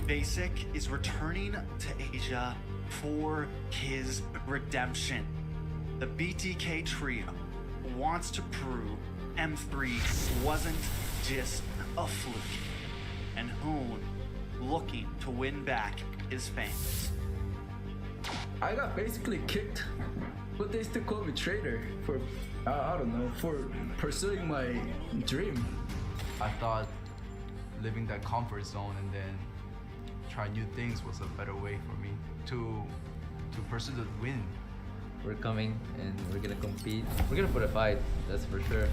Basic is returning to Asia for his redemption. The BTK trio wants to prove M3 wasn't just a fluke, and Hoon looking to win back his fans. I got basically kicked, but they still call me traitor for, I don't know, for pursuing my dream. I thought living that comfort zone and then try new things was a better way for me to pursue the win. We're coming and we're gonna compete. We're gonna put a fight, that's for sure.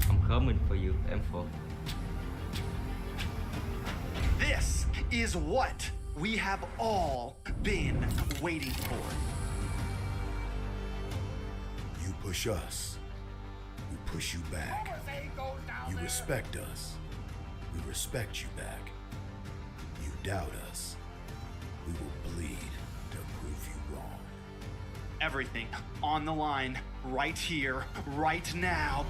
I'm coming for you, M4. This is what we have all been waiting for. You push us, we push you back. You respect us, we respect you back. You doubt us, we will bleed to prove you wrong. Everything on the line right here, right now.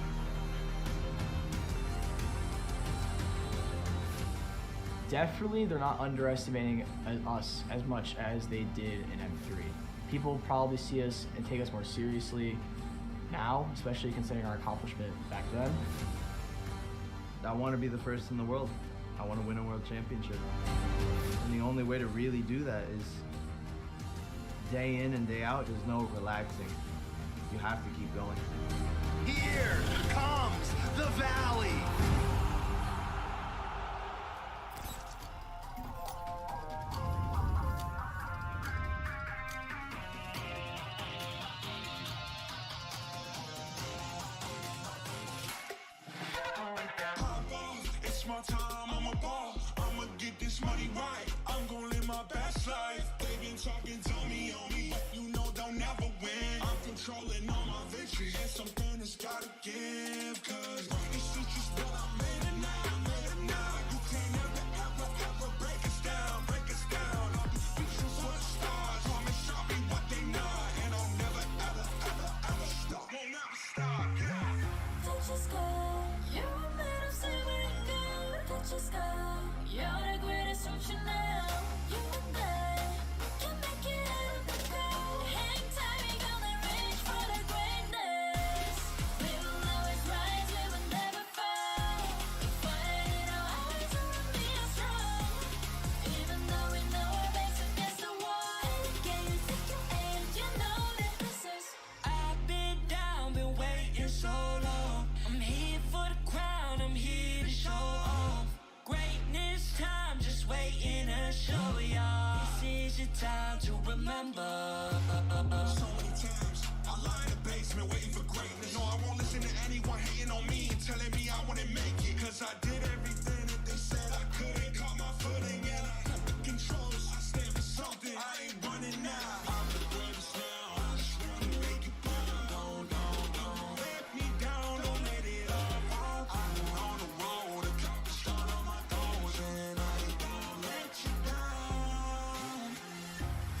Definitely, they're not underestimating us as much as they did in M3. People probably see us and take us more seriously now, especially considering our accomplishment back then. I want to be the first in the world. I want to win a world championship. And the only way to really do that is day in and day out. There's no relaxing. You have to keep going. Here comes the Valley. It's my time, I'm a ball. I'ma get this money right. I'm gonna live my best life. They been talking to me on me, but you know they'll never win. I'm controlling all my victories, and something has gotta give. Cause it's just what I made it now, made it now. You can't ever break us down, break us down. I'll be speechless for the stars. Promise show me what they not, and I'll never ever stop. Won't never stop, yeah. Touch the sky, you're a man of silver. Touch the sky, you're the greatest option now. You and I can make it out of the crowd. Hang tight, we gonna reach for the greatness. We will always rise, we will never fall. We fight it our eyes and we are strong. Even though we know our backs against the wall. And again, you take your aim, you know that this is. I've been down, been waiting so long. I'm here for the crown, I'm here to show off. Greatness time, just waiting to show y'all. This is your time to remember. So many times, I lie in the basement waiting for greatness. No, I won't listen to anyone hating on me and telling me I wouldn't make it. Cause I did everything that they said I couldn't. Caught my footing and I cut the controls. I stand for something, I ain't running now. I'm the greatest now, I just wanna make it proud. Don't let me down, don't let it all fall. I'm on the road, accomplished all of my goals, and I ain't gonna let you down.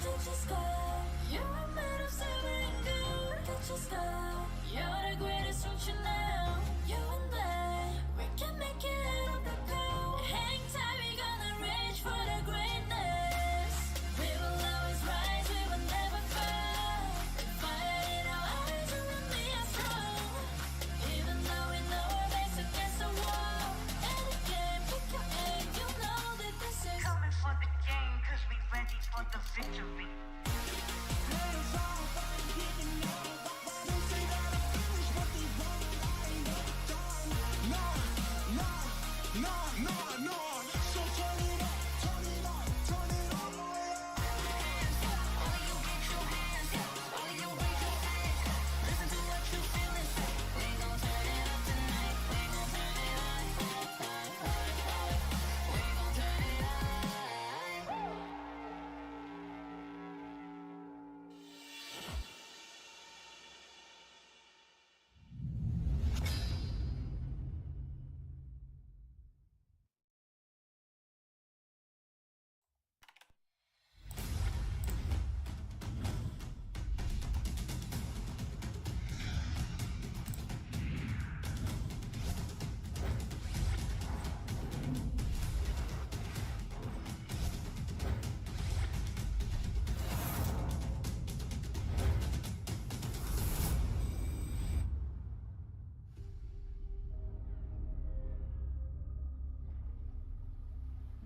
Touch the sky, you're a man of silver and gold. Touch the sky, you're the greatest option now. You and I, we can make it out of the cold. Hang tight, we gonna reach for the greatness. We will always rise, we will never fall. We fight it our eyes and we are strong. Even though we know our backs against the wall. And again, pick your aim, you know that this is Coming for the game, cause we ready for the victory.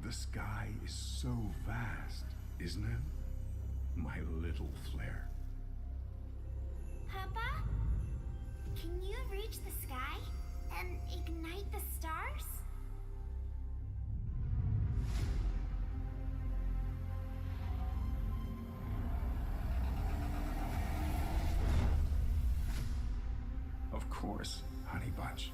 The sky is so vast, isn't it? My little flare. Papa? Can you reach the sky and ignite the stars? Of course, honey bunch.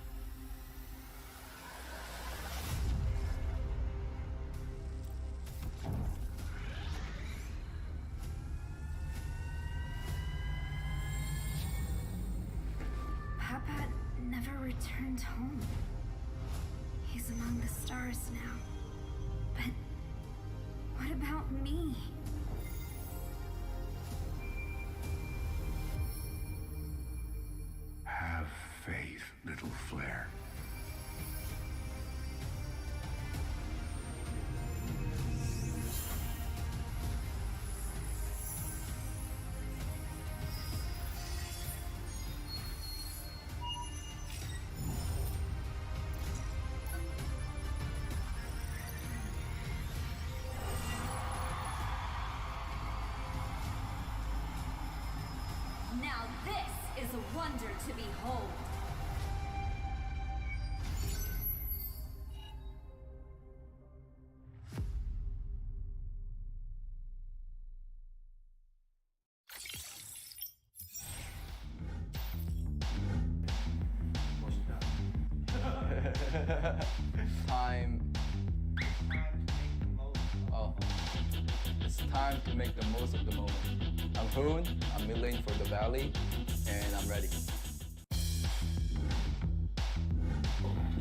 Papa never returned home. He's among the stars now. But what about me? Have faith, little flare. Now this is a wonder to behold. Time. Oh, it's time to make the most of the moment. I'm Hoon, I'm milling for the valley, and I'm ready.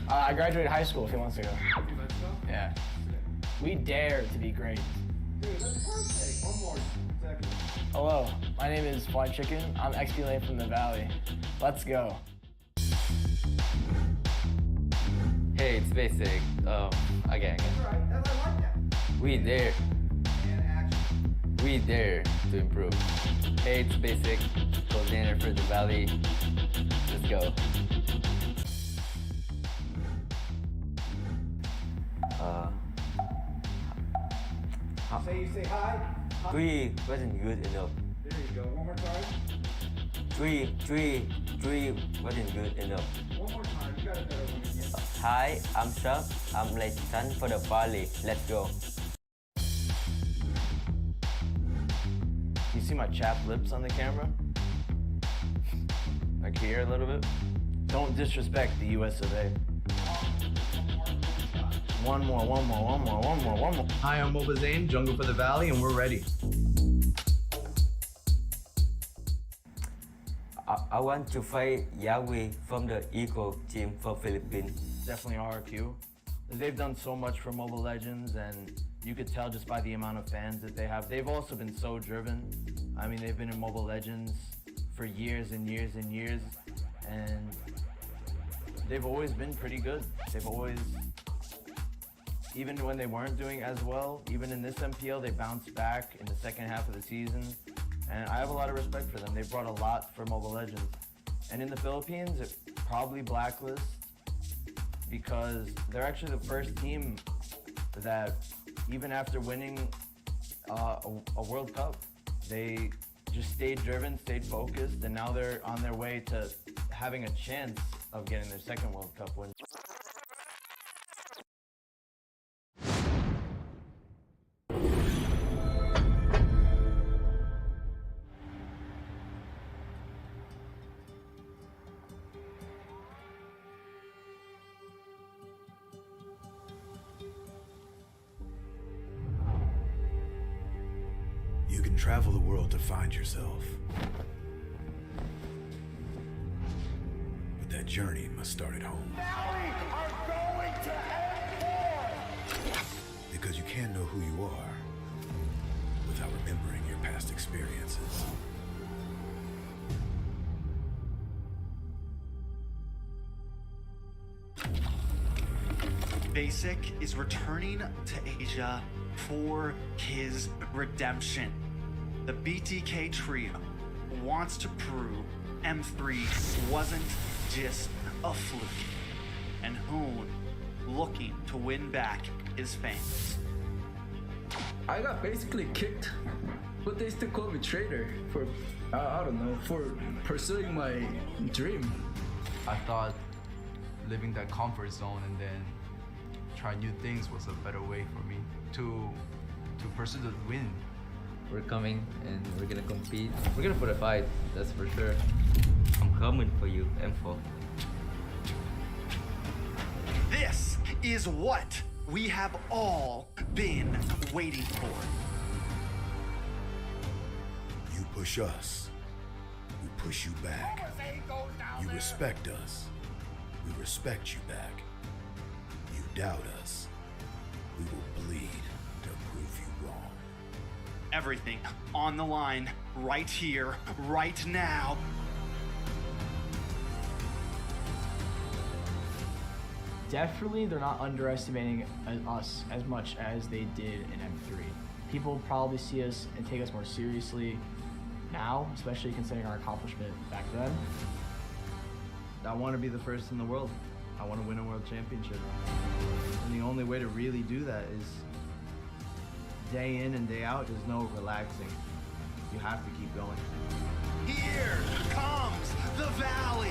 I graduated high school a few months ago. Yeah. We dare to be great. Dude, that's perfect. One more second. Hello, my name is Fly Chicken. I'm XP Lane from the Valley. Let's go. Hey, it's basic. Again. Right, I like that. We dare. And action. We dare to improve. Hey, it's basic. Coordinator for the Valley. Let's go. Say hi. Three wasn't good enough. There you go. One more time. Three wasn't good enough. One more time. You got a better one again. Hi, I'm Chuck. I'm Leighton for the Valley. Let's go. You see my chapped lips on the camera? Like here a little bit? Don't disrespect the US of A. One more. Hi, I'm Moba Zane, Jungle for the Valley, and we're ready. I want to fight Yahweh from the Eagle team for Philippines. Definitely RRQ. They've done so much for Mobile Legends, and you could tell just by the amount of fans that they have. They've also been so driven. I mean, they've been in Mobile Legends for years and years and years, and they've always been pretty good. They've always, even when they weren't doing as well, even in this MPL, they bounced back in the second half of the season. And I have a lot of respect for them. They brought a lot for Mobile Legends. And in the Philippines, it probably Blacklist, because they're actually the first team that, even after winning a World Cup, they just stayed driven, stayed focused, and now they're on their way to having a chance of getting their second World Cup win. You can travel the world to find yourself. But that journey must start at home. Valley are going to end Because you can't know who you are without remembering your past experiences. Basic is returning to Asia for his redemption. The BTK trio wants to prove M3 wasn't just a fluke. And Hoon, looking to win back his fans. I got basically kicked, but they still call me traitor for, I don't know, for pursuing my dream. I thought living that comfort zone and then try new things was a better way for me to pursue the win. We're coming and we're gonna compete. We're gonna put a fight, that's for sure. I'm coming for you, M4. This is what we have all been waiting for. You push us, we push you back. You respect us, we respect you back. You doubt us, we will bleed to prove you wrong. Everything on the line right here, right now. Definitely, they're not underestimating us as much as they did in M3. People probably see us and take us more seriously now, especially considering our accomplishment back then. I want to be the first in the world. I want to win a world championship. And the only way to really do that is day in and day out. There's no relaxing. You have to keep going. Here comes the Valley.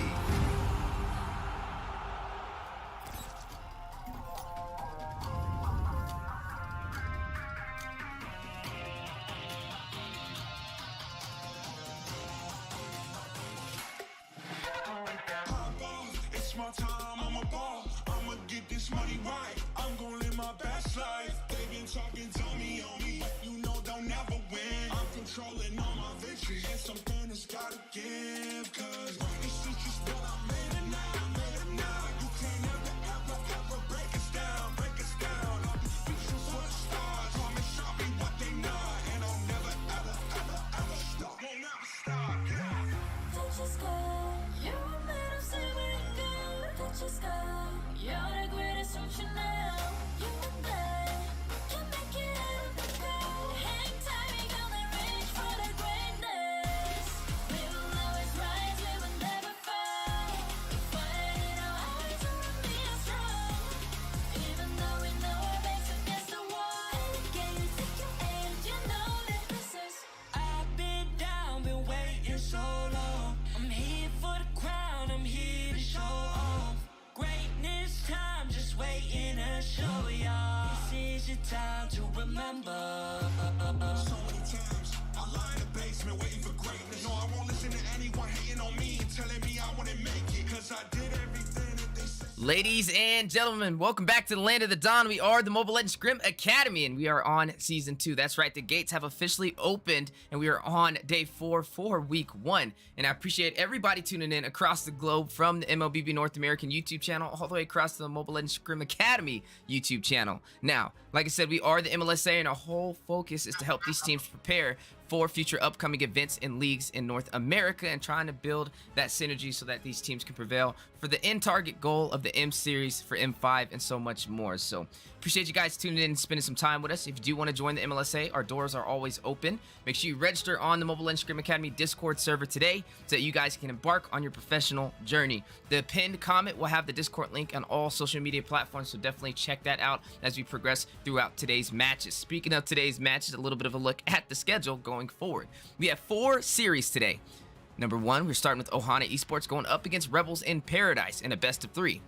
It's my time, I'm a ball. I'ma get this money right. I'm gonna live my best life. They been talking, tell me on me, but you know they'll never win. I'm controlling all my victories, and something that's gotta give. Cause this is just what I made it now, You can't ever break us down, I'll be speechless for the stars. Call me, show me what they know, and I'll never ever stop. Won't never stop, yeah. Touch the sky, you're made of silver and gold. Touch the sky, you're the greatest, don't you know? You and I can make it out of the cold. Hang tight, we gonna reach for the greatness. We will always rise, we will never fall. Fighting our hearts to remain strong. Even though we know our backs against the wall. And again, you take your hand, you know that this is. I've been down, been waiting so long. I'm here for the crown, I'm here to show off. Greatness time, just waiting to show y'all. This is your time to remember. So many times, I lie in the basement waiting for greatness. No, I won't listen to anyone hating on me and telling me I wouldn't make it. Cause I did everything that they said. Ladies and gentlemen, welcome back to the land of the Dawn. We are the Mobile Legends Scrim Academy, and we are on Season 2. That's right, the gates have officially opened, and we are on Day 4 for Week 1. And I appreciate everybody tuning in across the globe from the MLBB North American YouTube channel all the way across to the Mobile Legends Scrim Academy YouTube channel. Now, like I said, we are the MLSA, and our whole focus is to help these teams prepare for future upcoming events and leagues in North America and trying to build that synergy so that these teams can prevail for the end target goal of the M Series for M5 and so much more. So appreciate you guys tuning in and spending some time with us. If you do want to join the MLSA, our doors are always open. Make sure you register on the Mobile Legends Scrim Academy Discord server today so that you guys can embark on your professional journey. The pinned comment will have the Discord link on all social media platforms, so definitely check that out as we progress throughout today's matches. Speaking of today's matches, a little bit of a look at the schedule going forward. We have 4 series today. Number 1, we're starting with Ohana Esports going up against Rebels in Paradise in a best of 3.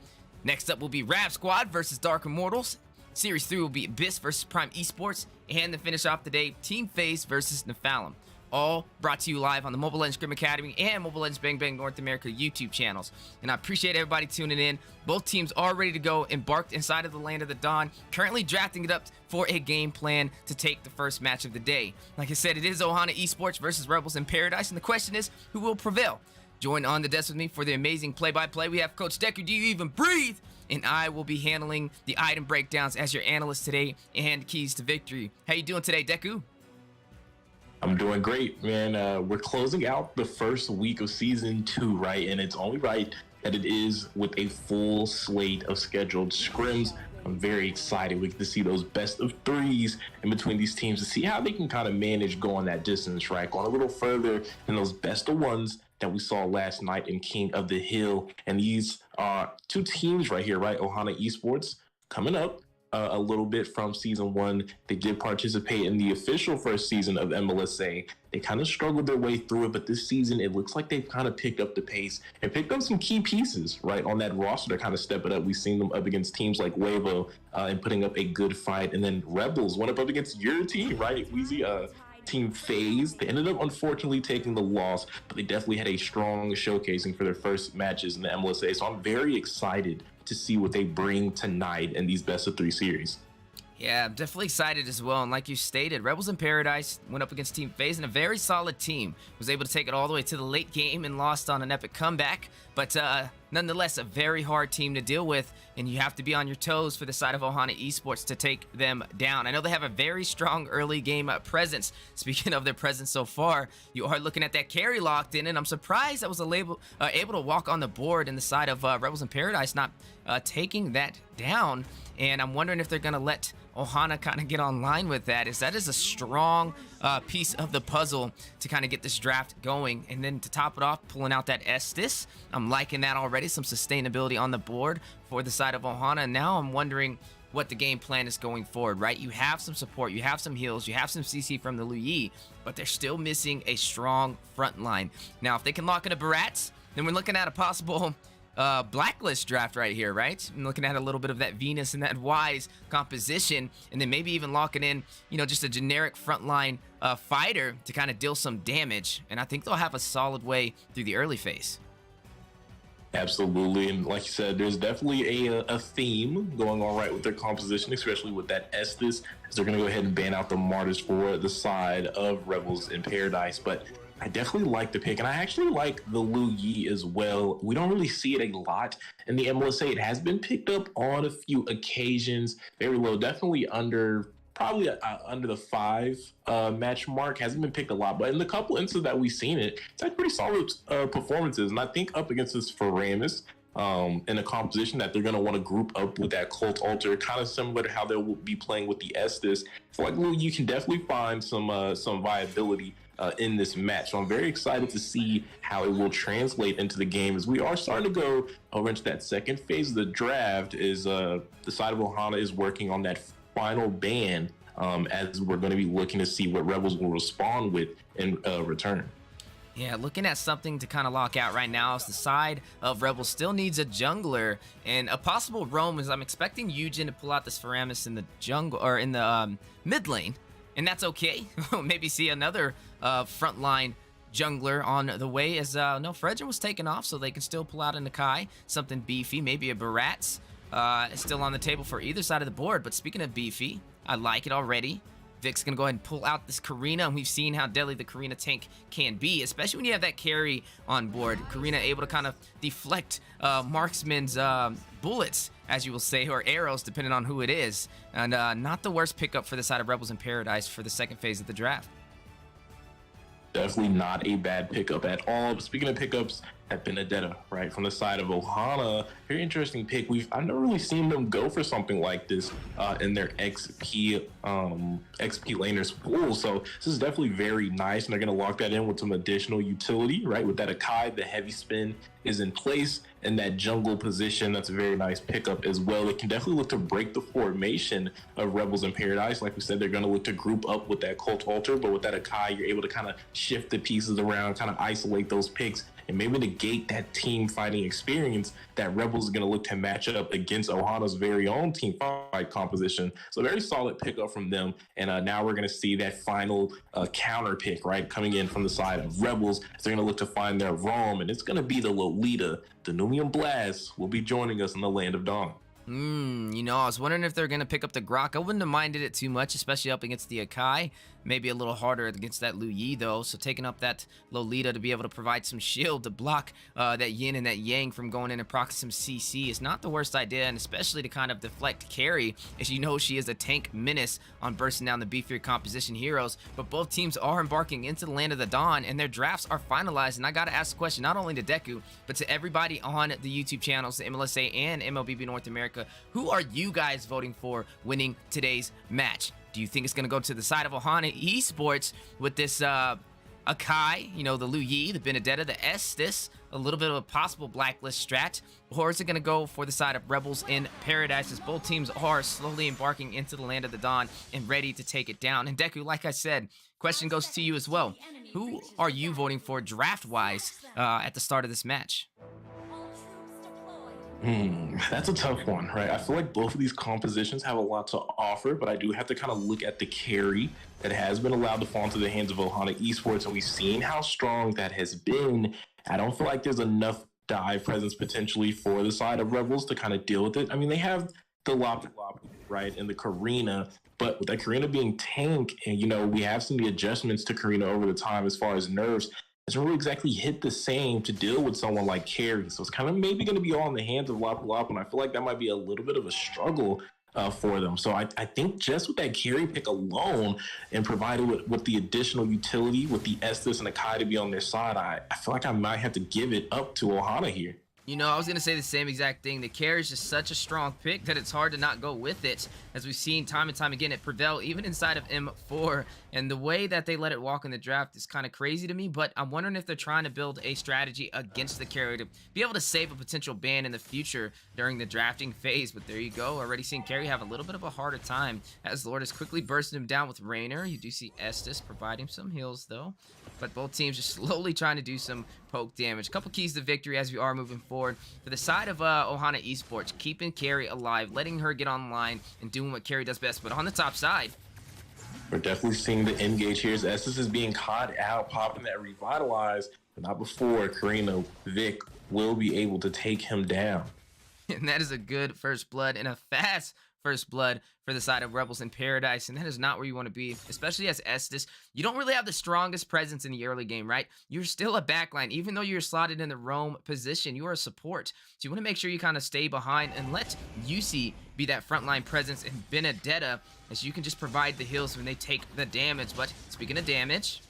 Next up will be Rap Squad versus Dark Immortals. Series 3 will be Abyss versus Prime Esports. And to finish off the day, Team FaZe versus Nephalem. All brought to you live on the Mobile Legends Scrim Academy and Mobile Legends Bang Bang North America YouTube channels. And I appreciate everybody tuning in. Both teams are ready to go, embarked inside of the land of the Dawn, currently drafting it up for a game plan to take the first match of the day. Like I said, it is Ohana Esports versus Rebels in Paradise, and the question is, who will prevail? Join on the desk with me for the amazing play-by-play. We have Coach Deku, do you even breathe? And I will be handling the item breakdowns as your analyst today and keys to victory. How you doing today, Deku? I'm doing great, man. We're closing out the first week of Season 2, right? And it's only right that it is with a full slate of scheduled scrims. I'm very excited. We get to see those best of 3s in between these teams to see how they can kind of manage going that distance, right? Going a little further than those best of 1s that we saw last night in King of the Hill. And these are 2 teams right here, right? Ohana Esports coming up a little bit from season 1. They did participate in the official first season of MLSA. They kind of struggled their way through it, but this season it looks like they've kind of picked up the pace and picked up some key pieces, right, on that roster to kind of step it up. We've seen them up against teams like Huevo and putting up a good fight, and then Rebels went up against your team, right, Weezy? Team FaZe. They ended up unfortunately taking the loss, but they definitely had a strong showcasing for their first matches in the MLSA. So I'm very excited to see what they bring tonight in these best of 3 series. Yeah, I'm definitely excited as well. And like you stated, Rebels in Paradise went up against Team FaZe, and a very solid team. Was able to take it all the way to the late game and lost on an epic comeback. But nonetheless, a very hard team to deal with, and you have to be on your toes for the side of Ohana Esports to take them down. I know they have a very strong early game presence. Speaking of their presence so far, you are looking at that carry locked in, and I'm surprised I was able to walk on the board in the side of Rebels in Paradise, not taking that down. And I'm wondering if they're going to let Ohana kind of get online with that. That is a strong piece of the puzzle to kind of get this draft going. And then to top it off, pulling out that Estes. I'm liking that already. Some sustainability on the board for the side of Ohana. And now I'm wondering what the game plan is going forward, right? You have some support, you have some heals, you have some CC from the Luyi, but they're still missing a strong front line. Now, if they can lock in a Barats, then we're looking at a possible blacklist draft right here, right? I'm looking at a little bit of that Venus and that Wise composition, and then maybe even locking in, just a generic frontline fighter to kind of deal some damage. And I think they'll have a solid way through the early phase. Absolutely, and like you said, there's definitely a theme going on right with their composition, especially with that Estes, as they're going to go ahead and ban out the Martyrs for the side of Rebels in Paradise. But I definitely like the pick, and I actually like the Luyi as well. We don't really see it a lot in the MLSA. It has been picked up on a few occasions, very low, definitely probably under the 5 match mark. Hasn't been picked a lot, but in the couple instances that we've seen it, it's had pretty solid performances. And I think up against this Faramis in a composition that they're going to want to group up with that Cult Altar, kind of similar to how they'll be playing with the Estes. So like Lou, you can definitely find some viability in this match. So I'm very excited to see how it will translate into the game, as we are starting to go over into that second phase of the draft. Is the side of Ohana is working on that final ban, as we're going to be looking to see what Rebels will respond with in return. Yeah, looking at something to kind of lock out right now is the side of Rebels still needs a jungler and a possible roam, as I'm expecting Eugen to pull out this Faramis in the jungle or in the mid lane, and that's okay. Maybe see another frontline jungler on the way, as no, Fredrin was taken off, so they can still pull out a Nakai, something beefy, maybe a Barats still on the table for either side of the board. But speaking of beefy, I like it already. Vic's gonna go ahead and pull out this Karina, and we've seen how deadly the Karina tank can be, especially when you have that carry on board. Karina able to kind of deflect marksman's bullets, as you will say, or arrows, depending on who it is. And not the worst pickup for the side of Rebels in Paradise for the second phase of the draft. Definitely not a bad pickup at all. But speaking of pickups, at Benedetta, right, from the side of Ohana, very interesting pick. I've never really seen them go for something like this in their XP laners pool. So this is definitely very nice, and they're going to lock that in with some additional utility, right? With that Akai, the heavy spin is in place in that jungle position. That's a very nice pickup as well. They can definitely look to break the formation of Rebels in Paradise. Like we said, they're going to look to group up with that Cult Altar, but with that Akai, you're able to kind of shift the pieces around, kind of isolate those picks, and maybe negate that team fighting experience that Rebels is going to look to match up against Ohana's very own team fight composition. So very solid pickup from them. And now we're going to see that final counter pick, right, coming in from the side of Rebels. They're going to look to find their roam, and it's going to be the Lolita. The Numian Blast will be joining us in the Land of Dawn. I was wondering if they're going to pick up the Grok. I wouldn't have minded it too much, especially up against the Akai. Maybe a little harder against that Lu Yi, though. So taking up that Lolita to be able to provide some shield to block that Yin and that Yang from going in and proc some CC is not the worst idea, and especially to kind of deflect carry, as you know she is a tank menace on bursting down the beefier composition heroes. But both teams are embarking into the Land of the Dawn, and their drafts are finalized. And I got to ask the question, not only to Deku, but to everybody on the YouTube channels, the MLSA and MLBB North America, who are you guys voting for winning today's match? Do you think it's going to go to the side of Ohana Esports with this Akai, the Lu Yi, the Benedetta, the Estes, a little bit of a possible blacklist strat, or is it going to go for the side of Rebels in Paradise, as both teams are slowly embarking into the Land of the Dawn and ready to take it down? And Deku, like I said, question goes to you as well. Who are you voting for draft-wise at the start of this match? That's a tough one, right? I feel like both of these compositions have a lot to offer, but I do have to kind of look at the carry that has been allowed to fall into the hands of Ohana Esports, and we've seen how strong that has been. I don't feel like there's enough dive presence potentially for the side of Rebels to kind of deal with it. I mean, they have the Lapu, right, and the Karina, but with that Karina being tank, and, you know, we have seen the adjustments to Karina over the time as far as nerfs, doesn't really exactly hit the same to deal with someone like Carrie. So it's kind of maybe going to be all in the hands of Lapu, and I feel like that might be a little bit of a struggle for them. So I think just with that carry pick alone, and provided with the additional utility with the Estes and the Kai to be on their side, I feel like I might have to give it up to Ohana here. You know, I was going to say the same exact thing. The carry is just such a strong pick that it's hard to not go with it, as we've seen time and time again it prevail even inside of M4. And the way that they let it walk in the draft is kind of crazy to me, but I'm wondering if they're trying to build a strategy against the carry to be able to save a potential ban in the future during the drafting phase. But there you go. Already seen carry have a little bit of a harder time, as Lord is quickly bursting him down with Raynor. You do see Estes providing some heals though, but both teams are slowly trying to do some poke damage. A couple keys to victory as we are moving forward. For the side of Ohana Esports, keeping carry alive, letting her get online and doing what carry does best. But on the top side, we're definitely seeing the engage here as Estes is being caught out, popping that revitalize, but not before Karina. Vic will be able to take him down. And that is a good first blood and a fast first blood for the side of Rebels in Paradise, and that is not where you want to be, especially as Estes. You don't really have the strongest presence in the early game, right? You're still a backline. Even though you're slotted in the roam position, you are a support. So you want to make sure you kind of stay behind and let UC be that frontline presence, and Benedetta, as you can just provide the heals when they take the damage. But speaking of damage,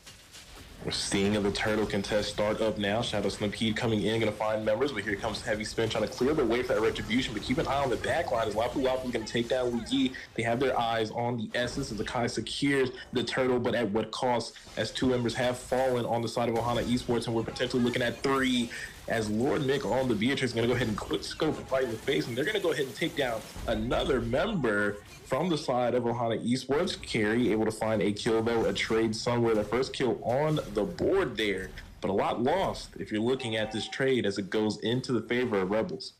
we're seeing the turtle contest start up now. Shadow Stampede coming in, gonna find members, but here comes Heavy Spin trying to clear the way for that retribution. But keep an eye on the back line as Lapu is gonna take down Lu Yi. They have their eyes on the Essence as the Kai secures the turtle, but at what cost, as two members have fallen on the side of Ohana Esports, and we're potentially looking at 3 as Lord Mick on the Beatrice is gonna go ahead and quick scope and fight in the face, and they're gonna go ahead and take down another member from the side of Ohana Esports. Carry able to find a kill though, a trade somewhere, the first kill on the board there, but a lot lost if you're looking at this trade as it goes into the favor of Rebels.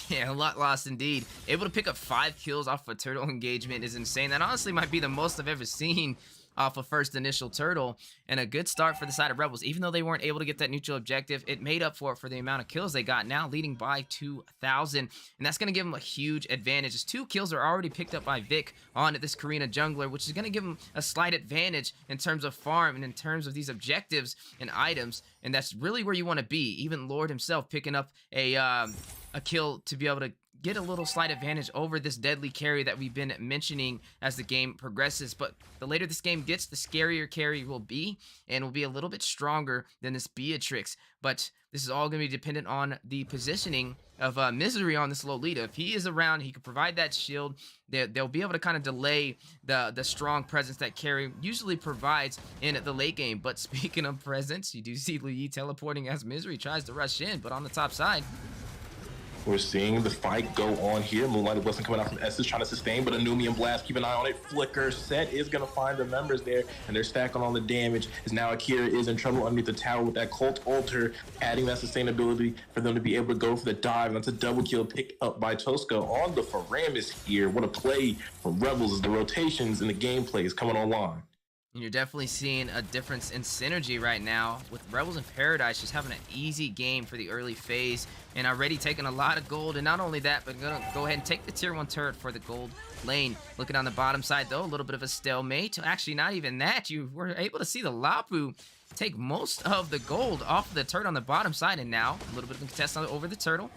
Yeah, a lot lost indeed. Able to pick up 5 kills off a turtle engagement is insane. That honestly might be the most I've ever seen off a first initial turtle, and a good start for the side of Rebels. Even though they weren't able to get that neutral objective, it made up for it for the amount of kills they got, now leading by 2,000, and that's going to give them a huge advantage, as 2 kills are already picked up by Vic on this Karina jungler, which is going to give them a slight advantage in terms of farm and in terms of these objectives and items, and that's really where you want to be. Even Lord himself picking up a kill to be able to get a little slight advantage over this deadly carry that we've been mentioning as the game progresses. But the later this game gets, the scarier carry will be, and will be a little bit stronger than this Beatrix. But this is all going to be dependent on the positioning of Misery on this Lolita. If he is around, he can provide that shield. They'll be able to kind of delay the strong presence that carry usually provides in the late game. But speaking of presence, you do see Lu Yi teleporting as Misery tries to rush in, but on the top side, we're seeing the fight go on here. Moonlighted Blessing coming out from Estes trying to sustain, but a Numian Blast, keep an eye on it. Flicker set is going to find the members there, and they're stacking on the damage, as now Akira is in trouble underneath the tower with that Cult Altar, adding that sustainability for them to be able to go for the dive. And that's a double kill picked up by Tosca on the Faramis here. What a play from Rebels as the rotations and the gameplay is coming online. And you're definitely seeing a difference in synergy right now, with Rebels in Paradise just having an easy game for the early phase and already taking a lot of gold. And not only that, but gonna go ahead and take the tier 1 turret for the gold lane. Looking on the bottom side though, a little bit of a stalemate. Actually, not even that. You were able to see the Lapu take most of the gold off of the turret on the bottom side, and now a little bit of a contest over the turtle.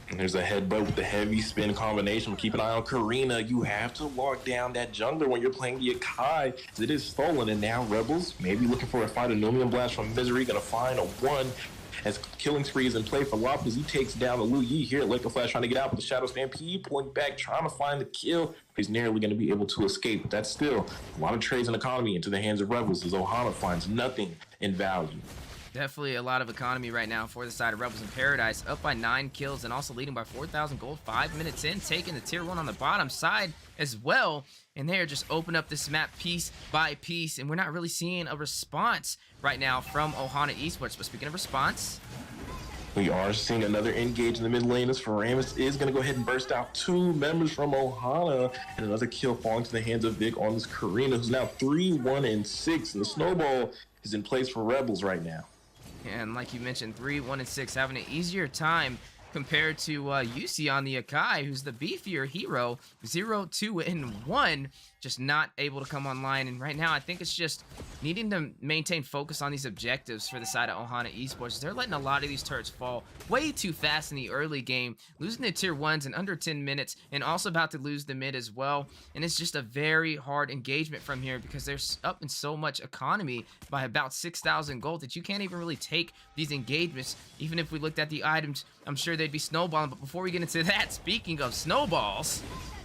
And there's a headbutt with the heavy spin combination. But keep an eye on Karina. You have to lock down that jungler when you're playing the Akai, as it is stolen. And now Rebels maybe looking for a fight. A Numian Blast from Misery, gonna find a 1 as killing spree is in play for Lopez. He takes down the Lu Yi here. Lake of Flash trying to get out, but the Shadow Stampede pulling back, trying to find the kill. He's nearly going to be able to escape, but that's still a lot of trades and economy into the hands of Rebels, as Ohana finds nothing in value. Definitely a lot of economy right now for the side of Rebels in Paradise, up by 9 kills and also leading by 4,000 gold 5 minutes in, taking the tier 1 on the bottom side as well. And they're just open up this map piece by piece, and we're not really seeing a response right now from Ohana Esports. But speaking of response, we are seeing another engage in the mid lane as Faramus is going to go ahead and burst out 2 members from Ohana, and another kill falling to the hands of Vic on this Karina, who's now 3-1-6, and the snowball is in place for Rebels right now. And like you mentioned, 3-1-6, having an easier time compared to UC on the Akai, who's the beefier hero, 0-2-1, just not able to come online. And right now, I think it's just needing to maintain focus on these objectives for the side of Ohana Esports. They're letting a lot of these turrets fall way too fast in the early game, losing the tier 1s in under 10 minutes, and also about to lose the mid as well. And it's just a very hard engagement from here because they're up in so much economy by about 6,000 gold that you can't even really take these engagements. Even if we looked at the items, I'm sure they'd be snowballing. But before we get into that, speaking of snowballs,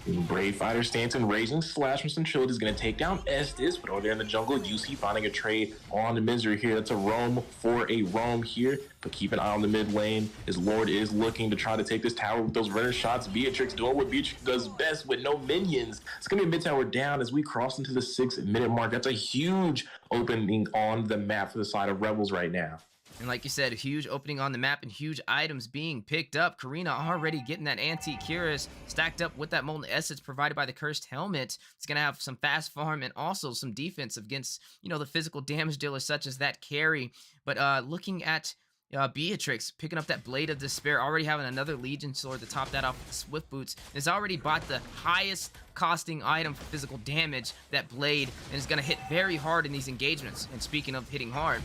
Brave Fighter stance and Raging Slash from Centrality is going to take down Estes, but over there in the jungle, UC finding a trade on the Misery here. That's a roam for a roam here, but keep an eye on the mid lane. His Lord is looking to try to take this tower with those runner shots. Beatrix doing what Beatrix does best with no minions. It's going to be a mid tower down as we cross into the 6-minute mark. That's a huge opening on the map for the side of Rebels right now. And like you said, a huge opening on the map and huge items being picked up. Karina already getting that antique Cuirass stacked up with that Molten Essence provided by the Cursed Helmet. It's going to have some fast farm and also some defense against, the physical damage dealers such as that carry. But looking at Beatrix picking up that Blade of Despair, already having another Legion sword to top that off with the Swift Boots, has already bought the highest costing item for physical damage, that Blade, and is going to hit very hard in these engagements. And speaking of hitting hard,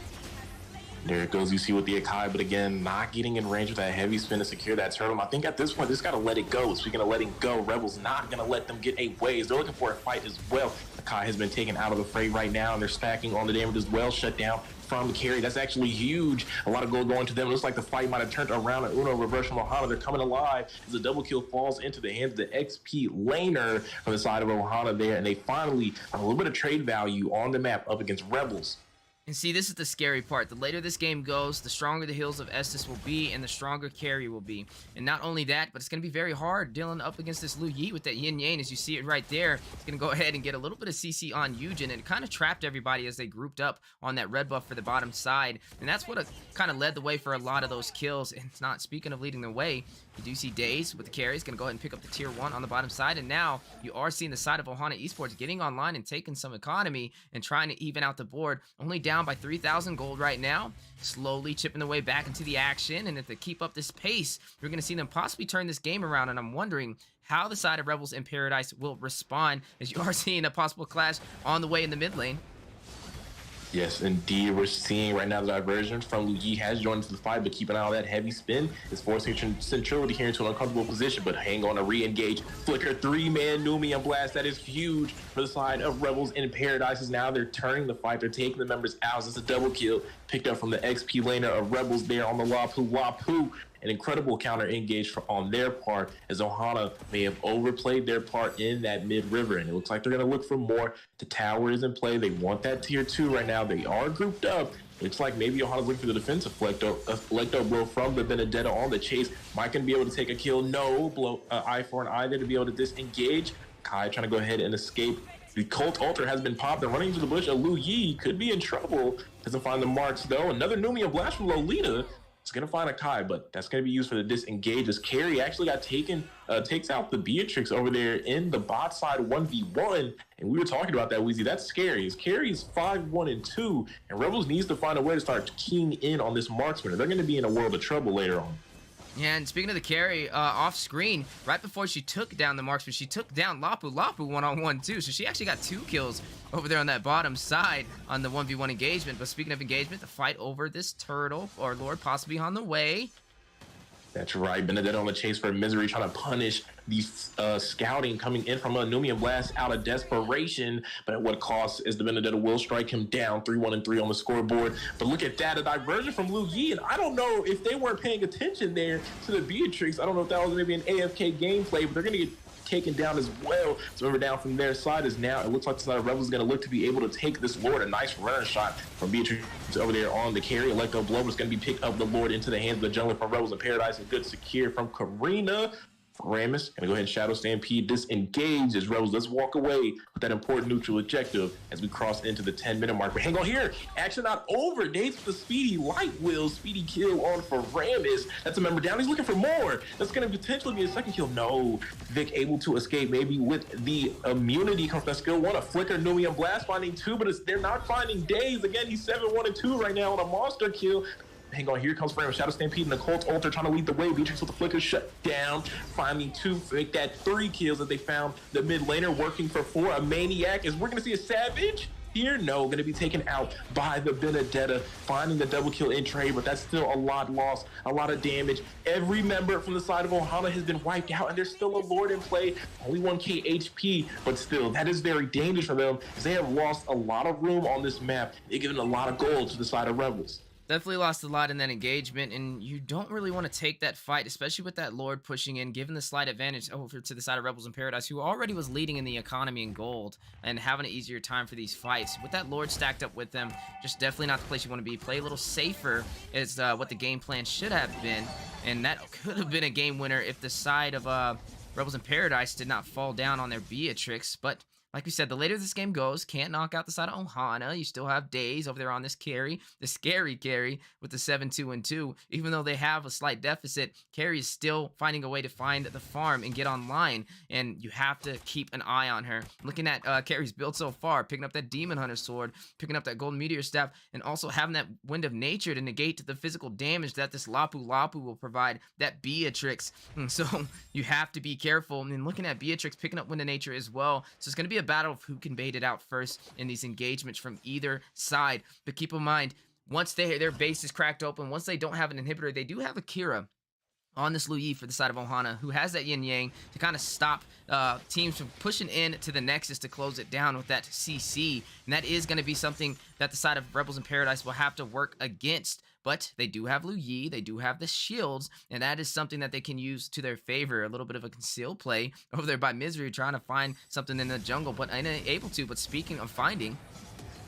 there it goes, you see with the Akai, but again, not getting in range with that heavy spin to secure that turtle. I think at this point, just got to let it go. Speaking of letting go, Rebels not going to let them get away. They're looking for a fight as well. Akai has been taken out of the fray right now, and they're stacking on the damage as well. Shut down from the carry. That's actually huge. A lot of gold going to them. It looks like the fight might have turned around. An Uno reverse from Ohana. They're coming alive as a double kill falls into the hands of the XP laner from the side of Ohana there, and they finally have a little bit of trade value on the map up against Rebels. And see, this is the scary part. The later this game goes, the stronger the heals of Estes will be and the stronger carry will be. And not only that, but it's going to be very hard dealing up against this Lu Yi with that Yin Yang. As you see it right there, it's going to go ahead and get a little bit of CC on Eugen, and it kind of trapped everybody as they grouped up on that red buff for the bottom side. And that's what kind of led the way for a lot of those kills. And it's not, speaking of leading the way, you do see Daze with the carry. He's going to go ahead and pick up the tier 1 on the bottom side. And now you are seeing the side of Ohana Esports getting online and taking some economy and trying to even out the board. Only down by 3,000 gold right now. Slowly chipping their way back into the action. And if they keep up this pace, you're going to see them possibly turn this game around. And I'm wondering how the side of Rebels in Paradise will respond, as you are seeing a possible clash on the way in the mid lane. Yes, indeed. We're seeing right now the diversion from Lu Yi has joined into the fight, but keep an eye on that heavy spin. It's forcing Centrality here into an uncomfortable position, but hang on to re-engage. Flicker, 3-man Numian Blast. That is huge for the side of Rebels in Paradise. As now they're turning the fight. They're taking the members out. It's a double kill picked up from the XP laner of Rebels there on the Wapu. An incredible counter engage on their part, as Ohana may have overplayed their part in that mid-river, and it looks like they're going to look for more. The tower is in play. They want that tier 2 right now. They are grouped up. Looks like maybe Ohana's looking for the defensive Flecto blow from the Benedetta on the chase. Might gonna be able to take a kill. No, blow eye for an eye there to be able to disengage. Kai trying to go ahead and escape. The Cult Altar has been popped. They're running into the bush. Lu Yi could be in trouble. Doesn't find the marks though. Another Numian Blast from Lolita. It's going to find a Kai, but that's going to be used for the disengage. As Carry actually got taken, takes out the Beatrix over there in the bot side 1v1. And we were talking about that, Weezy. That's scary. As Carry's 5-1-2, and Rebels needs to find a way to start keying in on this marksman. They're going to be in a world of trouble later on. Yeah, and speaking of the carry, off screen, right before she took down the marksman, she took down Lapu one-on-one too. So she actually got 2 kills over there on that bottom side on the 1v1 engagement. But speaking of engagement, the fight over this turtle, or Lord possibly on the way. That's right. Benedetta on the chase for Misery, trying to punish the scouting coming in from a Numian Blast out of desperation. But at what cost is the Benedetta will strike him down. 3-1-3 on the scoreboard. But look at that, a diversion from Lu Yi. And I don't know if they weren't paying attention there to the Beatrix. I don't know if that was maybe an AFK gameplay, but they're going to get taken down as well. So remember, down from their side is now, it looks like the side of Rebels is going to look to be able to take this Lord. A nice runner shot from Beatrix over there on the carry. Electro blow is going to be picked up the Lord into the hands of the jungler from Rebels in Paradise. A good secure from Karina. Ramus gonna go ahead and Shadow Stampede disengage as Rebels. Let's walk away with that important neutral objective as we cross into the 10-minute mark. But hang on here, action not over. Dates with the Speedy Light Wheel. Speedy kill on for Ramus. That's a member down. He's looking for more. That's gonna potentially be a second kill. No, Vic able to escape maybe with the immunity comes from that skill 1. A flicker, Numian Blast finding 2, but they're not finding Days. Again, he's 7-1-2 right now on a monster kill. Hang on, here comes Frame, Shadow Stampede and the Cult Altar trying to lead the way. Beatrix with the flicker shut down. Finding 2, make that 3 kills that they found. The mid laner working for 4. A Maniac, is we're gonna see a Savage here? No, gonna be taken out by the Benedetta. Finding the double kill in trade, but that's still a lot lost, a lot of damage. Every member from the side of Ohana has been wiped out, and there's still a Lord in play. Only 1k HP, but still, that is very dangerous for them, as they have lost a lot of room on this map. They're giving a lot of gold to the side of Rebels. Definitely lost a lot in that engagement, and you don't really want to take that fight, especially with that Lord pushing in, given the slight advantage over to the side of Rebels in Paradise, who already was leading in the economy in gold and having an easier time for these fights. With that Lord stacked up with them, just definitely not the place you want to be. Play a little safer is what the game plan should have been, and that could have been a game winner if the side of Rebels in Paradise did not fall down on their Beatrix. But like we said, the later this game goes, can't knock out the side of Ohana. You still have Days over there on this carry, the scary carry with the 7-2-2. Even though they have a slight deficit, carry is still finding a way to find the farm and get online, and you have to keep an eye on her. Looking at carry's build so far, picking up that Demon Hunter sword, picking up that Golden Meteor staff, and also having that Wind of Nature to negate the physical damage that this Lapu Lapu will provide, that Beatrix. And so you have to be careful. And looking at Beatrix picking up Wind of Nature as well. So it's going to be a battle of who can bait it out first in these engagements from either side. But keep in mind, once their base is cracked open, once they don't have an inhibitor, they do have Akira on this Lu Yi for the side of Ohana, who has that Yin Yang to kind of stop teams from pushing in to the Nexus to close it down with that CC. And that is going to be something that the side of Rebels in Paradise will have to work against. But they do have Lu Yi, they do have the shields, and that is something that they can use to their favor. A little bit of a conceal play over there by Misery, trying to find something in the jungle, but unable to. But speaking of finding,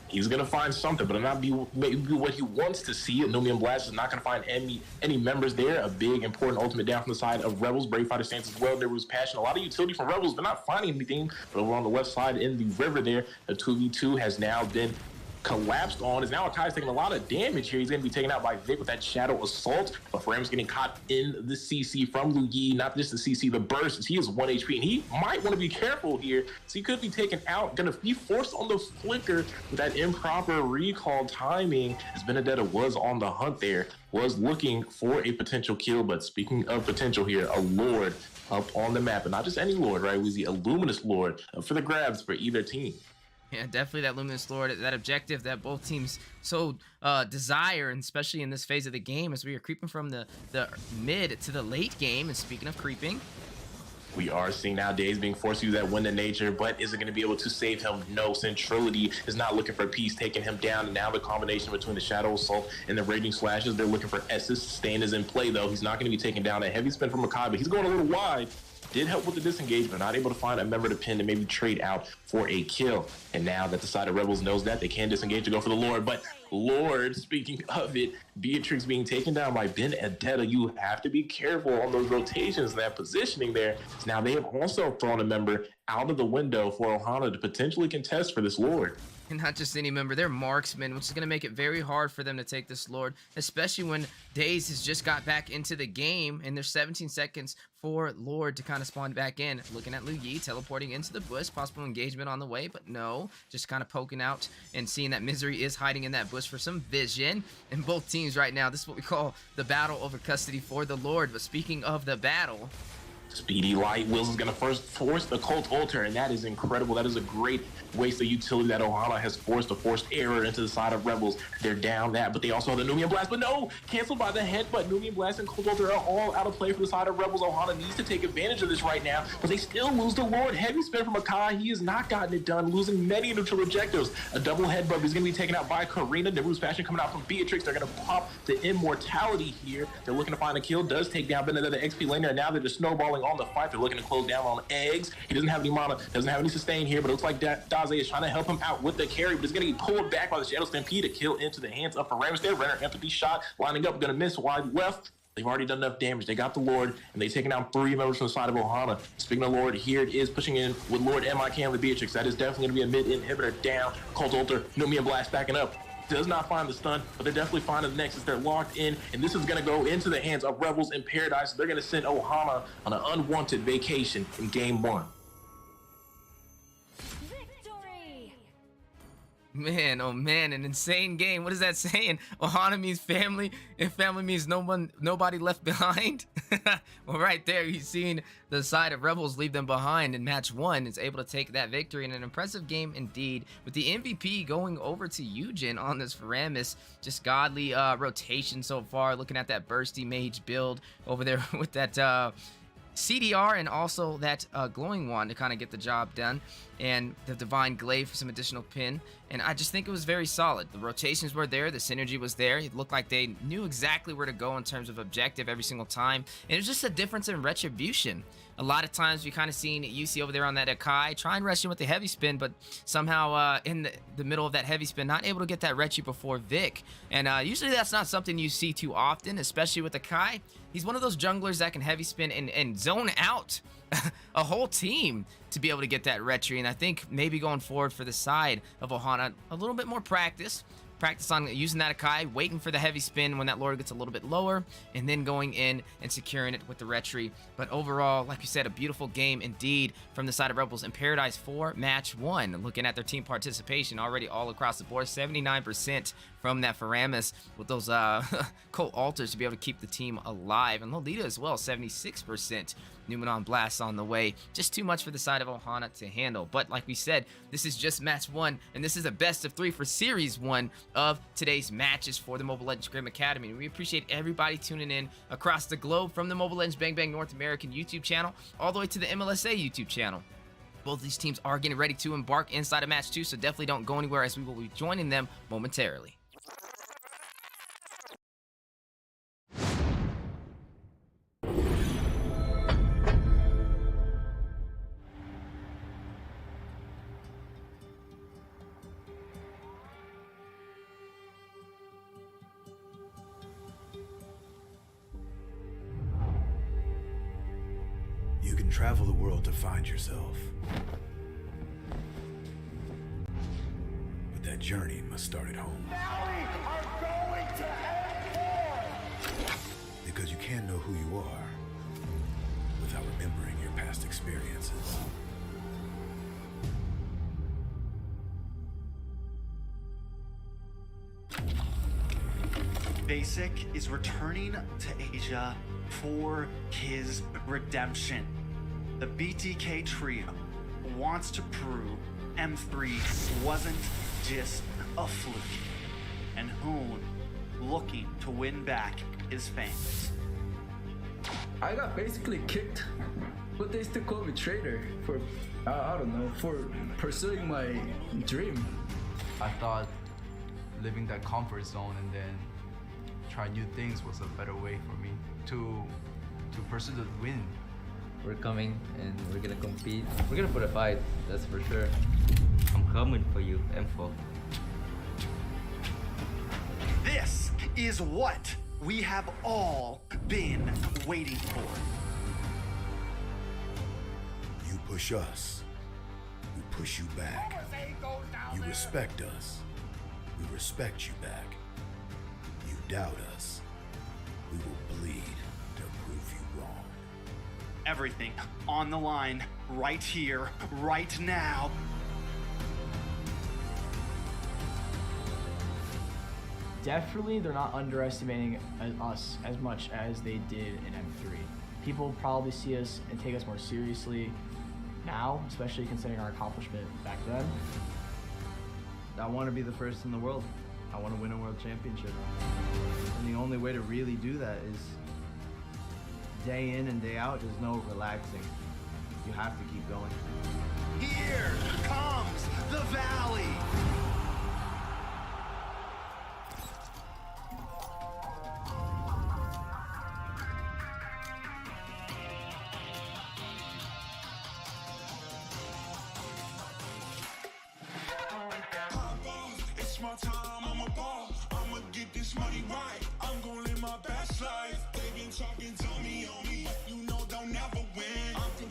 he's gonna find something, but it'll not be maybe what he wants to see. Numian Blast is not gonna find any members there. A big important ultimate down from the side of Rebels. Brave Fighter stance as well. There was passion, a lot of utility from Rebels, but not finding anything. But over on the left side in the river there, the 2v2 has now been collapsed on. Is now Akai's taking a lot of damage here. He's going to be taken out by Vic with that Shadow Assault, but Ram's getting caught in the CC from Lu Yi. Not just the CC, the burst, as he is 1 HP, and he might want to be careful here, so he could be taken out. Going to be forced on the flicker with that improper recall timing, as Benedetta was on the hunt there, was looking for a potential kill. But speaking of potential here, a Lord up on the map, and not just any Lord, right? It was the Illuminous Lord for the grabs for either team. Yeah, definitely that Luminous Lord, that objective that both teams so desire, and especially in this phase of the game as we are creeping from the mid to the late game. And speaking of creeping, we are seeing nowadays being forced to use that Wind of Nature, but is it going to be able to save him? No. Centrality is not looking for peace, taking him down, and now the combination between the Shadow Assault and the Raging Slashes, they're looking for S's. Stain is in play, though. He's not going to be taken down. A heavy spin from Makai, but he's going a little wide. Did help with the disengagement, not able to find a member to pin to maybe trade out for a kill. And now that the side of Rebels knows that, they can disengage to go for the Lord. But Lord, speaking of it, Beatrix being taken down by Benedetta, you have to be careful on those rotations, that positioning there. Now they have also thrown a member out of the window for Ohana to potentially contest for this Lord. And not just any member, they're marksmen, which is going to make it very hard for them to take this Lord, especially when Days has just got back into the game, and there's 17 seconds for Lord to kind of spawn back in. Looking at Lu Yi, teleporting into the bush, possible engagement on the way, but no, just kind of poking out and seeing that Misery is hiding in that bush for some vision. And both teams right now, this is what we call the battle over custody for the Lord. But speaking of the battle, Speedy Light Wheels is going to first force the Cult Altar, and that is incredible. That is a great waste of utility that Ohana has forced, a forced error into the side of Rebels. They're down that, but they also have the Numian Blast, but no! Canceled by the headbutt. Numian Blast and Cult Altar are all out of play for the side of Rebels. Ohana needs to take advantage of this right now, but they still lose the Lord. Heavy spin from Akai. He has not gotten it done, losing many neutral objectives. A double headbutt. He's going to be taken out by Karina. Neru's passion coming out from Beatrix. They're going to pop the immortality here. They're looking to find a kill. Does take down Benedetta, the XP laner, and now they're just snowballing on the fight. They're looking to close down on eggs. He doesn't have any mana, doesn't have any sustain here, but it looks like Daze is trying to help him out with the carry, but it's going to get pulled back by the Shadow Stampede to kill into the hands of Faramis there. Renner empathy shot, lining up, going to miss wide left. They've already done enough damage. They got the Lord, and they've taken out 3 members from the side of Ohana. Speaking of Lord, here it is pushing in with Lord MIK and the Beatrix. That is definitely going to be a mid inhibitor down. Cult Altar, Nomia Blast backing up. Does not find the stun, but they're definitely finding the Nexus. They're locked in, and this is going to go into the hands of Rebels in Paradise. They're going to send Ohana on an unwanted vacation in Game 1. Man, oh man, an insane game. What is that saying? Ohana means family, and family means nobody left behind. Well, right there, you've seen the side of Rebels leave them behind in match 1. Is able to take that victory in an impressive game indeed, with the MVP going over to Eugen on this Faramis. Just godly rotation so far. Looking at that bursty mage build over there with that CDR and also that glowing wand to kind of get the job done, and the divine glaive for some additional pin. And I just think it was very solid. The rotations were there, the synergy was there. It looked like they knew exactly where to go in terms of objective every single time, and it was just a difference in retribution. A lot of times we kind of seen UC over there on that Akai try and rush in with the heavy spin, but somehow in the middle of that heavy spin, not able to get that retri before Vic. And usually that's not something you see too often, especially with Akai. He's one of those junglers that can heavy spin and zone out a whole team to be able to get that retri. And I think maybe going forward for the side of Ohana, a little bit more practice on using that Akai, waiting for the heavy spin when that Lord gets a little bit lower, and then going in and securing it with the retri. But overall, like you said, a beautiful game indeed from the side of Rebels in Paradise 4 match 1. Looking at their team participation already all across the board, 79% from that Faramis with those Cult Altars to be able to keep the team alive. And Lolita as well, 76%. Numenon Blast on the way. Just too much for the side of Ohana to handle. But like we said, this is just match 1, and this is a best of 3 for series 1 of today's matches for the Mobile Legends Scrim Academy. We appreciate everybody tuning in across the globe, from the Mobile Legends Bang Bang North American YouTube channel all the way to the MLSA YouTube channel. Both of these teams are getting ready to embark inside of match 2, so definitely don't go anywhere, as we will be joining them momentarily. You can travel the world to find yourself. But that journey must start at home. Now we are going to end war! Because you can't know who you are without remembering your past experiences. Basic is returning to Asia for his redemption. The BTK trio wants to prove M3 wasn't just a fluke, and Hoon looking to win back his fans. I got basically kicked, but they still call me traitor for, I don't know, for pursuing my dream. I thought living that comfort zone and then try new things was a better way for me to pursue the win. We're coming and we're gonna compete. We're gonna put a fight, that's for sure. I'm coming for you, M4. This is what we have all been waiting for. You push us, we push you back. You respect us, we respect you back. You doubt us, we will bleed to prove you wrong. Everything on the line, right here, right now. Definitely, they're not underestimating us as much as they did in M3. People probably see us and take us more seriously now, especially considering our accomplishment back then. I want to be the first in the world. I want to win a world championship. And the only way to really do that is day in and day out. There's no relaxing. You have to keep going. Here comes the valley.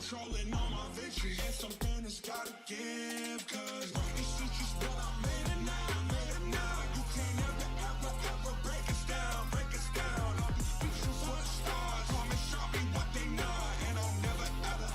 controlling all my victory. And something that's gotta give, cause this is just what I made it now. You can't ever break us down. I'll be reaching for the stars, promise I'll be what they not. And I'll never ever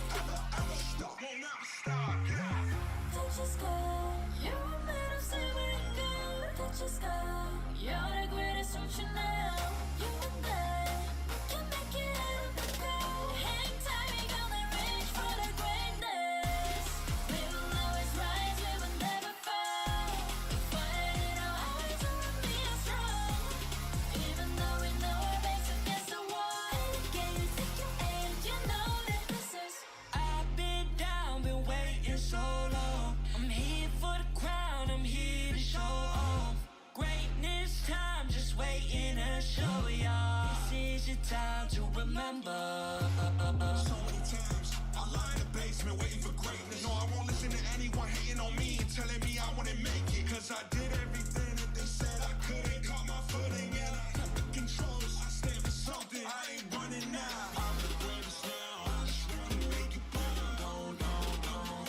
stop. Won't never stop, yeah. Touch your sky, you're made of silver and gold. Touch your sky, you're the greatest future now. You and I, we can make it out of the cold. Hang tight, we gonna reach for the greatness. We will always rise, we will never fall. We fight it our eyes, and we are strong. Even though we know our backs against the wall. Can you take your aim? You know that this is. I've been down, been waiting so long. I'm here for the crown, I'm here to show off. Greatness time, just waiting to show y'all. This is your time to remember. So many times I lie in the basement waiting for greatness. No, I won't listen to anyone hating on me and telling me I wouldn't make it. Cause I did everything that they said I couldn't. Caught my footing and I kept the controls. I stand for something, I ain't running now. I'm the greatest now. I just wanna make it proud. Don't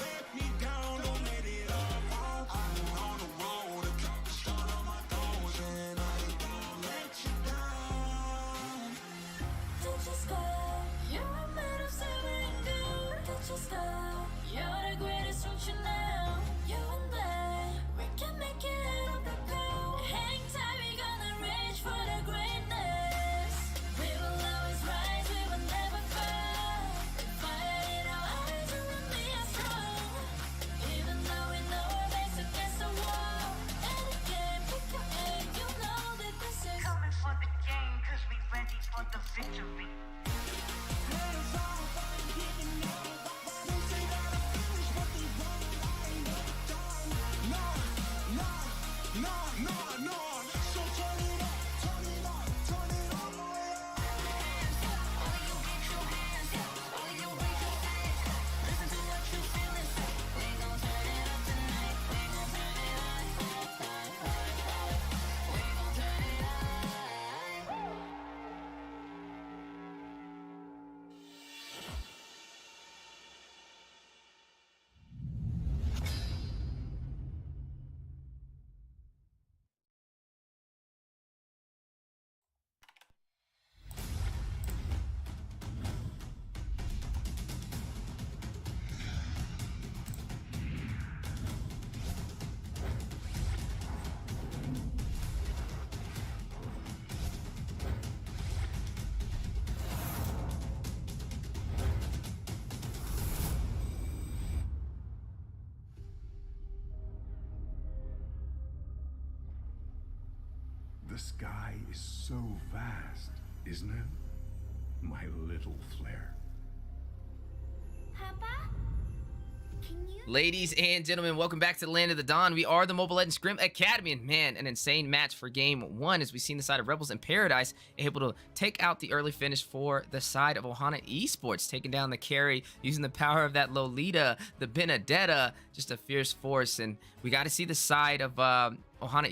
let me down, don't let it all fall. I'm on the road to accomplish all of my goals, and I ain't gonna let you down. Touch your sky, you're made of silver and gold. Touch your sky, you're the greatest future now. You and I, we can make it out of the cold. Hang tight, we gonna reach for the greatness. We will always rise, we will never fall. We fight it our eyes, and we are strong. Even though we know our backs against the wall. And again, pick your aim, you know that this is. Coming for the game, cause we ready for the victory. So turn it up, The sky is so vast, isn't it? My little flare. Papa? Can you? Ladies and gentlemen, welcome back to the Land of the Dawn. We are the Mobile Legends Scrim Academy, and man, an insane match for game one as we've seen the side of Rebels in Paradise able to take out the early finish for the side of Ohana Esports, taking down the carry using the power of that Lolita, the Benedetta, just a fierce force. And we got to see the side of Ohana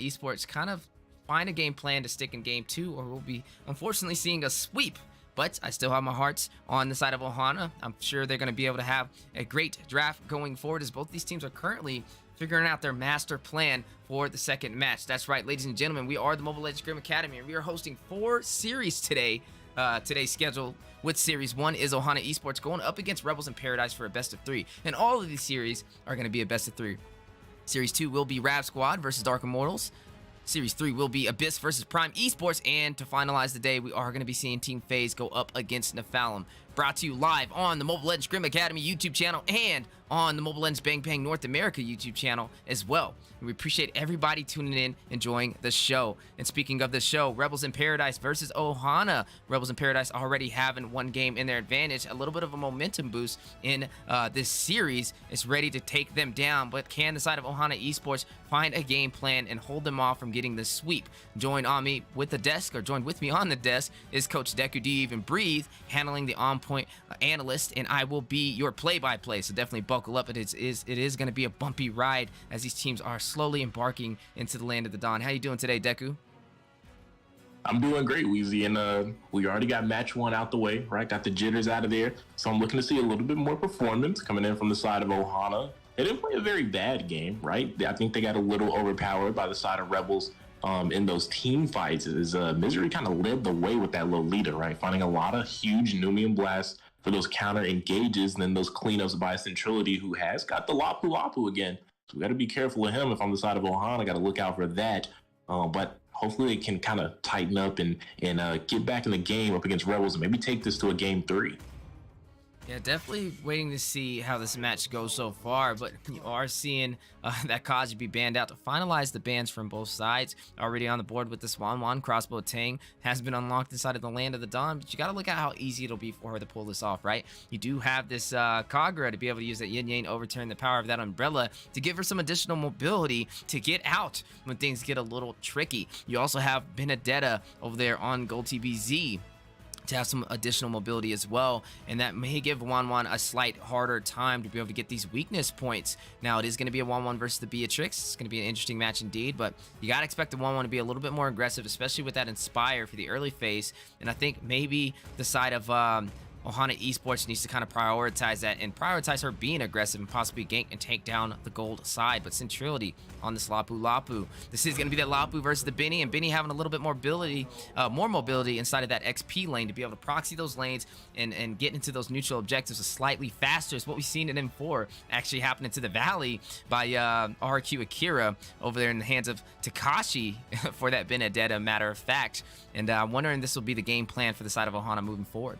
Esports kind of find a game plan to stick in game two, or we'll be unfortunately seeing a sweep. But I still have my hearts on the side of Ohana. I'm sure they're going to be able to have a great draft going forward, as both these teams are currently figuring out their master plan for the second match. That's right, ladies and gentlemen, we are the Mobile Legends Scrim Academy, and we are hosting 4 series today. Today's schedule with Series 1 is Ohana Esports going up against Rebels in Paradise for a best of 3. And all of these series are going to be a best of 3. Series 2 will be Rav Squad versus Dark Immortals. Series 3 will be Abyss versus Prime Esports, and to finalize the day, we are going to be seeing Team FaZe go up against Nephalem. Brought to you live on the Mobile Legends Scrim Academy YouTube channel and on the Mobile Legends Bang Bang North America YouTube channel as well. And we appreciate everybody tuning in, enjoying the show. And speaking of the show, Rebels in Paradise versus Ohana. Rebels in Paradise already having one game in their advantage, a little bit of a momentum boost in this series. It's ready to take them down, but can the side of Ohana Esports find a game plan and hold them off from getting the sweep? Joined with me on the desk is Coach Deku D Even Breathe, handling the on-point analyst, and I will be your play-by-play, so definitely buckle up. It is going to be a bumpy ride as these teams are slowly embarking into the Land of the Dawn. How you doing today, Deku? I'm doing great, Weezy, and we already got match one out the way, right? Got the jitters out of there, so I'm looking to see a little bit more performance coming in from the side of Ohana. They didn't play a very bad game, right? I think they got a little overpowered by the side of Rebels in those team fights. Is Misery kind of led the way with that Lolita, right? Finding a lot of huge Numian blasts for those counter engages, and then those cleanups by Centrility, who has got the Lapu Lapu again. So we got to be careful of him. If I'm the side of Ohana, got to look out for that. But hopefully they can kind of tighten up and get back in the game up against Rebels and maybe take this to a game 3. Yeah, definitely waiting to see how this match goes so far, but you are seeing that Kaji be banned out to finalize the bans from both sides. Already on the board with this Wan crossbow Tang has been unlocked inside of the Land of the Dawn, but you got to look at how easy it'll be for her to pull this off, right? You do have this Kagura to be able to use that Yin Yang overturn, the power of that umbrella to give her some additional mobility to get out when things get a little tricky. You also have Benedetta over there on Gold TVZ to have some additional mobility as well, and that may give Wan a slight harder time to be able to get these weakness points. Now it is going to be a Wan versus the Beatrix. It's going to be an interesting match indeed, but you got to expect the Wan to be a little bit more aggressive, especially with that Inspire for the early phase. And I think maybe the side of Ohana Esports needs to kind of prioritize that and prioritize her being aggressive and possibly gank and take down the gold side. But Centrility on this Lapu Lapu. This is going to be that Lapu versus the Benny, and Benny having a little bit more mobility inside of that XP lane to be able to proxy those lanes and get into those neutral objectives slightly faster. Is what we've seen in M4 actually happen into the Valley by RQ Akira over there in the hands of Takashi for that Benedetta, matter of fact. And I'm wondering this will be the game plan for the side of Ohana moving forward.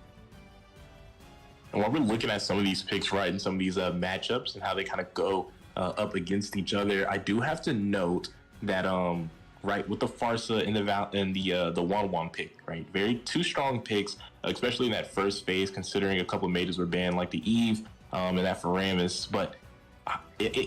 And while we're looking at some of these picks, right, and some of these matchups and how they kind of go up against each other, I do have to note that right, with the Farsa and the Wan Pick, right, very two strong picks, especially in that first phase, considering a couple of majors were banned, like the Eve and that Faramis. But I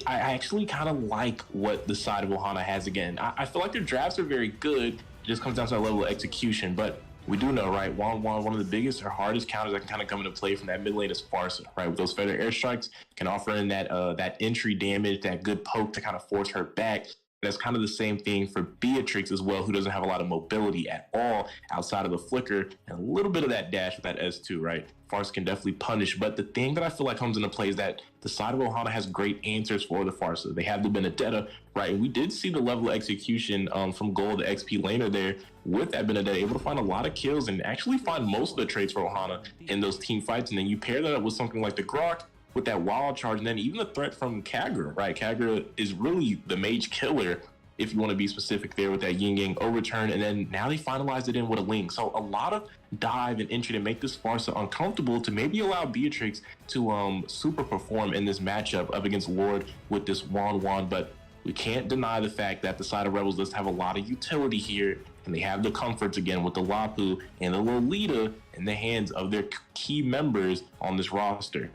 actually kind of like what the side of Ohana has again. I feel like their drafts are very good. It just comes down to a level of execution, but we do know, right, one of the biggest or hardest counters that can kind of come into play from that mid lane is Farsa, right? With those feather airstrikes, can offer in that entry damage, that good poke to kind of force her back. That's kind of the same thing for Beatrix as well, who doesn't have a lot of mobility at all outside of the flicker and a little bit of that dash with that S2, right? Farsa can definitely punish, but the thing that I feel like comes into play is that the side of Ohana has great answers for the Farsa. They have the Benedetta, right? And we did see the level of execution from Gold, the XP laner there with that Benedetta, able to find a lot of kills and actually find most of the traits for Ohana in those team fights. And then you pair that up with something like the Grok with that wild charge, and then even the threat from Kagura, right? Kagura is really the mage killer, if you want to be specific there, with that Yin Yang overturn, and then now they finalized it in with a Link. So a lot of dive and entry to make this Farsa uncomfortable to maybe allow Beatrix to super perform in this matchup up against Lord with this Wan. But we can't deny the fact that the side of Rebels does have a lot of utility here, and they have the comforts again with the Lapu and the Lolita in the hands of their key members on this roster.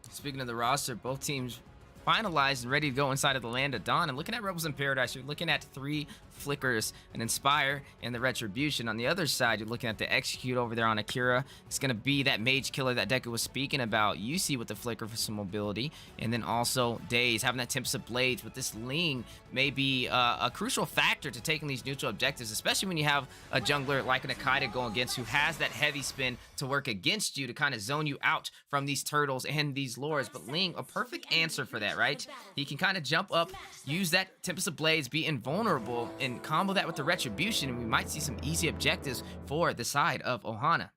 Speaking of the roster, both teams finalized and ready to go inside of the Land of Dawn. And looking at Rebels in Paradise, you're looking at 3 Flickers, an Inspire, and the Retribution. On the other side, you're looking at the Execute over there on Akira. It's going to be that mage killer that Deku was speaking about. You see with the Flicker for some mobility. And then also Daze, having that Tempest of Blades with this Ling may be a crucial factor to taking these neutral objectives, especially when you have a jungler like an Akaida going against, who has that heavy spin to work against you to kind of zone you out from these turtles and these lures. But Ling, a perfect answer for that, right? He can kind of jump up, use that Tempest of Blades, be invulnerable, and combo that with the Retribution, and we might see some easy objectives for the side of Ohana.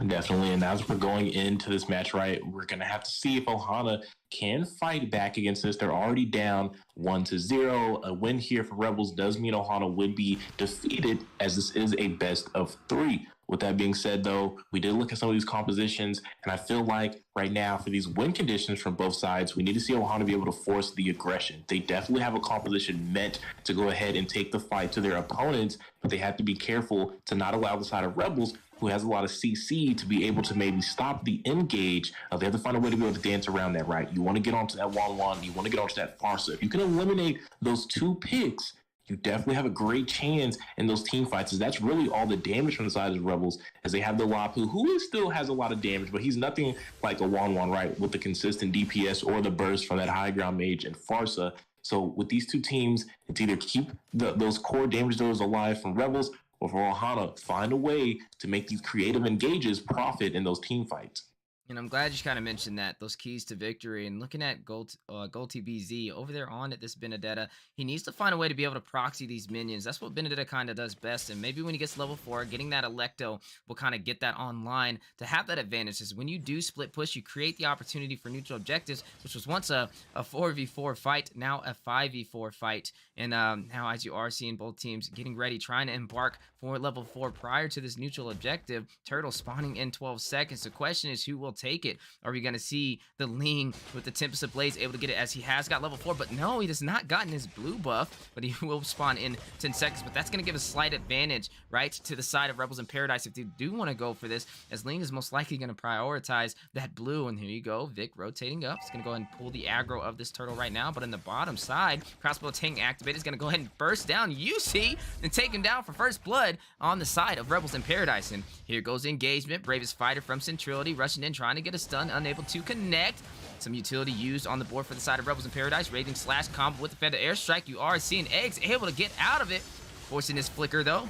Definitely, and as we're going into this match, right, we're going to have to see if Ohana can fight back against this. They're already down 1-0. A win here for Rebels does mean Ohana would be defeated, as this is a best of 3. With that being said, though, we did look at some of these compositions, and I feel like right now for these win conditions from both sides, we need to see Ohana be able to force the aggression. They definitely have a composition meant to go ahead and take the fight to their opponents, but they have to be careful to not allow the side of Rebels, who has a lot of CC, to be able to maybe stop the engage. They have to find a way to be able to dance around that, right? You want to get onto that 1-1, you want to get onto that Farsa. If you can eliminate those 2 picks, you definitely have a great chance in those team fights, as that's really all the damage from the side of the Rebels, as they have the Lapu, who still has a lot of damage, but he's nothing like a Wan, right, with the consistent DPS or the burst from that high ground mage and Farsa. So with these two teams, it's either keep those core damage dealers alive from Rebels, or for Ohana, find a way to make these creative engages profit in those team fights. And I'm glad you kind of mentioned that, those keys to victory. And looking at Gold TBZ over there on at this Benedetta, he needs to find a way to be able to proxy these minions. That's what Benedetta kind of does best. And maybe when he gets level 4, getting that Electo will kind of get that online to have that advantage. Is when you do split push, you create the opportunity for neutral objectives, which was once a 4v4 fight, now a 5v4 fight. And now, as you are seeing both teams getting ready, trying to embark for level 4 prior to this neutral objective, Turtle spawning in 12 seconds. The question is, who will take it? Are we going to see the Ling with the Tempest of Blades able to get it, as he has got level 4? But no, he has not gotten his blue buff, but he will spawn in 10 seconds. But that's going to give a slight advantage, right, to the side of Rebels in Paradise if they do want to go for this, as Ling is most likely going to prioritize that blue. And here you go, Vic rotating up. He's going to go ahead and pull the aggro of this Turtle right now. But in the bottom side, crossbow tank activated is going to go ahead and burst down UC and take him down for first blood on the side of Rebels in Paradise. And here goes the engagement. Bravest fighter from Centrality rushing in, trying to get a stun, unable to connect. Some utility used on the board for the side of Rebels in Paradise. Raving slash combo with the Feather Airstrike. You are seeing Eggs able to get out of it, forcing his flicker though.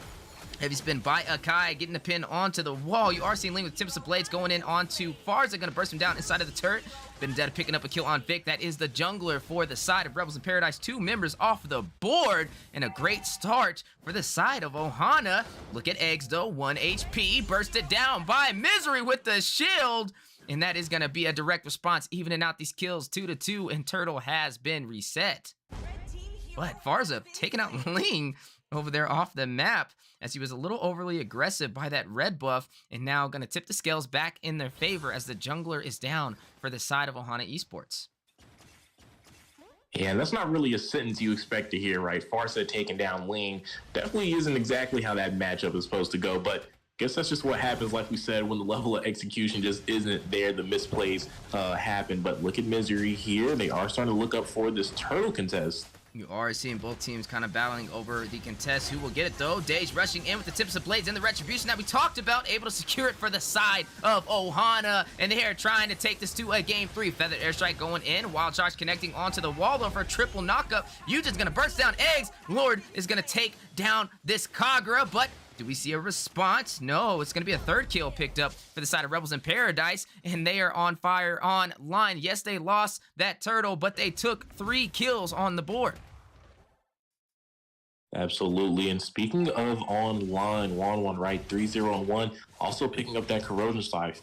Heavy spin by Akai, getting the pin onto the wall. You are seeing Ling with Tempest of Blades going in onto Farza, going to burst him down inside of the turret. Benedetta picking up a kill on Vic. That is the jungler for the side of Rebels in Paradise. 2 members off the board, and a great start for the side of Ohana. Look at Eggs though, 1 HP, bursted down by Misery with the shield. And that is going to be a direct response, evening out these kills 2-2, and Turtle has been reset. But Farza taking out Ling over there off the map, as he was a little overly aggressive by that red buff, and now going to tip the scales back in their favor as the jungler is down for the side of Ohana Esports. Yeah, that's not really a sentence you expect to hear, right? Farsa taking down Ling definitely isn't exactly how that matchup is supposed to go, but guess that's just what happens, like we said, when the level of execution just isn't there. The misplays happen. But look at Misery here. They are starting to look up for this turtle contest. You are seeing both teams kind of battling over the contest. Who will get it though? Daze rushing in with the Tips of Blades and the Retribution that we talked about, able to secure it for the side of Ohana. And they are trying to take this to a game 3. Feather Airstrike going in. Wild Charge connecting onto the wall though for a triple knockup. Yuja's going to burst down Eggs. Lord is going to take down this Kagura, but do we see a response? No, it's going to be a 3rd kill picked up for the side of Rebels in Paradise, and they are on fire online. Yes, they lost that turtle, but they took 3 kills on the board. Absolutely. And speaking of online, 1-1, right? 3-0-1. Also picking up that corrosion scythe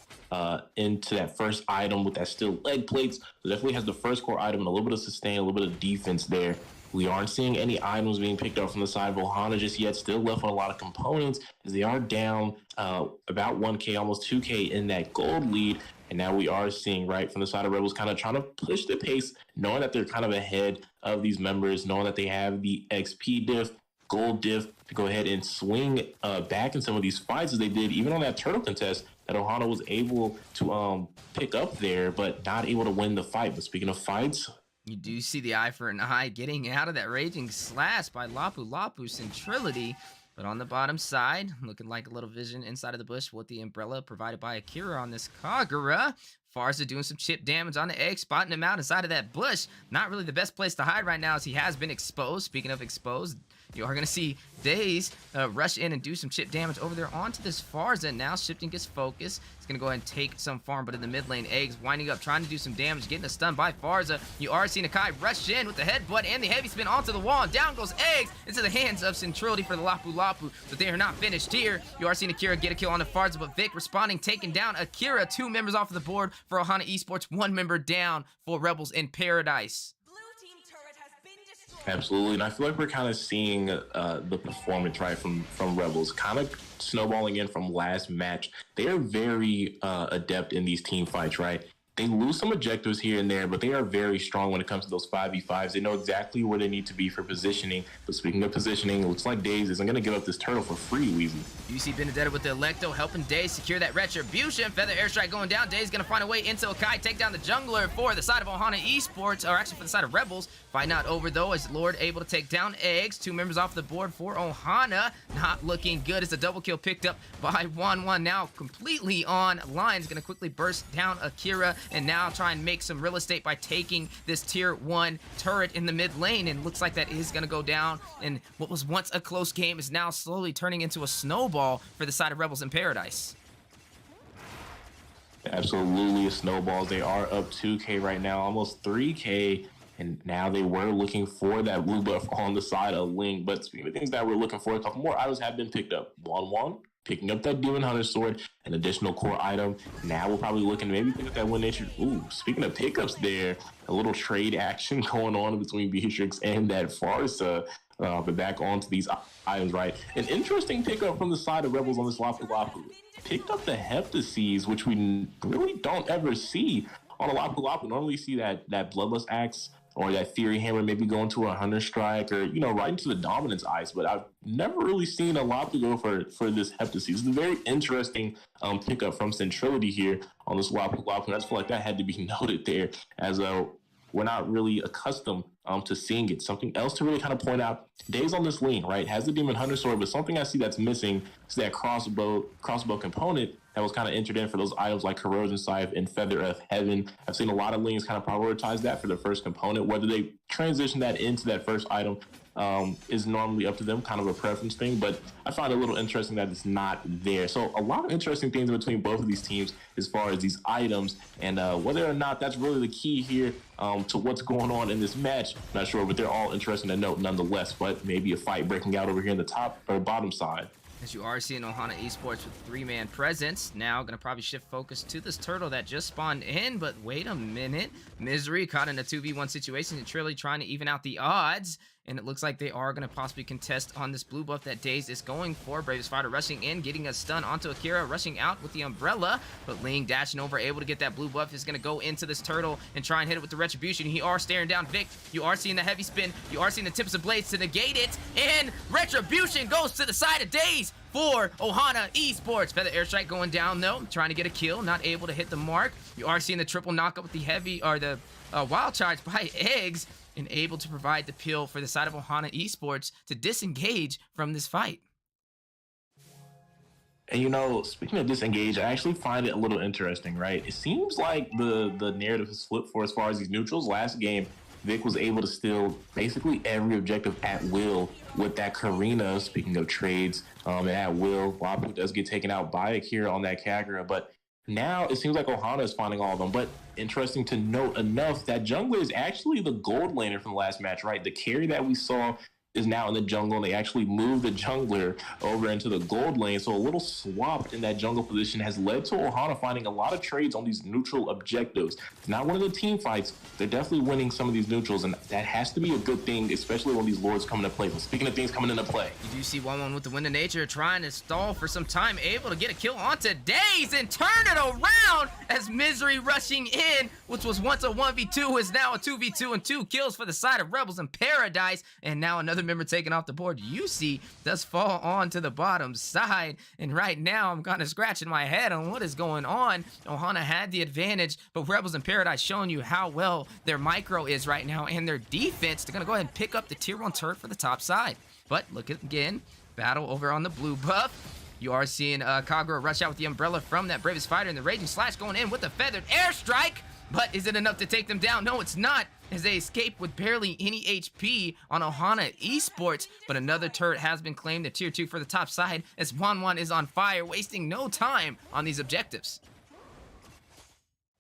into that first item with that steel leg plates. So definitely has the first core item and a little bit of sustain, a little bit of defense there. We aren't seeing any items being picked up from the side of Ohana just yet. Still left on a lot of components as they are down about 1K, almost 2K in that gold lead. And now we are seeing, right, from the side of Rebels kind of trying to push the pace, knowing that they're kind of ahead of these members, knowing that they have the XP diff, gold diff to go ahead and swing back in some of these fights as they did, even on that turtle contest that Ohana was able to pick up there, but not able to win the fight. But speaking of fights, you do see the eye for an eye getting out of that raging slash by Lapu Lapu Centrality. But on the bottom side, looking like a little vision inside of the bush with the umbrella provided by Akira on this Kagura. Farza doing some chip damage on the egg, spotting him out inside of that bush. Not really the best place to hide right now as he has been exposed. Speaking of exposed, you are going to see Daze rush in and do some chip damage over there onto this Farza. Now shifting his focus. He's going to go ahead and take some farm, but in the mid lane, Eggs winding up, trying to do some damage, getting a stun by Farza. You are seeing Akai rush in with the headbutt and the heavy spin onto the wall. And down goes Eggs into the hands of Centrality for the Lapu Lapu, but they are not finished here. You are seeing Akira get a kill on the Farza, but Vic responding, taking down Akira. 2 members off of the board for Ohana Esports, 1 member down for Rebels in Paradise. absolutely. And I feel like we're kind of seeing the performance, right, from Rebels, kind of snowballing in from last match. They are very adept in these team fights, right? They lose some objectives here and there, but they are very strong when it comes to those 5v5s. They know exactly where they need to be for positioning. But speaking of positioning, it looks like Daze isn't going to give up this turtle for free, Weezy. You see Benedetta with the Electo helping Daze secure that Retribution. Feather Airstrike going down. Daze going to find a way into Akai, take down the jungler for the side of Ohana Esports, or actually for the side of Rebels. Fight not over, though, as Lord able to take down Eggs. 2 members off the board for Ohana. Not looking good as a double kill picked up by 1-1. Now completely online. Is going to quickly burst down Akira. and now try and make some real estate by taking this tier 1 turret in the mid lane, and looks like that is going to go down, and what was once a close game is now slowly turning into a snowball for the side of Rebels in Paradise. Absolutely a snowball. They are up 2K right now, almost 3K. And now they were looking for that blue buff on the side of Ling. But speaking of things that we're looking for, a couple more items have been picked up. 1-1, picking up that Demon Hunter sword, an additional core item. Now we're probably looking to maybe pick up that Wind Nature. Ooh, speaking of pickups there, a little trade action going on between Beatrix and that Farsa. But back onto these items, right? An interesting pickup from the side of Rebels on this Lapu Lapu. Picked up the Heptases, which we really don't ever see on a Lapu Lapu. Normally see that Bloodlust Axe or that Fury Hammer maybe going to a Hunter Strike or, you know, right into the Dominance Ice. But I've never really seen a Lapu go for this Heptases. It's a very interesting pickup from Centrility here on this Lapu Lapu. And I just feel like that had to be noted there, as we're not really accustomed to seeing it. Something else to really kind of point out, Days on this lane, right, has the Demon Hunter sword, but something I see that's missing is that crossbow component that was kind of entered in for those items like Corrosion Scythe and Feather of Heaven. I've seen a lot of lanes kind of prioritize that for the first component. Whether they transition that into that first item is normally up to them, kind of a preference thing, but I find it a little interesting that it's not there. So a lot of interesting things between both of these teams as far as these items, and whether or not that's really the key here to what's going on in this match, not sure, but they're all interesting to note nonetheless. But maybe a fight breaking out over here in the top or bottom side. As you are seeing Ohana Esports with 3-man presence, now going to probably shift focus to this turtle that just spawned in, but wait a minute. Misery caught in a 2v1 situation and Trilly trying to even out the odds, and it looks like they are going to possibly contest on this blue buff that Daze is going for. Bravest Fighter rushing in, getting a stun onto Akira, rushing out with the umbrella, but Ling dashing over, able to get that blue buff, is going to go into this turtle and try and hit it with the Retribution. You are staring down Vic, you are seeing the heavy spin, you are seeing the tips of blades to negate it, and Retribution goes to the side of Daze for Ohana Esports. Feather Airstrike going down though, trying to get a kill, not able to hit the mark. You are seeing the triple knockup with the heavy, or the wild charge by Eggs, and able to provide the peel for the side of Ohana Esports to disengage from this fight. And you know, speaking of disengage, I actually find it a little interesting, right? It seems like the narrative has flipped for as far as these neutrals. Last game, Vic was able to steal basically every objective at will with that Karina, speaking of trades, and at will. Lapu does get taken out by Akira on that Kagura, but now it seems like Ohana is finding all of them. But interesting to note enough, that jungler is actually the gold laner from the last match, right? The carry that we saw is now in the jungle, and they actually moved the jungler over into the gold lane. So a little swap in that jungle position has led to Ohana finding a lot of trades on these neutral objectives. It's not one of the team fights. They're definitely winning some of these neutrals, and that has to be a good thing, especially when these lords come into play. But speaking of things coming into play, you do see 1-1 with the Wind of Nature trying to stall for some time, able to get a kill onto Daze and turn it around as Misery rushing in, which was once a 1v2 is now a 2v2, and 2 kills for the side of Rebels in Paradise. And now another member taken off the board. UC does fall on to the bottom side, and right now I'm kind of scratching my head on what is going on. Ohana had the advantage, but Rebels in Paradise showing you how well their micro is right now and their defense. They're gonna go ahead and pick up the tier 1 turret for the top side. But look at, again, battle over on the blue buff. You are seeing Kagura rush out with the umbrella from that Bravest Fighter, and the Raging Slash going in with the feathered airstrike. But is it enough to take them down? No, it's not, as they escape with barely any HP on Ohana Esports. But another turret has been claimed at tier 2 for the top side, as Wanwan is on fire, wasting no time on these objectives.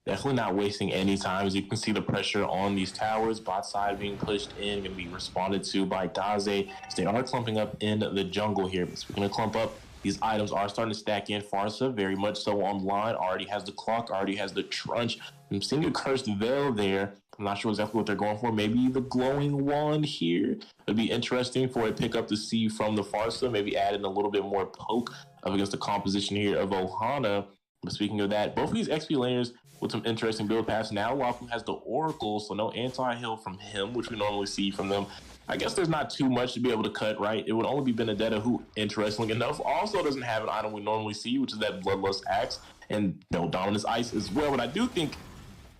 Definitely not wasting any time. As you can see, the pressure on these towers, bot side being pushed in, going to be responded to by Daze, as they are clumping up in the jungle here. But speaking of clump up, these items are starting to stack in. Farsa, very much so online, already has the clock, already has the trunch. I'm seeing a cursed veil there. I'm not sure exactly what they're going for. Maybe the glowing wand here. It'd be interesting for a pickup to see from the Farsa. Maybe add in a little bit more poke up against the composition here of Ohana. But speaking of that, both of these XP laners with some interesting build paths. Now Wafu has the Oracle, so no anti-heal from him, which we normally see from them. I guess there's not too much to be able to cut, right? It would only be Benedetta, who, interestingly enough, also doesn't have an item we normally see, which is that Bloodlust Axe, and no Dominus Ice as well. But I do think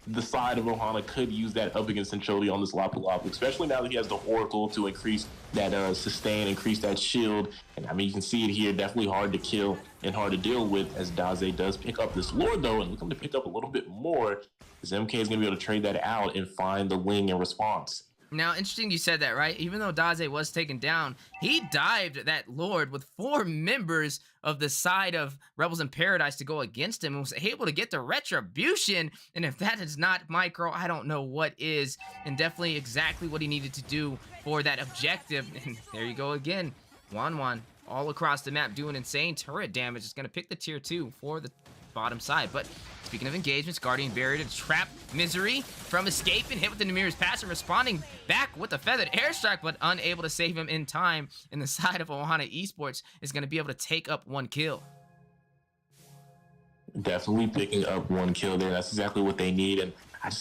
the side of Ohana could use that up against Centrality on this Lapu Lapu, especially now that he has the Oracle to increase that sustain, increase that shield. And I mean, you can see it here, definitely hard to kill and hard to deal with, as Daze does pick up this Lord though, and looking to pick up a little bit more, as MK is going to be able to trade that out and find the Ling in response. Now, interesting you said that, right? Even though Daze was taken down, he dived that Lord with 4 members of the side of Rebels in Paradise to go against him and was able to get the retribution. And if that is not micro, I don't know what is. And definitely exactly what he needed to do for that objective. And there you go again. Wanwan all across the map doing insane turret damage. It's going to pick the tier 2 for the bottom side. But speaking of engagements, Guardian Barrier to trap Misery from escaping, hit with the Namir's passive, responding back with the feathered airstrike, but unable to save him in time. And the side of Ohana Esports is going to be able to take up 1 kill. Definitely picking up 1 kill there. That's exactly what they need. And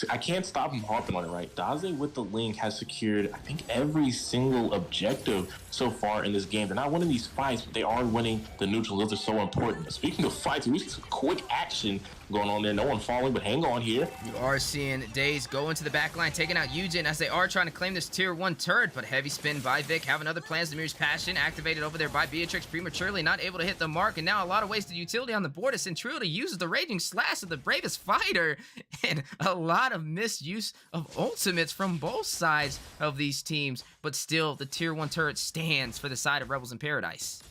I can't stop him harping on it, right? Daze with the Link has secured, I think, every single objective so far in this game. They're not winning these fights, but they are winning the neutrals. Those are so important. Speaking of fights, we see some quick action going on there. No one falling, but hang on here. You are seeing Daze go into the back line, taking out Eugen as they are trying to claim this tier 1 turret, but heavy spin by Vic, having other plans. The Mirror's Passion activated over there by Beatrix, prematurely not able to hit the mark, and now a lot of wasted utility on the board as Centrality uses the Raging Slash of the bravest fighter, and a lot of misuse of ultimates from both sides of these teams, but still the tier 1 turret stands for the side of Rebels in Paradise.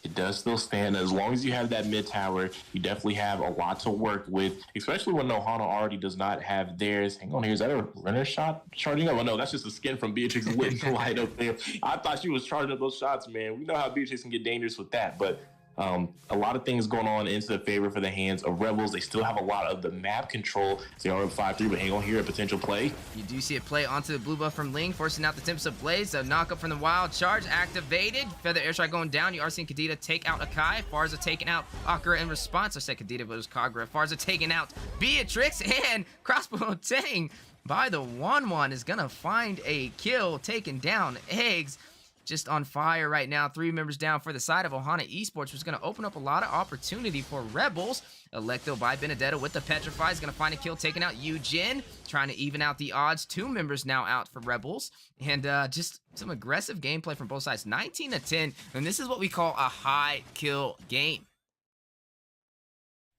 It does still stand. As long as you have that mid tower, you definitely have a lot to work with, especially when Ohana already does not have theirs. Hang on here, is that a runner shot charging up? Oh no, that's just a skin from Beatrix's lit light up there. I thought she was charging up those shots, man. We know how Beatrix can get dangerous with that, but a lot of things going on into the favor for the hands of Rebels. They still have a lot of the map control. They are up 5-3, but hang on here, a potential play. You do see a play onto the blue buff from Ling, forcing out the Tempest of Blaze. A knockup from the Wild Charge activated. Feather Airstrike going down. You are seeing Kadita take out Akai. Farza taking out Akira in response. I said Kadita, but it was Kagura. Farza taking out Beatrix, and Crossbow Tang by the Wanwan is going to find a kill, taking down Eggs. Just on fire right now. 3 members down for the side of Ohana Esports, which is going to open up a lot of opportunity for Rebels. Electo by Benedetto with the Petrify is going to find a kill, taking out Eugen, trying to even out the odds. 2 members now out for Rebels, and just some aggressive gameplay from both sides. 19-10, and this is what we call a high kill game.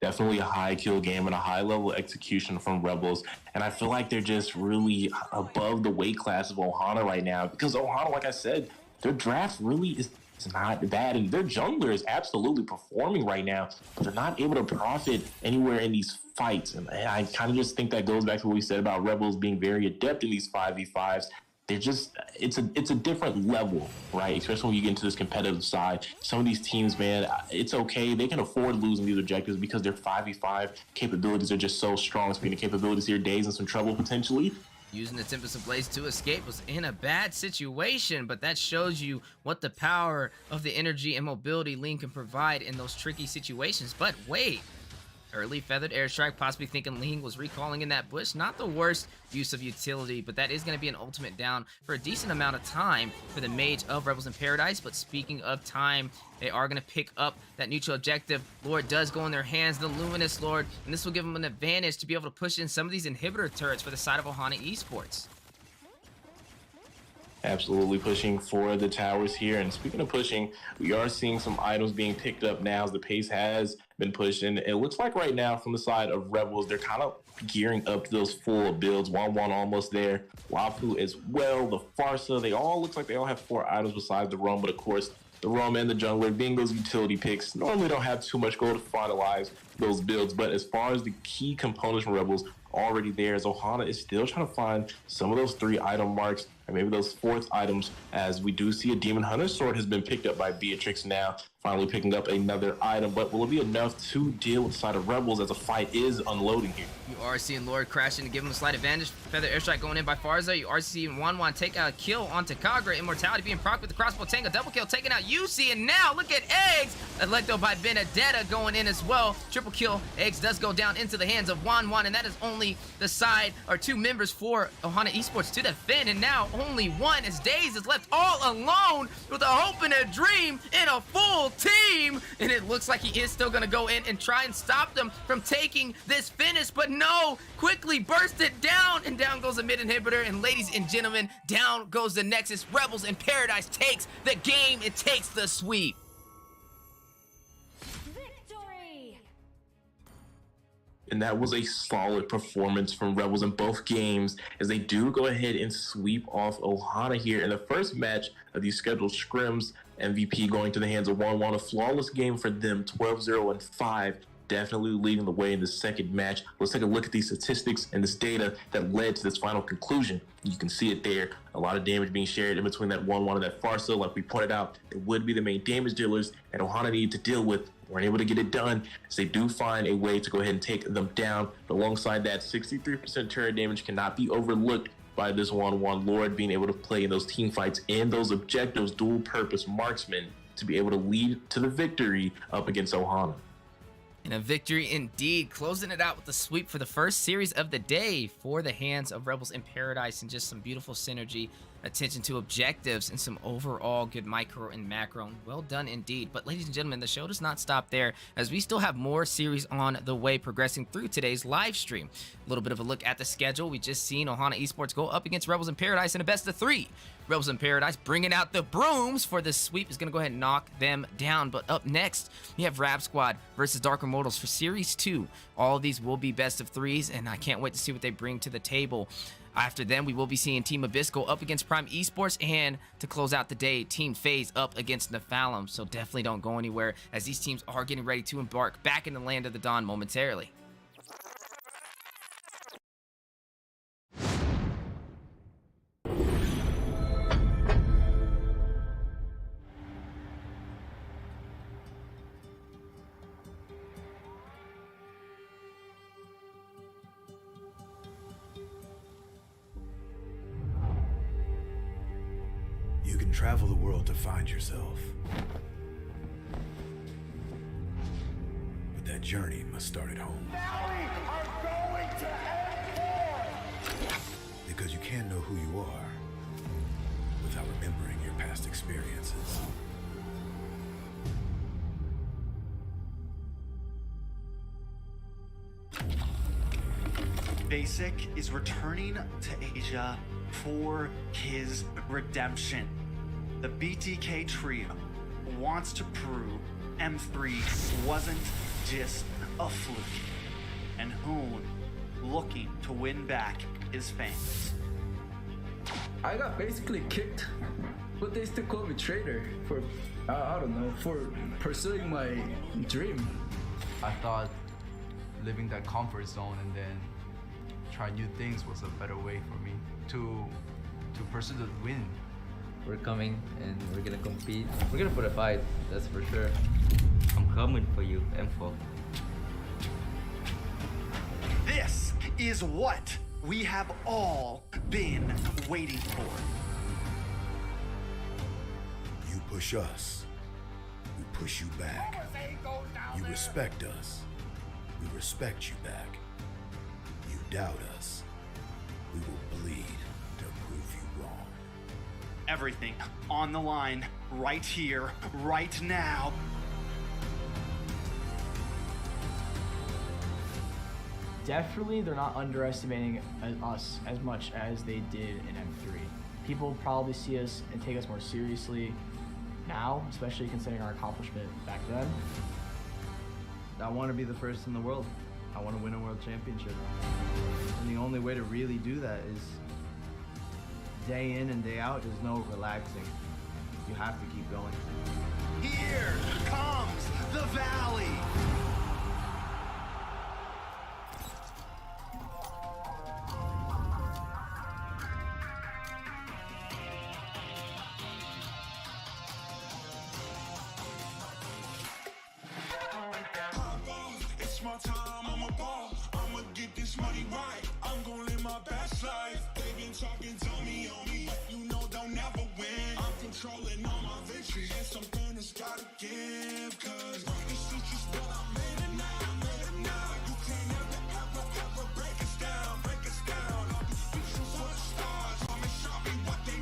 Definitely a high kill game and a high level execution from Rebels. And I feel like they're just really above the weight class of Ohana right now, because Ohana, like I said, their draft really is not bad, and their jungler is absolutely performing right now, but they're not able to profit anywhere in these fights. And I kind of just think that goes back to what we said about Rebels being very adept in these 5v5s. They're just, it's a different level, right? Especially when you get into this competitive side. Some of these teams, man, it's okay. They can afford losing these objectives because their 5v5 capabilities are just so strong. Speaking of capabilities here, Daze in some trouble potentially. Using the Tempest of Blaze to escape, was in a bad situation, but that shows you what the power of the energy and mobility Ling can provide in those tricky situations. But wait, early feathered airstrike, possibly thinking Ling was recalling in that bush. Not the worst use of utility, but that is going to be an ultimate down for a decent amount of time for the Mage of Rebels in Paradise. But speaking of time, they are going to pick up that neutral objective. Lord does go in their hands, the Luminous Lord, and this will give them an advantage to be able to push in some of these inhibitor turrets for the side of Ohana Esports. Absolutely pushing for the towers here. And speaking of pushing, we are seeing some items being picked up now as the pace has been pushed. And it looks like right now from the side of Rebels, they're kind of gearing up to those full builds. 1-1 almost there. Wafu as well. The Farsa, they all look like they all have 4 items besides the Roam. But of course, the Roam and the Jungler being those utility picks normally don't have too much goal to finalize those builds. But as far as the key components from Rebels already there, as Ohana is still trying to find some of those 3 item marks, or maybe those 4th items, as we do see a Demon Hunter sword has been picked up by Beatrix now, finally picking up another item. But will it be enough to deal with the side of Rebels as the fight is unloading here? You are seeing Lord crashing to give him a slight advantage. Feather airstrike going in by Farza. You are seeing Wanwan take out a kill onto Kagura. Immortality being procced with the crossbow tango. Double kill taking out UC. And now look at Eggs. Electo by Benedetta going in as well. Triple kill. Eggs does go down into the hands of Wanwan. And that is only the side or 2 members for Ohana Esports to defend. And now only one, as Daze is left all alone with a hope and a dream in a full team. And it looks like he is still gonna go in and try and stop them from taking this finish, but no, quickly burst it down, and down goes the mid inhibitor. And ladies and gentlemen, down goes the Nexus. Rebels in Paradise takes the game. It takes the sweep. And that was a solid performance from Rebels in both games, as they do go ahead and sweep off Ohana here in the first match of these scheduled scrims. MVP going to the hands of 1-1, a flawless game for them, 12-0-5, definitely leading the way in the second match. Let's take a look at these statistics and this data that led to this final conclusion. You can see it there, a lot of damage being shared in between that 1-1 and that Farsa. Like we pointed out, it would be the main damage dealers that Ohana needed to deal with. Weren't able to get it done, as they do find a way to go ahead and take them down. But alongside that, 63% turret damage cannot be overlooked by this 1-1 Lord being able to play in those team fights and those objectives, dual purpose marksman, to be able to lead to the victory up against Ohana. And a victory indeed, closing it out with the sweep for the first series of the day for the hands of Rebels in Paradise, and just some beautiful synergy, attention to objectives, and some overall good micro and macro. Well done indeed. But ladies and gentlemen, the show does not stop there, as we still have more series on the way progressing through today's live stream. A little bit of a look at the schedule. We just seen Ohana Esports go up against Rebels in Paradise in a best of 3. Rebels in Paradise bringing out the brooms for the sweep, is going to go ahead and knock them down. But up next, we have Rab Squad versus Dark Immortals for Series 2. All of these will be best of 3s, and I can't wait to see what they bring to the table. After them, we will be seeing Team Abyss go up against Prime Esports, and to close out the day, Team FaZe up against Nephalem. So definitely don't go anywhere, as these teams are getting ready to embark back in the land of the dawn momentarily. You can travel the world to find yourself. But that journey must start at home. Now we are going to end Because you can't know who you are without remembering your past experiences. Basic is returning to Asia for his redemption. The BTK trio wants to prove M3 wasn't just a fluke, and Hoon looking to win back his fans. I got basically kicked, but they still call me traitor for, I don't know, for pursuing my dream. I thought living that comfort zone and then try new things was a better way for me to pursue the win. We're coming and we're gonna compete. We're gonna put a fight, that's for sure. I'm coming for you, M4. This is what we have all been waiting for. You push us, we push you back. You respect us, we respect you back. You doubt us, we will bleed to prove you wrong. Everything on the line, right here, right now. Definitely, they're not underestimating us as much as they did in M3. People probably see us and take us more seriously now, especially considering our accomplishment back then. I want to be the first in the world. I want to win a world championship. And the only way to really do that is day in and day out. There's no relaxing. You have to keep going. Here comes the valley. It's my time, I'm a ball. I'ma get this money right. I'm gonna live my best life. They been talking to me on me, but you know they'll never win. I'm controlling all my victories, and something has gotta give. Cause this is just what I made it now, You can't ever break us down, All these pieces of the stars, show me what they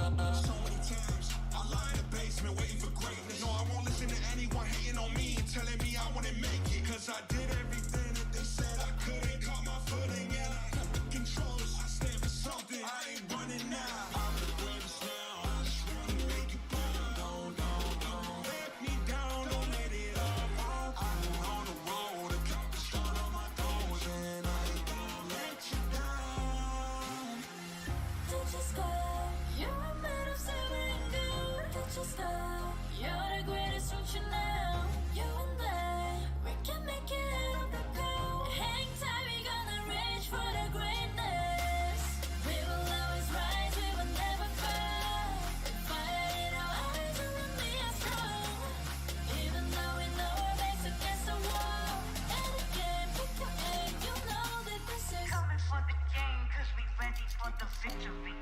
So many times I lie in the basement waiting for greatness. No, I won't listen to anyone hating on me and telling me I wouldn't make it. Cause I did everything that they said I couldn't. Caught my footing and I kept the control. I stand for something. I ain't running now. I'm the greatest now. I just wanna make it proud. Don't let me down. Don't let it all fall. I'm on the road. Accomplish all of my goals and I ain't gonna let you down. Don't just go. You're made of silver and gold. Don't just go. You're the greatest, don't you know? You and I, we can make it on the go. Hang tight, we gonna reach for the greatness. We will always rise, we will never fall. Fire in our eyes and let me are strong. Even though we know we're backs against the wall. And again, pick your aim, you know that this is Coming for the game, cause we ready for the victory.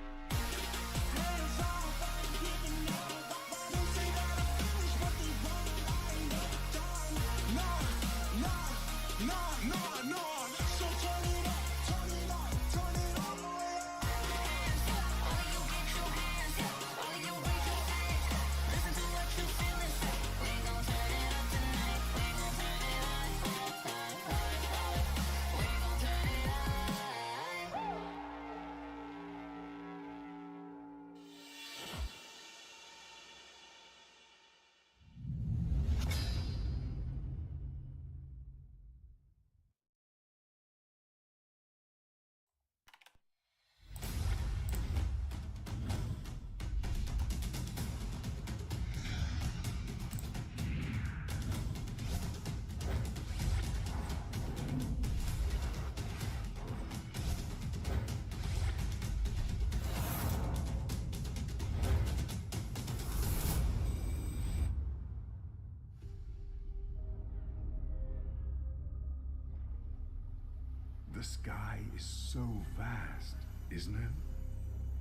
The sky is so vast, isn't it?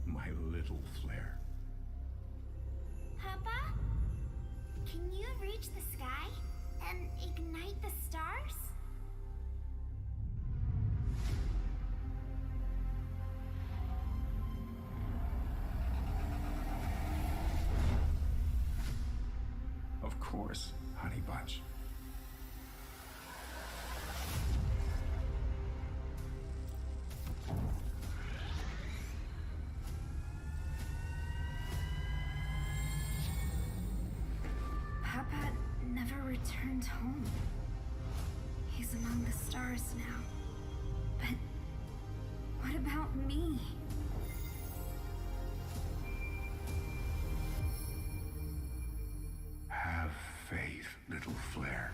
My little flare. Papa? Can you reach the sky and ignite the stars? Of course, honey bunch. Papa never returned home. He's among the stars now. But what about me? Have faith, little flare.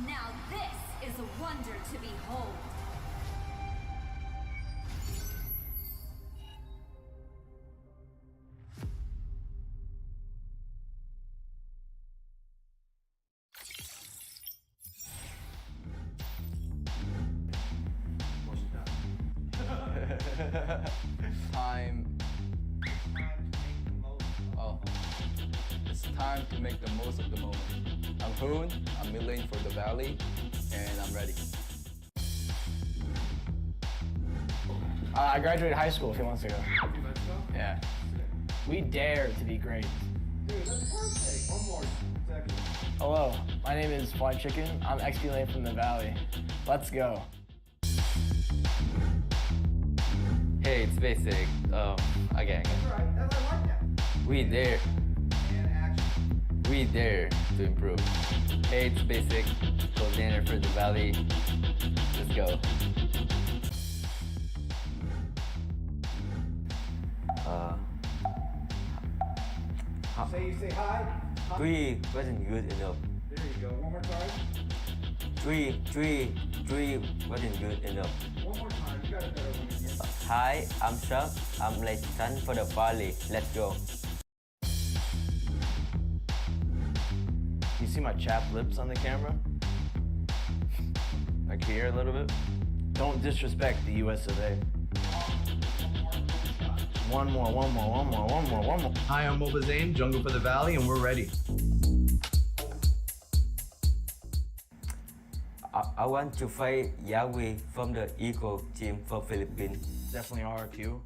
Now this is a wonder to behold. Time. Oh, it's time to make the most of the moment. I'm Hoon, I'm mid-lane for the Valley, and I'm ready. I graduated high school a few months ago. Yeah. We dare to be great. Dude, that's perfect. One more second. Hello, my name is Fly Chicken. I'm XP lane from the Valley. Let's go. Hey, it's basic. Again. That's right. I like that. We dare. And action. We dare to improve. Hey, it's basic. Gold laner for the Valley. Let's go. Say hi. Hi. 3 wasn't good enough. There you go. One more time. 3 wasn't good enough. One more time. You got a better one again. Hi, I'm Chuck. I'm late son for the Valley. Let's go. You see my chapped lips on the camera? Like here a little bit? Don't disrespect the US of A. One more. Hi, I'm Moba Zane, Jungle for the Valley, and we're ready. I want to fight Yahweh from the Eagle team from Philippines. Definitely RRQ.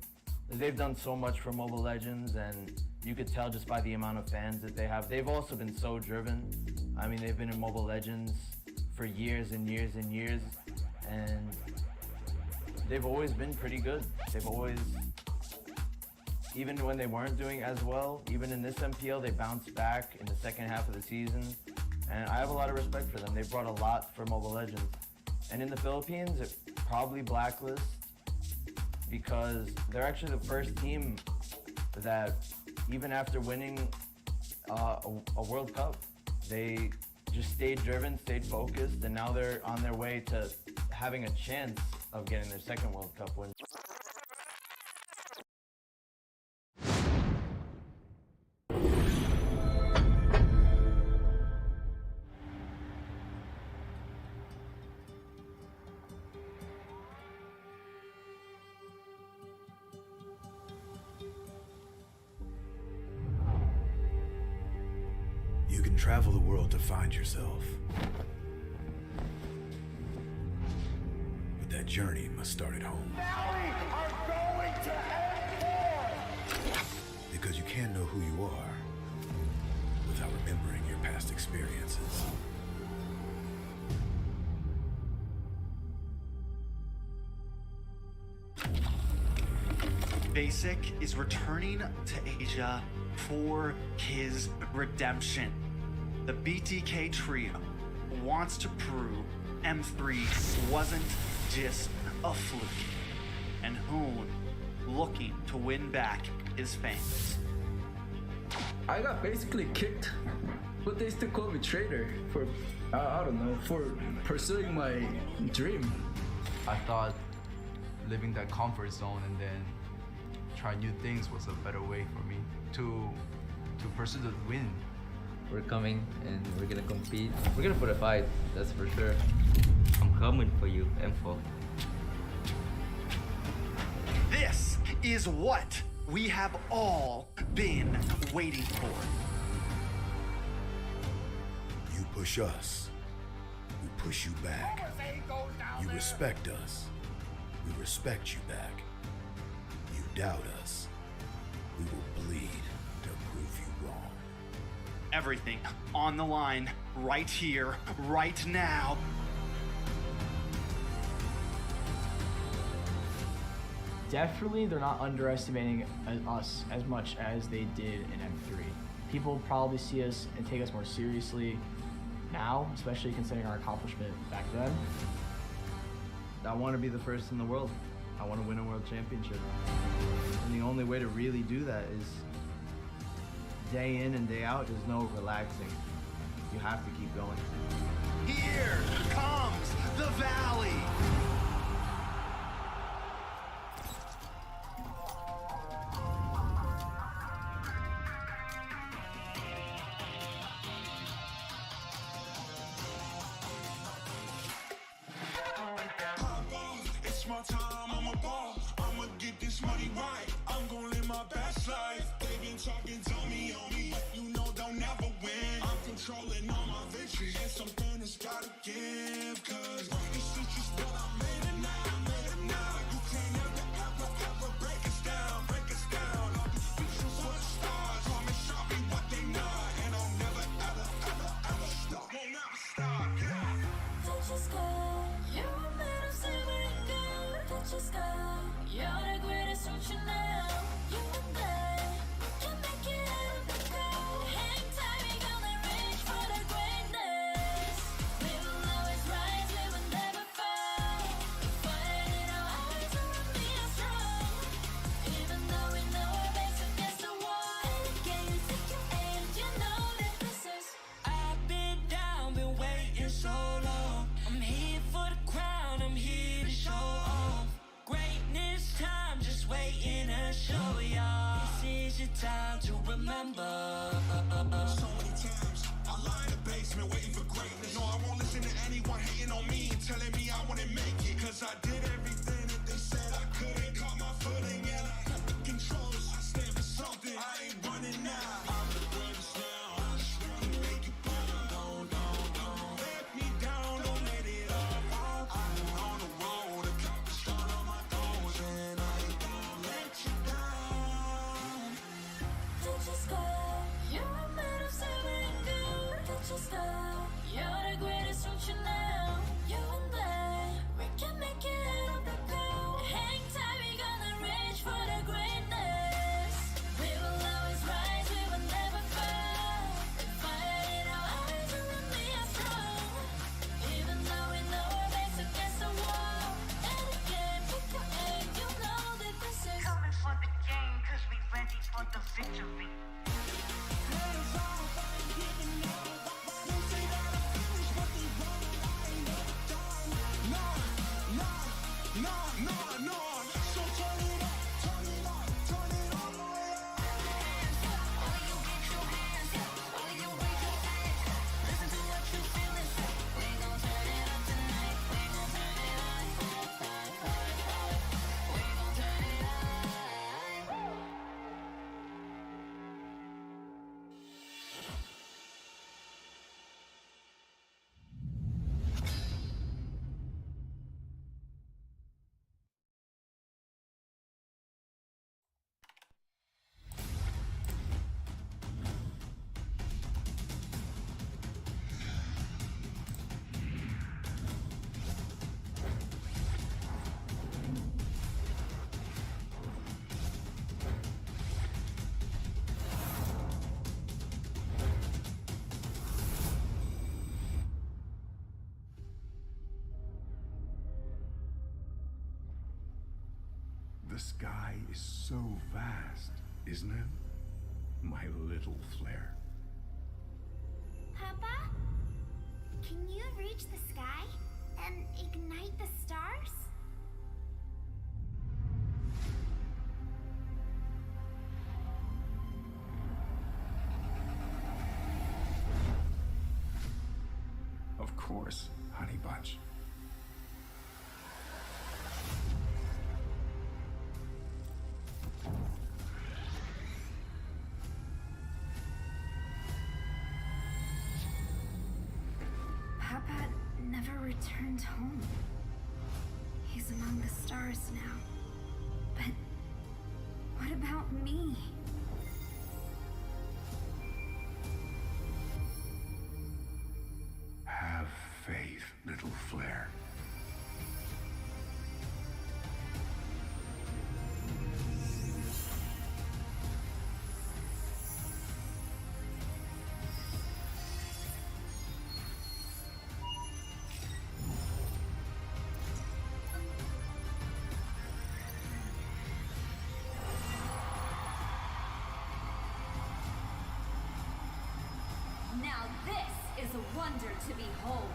They've done so much for Mobile Legends, and you could tell just by the amount of fans that they have. They've also been so driven. I mean, they've been in Mobile Legends for years and years and years, and they've always been pretty good. They've always, even when they weren't doing as well, even in this MPL, they bounced back in the second half of the season. And I have a lot of respect for them. They brought a lot for Mobile Legends. And in the Philippines, it probably blacklist because they're actually the first team that, even after winning a World Cup, they just stayed driven, stayed focused, and now they're on their way to having a chance of getting their second World Cup win. You can travel the world to find yourself. But that journey must start at home. Because you can't know who you are without remembering your past experiences. Basic is returning to Asia for his redemption. The BTK trio wants to prove M3 wasn't just a fluke, and Hoon looking to win back his fans. I got basically kicked, but they still call me traitor for, I don't know, for pursuing my dream. I thought living that comfort zone and then try new things was a better way for me to pursue the win. We're coming and we're gonna compete. We're gonna put a fight, that's for sure. I'm coming for you, M4. This is what we have all been waiting for. You push us, we push you back. You respect us, we respect you back. You doubt us, we will bleed to prove you wrong. Everything on the line, right here, right now. Definitely, they're not underestimating us as much as they did in M3. People probably see us and take us more seriously now, especially considering our accomplishment back then. I want to be the first in the world. I want to win a world championship. And the only way to really do that is day in and day out. There's no relaxing. You have to keep going. Here comes the Valley. It's my time, I'm a ball. I'ma get this money right. I'm gonna live my best life. They been talking, tell me on me, but you know they'll never win. I'm controlling all my victories, and something has gotta give. Cause this is just what I made it now, You can't ever break us down, I'll be speechless for the stars. Promise I'll be what they not, and I'll never ever stop. Won't never stop, yeah. Touch the sky, you're made of silver and gold. Touch the sky, you're the greatest future now. You and I can make it out of the cold. Hang tight, we gonna reach for the greatness. We will always rise, we will never fall. Fire in our eyes, we'll be strong. Even though we know our backs against the wall. Can you take your hand? You know that this is. I've been down, been waiting so long. I'm here for the crown, I'm here to show off. Greatness time, just waiting Cause I did everything that they said I couldn't. Caught my footing and I cut the controls. I stand for something, I ain't running now. I'm the greatest now. I just wanna make you proud. Don't let me down, don't let it all fall. I've been on the road, accomplished all of my goals, and I ain't gonna let you down. Don't just go. You're made of silver and gold. Don't just go. You're the greatest, don't you know? You and I, we can make it on the go. Hang tight, we gonna reach for the greatness. We will always rise, we will never fall. The fire in our eyes and we are strong. Even though we know our backs against the wall. And again, pick your aim, you know that this is Coming for the game, cause we ready for the victory. The sky is so vast, isn't it? My little flare. Papa? Can you reach the sky and ignite the stars? Of course, Honey Bunch. Papa never returned home. He's among the stars now. But what about me? Have faith, little flare. Now this is a wonder to behold.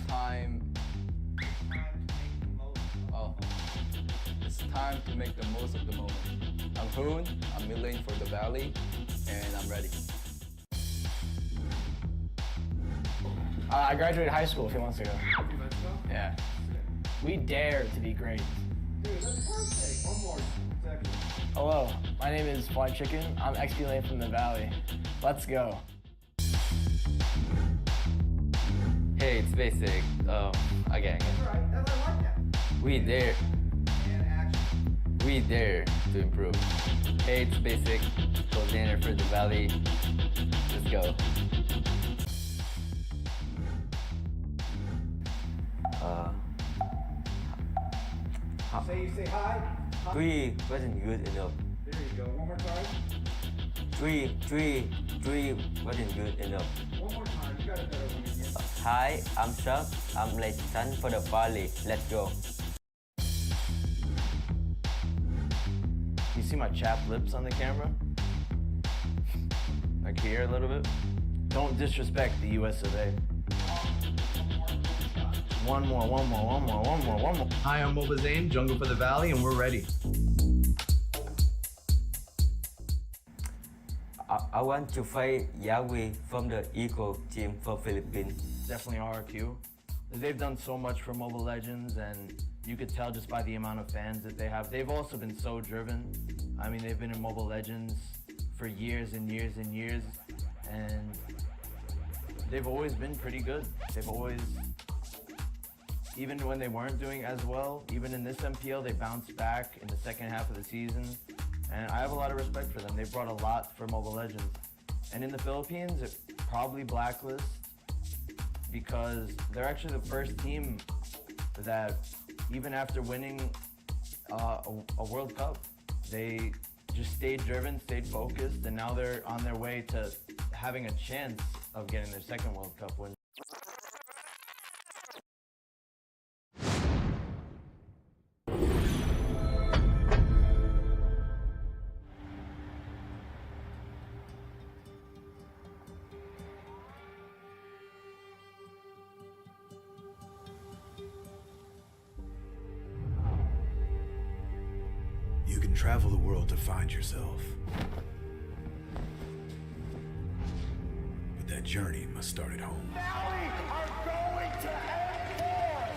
Time. Oh, it's time to make the most of the moment. I'm Hoon, I'm milling for the valley, and I'm ready. I graduated high school a few months ago. Yeah. We dare to be great. Dude, that's perfect. One more second. Hello, my name is Fly Chicken. I'm XP Lane from the Valley. Let's go. Hey, it's basic. Again. That's right. I like that. We dare. And action. We dare to improve. Hey, it's basic. Coordinator for the Valley. Let's go. Say hi. Three wasn't good enough. There you go. One more time. Three wasn't good enough. One more time. You got a better one again. Hi, I'm Chuck. I'm late son for the valley. Let's go. You see my chapped lips on the camera? Like here a little bit? Don't disrespect the US of A. One more. Hi, I'm Moba Zane, Jungle for the Valley, and we're ready. I want to fight Yahweh from the Eagle team for Philippines. Definitely RRQ. They've done so much for Mobile Legends, and you could tell just by the amount of fans that they have. They've also been so driven. I mean, they've been in Mobile Legends for years and years and years, and they've always been pretty good. They've always, even when they weren't doing as well, even in this MPL, they bounced back in the second half of the season. And I have a lot of respect for them. They brought a lot for Mobile Legends. And in the Philippines, it probably Blacklist, because they're actually the first team that, even after winning a World Cup, they just stayed driven, stayed focused, and now they're on their way to having a chance of getting their second World Cup win. You can travel the world to find yourself. But that journey must start at home. Now we are going to end war!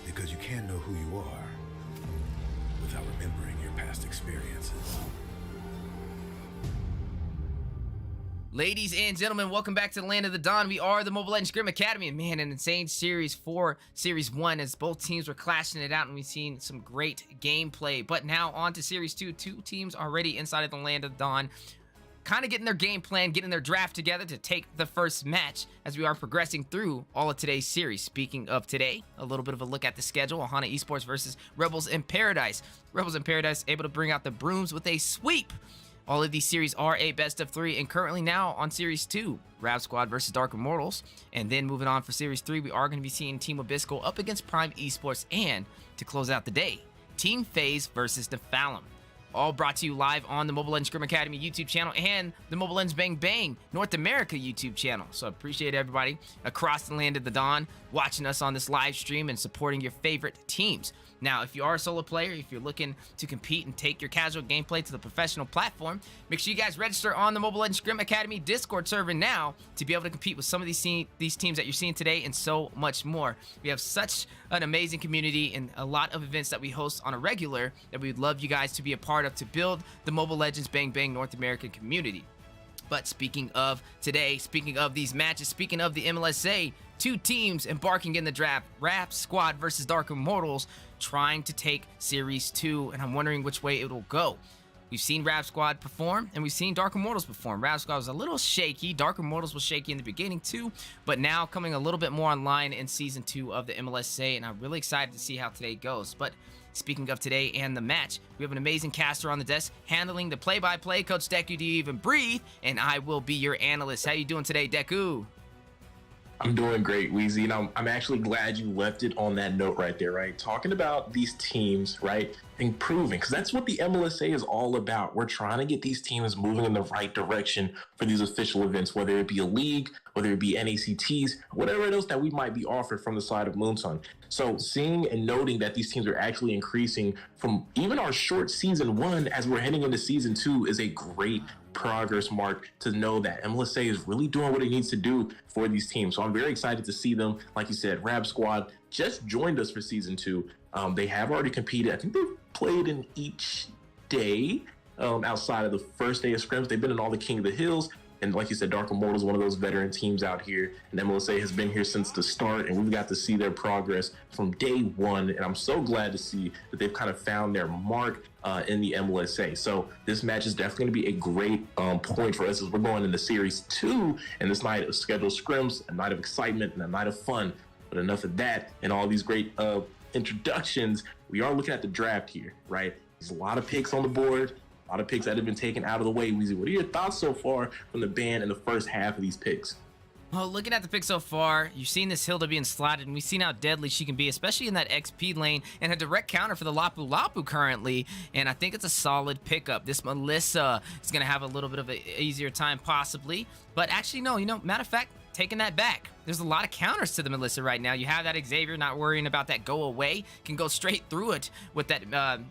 Because you can't know who you are without remembering your past experiences. Ladies and gentlemen, welcome back to the Land of the Dawn. We are the Mobile Legends Scrim Academy, and man, an insane Series 4, Series 1, as both teams were clashing it out, and we've seen some great gameplay. But now on to Series 2, two teams already inside of the Land of the Dawn, kind of getting their game plan, getting their draft together to take the first match as we are progressing through all of today's series. Speaking of today, a little bit of a look at the schedule. Ohana Esports versus Rebels in Paradise. Rebels in Paradise able to bring out the brooms with a sweep. All of these series are a best of 3, and currently now on Series 2, Rab Squad versus Dark Immortals. And then moving on for Series 3, we are going to be seeing Team Abyss up against Prime Esports, and to close out the day, Team FaZe versus Nephalem. All brought to you live on the Mobile Legends Scrim Academy YouTube channel and the Mobile Legends Bang Bang North America YouTube channel. So I appreciate everybody across the Land of the Dawn watching us on this live stream and supporting your favorite teams. Now, if you are a solo player, if you're looking to compete and take your casual gameplay to the professional platform, make sure you guys register on the Mobile Legends Scrim Academy Discord server now to be able to compete with some of these teams that you're seeing today and so much more. We have such an amazing community and a lot of events that we host on a regular that we'd love you guys to be a part of to build the Mobile Legends Bang Bang North American community. But speaking of today, speaking of these matches, speaking of the MLSA, two teams embarking in the draft, Rab Squad versus Dark Immortals, trying to take Series 2, and I'm wondering which way it will go. We've seen Rab Squad perform, and we've seen Dark Immortals perform. Rab Squad was a little shaky. Dark Immortals was shaky in the beginning too, but now coming a little bit more online in Season 2 of the MLSA, and I'm really excited to see how today goes. But speaking of today and the match, we have an amazing caster on the desk handling the play-by-play. Coach Deku, do you even breathe? And I will be your analyst. How you doing today, Deku? I'm doing great, Weezy, and I'm actually glad you left it on that note right there, right? Talking about these teams, right? Improving, because that's what the MLSA is all about. We're trying to get these teams moving in the right direction for these official events, whether it be a league, whether it be NACTs, whatever it is that we might be offered from the side of Moonsun. So seeing and noting that these teams are actually increasing from even our short Season 1 as we're heading into Season 2 is a great progress mark to know that MLSA is really doing what it needs to do for these teams. So I'm very excited to see them. Like you said, Rab Squad just joined us for Season 2. They have already competed. I think they've played in each day outside of the first day of scrims. They've been in all the King of the Hills. And like you said, Dark Immortal is one of those veteran teams out here. And MLSA has been here since the start, and we've got to see their progress from day one. And I'm so glad to see that they've kind of found their mark in the MLSA. So this match is definitely going to be a great point for us as we're going into Series 2 and this night of scheduled scrims, a night of excitement and a night of fun. But enough of that and all these great introductions. We are looking at the draft here, right? There's a lot of picks on the board. A lot of picks that have been taken out of the way. Weezy, what are your thoughts so far from the band in the first half of these picks? Well, looking at the picks so far, you've seen this Hilda being slotted, and we've seen how deadly she can be, especially in that XP lane, and a direct counter for the Lapu Lapu currently, and I think it's a solid pickup. This Melissa is going to have a little bit of an easier time possibly, but actually, no, matter of fact, taking that back. There's a lot of counters to the Melissa right now. You have that Xavier not worrying about that go away, can go straight through it with that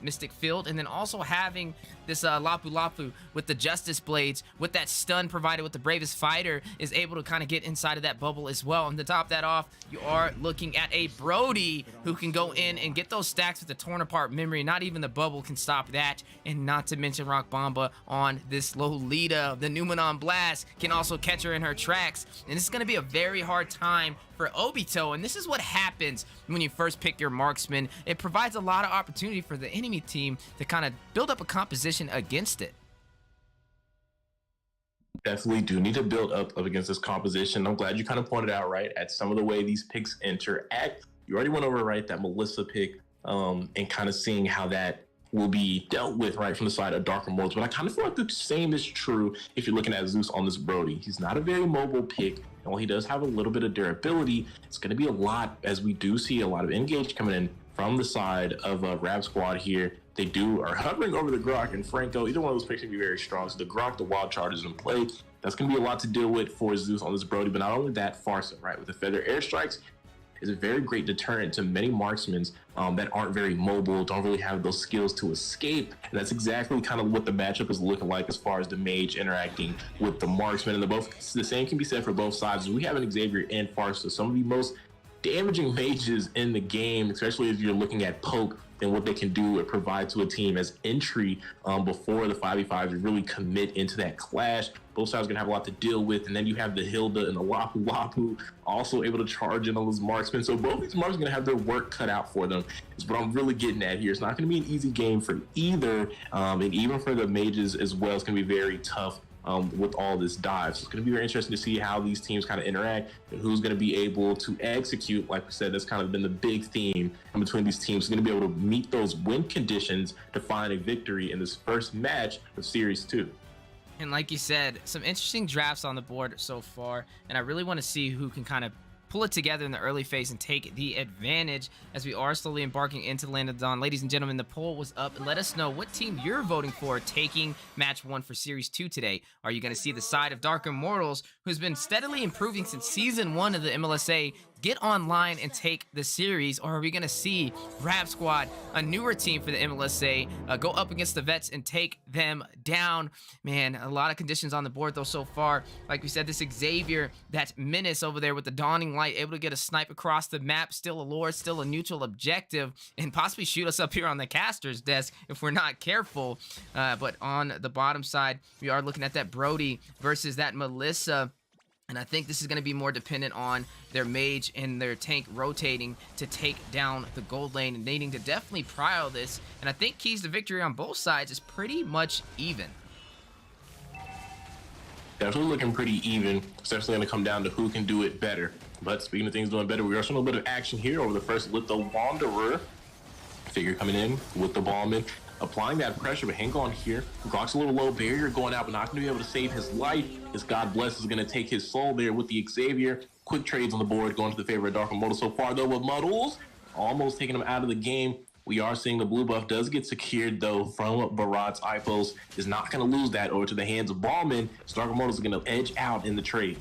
Mystic Field, and then also having this Lapu Lapu with the Justice Blades, with that stun provided with the Bravest Fighter, is able to kind of get inside of that bubble as well. And to top that off, you are looking at a Brody who can go in and get those stacks with the torn apart memory. Not even the bubble can stop that, and not to mention Rock Bomba on this Lolita. The Numenon Blast can also catch her in her tracks, and this is going to be a very hard time for Obito. And this is what happens when you first pick your marksman. It provides a lot of opportunity for the enemy team to kind of build up a composition against it. Definitely do need to build up against this composition. I'm glad you kind of pointed out, right, at some of the way these picks interact. You already went over, right, that Melissa pick and kind of seeing how that will be dealt with, right, from the side of Dark Immortals. But I kind of feel like the same is true if you're looking at Zeus on this Brody. He's not a very mobile pick, and while he does have a little bit of durability, it's going to be a lot, as we do see a lot of engage coming in from the side of Rab Squad here. They are hovering over the Grok and Franco. Either one of those picks can be very strong. So the Grok, the Wild Charge is in play. That's going to be a lot to deal with for Zeus on this Brody. But not only that, Farsa, right, with the Feather Airstrikes, is a very great deterrent to many marksmen that aren't very mobile, don't really have those skills to escape. And that's exactly kind of what the matchup is looking like as far as the mage interacting with the marksman. And the same can be said for both sides. We have an Xavier and Farsa, some of the most damaging mages in the game, especially if you're looking at poke and what they can do or provide to a team as entry before the 5v5s really commit into that clash. Both sides are gonna have a lot to deal with, and then you have the Hilda and the Lapu Lapu also able to charge in on those marksmen. So both these marksmen are gonna have their work cut out for them. Is what I'm really getting at here. It's not gonna be an easy game for either, and even for the mages as well. It's gonna be very tough with all this dive. So it's going to be very interesting to see how these teams kind of interact and who's going to be able to execute. Like we said, that's kind of been the big theme in between these teams. It's going to be able to meet those win conditions to find a victory in this first match of Series 2. And like you said, some interesting drafts on the board so far, and I really want to see who can kind of pull it together in the early phase and take the advantage as we are slowly embarking into the Land of Dawn. Ladies and gentlemen, the poll was up, and let us know what team you're voting for taking match 1 for Series 2 today. Are you going to see the side of Dark Immortals, who's been steadily improving since Season 1 of the MLSA, get online and take the series, or are we going to see Rab Squad, a newer team for the MLSA, go up against the Vets and take them down? Man, a lot of conditions on the board though so far. Like we said, this Xavier, that menace over there with the Dawning Light, able to get a snipe across the map, still a lure, still a neutral objective, and possibly shoot us up here on the caster's desk if we're not careful. But on the bottom side, we are looking at that Brody versus that Melissa. And I think this is going to be more dependent on their mage and their tank rotating to take down the gold lane and needing to definitely prio this. And I think keys to victory on both sides is pretty much even. Definitely looking pretty even, especially going to come down to who can do it better. But speaking of things doing better, we are seeing a little bit of action here over the first with the Wanderer. Figure coming in with the Ballman, applying that pressure, but hang on here. Grok's a little low, barrier going out, but not going to be able to save his life. As God bless is going to take his soul there with the Xavier. Quick trades on the board, going to the favor of Dark Immortal so far, though, with Muddles almost taking him out of the game. We are seeing the blue buff does get secured, though, from Barat's Ipos. Is not going to lose that over to the hands of Ballman. Dark Immortal is going to edge out in the trade.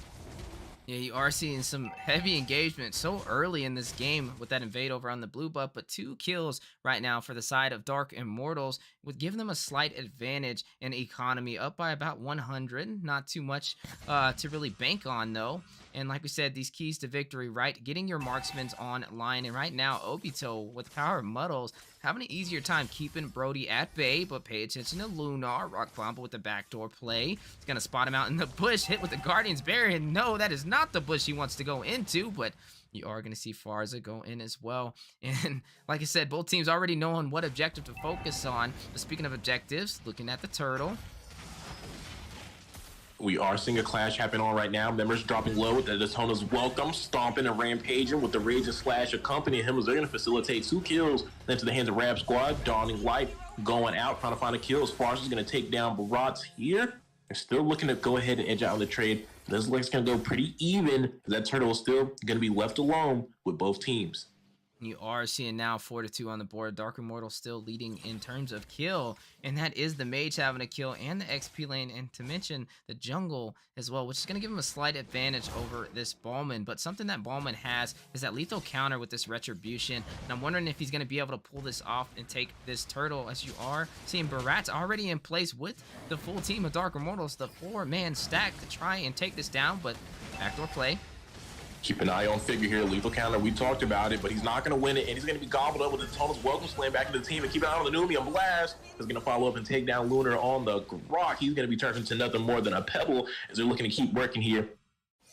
Yeah, you are seeing some heavy engagement so early in this game with that invade over on the blue buff, but 2 kills right now for the side of Dark Immortals, with giving them a slight advantage in economy, up by about 100. Not too much to really bank on, though. And like we said, these keys to victory, right? Getting your marksmen online. And right now, Obito, with the power of Muddles, having an easier time keeping Brody at bay, but pay attention to Lunar. Rock Bomba with the backdoor play. He's going to spot him out in the bush, hit with the Guardian's Barrier. And no, that is not the bush he wants to go into, but you are going to see Farsa go in as well. And like I said, both teams already knowing what objective to focus on. But speaking of objectives, looking at the turtle. We are seeing a clash happen on right now. Members dropping low with the Daytona's welcome, stomping and rampaging with the Rage and Slash accompanying him as they're going to facilitate 2 kills into the hands of Rab Squad. Dawning Light going out, trying to find a kill. As Farsa is going to take down Barat's here. They're still looking to go ahead and edge out on the trade. This looks going to go pretty even. That turtle is still going to be left alone with both teams. You are seeing now 4-2 on the board. Dark Immortal still leading in terms of kill, and that is the mage having a kill and the XP lane, and to mention the jungle as well, which is going to give him a slight advantage over this Ballman. But something that Ballman has is that lethal counter with this Retribution, and I'm wondering if he's going to be able to pull this off and take this turtle, as you are seeing Barat's already in place with the full team of Dark Immortals, the 4-man stack to try and take this down, but backdoor play. Keep an eye on Figure here. Lethal counter, we talked about it, but he's not going to win it, and he's going to be gobbled up with the Tonal's Welcome Slam back into the team. And keep an eye on the Numian Blast. He's going to follow up and take down Lunar on the Grok. He's going to be turned into nothing more than a pebble as they're looking to keep working here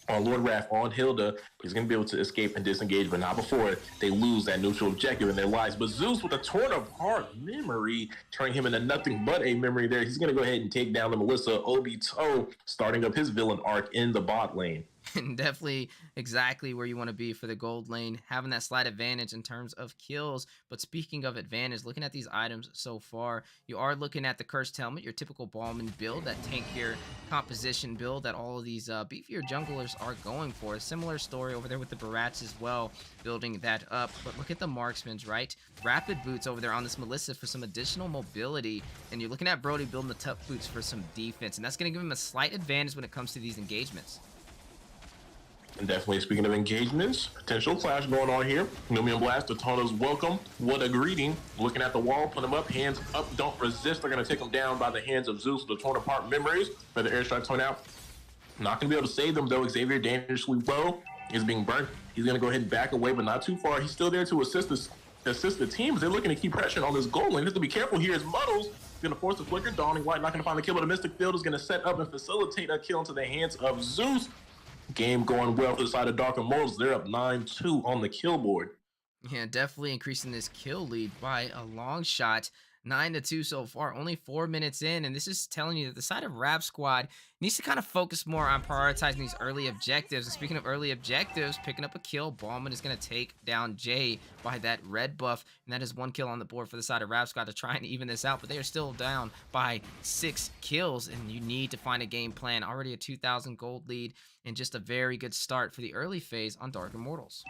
on Lord Raph, on Hilda. He's going to be able to escape and disengage, but not before they lose that neutral objective in their lives. But Zeus with a torn apart memory, turning him into nothing but a memory there. He's going to go ahead and take down the Melissa Obito, starting up his villain arc in the bot lane. And definitely exactly where you want to be for the gold lane, having that slight advantage in terms of kills. But speaking of advantage, looking at these items so far, you are looking at the Cursed Helmet, your typical Ballman build, that tankier composition build that all of these beefier junglers are going for. A similar story over there with the Barats as well, building that up. But look at the marksmans, right? Rapid boots over there on this Melissa for some additional mobility, and you're looking at Brody building the tough boots for some defense, and that's going to give him a slight advantage when it comes to these engagements. And definitely, speaking of engagements, potential clash going on here. Numian Blast, Tonal's Welcome. What a greeting. Looking at the wall, put him up, hands up, don't resist. They're going to take him down by the hands of Zeus, the torn apart memories. But the airstrike torn out. Not going to be able to save them, though. Xavier dangerously low is being burnt. He's going to go ahead and back away, but not too far. He's still there to assist the team as they're looking to keep pressure on this goal lane. Have to be careful here as Muddles going to force the flicker. Dawning Light not going to find the kill, but a Mystic Field is going to set up and facilitate a kill into the hands of Zeus. Game going well for the side of Dark Immortals. They're up 9-2 on the kill board. Yeah, definitely increasing this kill lead by a long shot. 9-2 so far, only 4 minutes in, and this is telling you that the side of Rap Squad needs to kind of focus more on prioritizing these early objectives. And speaking of early objectives, picking up a kill, Ballman is going to take down Jay by that red buff, and that is 1 kill on the board for the side of Rap Squad to try and even this out, but they are still down by 6 kills, and you need to find a game plan. Already a 2,000 gold lead, and just a very good start for the early phase on Dark Immortals.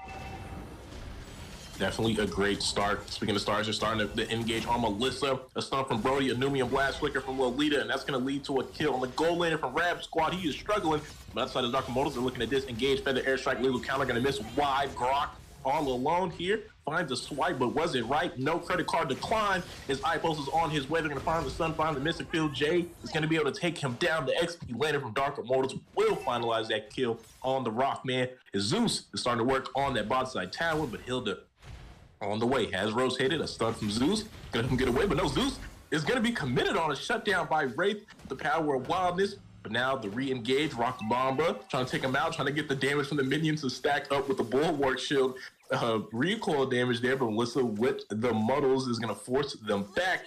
Definitely a great start. Speaking of stars, they're starting to engage on Melissa. A stun from Brody, a Numian Blast flicker from Lolita, and that's going to lead to a kill on the goal laner from Rab Squad. He is struggling, but outside of Dark Immortals, they're looking to disengage. Feather airstrike, legal counter, going to miss wide. Grok all alone here. Finds a swipe, but was it right? No credit card decline. His Ipos is on his way. They're going to find the sun, find the Mystic Field. Jay is going to be able to take him down. The XP laner from Dark Immortals will finalize that kill on the Rock, man. Zeus is starting to work on that bot side tower, but Hilda on the way, has rotated, a stun from Zeus, gonna get away, but no, Zeus is gonna be committed on a shutdown by Wraith, the power of wildness, but now the re-engage, Rock the Bomba, trying to take him out, trying to get the damage from the minions to stack up with the Bulwark Shield, recoil damage there, but Melissa with the Muddles is gonna force them back,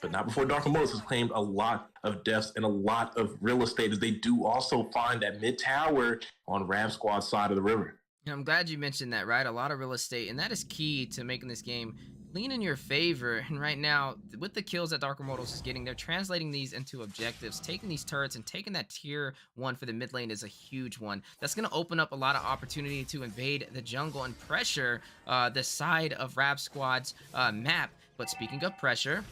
but not before Dark Immortals has claimed a lot of deaths and a lot of real estate, as they do also find that mid tower on Ram Squad's side of the river. I'm glad you mentioned that, right? A lot of real estate, and that is key to making this game lean in your favor. And right now, with the kills that Dark Immortals is getting, they're translating these into objectives. Taking these turrets and taking that tier 1 for the mid lane is a huge one. That's going to open up a lot of opportunity to invade the jungle and pressure the side of Rap Squad's map. But speaking of pressure,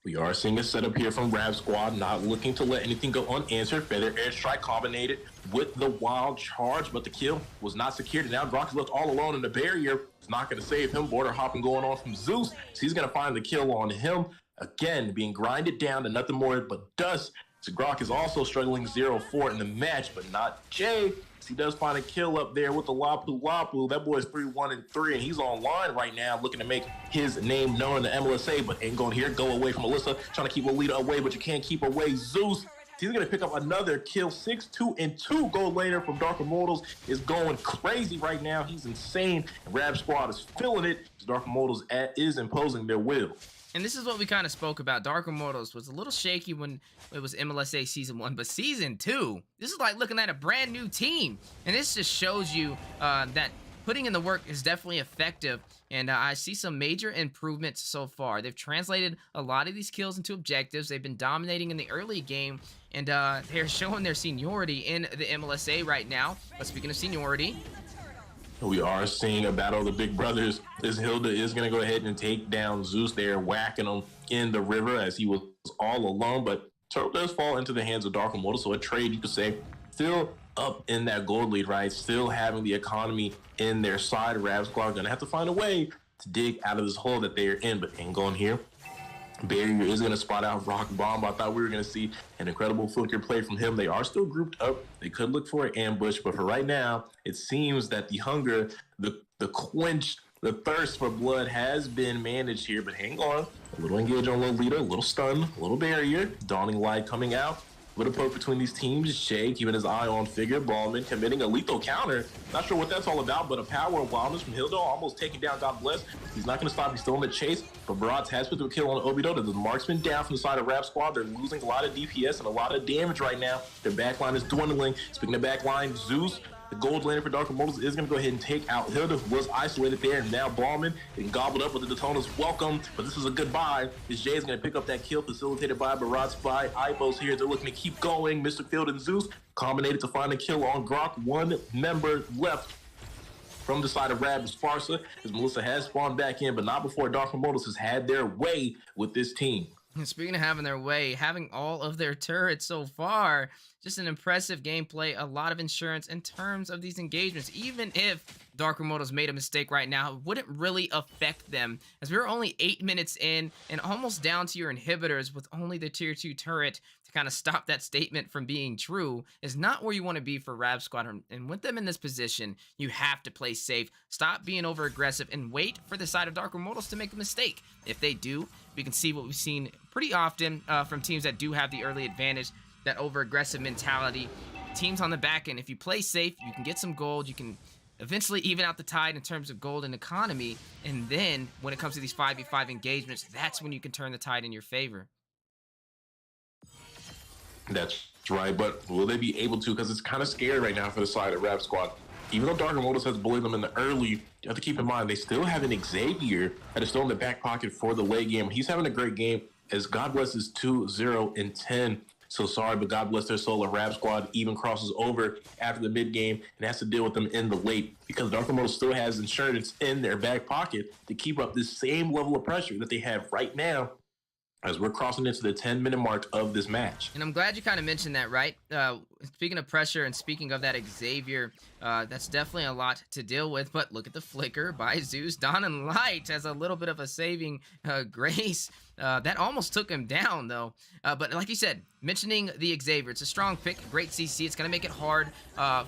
we are seeing a setup here from Rap Squad, not looking to let anything go unanswered. Feather airstrike combinated with the wild charge, but the kill was not secured. And now Grok is left all alone in the barrier. It's not going to save him. Border hopping going on from Zeus. So he's going to find the kill on him. Again, being grinded down to nothing more but dust. So Grok is also struggling 0-4 in the match, but not Jay. He does find a kill up there with the Lapu Lapu. That boy is 3-1-3, and he's online right now looking to make his name known in the MLSA, but ain't going here. Go away from Melissa, trying to keep Lolita away, but you can't keep away Zeus. He's going to pick up another kill. 6-2-2 gold laner from Dark Immortals is going crazy right now. He's insane, and Rab Squad is feeling it. Dark Immortals is imposing their will. and this is what we kind of spoke about. Dark Immortals was a little shaky when it was MLSA Season 1, but Season 2, this is like looking at a brand new team. And this just shows you that putting in the work is definitely effective. And I see some major improvements so far. They've translated a lot of these kills into objectives. They've been dominating in the early game, and they're showing their seniority in the MLSA right now. But speaking of seniority, We are seeing a battle of the big brothers as Hilda is going to go ahead and take down Zeus there, whacking him in the river as he was all alone. But Turtle does fall into the hands of Dark Immortal, so a trade, you could say, still up in that gold lead, right? Still having the economy in their side. Rab Squad going to have to find a way to dig out of this hole that they are in, but ain't going here. Barrier is going to spot out Rock Bomb. I thought we were going to see an incredible flicker play from him. They are still grouped up. They could look for an ambush, but for right now, it seems that the hunger, the quench, the thirst for blood has been managed here. But hang on. A little engage on Lolita, a little stun, a little barrier. Dawning Light coming out. A little poke between these teams. Shay keeping his eye on Figure. Ballman committing a lethal counter. Not sure what that's all about, but a power of wildness from Hildo, almost taking down God Bless. He's not going to stop. He's still in the chase. But Baratz has put the kill on Obito. The marksman down from the side of Rap Squad. They're losing a lot of DPS and a lot of damage right now. Their backline is dwindling. Speaking of backline, Zeus, the gold laner for Dark Immortals, is going to go ahead and take out Hilda, who was isolated there, and now Ballman and gobbled up with the Daytona's welcome, but this is a goodbye. As Jay is going to pick up that kill, facilitated by Baratz by Ibos here. They're looking to keep going. Mr. Field and Zeus combinated to find a kill on Grok. One member left from the side of Rab is Farsa, as Melissa has spawned back in, but not before Dark Immortals has had their way with this team. And speaking of having their way, having all of their turrets so far, just an impressive gameplay, a lot of insurance in terms of these engagements. Even if Dark Immortals made a mistake right now, it wouldn't really affect them, as we were only 8 minutes in and almost down to your inhibitors with only the tier 2 turret to kind of stop that statement from being true is not where you want to be for Rab Squad. And with them in this position, you have to play safe, stop being over aggressive, and wait for the side of Dark Immortals to make a mistake. If they do, we can see what we've seen pretty often from teams that do have the early advantage, that over aggressive mentality. Teams on the back end, if you play safe, you can get some gold, you can eventually even out the tide in terms of gold and economy, and then when it comes to these 5v5 engagements, that's when you can turn the tide in your favor. That's right, but will they be able to? Because it's kind of scary right now for the side of Rap Squad. Even though Dark Immortals has bullied them in the early, you have to keep in mind they still have an Xavier that is still in the back pocket for the late game. He's having a great game as God Bless is 2-0-10. So sorry, but God bless their soul. A Rap Squad even crosses over after the mid game and has to deal with them in the late, because Dark Immortals still has insurance in their back pocket to keep up this same level of pressure that they have right now as we're crossing into the 10-minute mark of this match. And I'm glad you kind of mentioned that, right? Speaking of pressure and speaking of that Xavier, that's definitely a lot to deal with, but look at the flicker by Zeus. Dawn and Light has a little bit of a saving grace. That almost took him down, though. But like you said, mentioning the Xavier, it's a strong pick, great CC. It's going to make it hard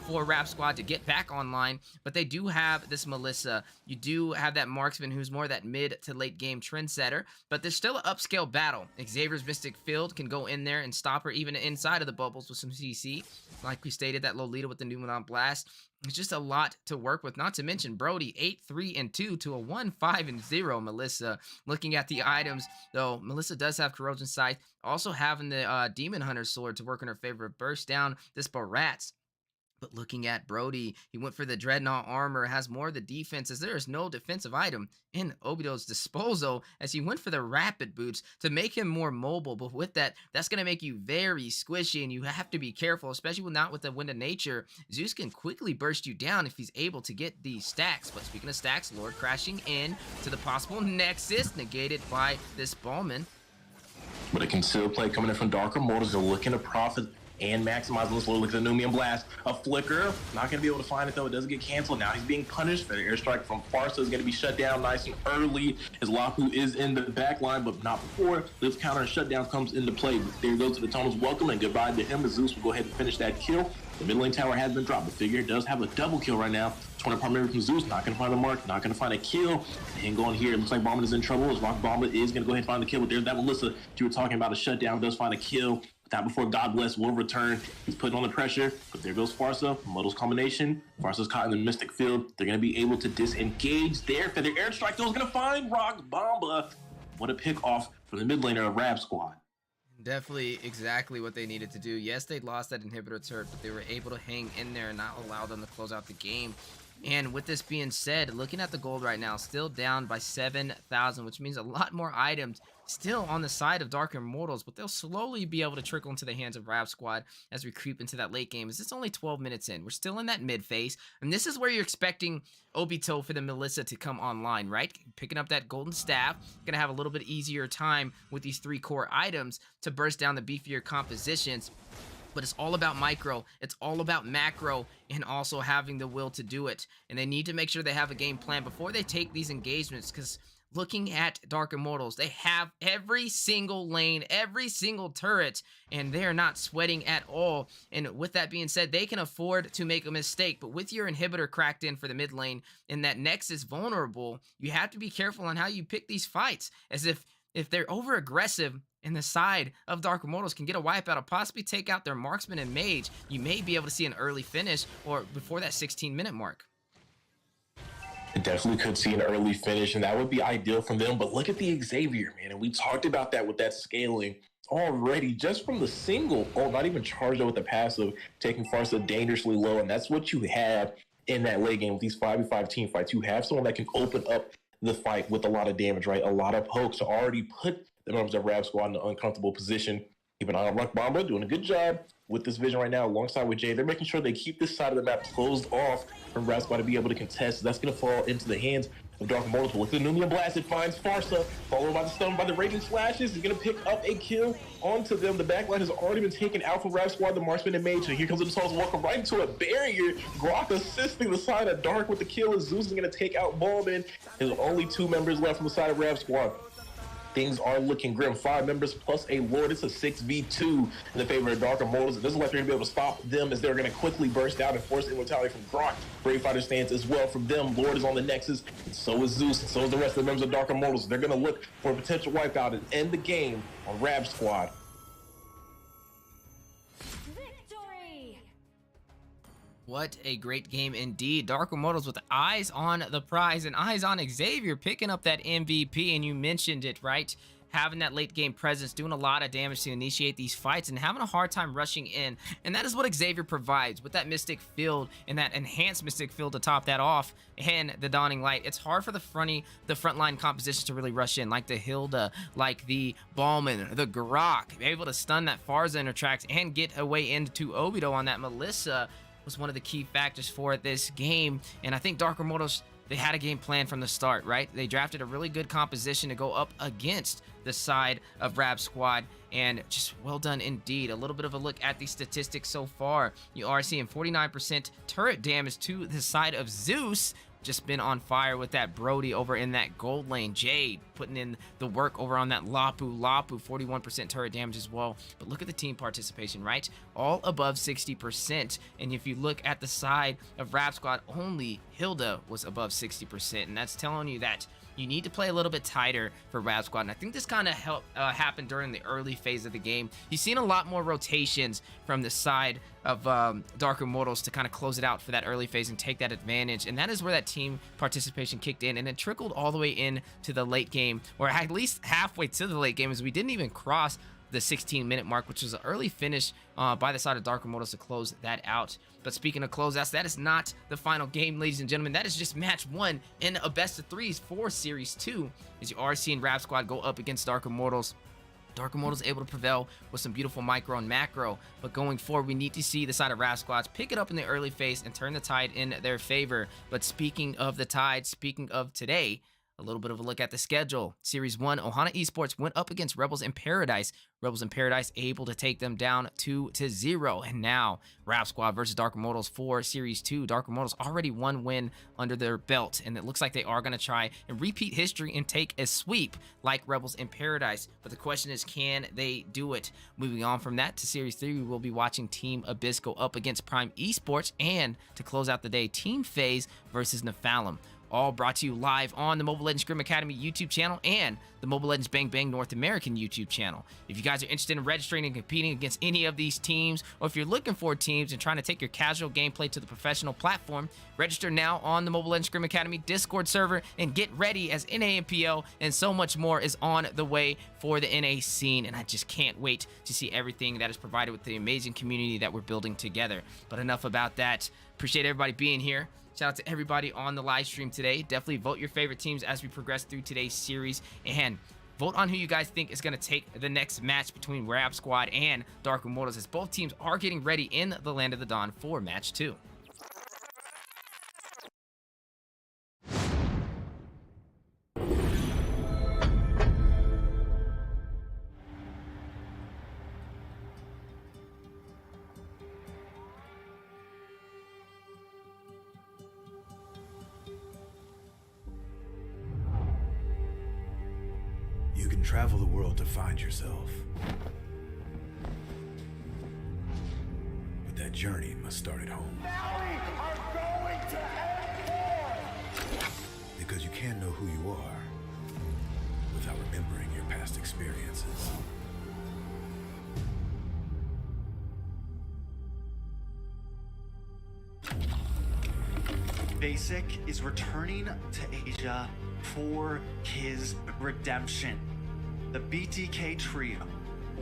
for Rap Squad to get back online, but they do have this Melissa. You do have that Marksman who's more that mid to late game trendsetter, but there's still an upscale battle. Xavier's Mystic Field can go in there and stop her even inside of the bubbles with some CC. Like we stated, that Lolita with the Numenon Blast. It's just a lot to work with, not to mention Brody 8-3-2 to a 1-5-0 Melissa. Looking at the items, though, Melissa does have Corrosion Scythe, also having the Demon Hunter Sword to work in her favor. Burst down this Baratz. But looking at Brody, he went for the Dreadnought armor, has more of the defense, as there is no defensive item in Obito's disposal, as he went for the rapid boots to make him more mobile. But with that, that's going to make you very squishy, and you have to be careful, especially not with the Wind of Nature. Zeus can quickly burst you down if he's able to get these stacks. But speaking of stacks, Lord crashing in to the possible Nexus, negated by this Ballman. But a concealed play coming in from Dark Immortals. They're looking to profit and maximize this. Look at the Numian Blast. A flicker. Not going to be able to find it, though. It doesn't get canceled. Now he's being punished. The airstrike from Farsa is going to be shut down nice and early, as Lapu is in the back line, but not before this counter and shutdown comes into play. There goes to the Tunnel's welcome, and goodbye to him, as Zeus will go ahead and finish that kill. The mid lane tower has been dropped. The Figure does have a double kill right now. 20 primary from Zeus. Not going to find the mark. Not going to find a kill. And going here, it looks like Bomba is in trouble, as Rock Bomba is going to go ahead and find the kill. But there's that Melissa you were talking about. A shutdown does find a kill. That before God Bless will return. He's putting on the pressure, but there goes Farsa. Muddle's combination. Farsa's caught in the Mystic Field. They're going to be able to disengage there. For their airstrike, though, is going to find Rock Bomba. What a pick off from the mid laner of Rab Squad. Definitely exactly what they needed to do. Yes, they lost that inhibitor turret, but they were able to hang in there and not allow them to close out the game. And with this being said, looking at the gold right now, still down by 7,000, which means a lot more items still on the side of Dark Immortals, but they'll slowly be able to trickle into the hands of Rap Squad as we creep into that late game. As it's only 12 minutes in, we're still in that mid phase, and this is where you're expecting Obito for the Melissa to come online, right? Picking up that golden staff, gonna have a little bit easier time with these 3 core items to burst down the beefier compositions. But it's all about micro, it's all about macro, and also having the will to do it. And they need to make sure they have a game plan before they take these engagements, because looking at Dark Immortals, they have every single lane, every single turret, and they're not sweating at all. And with that being said, they can afford to make a mistake, but with your inhibitor cracked in for the mid lane and that Nexus vulnerable, you have to be careful on how you pick these fights, as if they're over aggressive and the side of Dark Immortals can get a wipeout or possibly take out their marksman and mage, you may be able to see an early finish or before that 16-minute mark. It definitely could see an early finish, and that would be ideal for them. But look at the Xavier, man, and we talked about that with that scaling already, just from the single, not even charged up with the passive, taking Farsa dangerously low, and that's what you have in that late game with these 5v5 team fights. You have someone that can open up the fight with a lot of damage, right? A lot of pokes to already put the members of Rap Squad in an uncomfortable position. Keep an eye on Rock Bomba, doing a good job with this vision right now alongside with Jay. They're making sure they keep this side of the map closed off for Rap Squad to be able to contest. That's going to fall into the hands of Dark Immortals. Look at the Numian Blast. It finds Farsa, followed by the stun by the Raging Slashes. He's going to pick up a kill onto them. The backline has already been taken out from Rap Squad, the Marksman and Mage. So here comes the Souls, walking right into a barrier. Grok assisting the side of Dark with the kill. As Zeus is going to take out Ballman. There's only 2 members left from the side of Rap Squad. Things are looking grim. 5 members plus a Lord. It's a 6v2 in the favor of Dark Immortals. It doesn't look like they're going to be able to stop them, as they're going to quickly burst out and force immortality from Grok. Brave Fighter stands as well from them. Lord is on the Nexus, and so is Zeus, and so is the rest of the members of Dark Immortals. They're going to look for a potential wipeout and end the game on Rap Squad. What a great game indeed. Dark Immortals with eyes on the prize and eyes on Xavier picking up that MVP, and you mentioned it, right? Having that late game presence, doing a lot of damage to initiate these fights and having a hard time rushing in. And that is what Xavier provides with that Mystic Field and that enhanced Mystic Field to top that off and the Dawning Light. It's hard for the frontline compositions to really rush in, like the Hilda, like the Ballman, the Grok, able to stun that Farsa intertracts and get away into Obito on that Melissa was one of the key factors for this game. And I think Dark Immortals, they had a game plan from the start, right? They drafted a really good composition to go up against the side of Rap Squad, and just well done indeed. A little bit of a look at the statistics so far. You are seeing 49% turret damage to the side of Zeus. Just been on fire with that Brody over in that gold lane. Jade putting in the work over on that Lapu. 41% turret damage as well. But look at the team participation, right? All above 60%. And if you look at the side of Rap Squad, only Hilda was above 60%. And that's telling you that you need to play a little bit tighter for Rap Squad. And I think this kind of happened during the early phase of the game. You've seen a lot more rotations from the side of Dark Immortals to kind of close it out for that early phase and take that advantage. And that is where that team participation kicked in, and it trickled all the way in to the late game, or at least halfway to the late game, as we didn't even cross the 16-minute mark, which was an early finish by the side of Dark Immortals to close that out. But speaking of closeouts, that is not the final game, ladies and gentlemen. That is just match 1 in a best of 3s for Series 2, as you are seeing Rap Squad go up against Dark Immortals. Dark Immortals able to prevail with some beautiful micro and macro, but going forward, we need to see the side of Rap Squads pick it up in the early phase and turn the tide in their favor. But speaking of the tide, speaking of today, a little bit of a look at the schedule. Series 1, Ohana Esports went up against Rebels in Paradise. Rebels in Paradise able to take them down 2-0. And now, Rap Squad versus Dark Immortals for Series 2. Dark Immortals already 1 win under their belt, and it looks like they are going to try and repeat history and take a sweep like Rebels in Paradise. But the question is, can they do it? Moving on from that to Series 3, we will be watching Team Abyss go up against Prime Esports, and to close out the day, Team FaZe versus Nephalem. All brought to you live on the Mobile Legends Scrim Academy YouTube channel and the Mobile Legends Bang Bang North American YouTube channel. If you guys are interested in registering and competing against any of these teams, or if you're looking for teams and trying to take your casual gameplay to the professional platform, register now on the Mobile Legends Scrim Academy Discord server and get ready, as NAMPL and so much more is on the way for the NA scene. And I just can't wait to see everything that is provided with the amazing community that we're building together. But enough about that. Appreciate everybody being here. Shout out to everybody on the live stream today. Definitely vote your favorite teams as we progress through today's series. And vote on who you guys think is going to take the next match between Rab Squad and Dark Immortals, as both teams are getting ready in the Land of the Dawn for match 2. You can travel the world to find yourself. But that journey must start at home. Now we are going to end Because you can't know who you are without remembering your past experiences. Basic is returning to Asia for his redemption. The BTK trio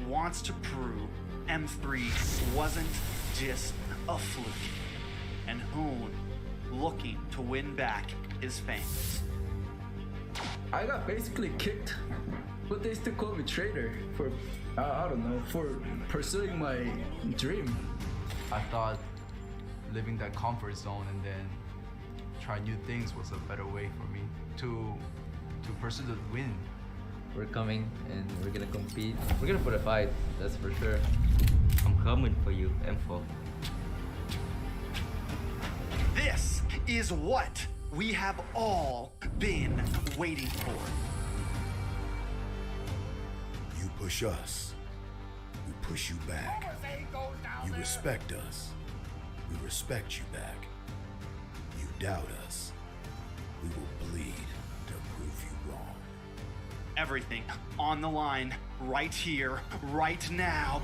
wants to prove M3 wasn't just a fluke, and Hoon looking to win back his fans. I got basically kicked, but they still call me traitor for, I don't know, for pursuing my dream. I thought living that comfort zone and then try new things was a better way for me to pursue the win. We're coming and we're gonna compete. We're gonna put a fight, that's for sure. I'm coming for you, M4. This is what we have all been waiting for. You push us, we push you back. You respect us, we respect you back. You doubt us, we will bleed to prove you wrong. Everything on the line, right here, right now.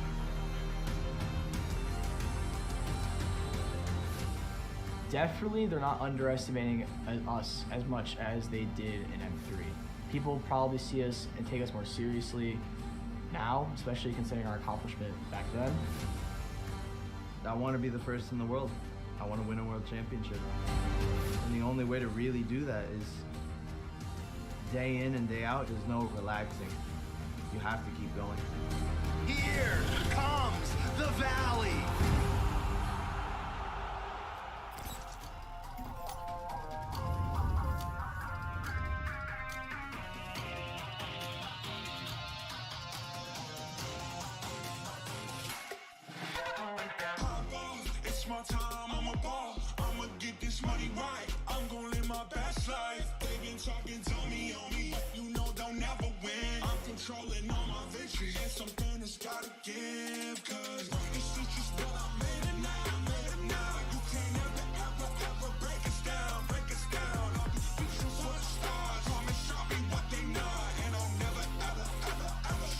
Definitely, they're not underestimating us as much as they did in M3. People probably see us and take us more seriously now, especially considering our accomplishment back then. I want to be the first in the world. I want to win a world championship. And the only way to really do that is day in and day out. There's no relaxing. You have to keep going. Here comes the Valley. It's my time, I'm a ball. I'ma get this money right. I'm gonna live my best life. They been talking to me on me. You know they'll never win. I'm controlling all my victories. And something that's gotta give. Cause it's just what I made it now. I made it now. You can't ever break us down. Break us down. I'll be reaching for the stars. Promise I'll be what they not. And I'll never ever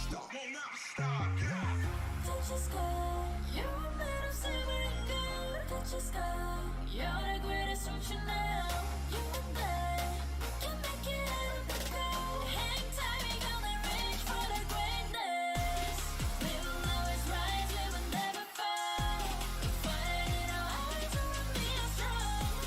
stop. Won't never stop. Yeah. Touch the sky, you're made of silver and gold. Touch the sky, you're the greatest, don't you know? You and I, we can make it out of the cold. Hang tight, we gonna reach for the greatness. We will always rise, we will never fall. Fight in our hearts, we'll be strong.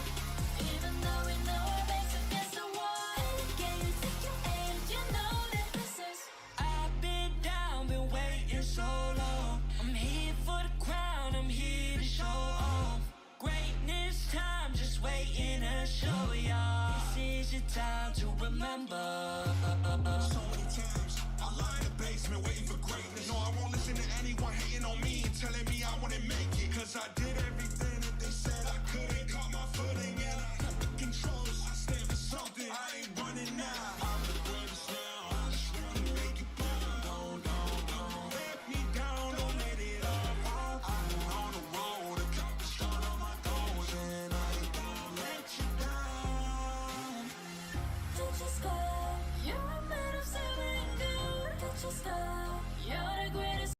Even though we know our backs against the wall. Can you take your aim? You know that this is. I've been down, been waiting so long. I'm here for the crown, I'm here to show off. Greatness time, just waiting to show y'all. This is your time to remember. So many times I lie in the basement waiting for greatness. No, I won't listen to anyone hating on me and telling me I wouldn't make it. Cause I did everything that they said I couldn't. Caught my footing and I kept the controls. I stand for something, I ain't running now. I'm the greatest now, I just wanna make it proud. Don't let me down, don't let it all. I'm on the road, accomplished all of my goals. And I ain't gonna let you down. Touch the sky, you're made of silver and gold. Touch the sky, you're the greatest.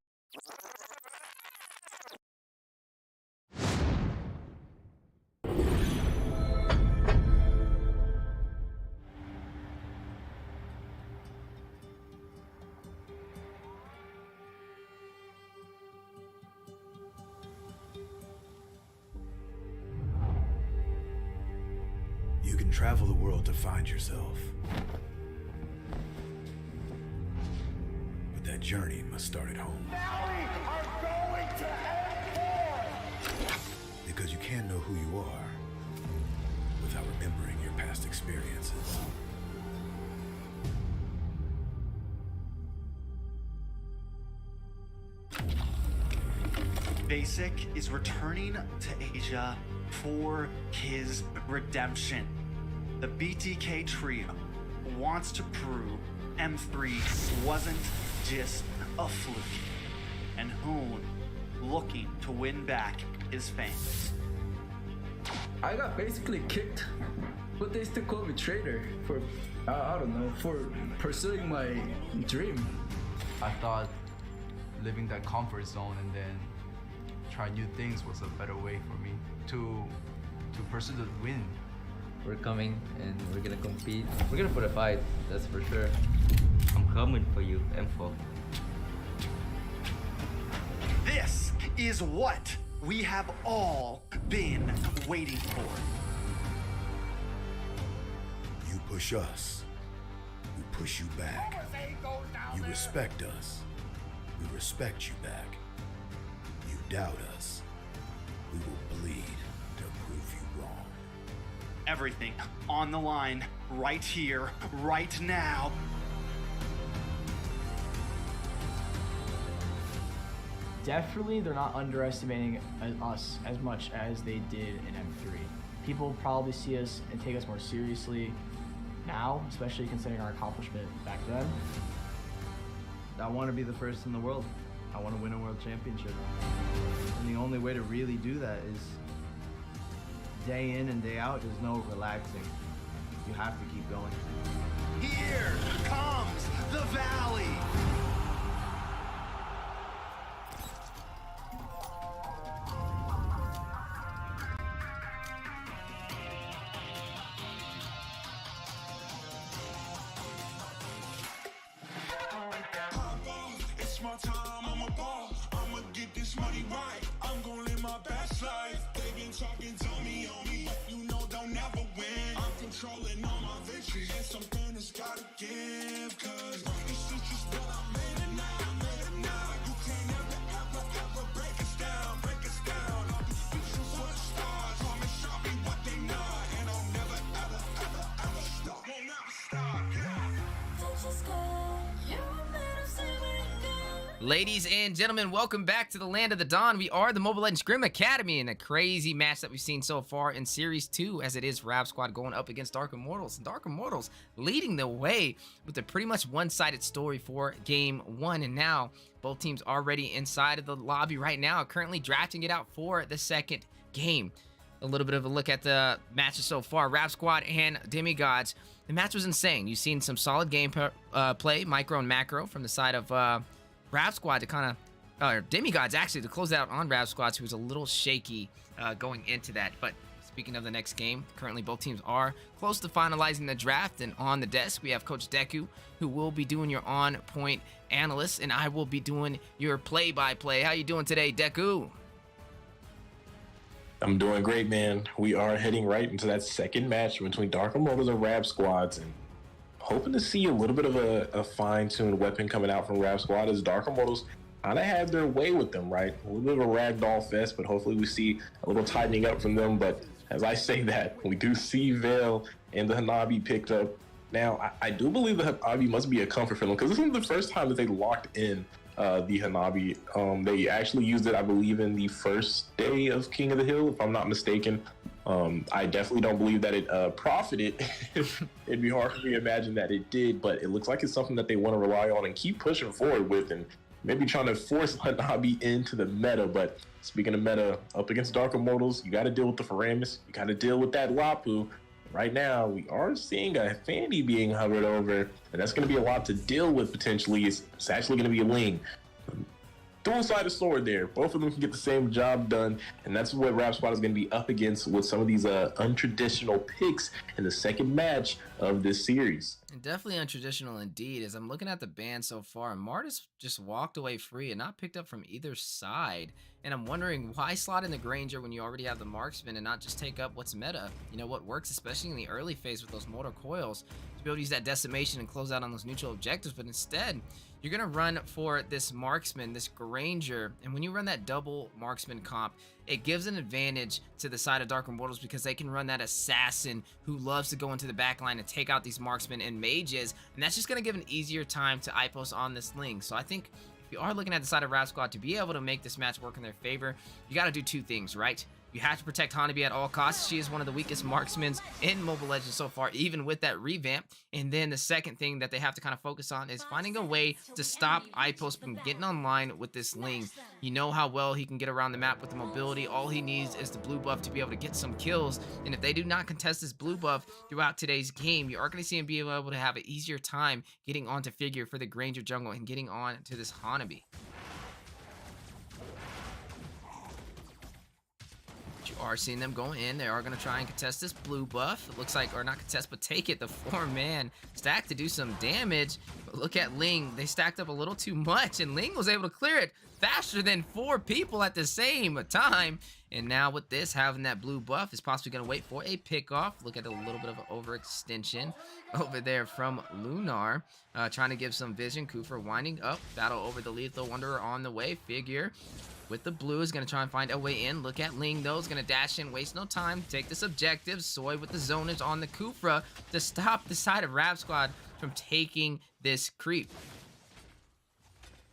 can travel the world to find yourself. But that journey must start at home. Because you can't know who you are without remembering your past experiences. Basic is returning to Asia for his redemption. The BTK trio wants to prove M3 wasn't just a fluke, and Hoon looking to win back his fans. I got basically kicked, but they still call me traitor for, I don't know, for pursuing my dream. I thought living that comfort zone and then try new things was a better way for me to pursue the win. We're coming and we're gonna compete. We're gonna put a fight, that's for sure. I'm coming for you, M4. This is what we have all been waiting for. You push us, we push you back. You respect us, we respect you back. You doubt us, we will bleed to prove you wrong. Everything on the line, right here, right now. Definitely, they're not underestimating us as much as they did in M3. People probably see us and take us more seriously now, especially considering our accomplishment back then. I want to be the first in the world. I want to win a world championship. And the only way to really do that is day in and day out. There's no relaxing. You have to keep going. Here comes the Valley. It's my time, I'm a ball. I'ma get this money right. I'm gonna live my best life. They been talking to me on me, but you know they'll never win. I'm controlling all my victories, and something has gotta give. Cause this is just what I made it now, You can't ever break us down, All these bitches for the stars, promise I'll be what they not. And I'll never, ever stop. Won't never stop, Don't just go. You're made of silver and gold. Ladies and gentlemen, welcome back to the Land of the Dawn. We are the Mobile Legends Scrim Academy in a crazy match that we've seen so far in Series 2, as it is Rap Squad going up against Dark Immortals. And Dark Immortals leading the way with a pretty much one-sided story for Game 1. And now, both teams already inside of the lobby right now, currently drafting it out for the second game. A little bit of a look at the matches so far. Rap Squad and Demigods. The match was insane. You've seen some solid game play, micro and macro, from the side of Rap Squad to kind of, Demigods actually to close out on Rap Squad, who was a little shaky going into that. But speaking of the next game, currently both teams are close to finalizing the draft, and on the desk we have Coach Deku, who will be doing your on-point analyst, and I will be doing your play-by-play. How you doing today, Deku? I'm doing great, man. We are heading right into that second match between Dark Immortals and Rap Squads, and hoping to see a little bit of a fine-tuned weapon coming out from Rap Squad, as Dark Immortals kind of had their way with them, right? A little bit of a ragdoll fest, but hopefully we see a little tightening up from them. But as I say that, we do see Veil and the Hanabi picked up. Now, I do believe the Hanabi must be a comfort for them, because this isn't the first time that they locked in the Hanabi. They actually used it, I believe, in the first day of King of the Hill, if I'm not mistaken. I definitely don't believe that it profited. It'd be hard for me to imagine that it did, but it looks like it's something that they want to rely on and keep pushing forward with, and maybe trying to force Hanabi into the meta. But speaking of meta, up against Dark Immortals, you got to deal with the Faramis, you got to deal with that Lapu. Right now, we are seeing a Fandy being hovered over, and that's going to be a lot to deal with potentially. It's actually going to be a Ling. Dual-sided sword there. Both of them can get the same job done, and that's what Rap Squad is going to be up against with some of these untraditional picks in the second match of this series. And definitely untraditional indeed. As I'm looking at the ban so far, Martis just walked away free and not picked up from either side. And I'm wondering why slot in the Granger when you already have the marksman and not just take up what's meta? You know, what works, especially in the early phase with those mortar coils, to be able to use that decimation and close out on those neutral objectives. But instead, you're going to run for this marksman, this Granger. And when you run that double marksman comp, it gives an advantage to the side of Dark Immortals because they can run that assassin who loves to go into the back line and take out these marksmen and mages. And that's just going to give an easier time to IPOS on this Ling. So I think if you are looking at the side of Rap Squad to be able to make this match work in their favor, you got to do two things, right? You have to protect Hanabi at all costs. She is one of the weakest marksmen in Mobile Legends so far, even with that revamp. And then the second thing that they have to kind of focus on is finding a way to stop iPost from getting online with this Ling. You know how well he can get around the map with the mobility. All he needs is the blue buff to be able to get some kills. And if they do not contest this blue buff throughout today's game, you are going to see him be able to have an easier time getting onto Figure for the Granger jungle and getting on to this Hanabi. Are seeing them go in. They are going to try and contest this blue buff. It looks like, or not contest, but take it. The 4-man stack to do some damage. But look at Ling. They stacked up a little too much, and Ling was able to clear it faster than 4 people at the same time. And now with this, having that blue buff is possibly going to wait for a pickoff. Look at a little bit of an overextension over there from Lunar. Trying to give some vision. Kufa winding up. Battle over the Lethal Wanderer on the way. Figure with the blue is going to try and find a way in. Look at Ling, though. Is going to dash in, waste no time, take this objective. Soy with the zonage on the Kufra to stop the side of Rap Squad from taking this creep.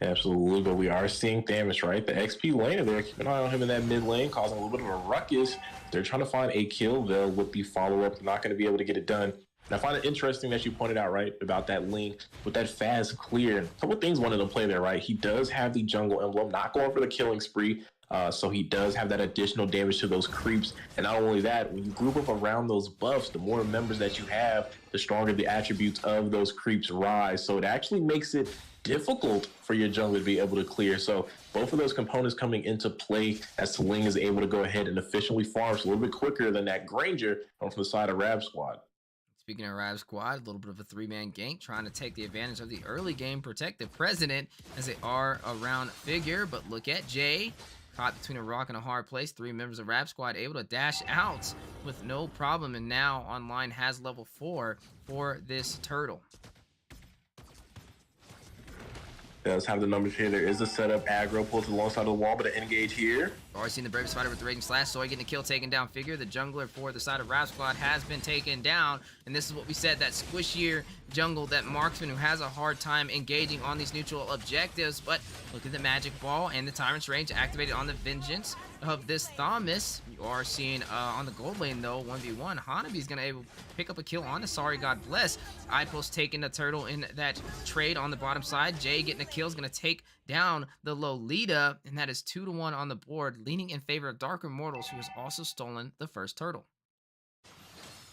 Absolutely, but we are seeing Thamus, right? The XP laner there, keep an eye on him in that mid lane, causing a little bit of a ruckus. They're trying to find a kill, though, with the follow-up. They're not going to be able to get it done. And I find it interesting that you pointed out, right, about that Ling with that fast clear. A couple things wanted to play there, right? He does have the jungle emblem, not going for the killing spree. So he does have that additional damage to those creeps. And not only that, when you group up around those buffs, the more members that you have, the stronger the attributes of those creeps rise. So it actually makes it difficult for your jungle to be able to clear. So both of those components coming into play as Ling is able to go ahead and efficiently farm a little bit quicker than that Granger from the side of Rab Squad. Speaking of Rab Squad, a little bit of a 3-man gank, trying to take the advantage of the early game, protect the president as they are around Figure. But look at Jay, caught between a rock and a hard place. 3 members of Rab Squad able to dash out with no problem, and now online has level 4 for this turtle. Does have the numbers here. There is a setup. Aggro pulled to the long side of the wall, but an engage here. Already seen the Brave Spider with the Raging Slash. Soy getting a kill, taken down Figure. The jungler for the side of Rap Squad has been taken down. And this is what we said, that squishier jungle, that marksman who has a hard time engaging on these neutral objectives. But look at the magic ball and the Tyrant's range activated on the vengeance of this Thomas. You are seeing on the gold lane, though, 1v1. Hanabi's going to able to pick up a kill on the Sorry God Bless. iPost taking the turtle in that trade on the bottom side. Jay getting a kill is going to take down the Lolita, and that is 2-1 on the board, leaning in favor of Dark Immortals, who has also stolen the first turtle.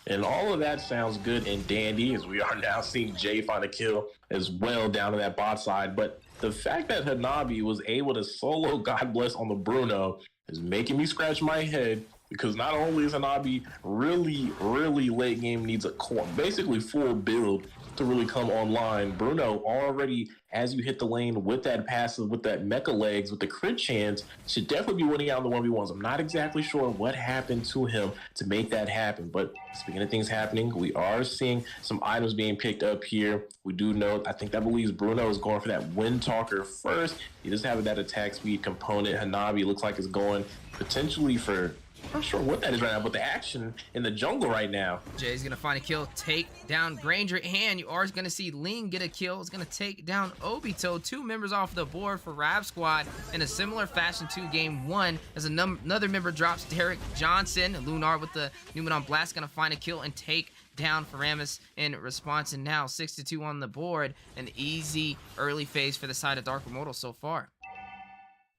And all of that sounds good and dandy, as we are now seeing Jay find a kill as well down to that bot side. But the fact that Hanabi was able to solo God Bless on the Bruno is making me scratch my head, because not only is Hanabi really late game, needs a basically full build to really come online. Bruno already, as you hit the lane with that passive, with that mecha legs, with the crit chance, should definitely be winning out in the 1v1s. I'm not exactly sure what happened to him to make that happen, but speaking of things happening, we are seeing some items being picked up here. We do know, I think that believes Bruno is going for that Wind Talker first. He does have that attack speed component. Hanabi looks like is going potentially for, I'm not sure what that is right now, but the action in the jungle right now. Jay's gonna find a kill, take down Granger, and you are gonna see Ling get a kill. It's gonna take down Obito. 2 members off the board for Rab Squad in a similar fashion to game 1, as another member drops Derek Johnson. Lunar with the Numenon Blast gonna find a kill and take down Faramis in response, and now 6-2 on the board. An easy early phase for the side of Dark Immortal so far.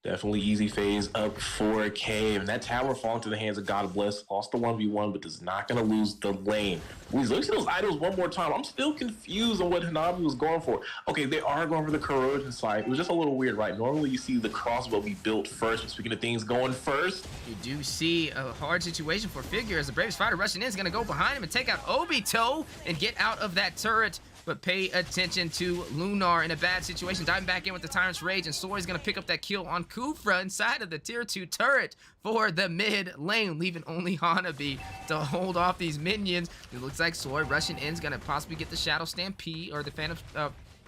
Definitely easy phase up 4K, and that tower falling to the hands of God Bless. Lost the 1v1, but is not going to lose the lane. Please look at those items one more time. I'm still confused on what Hanabi was going for. Okay, they are going for the corrosion side. It was just a little weird, right? Normally you see the crossbow be built first, but speaking of things going first, you do see a hard situation for Figure, as the Brave Spider rushing in is going to go behind him and take out Obito and get out of that turret but pay attention to Lunar in a bad situation. Diving back in with the Tyrant's Rage, and Soy's gonna pick up that kill on Kufra inside of the tier 2 turret for the mid lane, leaving only Hanabi to hold off these minions. It looks like Soy rushing in is gonna possibly get the Shadow Stampede, or the Phantom,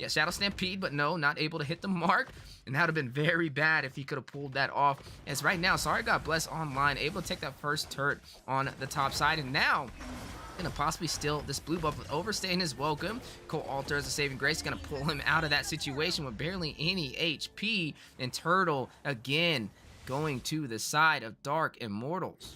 Shadow Stampede, but no, not able to hit the mark. And that would have been very bad if he could have pulled that off. As right now, Sorry God Bless online, able to take that first turret on the top side, and now gonna possibly steal this blue buff, but overstaying his welcome. Cole Alter as a saving grace, gonna pull him out of that situation with barely any HP. And Turtle again going to the side of Dark Immortals.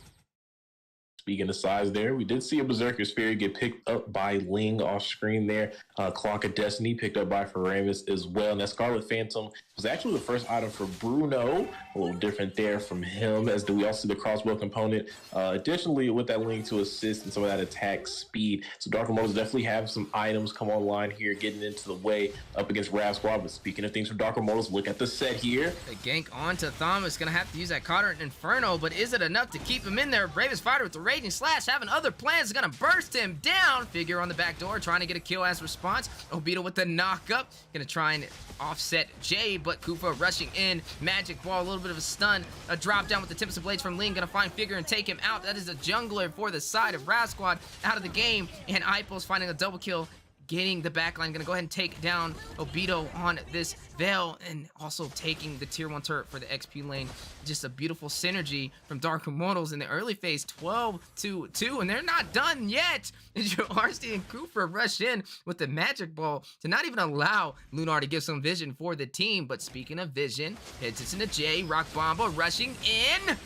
Speaking of size there, we did see a Berserker Sphere get picked up by Ling off screen there. Clock of Destiny picked up by Faramis as well. And that Scarlet Phantom was actually the first item for Bruno. A little different there from him, as do we also see the crossbow component. Additionally, with that Ling to assist and some of that attack speed. So Dark Immortals definitely have some items come online here, getting into the way up against Rav Squad. But speaking of things from Dark Immortals, look at the set here. The gank onto Thomas, gonna have to use that Cotterant Inferno, but is it enough to keep him in there? Bravest Fighter with the Raging Slash, having other plans, is gonna burst him down. Figure on the back door, trying to get a kill as response. Obito with the knockup, gonna try and offset Jay, but Kufa rushing in. Magic Ball, a little bit of a stun. A drop down with the Tips of Blades from Ling, gonna find Figure and take him out. That is a jungler for the side of Raz Squad out of the game, and Ipos finding a double kill, getting the backline. Gonna go ahead and take down Obito on this Veil, and also taking the tier 1 turret for the XP lane. Just a beautiful synergy from Dark Immortals in the early phase, 12-2, and they're not done yet. As your RC and Cooper rush in with the Magic Ball to not even allow Lunar to give some vision for the team. But speaking of vision, heads into Jay, Rock Bomba rushing in.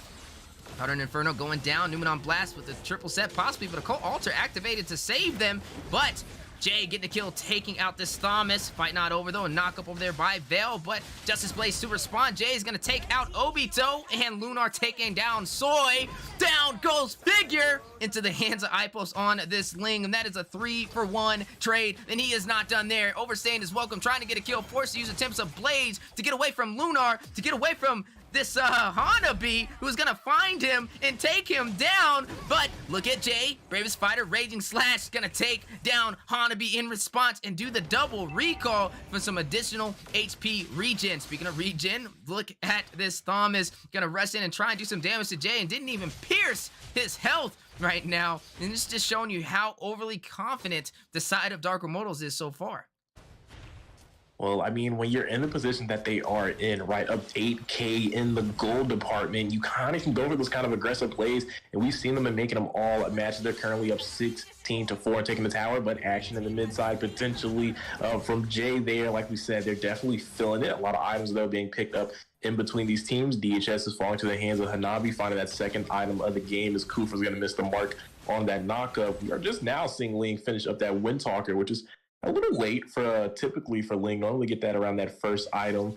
Cotterant Inferno going down, Numenon Blast with the triple set possibly, but a Cult Altar activated to save them. But Jay getting a kill, taking out this Thomas. Fight not over though, and knock up over there by Veil, but Justice Blaze super spawn. Jay is gonna take out Obito, and Lunar taking down Soy. Down goes Figure into the hands of Ipos on this Ling, and that is a 3-for-1 trade, and he is not done there. Overstaying his welcome, trying to get a kill, forced to use attempts of Blades to get away from Lunar, to get away from this Hanabi, who's gonna find him and take him down. But look at Jay, Bravest Fighter, Raging Slash, gonna take down Hanabi in response and do the double recall for some additional HP regen. Speaking of regen, look at this Thomas, gonna rush in and try and do some damage to Jay, and didn't even pierce his health right now. And this is just showing you how overly confident the side of Dark Immortals is so far. Well, I mean, when you're in the position that they are in, right, up 8K in the gold department, you kind of can go for those kind of aggressive plays, and we've seen them and making them all at matches. They're currently up 16-4 and taking the tower, but action in the mid side potentially from Jay there. Like we said, they're definitely filling it. A lot of items, though, being picked up in between these teams. DHS is falling to the hands of Hanabi, finding that second item of the game, as Kufa's going to miss the mark on that knockup. We are just now seeing Ling finish up that Windtalker, which is a little late for typically for Ling. Normally get that around that first item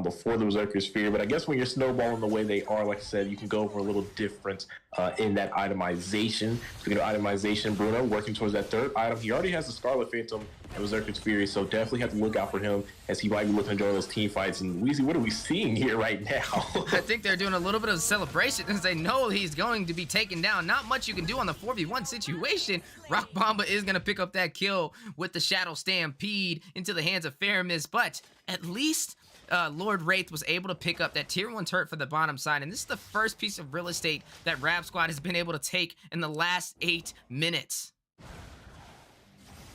before the Berserker Sphere. But I guess when you're snowballing the way they are, like I said, you can go for a little difference in that itemization. Speaking of itemization, Bruno working towards that third item. He already has the Scarlet Phantom and Berserker's Fury, so definitely have to look out for him, as he might be looking to join those team fights. And Weezy, what are we seeing here right now? I think they're doing a little bit of a celebration, as they know he's going to be taken down. Not much you can do on the 4v1 situation. Rock Bomba is going to pick up that kill with the Shadow Stampede into the hands of Faramis, but at least Lord Wraith was able to pick up that tier 1 turret for the bottom side, and this is the first piece of real estate that Rab Squad has been able to take in the last 8 minutes.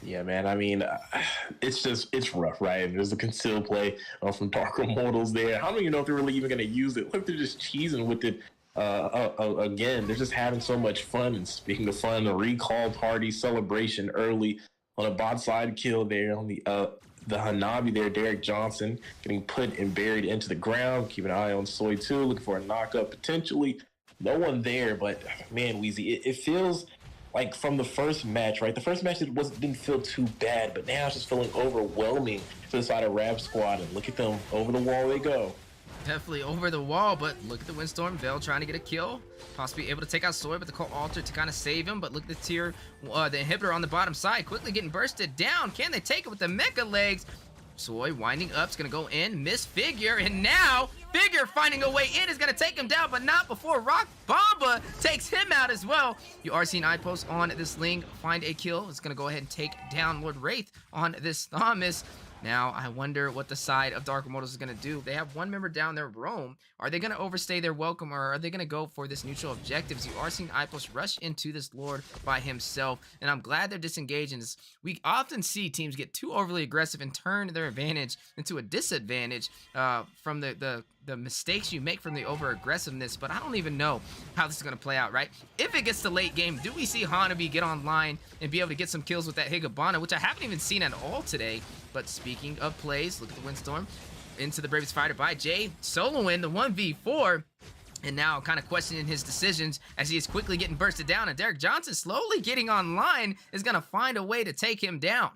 Yeah, man, I mean, it's rough, right? There's a concealed play from Dark Immortals there. I don't even know if they're really even going to use it. Look, they're just cheesing with it. Again, they're just having so much fun. And speaking of fun, the recall party celebration early on a bot side kill there on the Hanabi there, Derek Johnson getting put and buried into the ground. Keep an eye on Soy too, looking for a knockup potentially. No one there, but man, Weezy, it feels like from the first match, right? The first match didn't feel too bad, but now it's just feeling overwhelming for the side of Rab Squad. And look at them, over the wall they go. Definitely over the wall, but look at the Windstorm. Veil trying to get a kill, possibly able to take out Soy, but the Cult Altar to kind of save him. But look at the tier, the inhibitor on the bottom side, quickly getting bursted down. Can they take it with the Mecha Legs? Soy winding up, is gonna go in, miss Figure, and now Figure finding a way in is gonna take him down, but not before Rock Bomba takes him out as well. You are seeing iPost on this Ling find a kill. It's gonna go ahead and take down Lord Wraith on this Thomas. Now, I wonder what the side of Dark Immortals is going to do. They have one member down there, Rome. Are they going to overstay their welcome, or are they going to go for this neutral objectives? You are seeing iPost rush into this Lord by himself, and I'm glad they're disengaging. We often see teams get too overly aggressive and turn their advantage into a disadvantage from the mistakes you make from the over-aggressiveness, but I don't even know how this is going to play out, right? If it gets to late game, do we see Hanabi get online and be able to get some kills with that Higabana, which I haven't even seen at all today? But speaking of plays, look at the Windstorm into the Bravest Fighter by Jay, soloing the 1v4, and now kind of questioning his decisions as he is quickly getting bursted down, and Derek Johnson slowly getting online is going to find a way to take him down.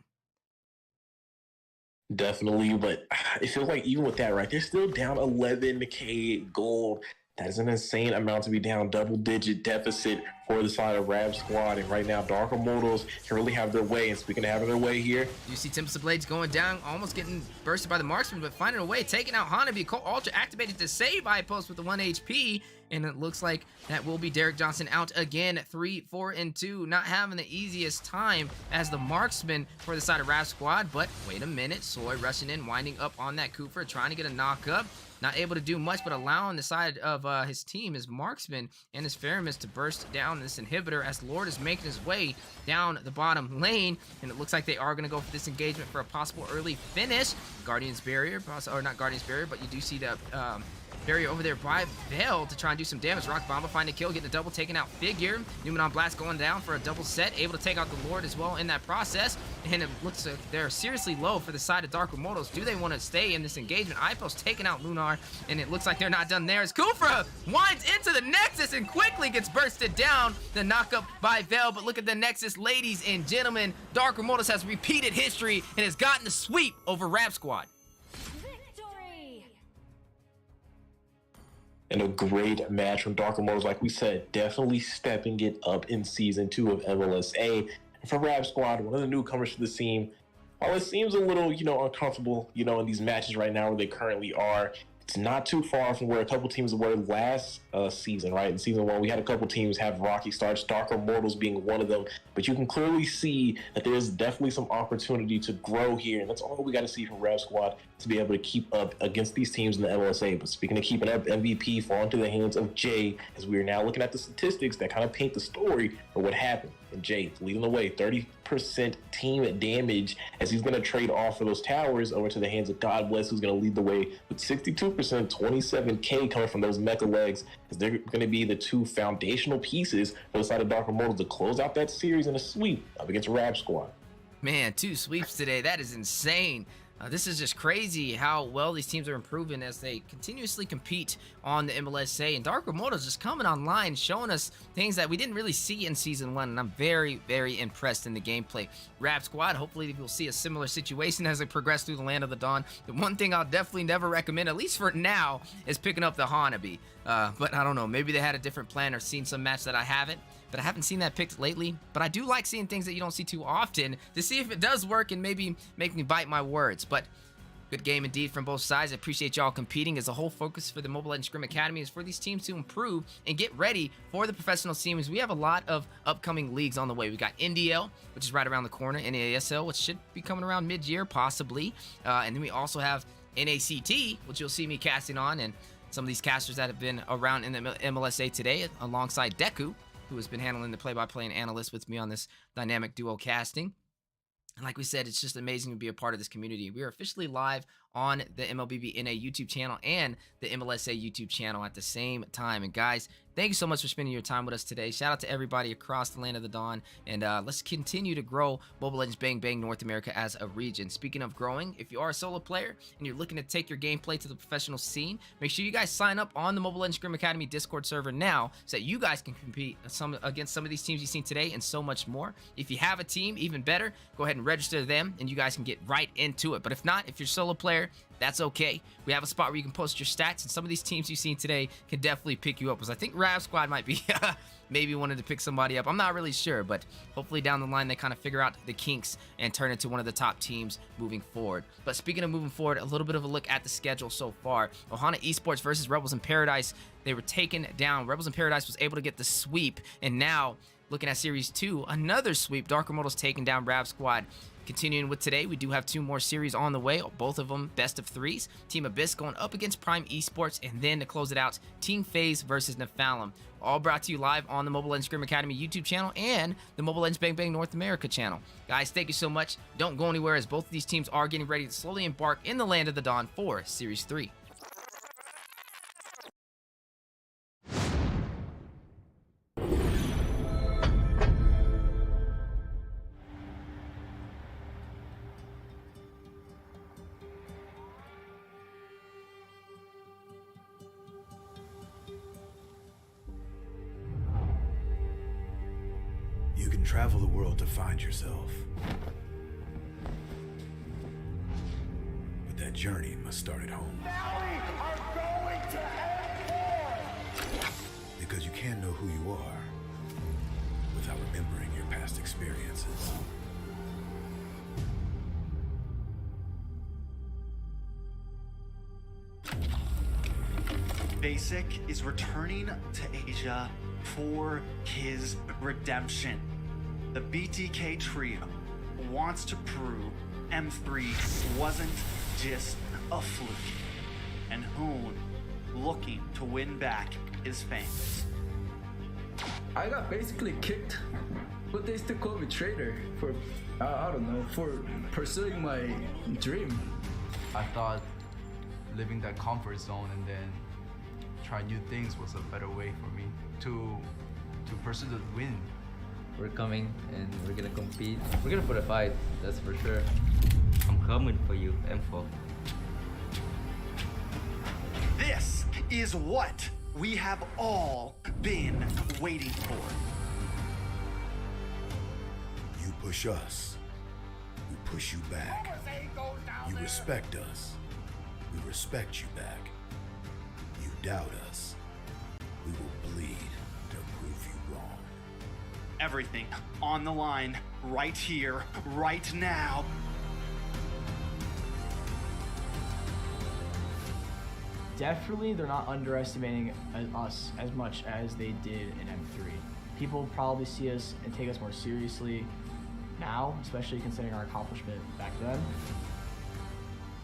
Definitely, but it feels like even with that, right, they're still down 11k gold. That is an insane amount to be down, double-digit deficit for the side of Rab Squad. And right now, Dark Immortals can really have their way. And speaking of having their way here, you see Tempest of Blades going down, almost getting bursted by the marksman, but finding a way, taking out Hanabi. Colt Ultra activated to save iPost with the 1 HP. And it looks like that will be Derek Johnson out again. 3, 4, and 2. Not having the easiest time as the marksman for the side of Rab Squad. But wait a minute. Soy rushing in, winding up on that Cooper, trying to get a knock up. Not able to do much, but allowing the side of his team, his marksman and his Faramis, to burst down this inhibitor as Lord is making his way down the bottom lane. And it looks like they are going to go for this engagement for a possible early finish. Guardian's Barrier, or not Guardian's Barrier, but you do see the barrier over there by Veil to try and do some damage. Rock Bomba finding a kill, getting a double, taking out Figure. Newman on Blast going down for a double set, able to take out the Lord as well in that process. And it looks like they're seriously low for the side of Dark Immortals. Do they want to stay in this engagement? iPost taking out Lunar, and it looks like they're not done there as Kufra winds into the Nexus and quickly gets bursted down. The knockup by Veil, but look at the Nexus, ladies and gentlemen. Dark Immortals has repeated history and has gotten the sweep over Rab Squad. And a great match from Dark Immortals, like we said, definitely stepping it up in Season 2 of MLSA. And for Rab Squad, one of the newcomers to the scene, while it seems a little, uncomfortable, in these matches right now where they currently are, it's not too far from where a couple teams were last season, right? In Season 1, we had a couple teams have rocky starts, Dark Immortals being one of them. But you can clearly see that there's definitely some opportunity to grow here. And that's all we got to see from Rab Squad to be able to keep up against these teams in the MLSA. But speaking of keeping up, MVP fall into the hands of Jay, as we are now looking at the statistics that kind of paint the story of what happened. And Jay leading the way, 30% team damage, as he's going to trade off of those towers over to the hands of God Bless, who's going to lead the way with 62%, 27k coming from those mecha legs, as they're going to be the two foundational pieces for the side of Dark Immortals to close out that series in a sweep up against Rab Squad. Man, 2 sweeps today. That is insane. This is just crazy how well these teams are improving as they continuously compete on the MLSA. And Dark Immortals just coming online, showing us things that we didn't really see in Season 1. And I'm very, very impressed in the gameplay. Rab Squad, hopefully we'll see a similar situation as they progress through the Land of the Dawn. The one thing I'll definitely never recommend, at least for now, is picking up the Hanabi. But I don't know, maybe they had a different plan or seen some match that I haven't. But I haven't seen that picked lately. But I do like seeing things that you don't see too often to see if it does work and maybe make me bite my words. But good game indeed from both sides. I appreciate y'all competing, as the whole focus for the Mobile Legends Scrim Academy is for these teams to improve and get ready for the professional teams. We have a lot of upcoming leagues on the way. We got NDL, which is right around the corner, NASL, which should be coming around mid-year possibly. And then we also have NACT, which you'll see me casting on, and some of these casters that have been around in the MLSA today alongside Deku, who has been handling the play-by-play and analyst with me on this dynamic duo casting. And like we said, it's just amazing to be a part of this community. We are officially live on the MLBB NA YouTube channel and the MLSA YouTube channel at the same time. And guys, thank you so much for spending your time with us today. Shout out to everybody across the Land of the Dawn. And let's continue to grow Mobile Legends Bang Bang North America as a region. Speaking of growing, if you are a solo player and you're looking to take your gameplay to the professional scene, make sure you guys sign up on the Mobile Legends Scrim Academy Discord server now so that you guys can compete against some of these teams you've seen today and so much more. If you have a team, even better, go ahead and register them and you guys can get right into it. But if not, if you're a solo player, there, that's okay. We have a spot where you can post your stats, and some of these teams you've seen today can definitely pick you up. Because I think Rav Squad might be maybe wanted to pick somebody up. I'm not really sure, but hopefully down the line they kind of figure out the kinks and turn into one of the top teams moving forward. But speaking of moving forward, a little bit of a look at the schedule so far. Ohana Esports versus Rebels in Paradise. They were taken down. Rebels in Paradise was able to get the sweep, and now looking at Series 2, another sweep. Dark Immortals taking down Rav Squad. Continuing with today, we do have 2 more series on the way, both of them best of 3s. Team Abyss going up against Prime Esports, and then to close it out, Team FaZe versus Nephalem. All brought to you live on the Mobile Legends Scrim Academy YouTube channel and the Mobile Legends Bang Bang North America channel. Guys, thank you so much. Don't go anywhere, as both of these teams are getting ready to slowly embark in the Land of the Dawn for Series 3. You can travel the world to find yourself. But that journey must start at home. Because you can't know who you are without remembering your past experiences. Basic is returning to Asia for his redemption. The BTK trio wants to prove M3 wasn't just a fluke, and Hoon looking to win back his fame. I got basically kicked, but they still call me traitor for, I don't know, for pursuing my dream. I thought living that comfort zone and then try new things was a better way for me to pursue the win. We're coming and we're gonna compete. We're gonna put a fight, that's for sure. I'm coming for you, M4. This is what we have all been waiting for. You push us, we push you back. You respect us, we respect you back. You doubt us, we will bleed to prove you wrong. Everything on the line, right here, right now. Definitely, they're not underestimating us as much as they did in M3. People probably see us and take us more seriously now, especially considering our accomplishment back then.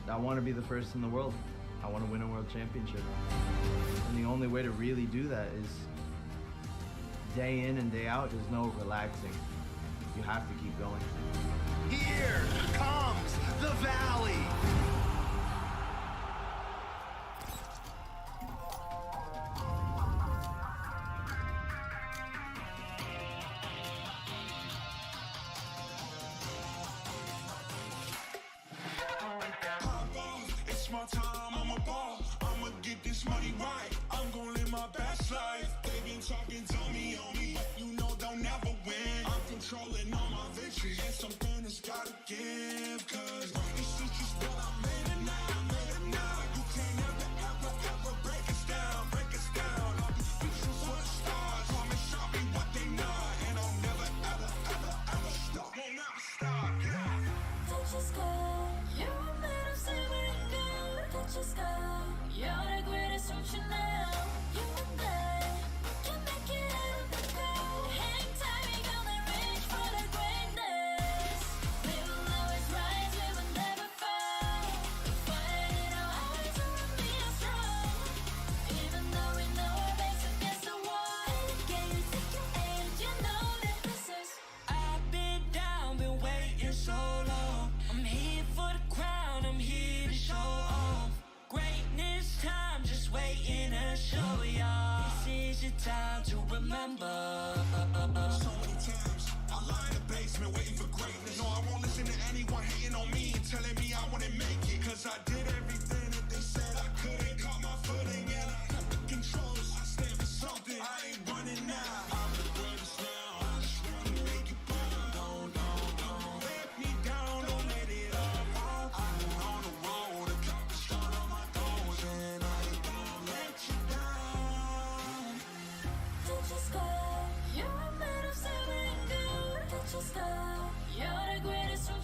I want to be the first in the world. I want to win a world championship. And the only way to really do that is day in and day out. There's no relaxing. You have to keep going. Here comes the valley. It's my time, I'm a ball. I'ma get this money right. I'm gonna live my best life. They been talking to me on me, but you know they'll never win. I'm controlling all my victories, and something has gotta give. Cause it's just what I made it now, You can't ever break us down, I'll be speechless for the stars. Promise I'll be what they not, and I'll never ever stop. Won't never stop, yeah. Touch your sky, you're made of silver and gold. Touch your sky, you're the greatest from Chanel. You and I can make it out of the cold. Hang tight, we gonna reach for the greatness. We will always rise, we will never fall. Fire in our eyes, will be strong. Even though we know our backs against the wall. Can you take your age? You know that this is. I've been down, been waiting so long. I'm here for the crown, I'm here to show off. Greatness time, just waiting to show y'all. This is your time to remember. So many times I lie in the basement waiting for greatness. No, I won't listen to anyone hating on me and telling me I wouldn't make it. Cause I did everything that they said I couldn't. Caught my footing and I got the controls. I stand for something, I ain't running now. I'm the greatest now, I just wanna make it proud. Don't let me down, don't let it all fall. I've been on the road,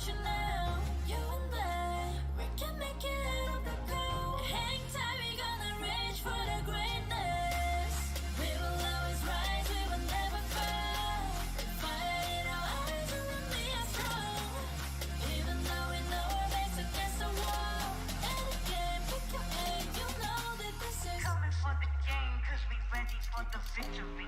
want you now. You and I, we can make it up the go. Hang tight, we gonna reach for the greatness. We will always rise, we will never fall. Fire in our eyes and the me are strong. Even though we know we're backs against the wall. And again, pick your aim, you know that this is Coming for the game, cause we ready for the victory.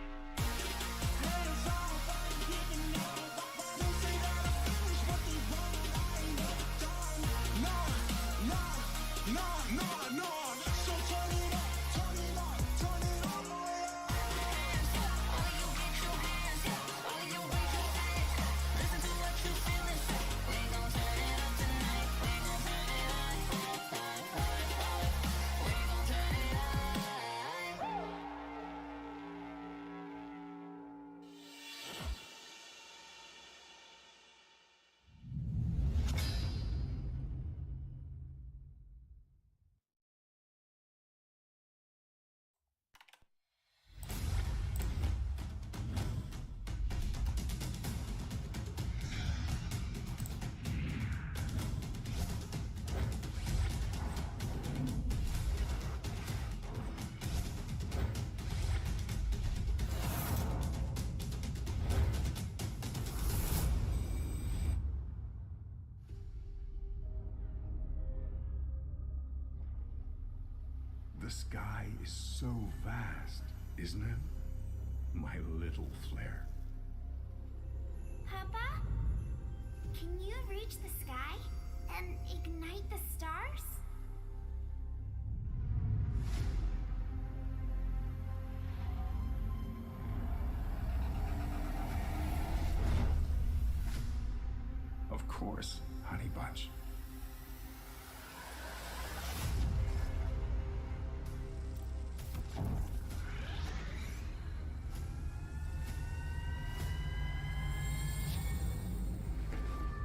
The sky is so vast, isn't it? My little flare. Papa, can you reach the sky and ignite the stars? Of course, honey bunch.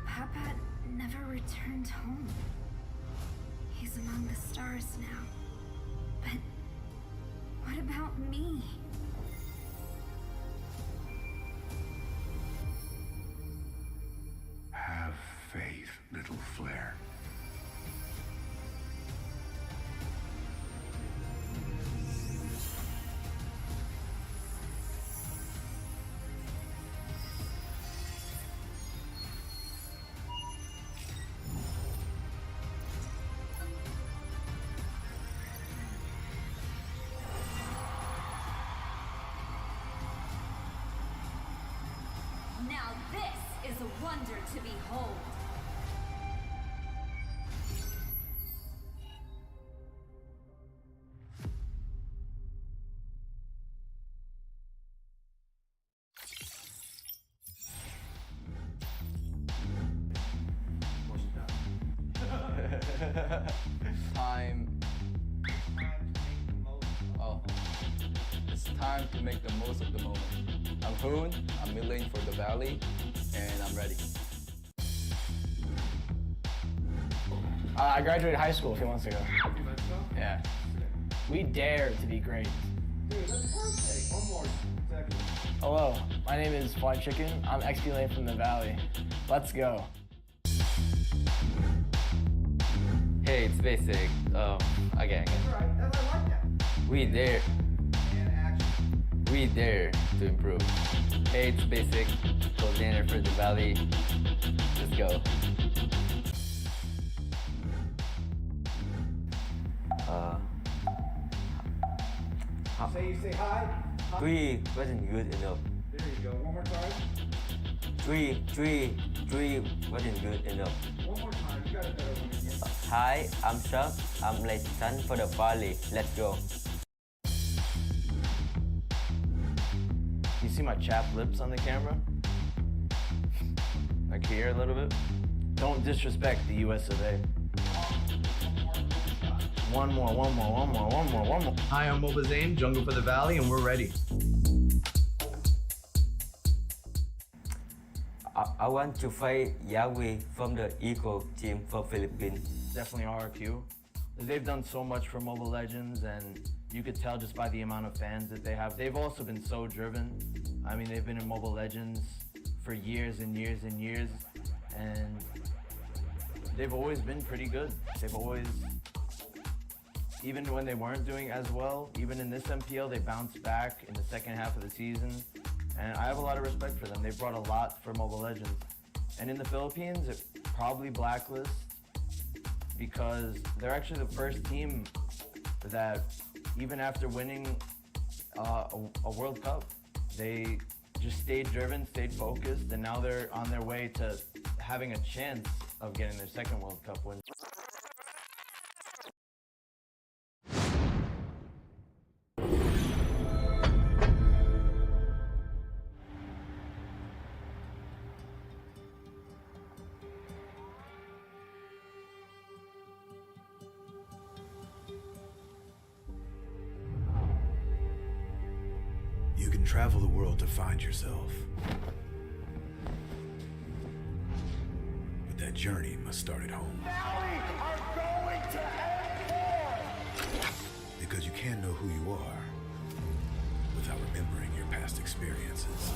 Papa never returned home. He's among the stars now. But what about me? Have faith, little flare. Now this is a wonder to behold. Time. Oh, it's time to make the most of the moment. I'm Hoon, I'm milling for the valley, and I'm ready. I graduated high school a few months ago. Yeah. We dare to be great. Dude, that's perfect. One more second. Hello, my name is Fly Chicken. I'm XP Lane from the Valley. Let's go. Hey, it's basic. Again. That's right. I like that. We dare. And action. We dare to improve. Hey, it's basic. Coordinator for the Valley. Let's go. Say hi. Three wasn't good enough. There you go. One more time. Three wasn't good enough. One more time. You got a better one again. Hi, I'm Chuck. I'm late son for the valley. Let's go. You see my chapped lips on the camera? Like here a little bit? Don't disrespect the US of A. One more. Hi, I'm Moba Zane, Jungle for the Valley, and we're ready. I want to fight Yahweh from the Eagle team for Philippines. Definitely RRQ. They've done so much for Mobile Legends, and you could tell just by the amount of fans that they have. They've also been so driven. I mean, they've been in Mobile Legends for years and years and years, and they've always been pretty good. They've always, even when they weren't doing as well, even in this MPL, they bounced back in the second half of the season. And I have a lot of respect for them. They brought a lot for Mobile Legends. And in the Philippines, it probably blacklist because they're actually the first team that, even after winning a World Cup, they just stayed driven, stayed focused, and now they're on their way to having a chance of getting their second World Cup win. You can travel the world to find yourself. But that journey must start at home. Because you can't know who you are without remembering your past experiences.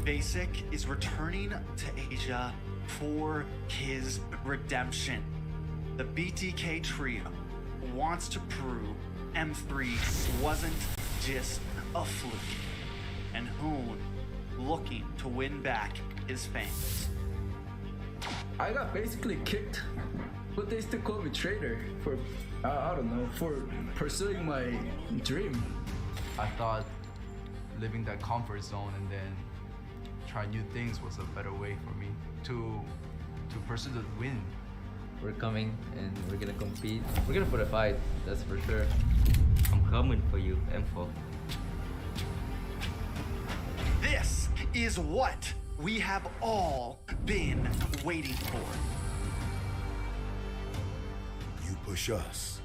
Basic is returning to Asia for his redemption. The BTK trio wants to prove M3 wasn't just a fluke, and Hoon looking to win back his fans. I got basically kicked, but they still call me traitor for, I don't know, for pursuing my dream. I thought living that comfort zone and then try new things was a better way for me to pursue the win. We're coming and we're gonna compete. We're gonna put a fight, that's for sure. I'm coming for you, M4. This is what we have all been waiting for. You push us,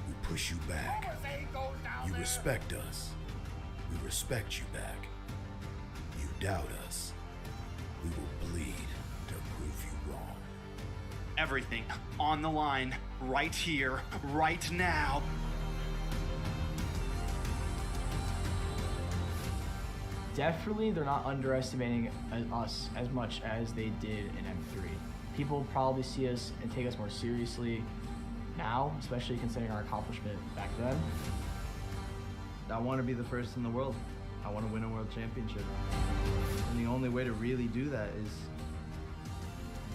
we push you back. You respect us, we respect you back. You doubt us, we will bleed to prove you wrong. Everything on the line right here, right now. Definitely, they're not underestimating us as much as they did in M3. People probably see us and take us more seriously now, especially considering our accomplishment back then. I want to be the first in the world. I want to win a world championship. And the only way to really do that is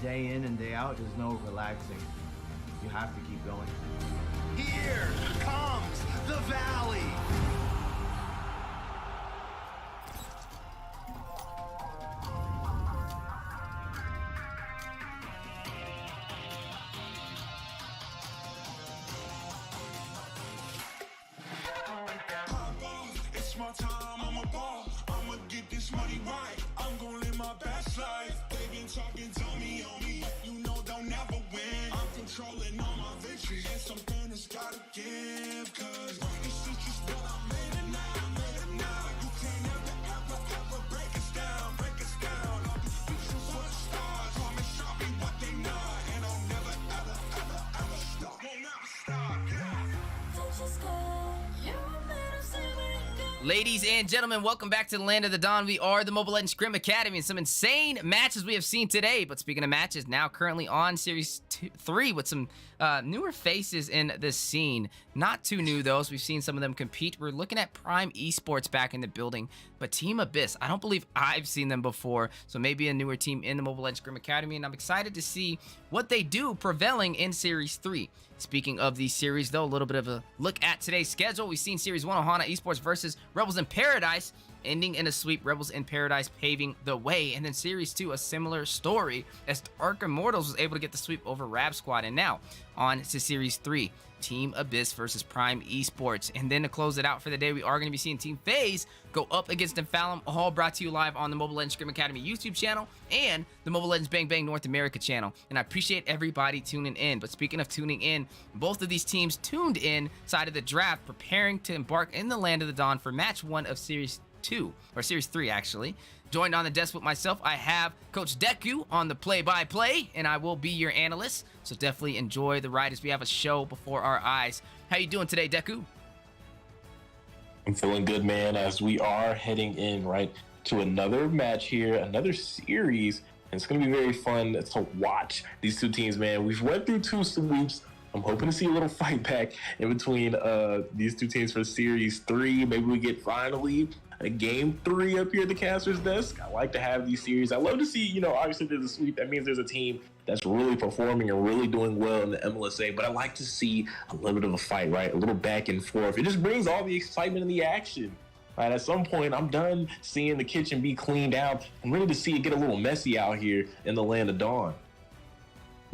day in and day out. There's no relaxing. You have to keep going. Here comes the Valley. It's my time, I'm a ball. I'ma get this money right. I'm gonna live my best life. They been talking to me on me, but you know they'll never win. I'm controlling all my victories, and something has gotta give. Cause this is just what I made it now, made it now. You can't ever break us down, break us down. I'll be speechless for the stars. Promise I'll be what they not, and I'll never ever stop. Won't never stop, yeah. Don't just go. You're a man of seven. Ladies and gentlemen, welcome back to the Land of the Dawn. We are the Mobile Legends Scrim Academy, and some insane matches we have seen today. But speaking of matches, now currently on Series 3 with some newer faces in the scene. Not too new, though, as we've seen some of them compete. We're looking at Prime Esports back in the building, but Team Abyss, I don't believe I've seen them before, so maybe a newer team in the Mobile Legends Scrim Academy, and I'm excited to see what they do prevailing in Series 3. Speaking of the series, though, a little bit of a look at today's schedule. We've seen Series 1 Ohana Esports versus Rebels in Paradise, ending in a sweep, Rebels in Paradise paving the way. And then Series 2, a similar story, as Arc Immortals was able to get the sweep over Rab Squad. And now, on to Series 3, Team Abyss versus Prime Esports. And then to close it out for the day, we are going to be seeing Team FaZe go up against Infallum, all brought to you live on the Mobile Legends Scrim Academy YouTube channel and the Mobile Legends Bang Bang North America channel. And I appreciate everybody tuning in. But speaking of tuning in, both of these teams tuned in side of the draft, preparing to embark in the Land of the Dawn for Match 1 of Series 2, or Series 3 actually. Joined on the desk with myself, I have Coach Deku on the play-by-play, and I will be your analyst. So definitely enjoy the ride as we have a show before our eyes. How you doing today, Deku? I'm feeling good, man, as we are heading in, right, to another match here, another series. And it's going to be very fun to watch these two teams, man. We've went through 2 sweeps. I'm hoping to see a little fight back in between these two teams for Series 3. Maybe we get finally a Game 3 up here at the caster's desk. I like to have these series. I love to see, obviously there's a sweep. That means there's a team that's really performing and really doing well in the MLSA. But I like to see a little bit of a fight, right? A little back and forth. It just brings all the excitement and the action. Right, at some point, I'm done seeing the kitchen be cleaned out. I'm ready to see it get a little messy out here in the land of Dawn.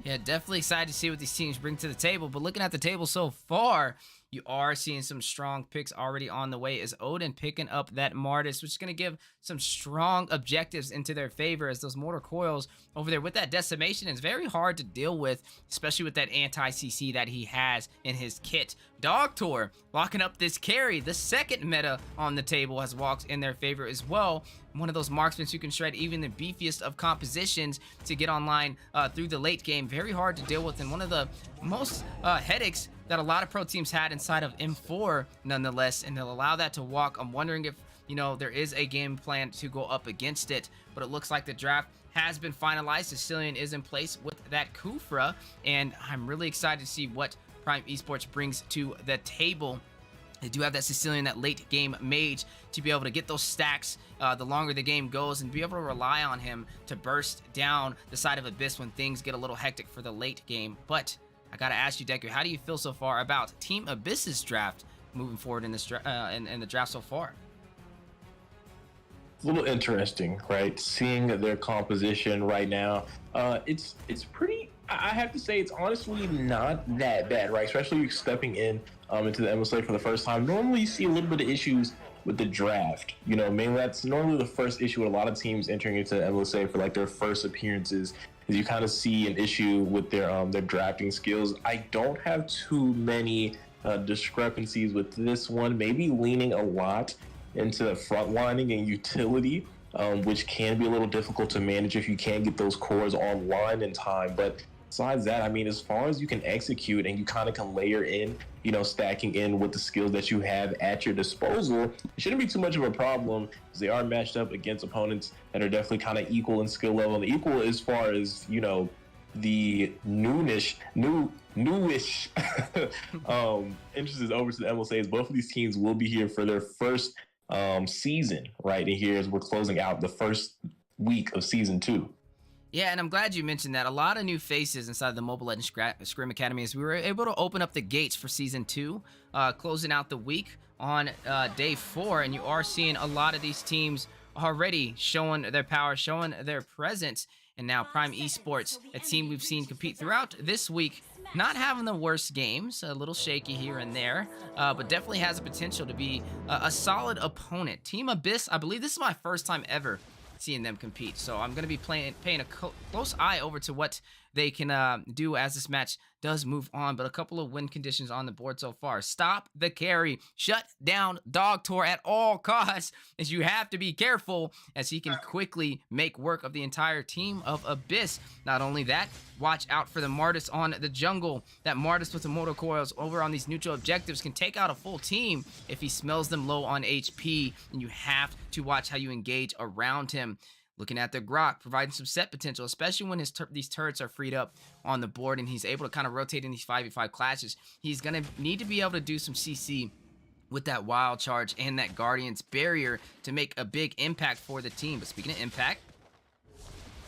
Yeah, definitely excited to see what these teams bring to the table. But looking at the table so far, you are seeing some strong picks already on the way as Odin picking up that Martis, which is going to give some strong objectives into their favor as those mortar coils over there with that decimation is very hard to deal with, especially with that anti-CC that he has in his kit. Dogtor locking up this carry. The second meta on the table has walked in their favor as well. One of those marksmen who can shred even the beefiest of compositions to get online through the late game. Very hard to deal with, and one of the most headaches that a lot of pro teams had inside of M4 nonetheless, and they'll allow that to walk. I'm wondering if there is a game plan to go up against it, but it looks like the draft has been finalized. Sicilian is in place with that Kufra, and I'm really excited to see what Prime Esports brings to the table. They do have that Sicilian, that late game mage, to be able to get those stacks the longer the game goes and be able to rely on him to burst down the side of Abyss when things get a little hectic for the late game. But I gotta ask you, Deku, how do you feel so far about Team Abyss's draft moving forward in this in the draft so far? It's a little interesting, right? Seeing their composition right now, it's pretty. I have to say, it's honestly not that bad, right? Especially stepping in into the MLSA for the first time. Normally, you see a little bit of issues with the draft. Mainly that's normally the first issue with a lot of teams entering into the MLSA for like their first appearances. Is you kind of see an issue with their drafting skills. I don't have too many discrepancies with this one. Maybe leaning a lot into the frontlining and utility, which can be a little difficult to manage if you can't get those cores online in time. But besides that, I mean, as far as you can execute and you kind of can layer in, stacking in with the skills that you have at your disposal, it shouldn't be too much of a problem because they are matched up against opponents that are definitely kind of equal in skill level and equal as far as, the newish entrances over to the MLSAs. Both of these teams will be here for their first season, right? And here as we're closing out the first week of season 2. Yeah, and I'm glad you mentioned that. A lot of new faces inside the Mobile Legends Scrim Academy as we were able to open up the gates for Season 2, closing out the week on Day 4, and you are seeing a lot of these teams already showing their power, showing their presence, and now Prime Esports, a team we've seen compete throughout this week, not having the worst games, a little shaky here and there, but definitely has the potential to be a solid opponent. Team Abyss, I believe this is my first time ever seeing them compete, so I'm going to be paying a close eye over to what they can do as this match does move on. But a couple of win conditions on the board so far. Stop the carry, shut down Dogtor at all costs, as you have to be careful as he can quickly make work of the entire team of Abyss. Not only that, watch out for the Martis on the jungle. That Martis with the motor coils over on these neutral objectives can take out a full team if he smells them low on HP, and you have to watch how you engage around him. Looking at the Grok, providing some set potential, especially when these turrets are freed up on the board and he's able to kind of rotate in these 5v5 clashes. He's going to need to be able to do some CC with that Wild Charge and that Guardian's Barrier to make a big impact for the team. But speaking of impact,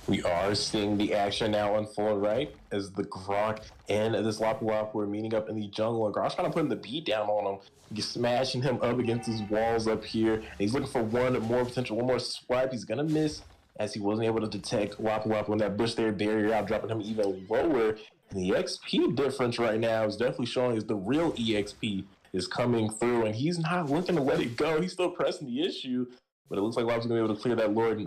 we are seeing the action now unfold, right? As the Grok and this Lapu Lapu are meeting up in the jungle, and Grok's kind of putting the beat down on him. He's smashing him up against these walls up here. And he's looking for one more swipe. He's going to miss, as he wasn't able to detect Lapu Lapu in that bush there, barrier out, dropping him even lower. And the XP difference right now is definitely showing as the real EXP is coming through, and he's not looking to let it go. He's still pressing the issue, but it looks like Lapu's going to be able to clear that Lord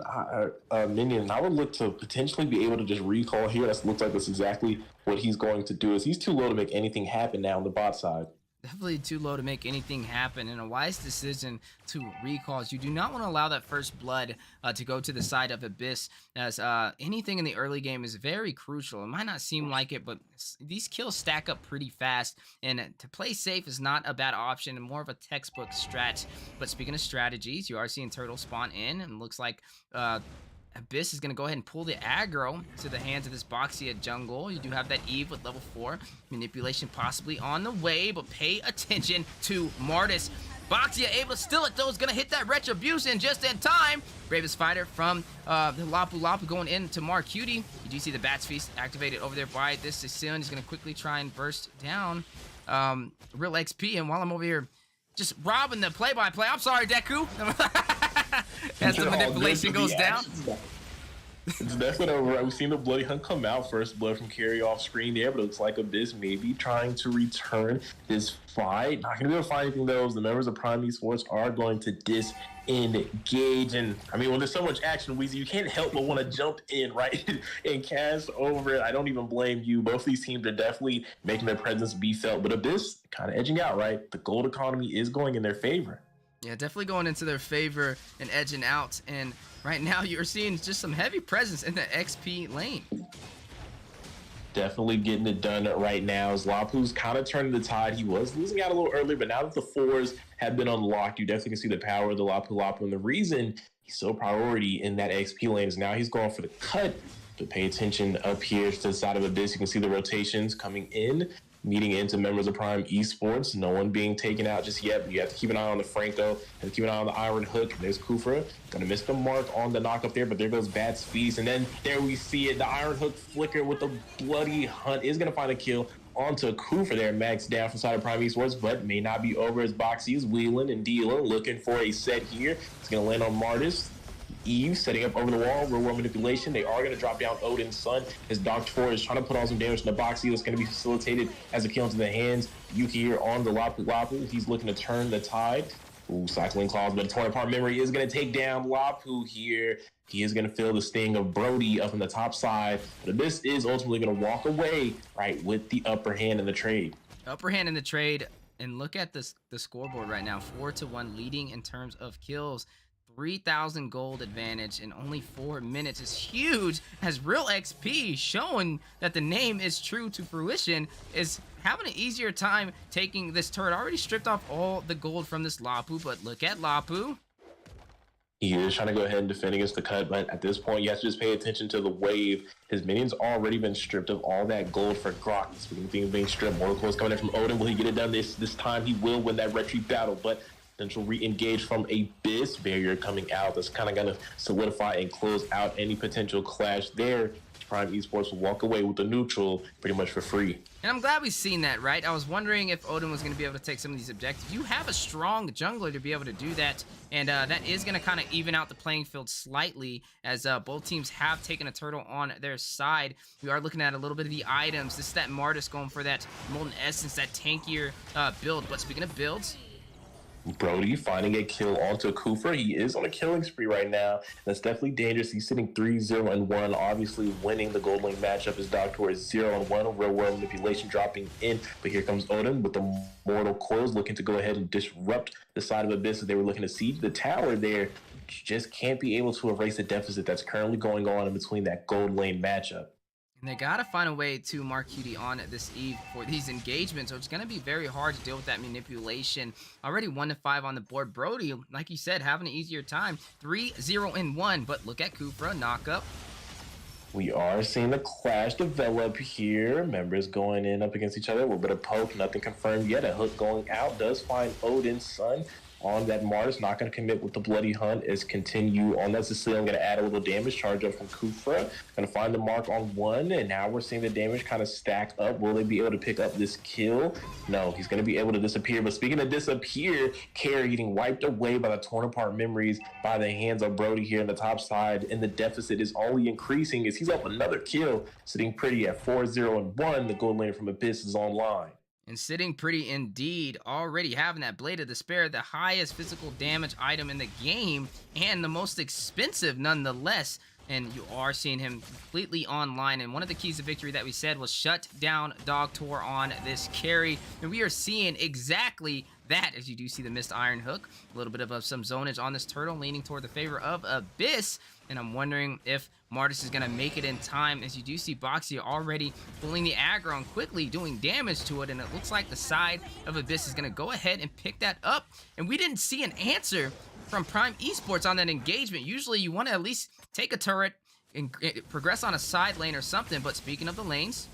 and minion. And I would look to potentially be able to just recall here. That looks like that's exactly what he's going to do, as he's too low to make anything happen now on the bot side. Definitely too low to make anything happen, and a wise decision to recalls. You do not want to allow that first blood to go to the side of Abyss, as anything in the early game is very crucial. It might not seem like it, but these kills stack up pretty fast, and to play safe is not a bad option and more of a textbook strat. But speaking of strategies, you are seeing Turtle spawn in, and looks like Abyss is going to go ahead and pull the aggro to the hands of this Boxia jungle. You do have that Eve with level 4. Manipulation possibly on the way, but pay attention to Martis. Boxia able to steal it, though. Is going to hit that Retribution just in time. Bravest fighter from the Lapu Lapu going into Marcutie. You do see the Bats Feast activated over there by this Sicilian. He's going to quickly try and burst down real XP. And while I'm over here just robbing the play-by-play, I'm sorry, Deku. As the manipulation goes down. It's definitely over. We've seen the Bloody Hunt come out. First blood from Carry off screen there, but it looks like Abyss maybe trying to return this fight. Not going to be able to find anything though. The members of Prime Esports are going to disengage. And I mean, when there's so much action, Weezy, you can't help but want to jump in, right? And cast over it. I don't even blame you. Both of these teams are definitely making their presence be felt, but Abyss kind of edging out, right? The gold economy is going in their favor. Yeah, definitely going into their favor and edging out. And right now you're seeing just some heavy presence in the XP lane. Definitely getting it done right now. As Lapu's kind of turning the tide. He was losing out a little earlier, but now that the 4s have been unlocked, you definitely can see the power of the Lapu Lapu. And the reason he's so priority in that XP lane is now he's going for the cut. But pay attention up here to the side of Abyss. You can see the rotations coming in, meeting into members of Prime Esports. No one being taken out just yet, but you have to keep an eye on the Franco and keep an eye on the Iron Hook. There's Kufra. Gonna miss the mark on the knock up there, but there goes Bad Speeds. And then there we see it. The Iron Hook flicker with the Bloody Hunt is gonna find a kill onto Kufra there. Max down from side of Prime Esports, but may not be over as Boxy is wheeling and dealing, looking for a set here. It's gonna land on Martis. Eve setting up over the wall, real world manipulation. They are going to drop down Odin's son. His Dr. 4 is trying to put on some damage to the Boxy. It's going to be facilitated as a kill into the hands. Yuki here on the Lapu Lapu. He's looking to turn the tide. Ooh, cycling claws, but a torn apart memory is going to take down Lapu here. He is going to feel the sting of Brody up on the top side. But this is ultimately going to walk away, right, with the upper hand in the trade. Upper hand in the trade. And look at this, the scoreboard right now. 4-1 leading in terms of kills. 3,000 gold advantage in only 4 minutes is huge, as Real XP, showing that the name is true to fruition, is having an easier time taking this turret. Already stripped off all the gold from this Lapu, but look at Lapu. He is trying to go ahead and defend against the cut, but at this point, you have to just pay attention to the wave. His minions already been stripped of all that gold for Grok. Speaking of things being stripped, Mortal Core's coming in from Odin. Will he get it done this time? He will win that retreat battle, but potential re-engage from Abyss barrier coming out. That's kind of going to solidify and close out any potential clash there. Prime Esports will walk away with the neutral pretty much for free. And I'm glad we've seen that, right? I was wondering if Odin was going to be able to take some of these objectives. You have a strong jungler to be able to do that, and that is going to kind of even out the playing field slightly, as both teams have taken a turtle on their side. We are looking at a little bit of the items. This is that Martis going for that Molten Essence, that tankier build. But speaking of builds, Brody finding a kill onto Kufra. He is on a killing spree right now. That's definitely dangerous. He's sitting 3-0-1. Obviously winning the gold lane matchup. His Doctor is 0-1. Real world manipulation dropping in. But here comes Odin with the Mortal Coils, looking to go ahead and disrupt the side of Abyss as they were looking to siege the tower there. Just can't be able to erase the deficit that's currently going on in between that gold lane matchup. And they got to find a way to mark QD on this Eve for these engagements, so it's going to be very hard to deal with that manipulation. Already 1-5 on the board. Brody, like you said, having an easier time. 3-0-1, but look at Kufra, knock up. We are seeing a clash develop here. Members going in up against each other. A little bit of poke, nothing confirmed yet. A hook going out does find Odin's son on that Mars. Not going to commit with the Bloody Hunt as continue on that Sicilian. Going to add a little damage charge up from Kufra. Going to find the mark on one, and now we're seeing the damage kind of stack up. Will they be able to pick up this kill? No, he's going to be able to disappear. But speaking of disappear, Carry getting wiped away by the torn apart memories by the hands of Brody here on the top side, and the deficit is only increasing as he's up another kill, sitting pretty at 4-0-1. The gold lane from Abyss is online. And sitting pretty indeed, already having that Blade of Despair, the highest physical damage item in the game, and the most expensive nonetheless. and you are seeing him completely online. And one of the keys to victory that we said was shut down Dog Tour on this carry, and we are seeing exactly that, as you do see the missed Iron Hook, a little bit of some zonage on this turtle, leaning toward the favor of Abyss. And I'm wondering if Martis is going to make it in time, as you do see Boxy already pulling the aggro and quickly doing damage to it. And it looks like the side of Abyss is going to go ahead and pick that up. And we didn't see an answer from Prime Esports on that engagement. Usually you want to at least take a turret and progress on a side lane or something. But speaking of the lanes,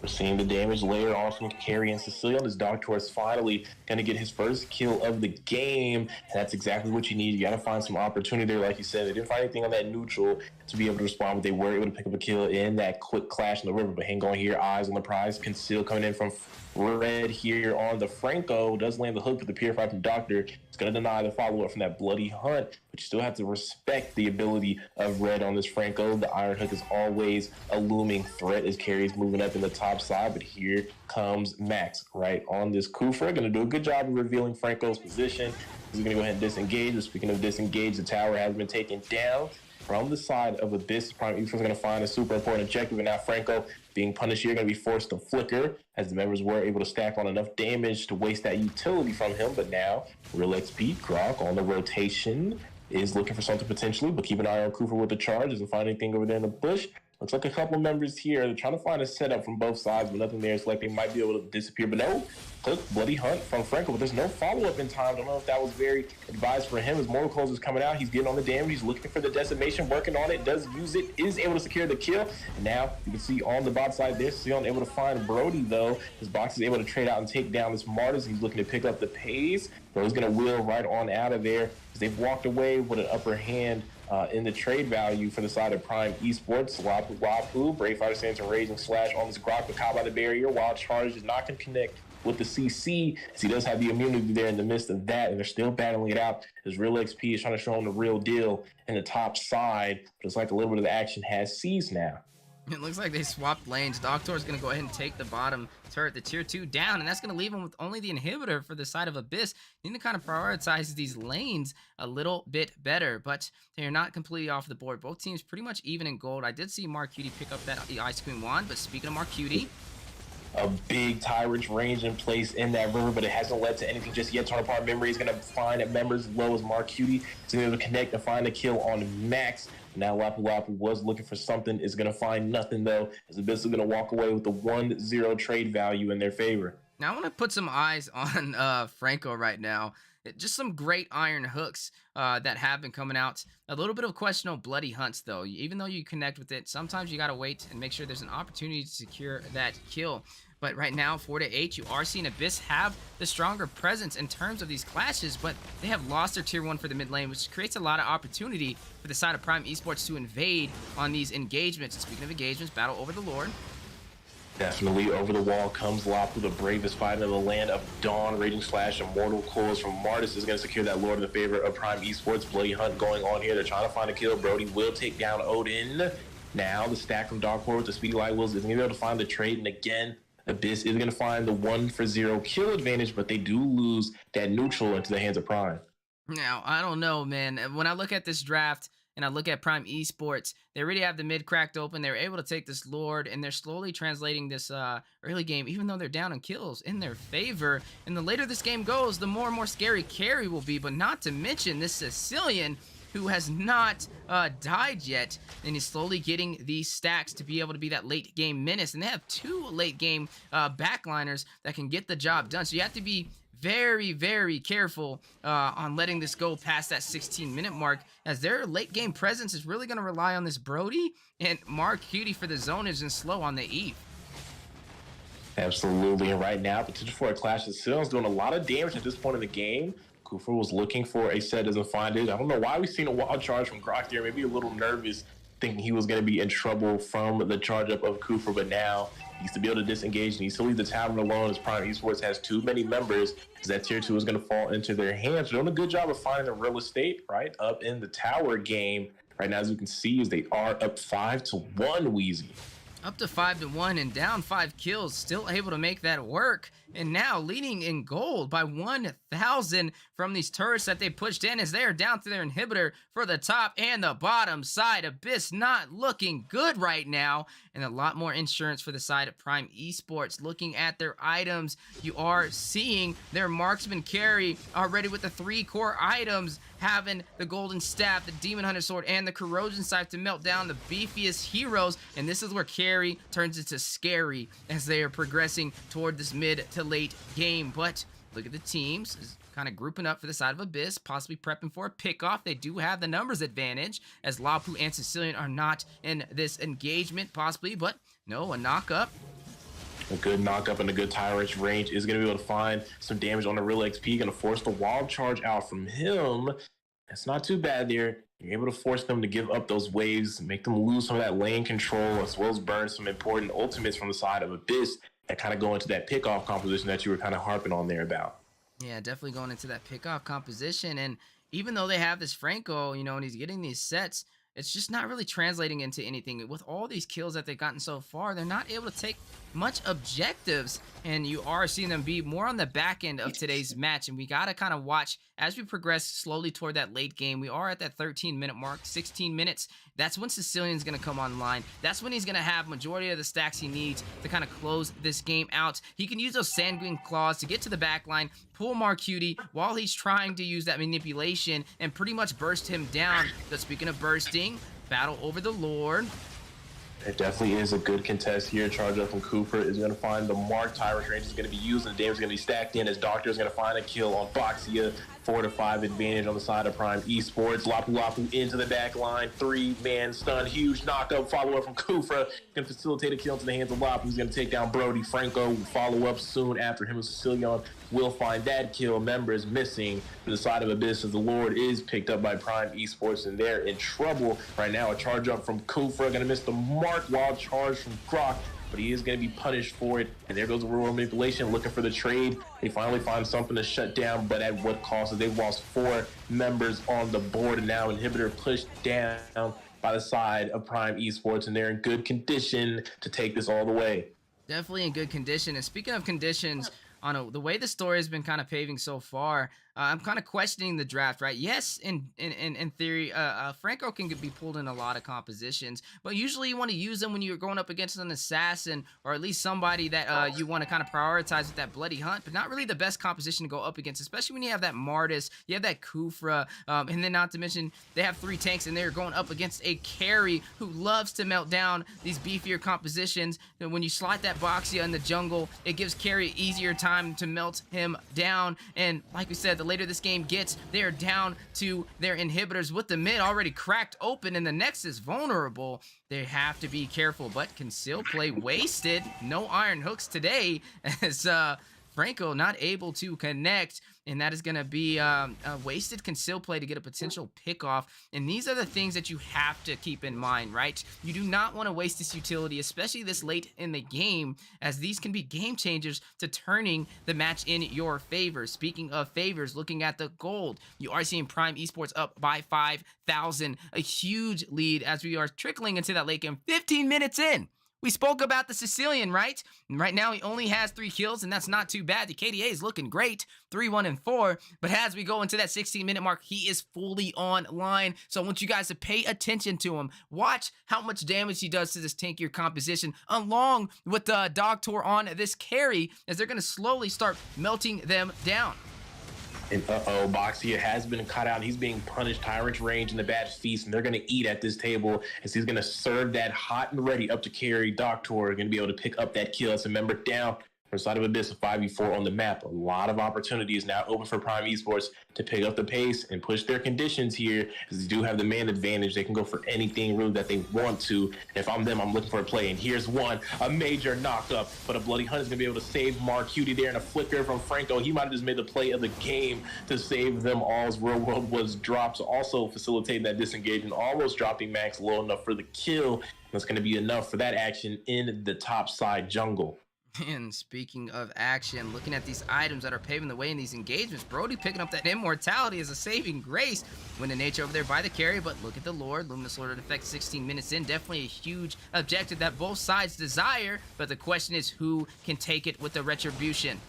we're seeing the damage layer on from Carry and Cecilia. This Doctor is finally going to get his first kill of the game. And that's exactly what you need. You got to find some opportunity there. Like you said, they didn't find anything on that neutral to be able to respond, but they were able to pick up a kill in that quick clash in the river. But hang on here, eyes on the prize. Conceal coming in from Red here on the Franco. Does land the hook for the Purify from Doctor. It's going to deny the follow-up from that Bloody Hunt, but you still have to respect the ability of Red on this Franco. The Iron Hook is always a looming threat as Carrie's moving up in the top side, but here comes Max right on this Kufra. Going to do a good job of revealing Franco's position. He's going to go ahead and disengage. But speaking of disengage, the tower has been taken down from the side of Abyss. Prime Esports going to find a super important objective, and now Franco being punished here, going to be forced to flicker, as the members were able to stack on enough damage to waste that utility from him. But now, Real XP, Grok on the rotation, is looking for something potentially, but keep an eye on Cooper with the charge. Doesn't find anything over there in the bush. Looks like a couple of members here. They're trying to find a setup from both sides, but nothing there. It's like they might be able to disappear. But no, click Bloody Hunt from Franco, but there's no follow-up in time. I don't know if that was very advised for him. As Mortal Close is coming out, he's getting on the damage. He's looking for the decimation, working on it, does use it, is able to secure the kill. And now you can see on the bot side there, still able to find Brody, though. His box is able to trade out and take down this Martis. He's looking to pick up the pace. Brody's going to wheel right on out of there, as they've walked away with an upper hand in the trade value for the side of Prime Esports. Wapu, Brave Fighter stands a Raging Slash on this Grok, but caught by the barrier. Wild Charge is not going to connect with the CC, as he does have the immunity there in the midst of that, and they're still battling it out, as Real XP is trying to show him the real deal in the top side, but it's like a little bit of the action has ceased now. It looks like they swapped lanes. Doctor is going to go ahead and take the bottom turret, the tier 2, down, and that's going to leave him with only the inhibitor for the side of Abyss. You need to kind of prioritize these lanes a little bit better, but they're not completely off the board. Both teams pretty much even in gold. I did see Mark Cutie pick up that Ice Queen wand, but speaking of Mark Cutie, a big Tyrant's range in place in that river, but it hasn't led to anything just yet. Torn apart memory is going to find at members as low as Mark Cutie to be able to connect and find a kill on Max. Now Lapu Lapu was looking for something, is going to find nothing though, as Abyss is going to walk away with the 1-0 trade value in their favor. Now I want to put some eyes on Franco right now. Just some great iron hooks that have been coming out. A little bit of questionable bloody hunts though. Even though you connect with it, sometimes you got to wait and make sure there's an opportunity to secure that kill. But right now, 4-8, you are seeing Abyss have the stronger presence in terms of these clashes, but they have lost their tier 1 for the mid lane, which creates a lot of opportunity for the side of Prime Esports to invade on these engagements. And speaking of engagements, battle over the Lord. Definitely over the wall comes Lapu, the bravest fighter of the land of Dawn. Raging Slash, Immortal Coils from Martis is going to secure that Lord in the favor of Prime Esports. Bloody Hunt going on here. They're trying to find a kill. Brody will take down Odin. Now the stack from Dark Horse with the Speedy Light Wheels isn't going to be able to find the trade, and again, Abyss is going to find the 1-for-0 kill advantage, but they do lose that neutral into the hands of Prime. Now, I don't know, man. When I look at this draft and I look at Prime Esports, they already have the mid cracked open. They're able to take this Lord, and they're slowly translating this early game, even though they're down in kills, in their favor. And the later this game goes, the more and more scary carry will be, but not to mention this Sicilian, who has not died yet, and is slowly getting these stacks to be able to be that late game menace. And they have 2 late game backliners that can get the job done. So you have to be very, very careful on letting this go past that 16-minute mark, as their late game presence is really going to rely on this Brody and Mark Cutie for the zonage and slow on the Eve. Absolutely, and right now, potential for a clash. The Sill's doing a lot of damage at this point in the game. Kufa was looking for a set, doesn't find it. I don't know why we've seen a wild charge from Grok there. Maybe a little nervous, thinking he was going to be in trouble from the charge up of Kufa, but now he's to be able to disengage, and he's to leave the tavern alone, as Prime Esports has too many members, because that tier 2 is going to fall into their hands. They're doing a good job of finding the real estate right up in the tower game. Right now, as you can see, is they are up 5-1, Wheezy. Up to 5-1 and down 5 kills, still able to make that work. And now leading in gold by 1,000 from these turrets that they pushed in as they are down to their inhibitor for the top and the bottom side. Abyss not looking good right now. And a lot more insurance for the side of Prime Esports. Looking at their items, you are seeing their marksman carry already with the 3 core items, having the golden staff, the demon hunter sword, and the corrosion scythe to melt down the beefiest heroes. And this is where carry turns into scary as they are progressing toward this mid to late game. But look at the teams kind of grouping up for the side of Abyss, possibly prepping for a pickoff. They do have the numbers advantage as Lapu and Sicilian are not in this engagement, possibly, but no, a knock up. A good knock-up and a good tyrant's range is going to be able to find some damage on the real XP. Going to force the wild charge out from him. That's not too bad there. You're able to force them to give up those waves, make them lose some of that lane control, as well as burn some important ultimates from the side of Abyss that kind of go into that pickoff composition that you were kind of harping on there about. Yeah, definitely going into that pickoff composition. And even though they have this Franco, you know, and he's getting these sets, it's just not really translating into anything. With all these kills that they've gotten so far, they're not able to take much objectives, and you are seeing them be more on the back end of today's match. And we got to kind of watch as we progress slowly toward that late game. We are at that 13-minute mark, 16 minutes. That's when Sicilian's going to come online. That's when he's going to have majority of the stacks he needs to kind of close this game out. He can use those sanguine claws to get to the back line, pull Marcuti while he's trying to use that manipulation and pretty much burst him down. But speaking of bursting, battle over the Lord. It definitely is a good contest here. Charge up from Cooper is going to find the mark. Tyrant's range is going to be used, and the damage is going to be stacked in as Doctor is going to find a kill on Boxia. 4-5 advantage on the side of Prime Esports. Lapu into the back line. 3-man stun. Huge knockup. Follow up from Kufra. Going to facilitate a kill into the hands of Lapu. He's going to take down Brody. Franco will follow up soon after him. Sicilian will find that kill. Members missing to the side of Abyss as the Lord is picked up by Prime Esports, and they're in trouble right now. A charge up from Kufra. Going to miss the mark. Wild charge from Croc, but he is going to be punished for it. And there goes the rural manipulation, looking for the trade. They finally find something to shut down, but at what cost? They've lost 4 members on the board, and now inhibitor pushed down by the side of Prime Esports, and they're in good condition to take this all the way. Definitely in good condition. And speaking of conditions, on the way the story has been kind of paving so far, I'm kind of questioning the draft, right? Yes, in theory, Franco can be pulled in a lot of compositions, but usually you want to use them when you're going up against an assassin or at least somebody that you want to kind of prioritize with that bloody hunt, but not really the best composition to go up against, especially when you have that Martis, you have that Kufra, and then not to mention they have 3 tanks and they're going up against a carry who loves to melt down these beefier compositions. And when you slot that Boxia in the jungle, it gives carry easier time to melt him down. And like we said, the later this game gets, they're down to their inhibitors with the mid already cracked open and the Nexus vulnerable. They have to be careful, but Conceal play wasted. No iron hooks today as Franco not able to connect, and that is going to be a wasted Conceal play to get a potential pickoff. And these are the things that you have to keep in mind, right? You do not want to waste this utility, especially this late in the game, as these can be game changers to turning the match in your favor. Speaking of favors, looking at the gold, you are seeing Prime Esports up by 5,000, a huge lead as we are trickling into that late game 15 minutes in. We spoke about the Sicilian, right? And right now he only has 3 kills, and that's not too bad. The KDA is looking great, 3-1-4. But as we go into that 16-minute mark, he is fully online. So I want you guys to pay attention to him. Watch how much damage he does to this tankier composition, along with the Dog Tour on this carry, as they're going to slowly start melting them down. And Boxia has been cut out. He's being punished. Tyrant's range and the bad feast, and they're going to eat at this table as he's going to serve that hot and ready up to carry. Doctor going to be able to pick up that kill. It's a member down from side of Abyss, a 5v4 on the map. A lot of opportunities now open for Prime Esports to pick up the pace and push their conditions here, as they do have the man advantage. They can go for anything really that they want to. If I'm them, I'm looking for a play, and here's one, a major knock-up, but a Bloody Hunt is going to be able to save Mark Cutie there, and a flicker from Franco. He might have just made the play of the game to save them all, as Real World was dropped, also facilitating that disengagement, almost dropping Max low enough for the kill. That's going to be enough for that action in the top side jungle. And speaking of action, looking at these items that are paving the way in these engagements, Brody picking up that immortality as a saving grace when the nature over there by the carry. But look at the Lord, Luminous Lord in effect 16 minutes in. Definitely a huge objective that both sides desire, but the question is who can take it with the retribution.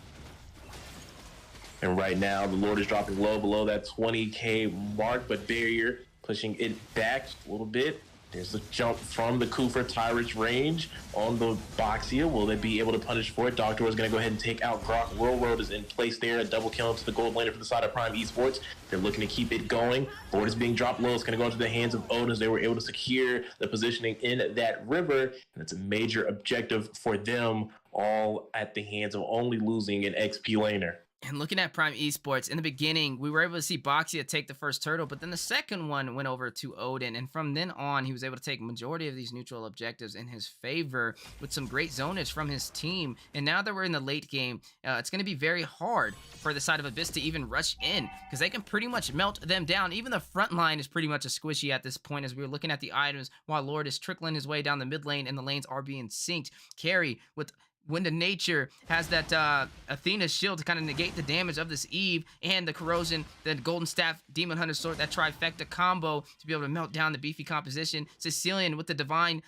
And right now, the Lord is dropping low below that 20K mark, but Barrier pushing it back a little bit. There's a jump from the Kufra Tyrant's range on the Boxia. Will they be able to punish for it? Doctor is going to go ahead and take out Grok. Road is in place there. A double kill into the gold laner from the side of Prime Esports. They're looking to keep it going. Lord is being dropped low. It's going to go into the hands of Odin as they were able to secure the positioning in that river. And it's a major objective for them, all at the hands of only losing an XP laner. And looking at Prime Esports, in the beginning, we were able to see Boxia take the first turtle, but then the second one went over to Odin. And from then on, he was able to take majority of these neutral objectives in his favor with some great zonage from his team. And now that we're in the late game, it's going to be very hard for the side of Abyss to even rush in because they can pretty much melt them down. Even the front line is pretty much a squishy at this point as we're looking at the items while Lord is trickling his way down the mid lane and the lanes are being synced. Carry with Wind of Nature has that Athena's shield to kind of negate the damage of this Eve and the corrosion, the Golden Staff, Demon Hunter Sword, that trifecta combo to be able to melt down the beefy composition. Sicilian with the Divine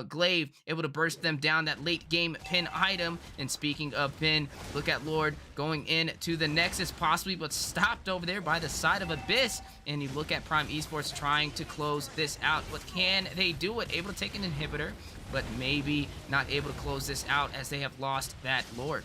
Glaive, able to burst them down, that late game pin item. And speaking of pin, look at Lord going into the Nexus possibly, but stopped over there by the side of Abyss. And you look at Prime Esports trying to close this out, but can they do it? Able to take an inhibitor, but maybe not able to close this out as they have lost that Lord.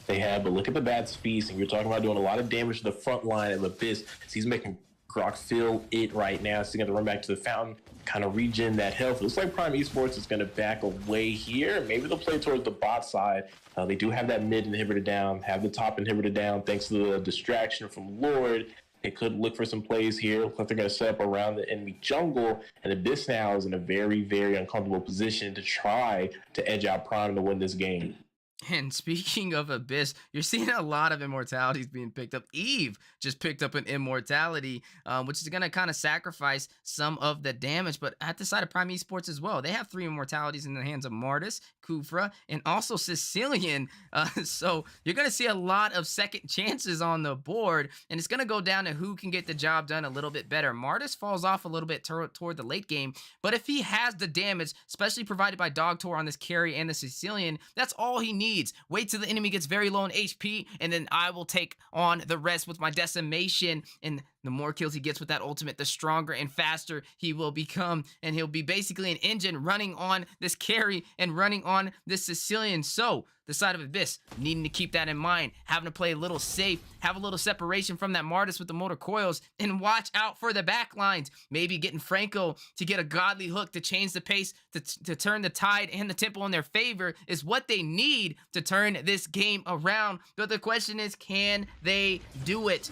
They have, but look at the bad speeds, and you're talking about doing a lot of damage to the front line of Abyss. So he's making Grok feel it right now. So he's going to run back to the fountain, kind of regen that health. It looks like Prime Esports is going to back away here. Maybe they'll play towards the bot side. They do have that mid inhibitor down, have the top inhibitor down, thanks to the distraction from Lord. They could look for some plays here. Looks like they're going to set up around the enemy jungle. And Abyss now is in a very, very uncomfortable position to try to edge out Prime to win this game. And speaking of Abyss, you're seeing a lot of immortalities being picked up. Eve just picked up an immortality, which is going to kind of sacrifice some of the damage. But at the side of Prime Esports as well, they have 3 immortalities in the hands of Martis, Kufra, and also Sicilian. So you're going to see a lot of second chances on the board, and it's going to go down to who can get the job done a little bit better. Martis falls off a little bit toward the late game, but if he has the damage, especially provided by Dog Tour on this carry and the Sicilian, that's all he needs. Wait till the enemy gets very low in HP, and then I will take on the rest with my decimation. And the more kills he gets with that ultimate, the stronger and faster he will become. And he'll be basically an engine running on this carry and running on this Sicilian. So the side of Abyss needing to keep that in mind, having to play a little safe, have a little separation from that Martis with the motor coils, and watch out for the back lines. Maybe getting Franco to get a godly hook to change the pace, to turn the tide and the tempo in their favor is what they need to turn this game around. But the question is, can they do it?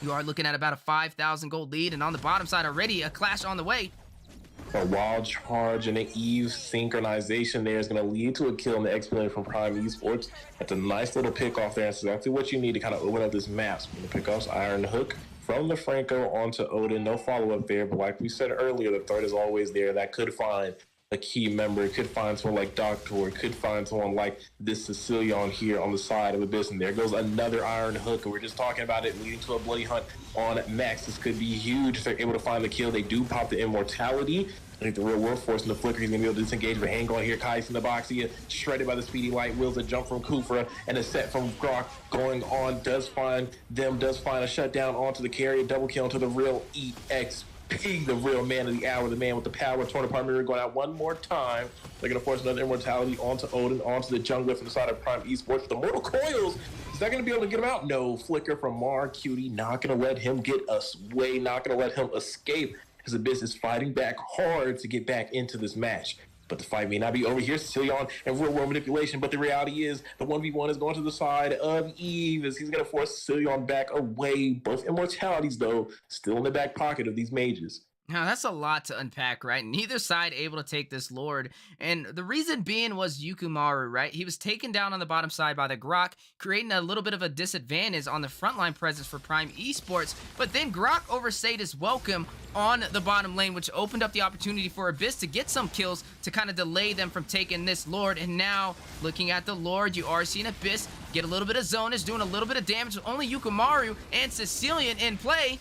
You are looking at about a 5,000 gold lead, and on the bottom side already a clash on the way. A wild charge and an Eve synchronization there is going to lead to a kill in the XP lane from Prime Esports. That's a nice little pick off there. That's exactly what you need to kind of open up this map. So the pickoffs, Iron Hook from the Franco onto Odin. No follow-up there, but like we said earlier, the threat is always there. That could find a key member, could find someone like Doctor, could find someone like this Sicilian here on the side of Abyss. And there goes another Iron Hook, and we're just talking about it leading to a bloody hunt on Max. This could be huge if they're able to find the kill. They do pop the immortality. I think the real world force in the flicker, he's gonna be able to disengage, but hang on here. Kai's in the box here, shredded by the speedy light. Wills a jump from Kufra and a set from Grok going on. Does find a shutdown onto the carrier. Double kill onto the real EXP, the real man of the hour, the man with the power. Torn apart mirror going out one more time. They're gonna force another immortality onto Odin, onto the jungler from the side of Prime Esports. The mortal coils. Is that going to be able to get him out? No. Flicker from Mar Cutie. Not going to let him get away. Not going to let him escape. As Abyss is fighting back hard to get back into this match. But the fight may not be over here. Sicilian and real world manipulation. But the reality is the 1v1 is going to the side of Eve as he's going to force Sicilian back away. Both immortalities, though, still in the back pocket of these mages. Now, that's a lot to unpack, right? Neither side able to take this Lord. And the reason being was Yukumaru, right? He was taken down on the bottom side by the Grok, creating a little bit of a disadvantage on the frontline presence for Prime Esports. But then Grok overstayed his welcome on the bottom lane, which opened up the opportunity for Abyss to get some kills to kind of delay them from taking this Lord. And now, looking at the Lord, you are seeing Abyss get a little bit of zonage, doing a little bit of damage with only Yukumaru and Sicilian in play.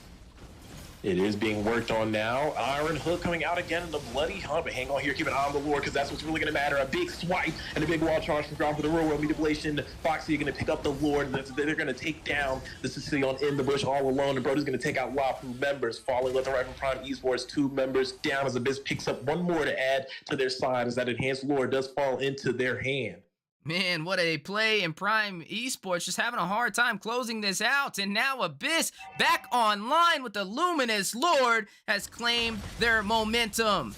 It is being worked on now. Iron Hook coming out again in the bloody hunt. But hang on here, keep an eye on the Lord, because that's what's really going to matter. A big swipe and a big wall charge from ground for the real world manipulation. Foxy are going to pick up the Lord. They're going to take down the Sicilian in the bush all alone. And Brody's going to take out Wafu members. Falling left and right from Prime Esports. 2 members down as Abyss picks up 1 more to add to their side as that enhanced Lord does fall into their hand. Man, what a play, and Prime Esports just having a hard time closing this out. And now Abyss back online with the Luminous Lord has claimed their momentum.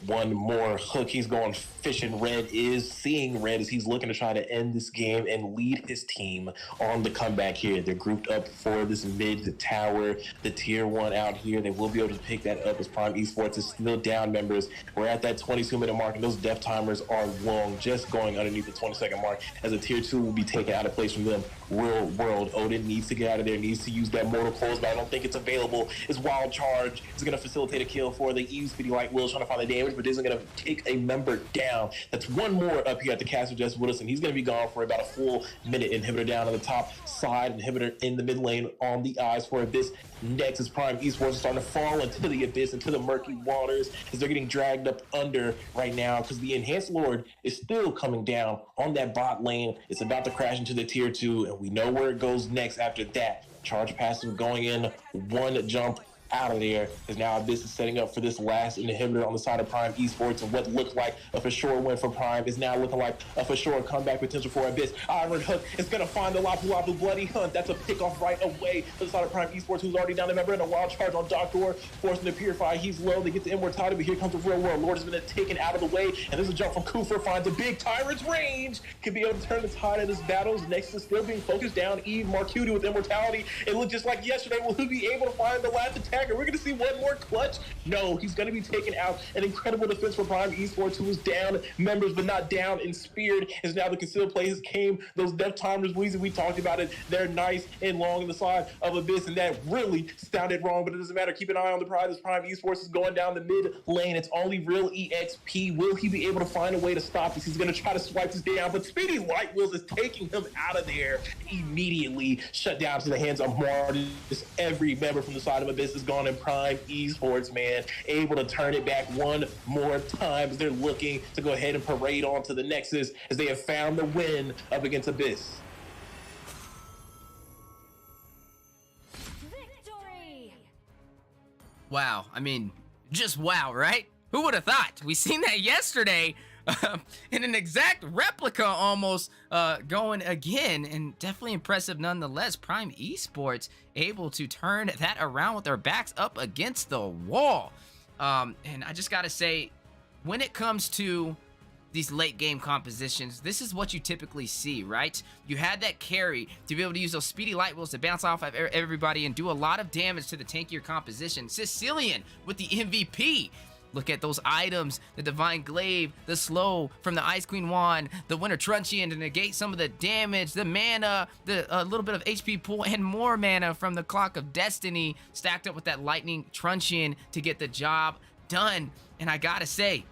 1 more hook. He's going fishing. Red is seeing red as he's looking to try to end this game and lead his team on the comeback here. They're grouped up for this mid tower, the tier 1 out here. They will be able to pick that up as Prime Esports is still down members. We're at that 22-minute mark, and those death timers are long, just going underneath the 20-second mark as a tier 2 will be taken out of place from them. Real world. Odin needs to get out of there, needs to use that mortal close, but I don't think it's available. His wild charge is going to facilitate a kill for the Eve Speedy Light Will, trying to find the damage, but isn't going to take a member down. That's 1 more up here at the castle just with us, and he's going to be gone for about a full minute. Inhibitor down on the top side, Inhibitor in the mid lane on the eyes for Abyss. Next is Prime Esports is starting to fall into the abyss, into the murky waters, as they're getting dragged up under right now because the Enhanced Lord is still coming down on that bot lane. It's about to crash into the tier 2, and we know where it goes next after that. Charge passive going in, 1 jump out of there, because now Abyss is setting up for this last inhibitor on the side of Prime Esports, and what looked like a for sure win for Prime is now looking like a for sure comeback potential for Abyss. Iron Hook is going to find the Lapu Lapu Bloody Hunt. That's a pick off right away for the side of Prime Esports, who's already down a member, and a wild charge on Doctor, forcing to Purify. He's low. They get the Immortality, but here comes the real world. Lord has been taken out of the way, and there's a jump from Kufa, finds a big Tyrant's range. Could be able to turn the tide of this battle. Next is still being focused down. Eve Marcuti with Immortality. It looked just like yesterday. Will he be able to find the last attacker? We're going to see one more clutch. No, he's going to be taken out. An incredible defense for Prime Esports, who was down members but not down and speared, is now the concealed places came. Those death timers, we talked about it. They're nice and long on the side of Abyss, and that really sounded wrong, but it doesn't matter. Keep an eye on the prize as Prime Esports is going down the mid lane. It's only real EXP. Will he be able to find a way to stop this? He's going to try to swipe this down, but Speedy Light Wheels is taking him out of there immediately. Shut down to the hands of Martis. Every member from the side of Abyss is gone, and Prime Esports, man, able to turn it back 1 more time as they're looking to go ahead and parade on to the Nexus as they have found the win up against Abyss. Victory! Wow, I mean, just wow, right? Who would have thought? We seen that yesterday in an exact replica almost going again, and definitely impressive nonetheless. Prime Esports able to turn that around with their backs up against the wall. And I just gotta say, when it comes to these late game compositions, this is what you typically see, right? You had that carry to be able to use those speedy light wheels to bounce off of everybody and do a lot of damage to the tankier composition. Sicilian with the MVP. Look at those items, the Divine Glaive, the slow from the Ice Queen Wand, the Winter Truncheon to negate some of the damage, the mana, a little bit of HP pool, and more mana from the Clock of Destiny, stacked up with that Lightning Truncheon to get the job done. And I gotta say,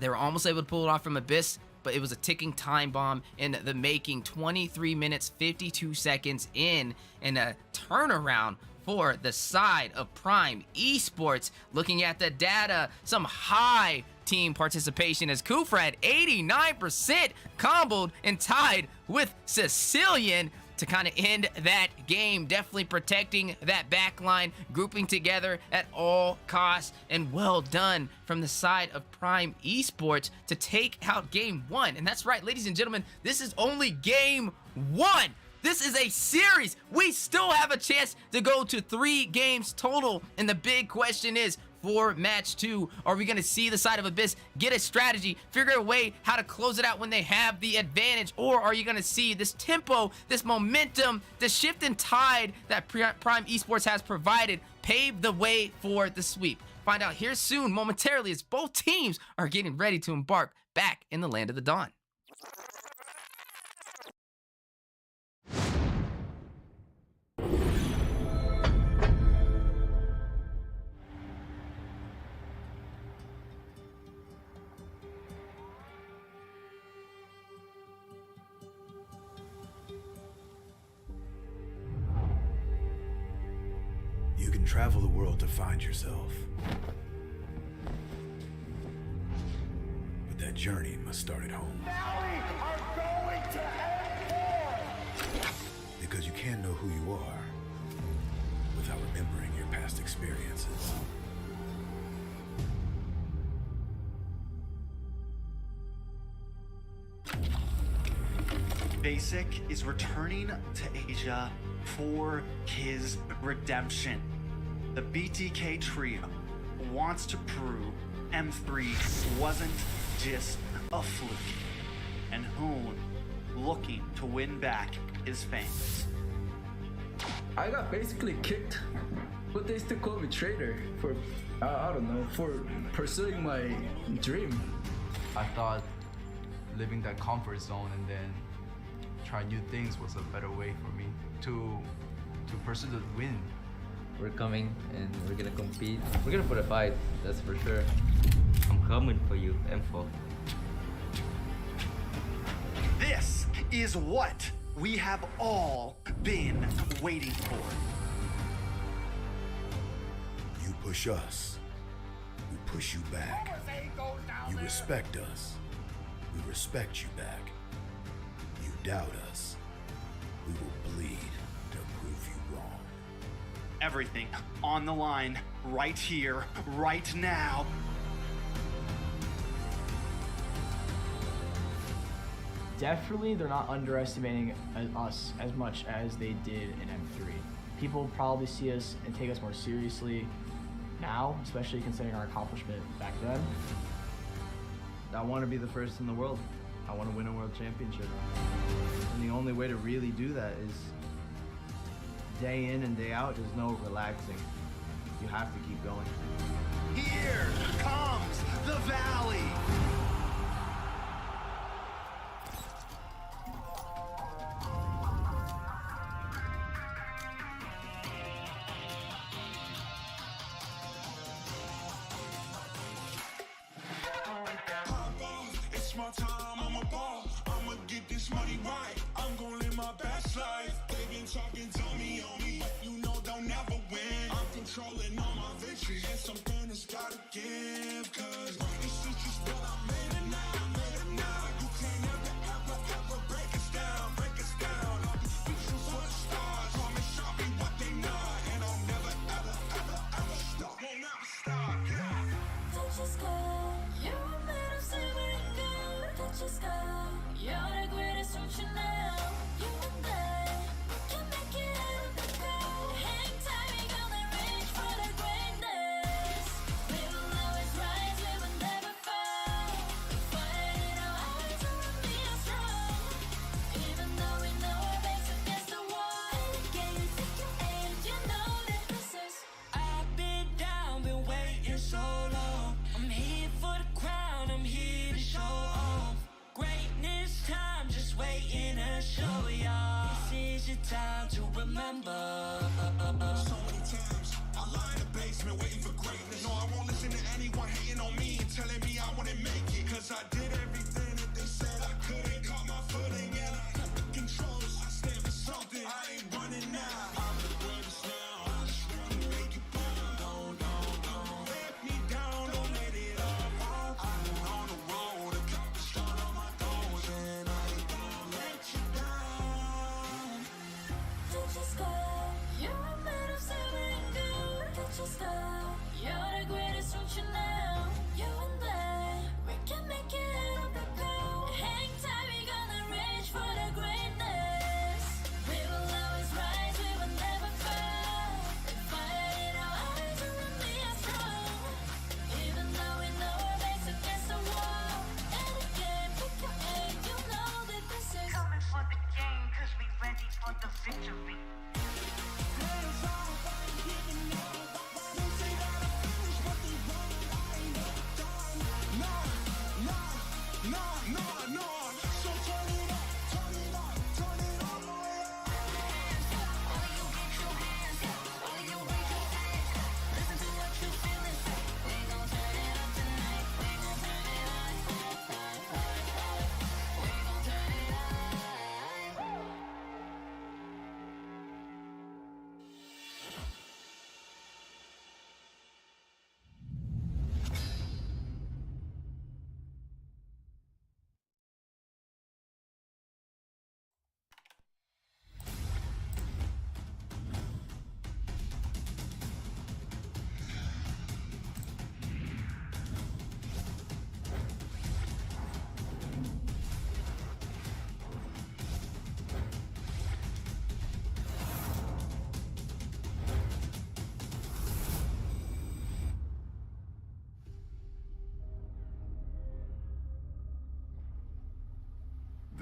they were almost able to pull it off from Abyss, but it was a ticking time bomb in the making. 23 minutes, 52 seconds in, and a turnaround for the side of Prime Esports. Looking at the data, some high team participation as Kufra at 89% comboed and tied with Sicilian to kind of end that game. Definitely protecting that back line, grouping together at all costs, and well done from the side of Prime Esports to take out game 1. And that's right, ladies and gentlemen, this is only game 1. This is a series. We still have a chance to go to 3 games total. And the big question is, for match 2, are we going to see the side of Abyss get a strategy, figure a way how to close it out when they have the advantage? Or are you going to see this tempo, this momentum, the shift in tide that Prime Esports has provided pave the way for the sweep? Find out here soon, momentarily, as both teams are getting ready to embark back in the land of the dawn. You can travel the world to find yourself. But that journey must start at home. Because you can't know who you are without remembering your past experiences. Basic is returning to Asia for his redemption. The BTK trio wants to prove M3 wasn't just a fluke, and Hoon looking to win back his fans. I got basically kicked, but they still call me traitor for, I don't know, for pursuing my dream. I thought living that comfort zone and then try new things was a better way for me to pursue the win. We're coming and we're gonna compete. We're gonna put a fight, that's for sure. I'm coming for you, M4. This is what we have all been waiting for. You push us, we push you back. You respect us, we respect you back. You doubt us, we will bleed to prove you wrong. Everything on the line, right here, right now. Definitely, they're not underestimating us as much as they did in M3. People probably see us and take us more seriously now, especially considering our accomplishment back then. I want to be the first in the world. I want to win a world championship. And the only way to really do that is day in and day out. There's no relaxing. You have to keep going. Here comes the Valley. It's my time, I'm a ball. I'ma get this money right. I'm gonna live my best life. They been talking, tell me on me, but you know they'll never win. I'm controlling all my victories, and something has gotta give. Cause this is just what I made it now, You can't ever break us down, I'll be speechless for the stars. Promise I'll be what they not, and I'll never ever stop. Won't ever stop, yeah. Touch the sky, you're made of silver and gold. Touch the sky, you're the greatest, don't you know? You and I, we can make it out of the cold. Hang tight, we gonna reach for the greatness. We will always rise, we will never fall. Fight in our eyes, and we are strong. Even though we know our backs against the wall. And again, you take your aim, you know that this is. I've been down, been waiting so long. I'm here for the crown, I'm here to show off. Greatness time, just waiting to show y'all. This is your time to remember. So many times, I lie in the basement waiting for greatness. No, I won't listen to anyone hating on me and telling me I wouldn't make it. Cause I did everything that they said I couldn't. Caught my footing and I kept the controls. I stand for something, I ain't running now. I'm the greatest now, I just wanna make it bound. Don't let me down, don't let it all fall. I've been on the road, accomplished all of my goals, and I ain't gonna let you down. Touch the sky, you're made of silver and gold. Touch the sky, you're the greatest, don't you know? You and I, we can make it out of the cold. Hang tight, we gonna reach for the greatness. We will always rise, we will never fall. Fire in our eyes, and we are strong. Even though we know our backs against the wall. And again, pick your aim, you know that this is. Coming for the game, cause we ready for the victory.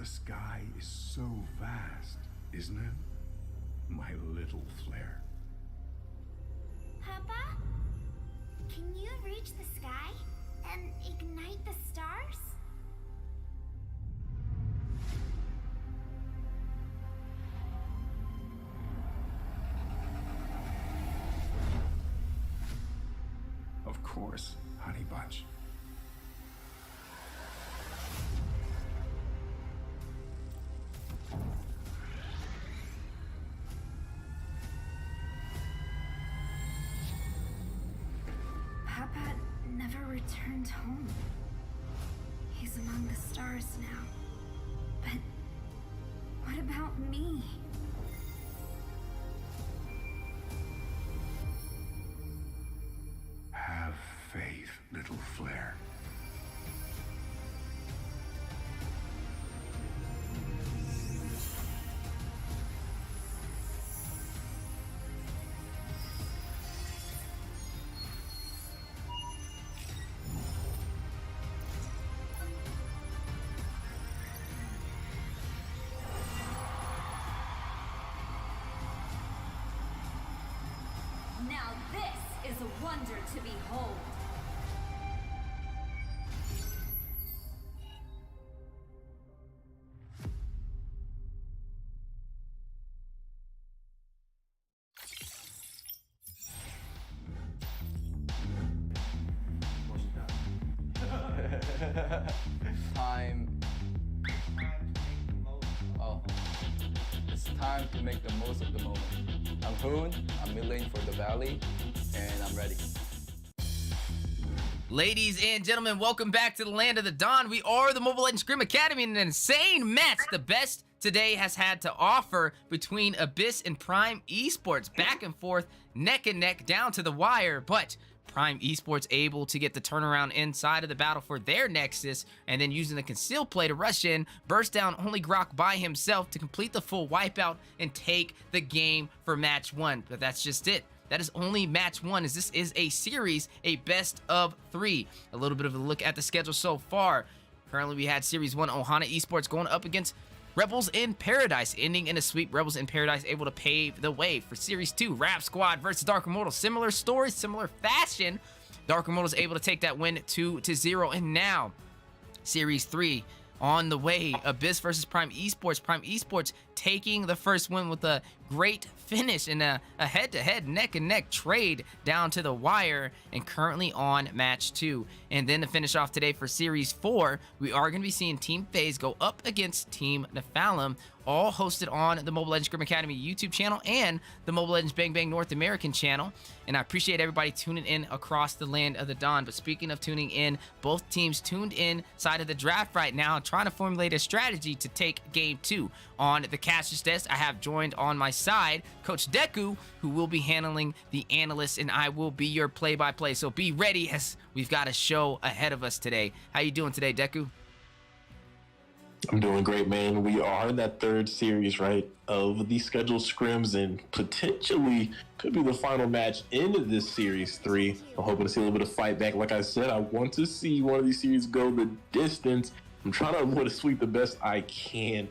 sky is so vast, isn't it? My little flare. Papa? Can you reach the sky and ignite the stars? Of course, Honey Bunch. Papa never returned home. He's among the stars now. But what about me? Have faith, little flare. Now this is a wonder to behold. Time. Oh. It's time to make the most of the moment. I'm Hoon, I'm milling for the valley, and I'm ready. Ladies and gentlemen, welcome back to the Land of the Dawn. We are the Mobile Legends Scrim Academy, and an insane match, the best today has had to offer between Abyss and Prime Esports. Back and forth, neck and neck, down to the wire, but Prime Esports able to get the turnaround inside of the battle for their Nexus, and then using the concealed play to rush in, burst down only Grok by himself to complete the full wipeout and take the game for match 1. But that's just it. That is only match 1, as this is a series, a best of 3. A little bit of a look at the schedule so far. Currently, we had Series 1 Ohana Esports going up against Rebels in Paradise, ending in a sweep. Rebels in Paradise able to pave the way for Series 2. Rap Squad versus Dark Immortal. Similar story, similar fashion. Dark Immortal is able to take that win 2-0. And now, Series 3 on the way. Abyss versus Prime Esports. Prime Esports taking the first win with a great finish in a head-to-head, neck-and-neck trade down to the wire, and currently on match 2. And then to finish off today for Series 4, we are going to be seeing Team FaZe go up against Team Nephalem, all hosted on the Mobile Legends Scrim Academy YouTube channel and the Mobile Legends Bang Bang North American channel. And I appreciate everybody tuning in across the Land of the Dawn. But speaking of tuning in, both teams tuned in side of the draft right now, trying to formulate a strategy to take Game 2. On the caster's desk, I have joined on my side Coach Deku, who will be handling the analysts, and I will be your play-by-play. So be ready, as we've got a show ahead of us today. How you doing today, Deku? I'm doing great, man. We are in that third series, right, of the scheduled scrims, and potentially could be the final match into this Series 3. I'm hoping to see a little bit of fight back. Like I said, I want to see one of these series go the distance. I'm trying to avoid a sweep the best I can.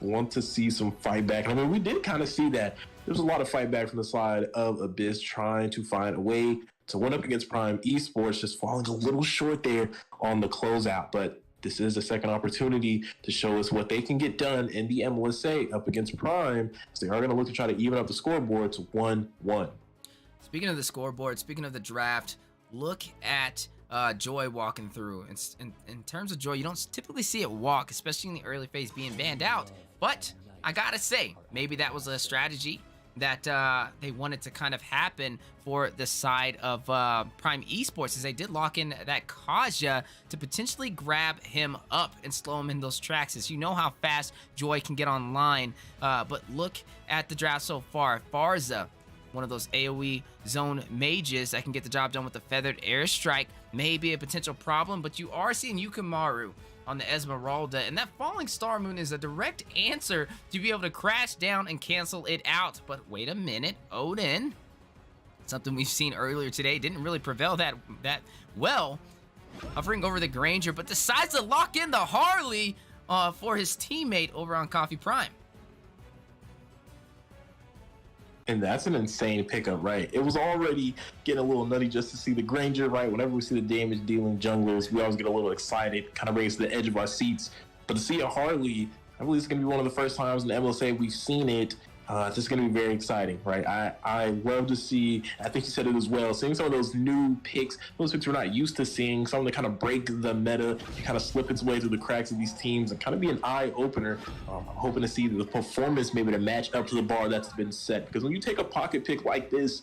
Want to see some fight back. I mean, we did kind of see that. There's a lot of fight back from the side of Abyss, trying to find a way to win up against Prime Esports, just falling a little short there on the closeout. But this is a second opportunity to show us what they can get done in the MLSA up against Prime, as they are going to look to try to even up the scoreboard to 1-1. Speaking of the scoreboard, speaking of the draft, look at Joy walking through. In terms of Joy, you don't typically see it walk, especially in the early phase, being banned out. But I gotta say, maybe that was a strategy that they wanted to kind of happen for the side of Prime Esports, as they did lock in that Kaja to potentially grab him up and slow him in those tracks, as you know how fast Joy can get online. But look at the draft so far. Farza, one of those AoE zone mages that can get the job done with the feathered airstrike, may be a potential problem, but you are seeing Yukimaru on the Esmeralda, and that falling star moon is a direct answer to be able to crash down and cancel it out. But wait a minute, Odin, something we've seen earlier today, didn't really prevail that well, hovering over the Granger, but decides to lock in the Harley. for his teammate over on Coffee Prime. And that's an insane pickup, right? It was already getting a little nutty just to see the Granger, right? Whenever we see the damage dealing junglers, we always get a little excited, kind of raise to the edge of our seats. But to see a Harley, I believe it's going to be one of the first times in the MLSA we've seen it. This is going to be very exciting, right? I love to see, I think you said it as well, seeing some of those new picks, those picks we're not used to seeing, something to kind of break the meta, kind of slip its way through the cracks of these teams and kind of be an eye-opener. I'm hoping to see the performance maybe to match up to the bar that's been set. Because when you take a pocket pick like this,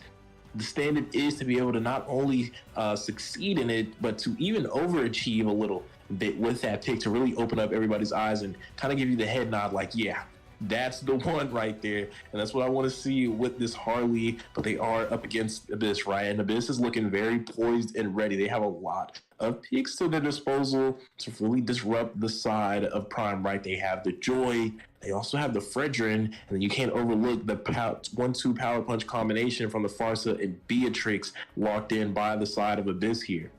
the standard is to be able to not only succeed in it, but to even overachieve a little bit with that pick to really open up everybody's eyes and kind of give you the head nod like, yeah, that's the one right there. And that's what I want to see with this Harley. But they are up against Abyss, right? And Abyss is looking very poised and ready. They have a lot of picks to their disposal to really disrupt the side of Prime, right? They have the Joy. They also have the Fredrin. And then you can't overlook the 1-2 power punch combination from the Farsa and Beatrix locked in by the side of Abyss here.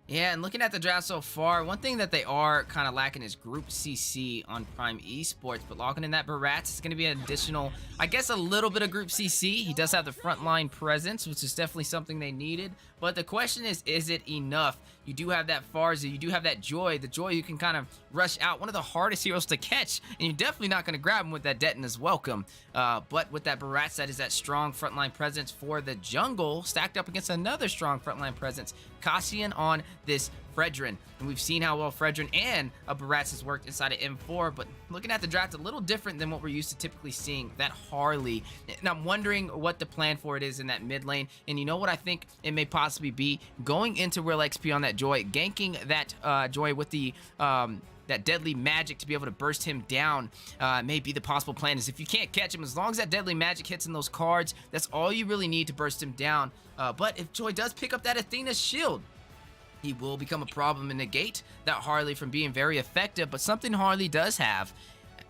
Yeah, and looking at the draft so far, one thing that they are kind of lacking is Group CC on Prime Esports, but locking in that Barats is going to be an additional, I guess, a little bit of Group CC. He does have the frontline presence, which is definitely something they needed, but the question is it enough? You do have that Farza, you do have that Joy, the Joy who can kind of rush out, one of the hardest heroes to catch, and you're definitely not going to grab him with that Detna's Welcome. But with that Barats, that is that strong frontline presence for the jungle, stacked up against another strong frontline presence, Cassian on this Fredrin. And we've seen how well Fredrin and a Barats has worked inside of M4, but looking at the draft, a little different than what we're used to typically seeing, that Harley. And I'm wondering what the plan for it is in that mid lane. And you know what I think it may possibly be? Going into real XP on that Joy, ganking that Joy with the that deadly magic to be able to burst him down may be the possible plan. Is if you can't catch him, as long as that deadly magic hits in those cards, that's all you really need to burst him down. But if Joy does pick up that Athena's shield, he will become a problem and negate that Harley from being very effective. But something Harley does have,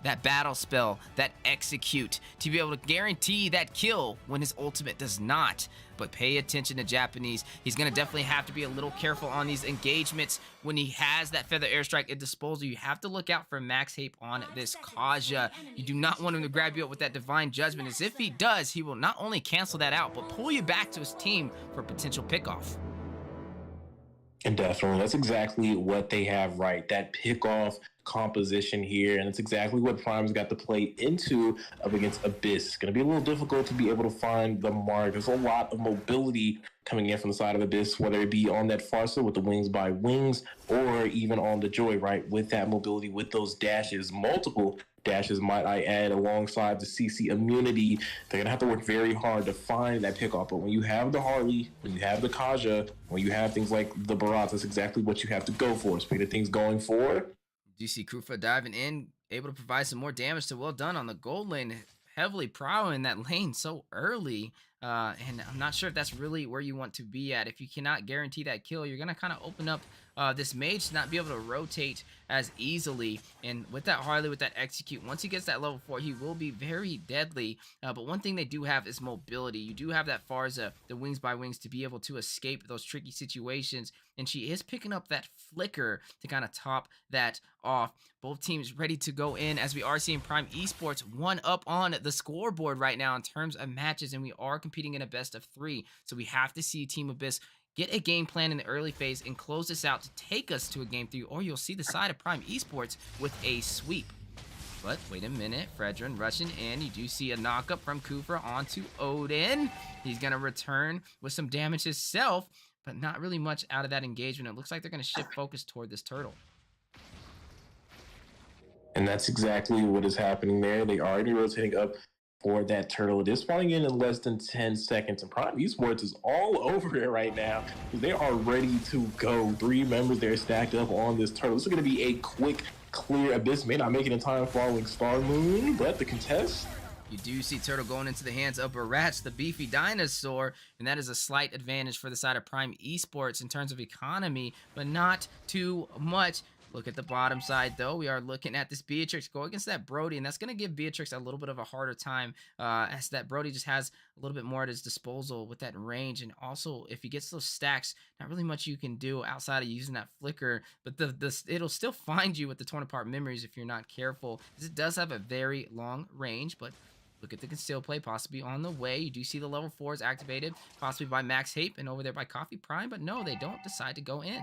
that battle spell, that execute, to be able to guarantee that kill when his ultimate does not. But pay attention to Japanese. He's going to definitely have to be a little careful on these engagements when he has that Feather Airstrike at disposal. You have to look out for Max Hape on this Kaja. You do not want him to grab you up with that Divine Judgment, as if he does, he will not only cancel that out, but pull you back to his team for a potential pickoff. And definitely, that's exactly what they have, right? That pick-off composition here, and it's exactly what Prime's got to play into up against Abyss. It's going to be a little difficult to be able to find the mark. There's a lot of mobility coming in from the side of Abyss, whether it be on that Farsa with the wings by wings, or even on the Joy, right? With that mobility, with those dashes, multiple dashes, might I add, alongside the CC immunity. They're going to have to work very hard to find that pickoff. But when you have the Harley, when you have the Kaja, when you have things like the Barats, that's exactly what you have to go for. Speaking of things going for, Do you see Krufa diving in, able to provide some more damage to Well Done on the gold lane, heavily prowling that lane so early. And I'm not sure if that's really where you want to be at. If you cannot guarantee that kill, you're going to kind of open up this mage to not be able to rotate as easily. And with that Harley, with that execute, once he gets that level 4, he will be very deadly. But one thing they do have is mobility. You do have that Farza, the wings by wings, to be able to escape those tricky situations. And she is picking up that flicker to kind of top that off. Both teams ready to go in, as we are seeing Prime Esports one up on the scoreboard right now in terms of matches, and we are competing in a best of 3. So we have to see Team Abyss get a game plan in the early phase and close this out to take us to a game 3, or you'll see the side of Prime Esports with a sweep. But wait a minute, Fredrin rushing in. You do see a knockup from Kufra onto Odin. He's going to return with some damage himself, but not really much out of that engagement. It looks like they're going to shift focus toward this turtle. and that's exactly what is happening there. They are already rotating up for that turtle. It is spawning in less than 10 seconds, and Prime Esports is all over it right now. They are ready to go. 3 members there stacked up on this turtle. This is going to be a quick clear. Abyss may not make it in time following Star Moon, but the contest. You do see Turtle going into the hands of Barats, the beefy dinosaur, and that is a slight advantage for the side of Prime Esports in terms of economy, but not too much. Look at the bottom side, though. We are looking at this Beatrix go against that Brody, and that's going to give Beatrix a little bit of a harder time, as that Brody just has a little bit more at his disposal with that range. And also, if he gets those stacks, not really much you can do outside of using that flicker, but it'll still find you with the torn apart memories if you're not careful, because it does have a very long range. But look at the conceal play possibly on the way. You do see the level 4s activated, possibly by Max Hape and over there by Coffee Prime, but no, they don't decide to go in.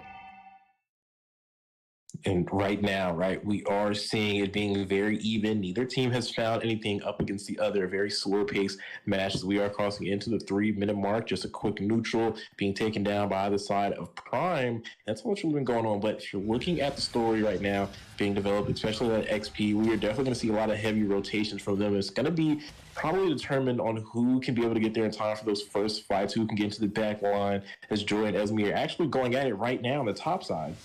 And right now, right, we are seeing it being very even. Neither team has found anything up against the other. Very slow pace matches. We are crossing into the 3-minute mark. Just a quick neutral being taken down by the side of Prime. That's what's really been going on. But if you're looking at the story right now being developed, especially that XP, we are definitely going to see a lot of heavy rotations from them. It's going to be probably determined on who can be able to get there in time for those first fights, who can get into the back line, as Joy and Esme are actually going at it right now on the top side.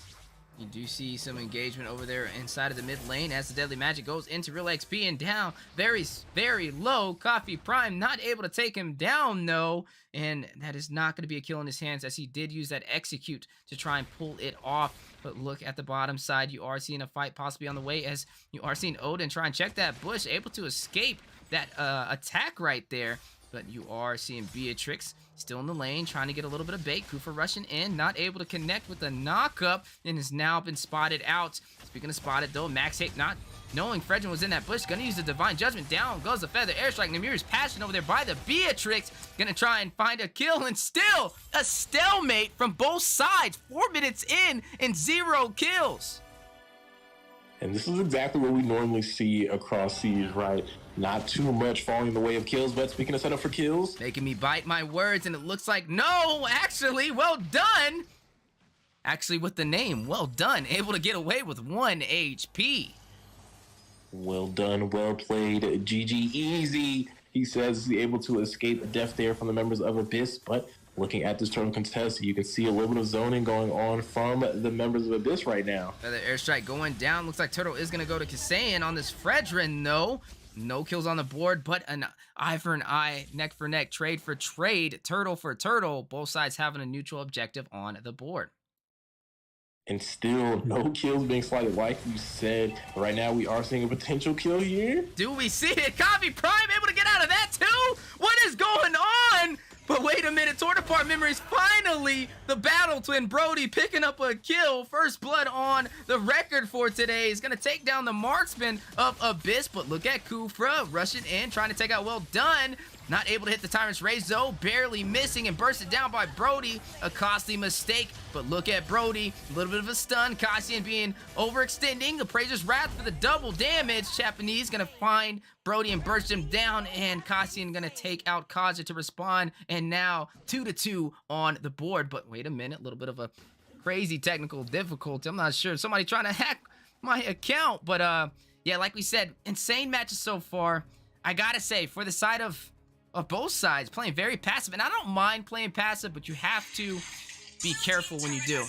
You do see some engagement over there inside of the mid lane as the Deadly Magic goes into Real XP and down very, very low. Coffee Prime not able to take him down, though, and that is not going to be a kill in his hands, as he did use that execute to try and pull it off. But look at the bottom side. You are seeing a fight possibly on the way, as you are seeing Odin try and check that bush, able to escape that attack right there. But you are seeing Beatrix still in the lane, trying to get a little bit of bait. Kufa rushing in, not able to connect with the knock-up, and has now been spotted out. Speaking of spotted, though, Max Hape not knowing Fredrin was in that bush, gonna use the Divine Judgment. Down goes the Feather Airstrike. Namir's passion over there by the Beatrix, gonna try and find a kill, and still a stalemate from both sides. 4 minutes in and 0 kills. And this is exactly what we normally see across Siege, right? Not too much falling in the way of kills, but speaking of setup for kills, making me bite my words, and it looks like no, actually, well done. Actually, with the name, well done. Able to get away with 1 HP. Well done, well played, GG easy. He says he's able to escape death there from the members of Abyss, but looking at this turtle contest, you can see a little bit of zoning going on from the members of Abyss right now. Feather Airstrike going down. Looks like Turtle is going to go to Kasayan on this Fredrin, though. No kills on the board, but an eye for an eye, neck for neck, trade for trade, turtle for turtle. Both sides having a neutral objective on the board. And still no kills being slided, like you said. Right now, we are seeing a potential kill here. Do we see it? Coffee Prime able to get out of that, too? What is going on? But wait a minute, torn apart memories. Finally, the battle twin Brody picking up a kill. First blood on the record for today. Is going to take down the marksman of Abyss. But look at Kufra rushing in, trying to take out Well Done. Not able to hit the Tyrant's Rage, though. Barely missing and bursted down by Brody. A costly mistake. But look at Brody. A little bit of a stun. Cassian being overextending. Appraiser's Wrath for the double damage. Japanese going to find Brody and burst him down. And Cassian going to take out Kaja to respond. And now 2-2 on the board. But wait a minute. A little bit of a crazy technical difficulty. I'm not sure. Somebody trying to hack my account. But yeah, like we said, insane matches so far. I got to say, for the side of both sides, playing very passive. And I don't mind playing passive, but you have to be careful when you do.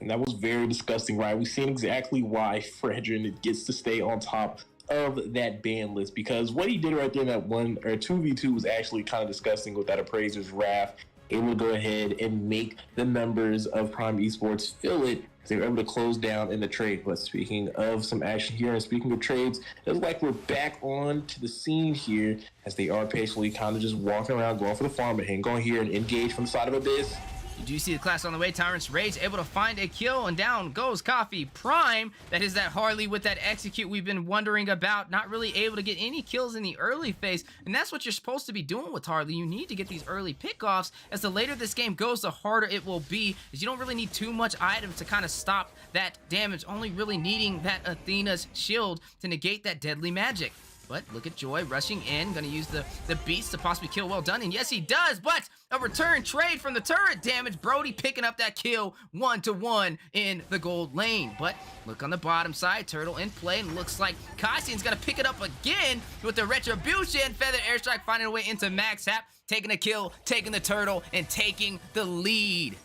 And that was very disgusting, right? We've seen exactly why Fredrin gets to stay on top of that ban list, because what he did right there in that 2v2 was actually kind of disgusting with that Appraiser's Wrath. Able to go ahead and make the members of Prime Esports feel it. They were able to close down in the trade. But speaking of some action here, and speaking of trades, it looks like we're back on to the scene here, as they are patiently kind of just walking around, going for the farm and going here and engage from the side of Abyss. You do see the class on the way. Tyrant's Rage able to find a kill, and down goes Coffee Prime. That is that Harley with that execute we've been wondering about. Not really able to get any kills in the early phase, and that's what you're supposed to be doing with Harley. You need to get these early pickoffs, as the later this game goes, the harder it will be, as you don't really need too much items to kind of stop that damage, only really needing that Athena's shield to negate that deadly magic. But look at Joy rushing in, gonna use the beast to possibly kill Well Done, and yes he does, but a return trade from the turret damage. Brody picking up that kill 1-1 in the gold lane. But look on the bottom side, Turtle in play, and looks like Cassian's gonna pick it up again with the Retribution. Feather Airstrike finding a way into Max Hap, taking a kill, taking the Turtle, and taking the lead.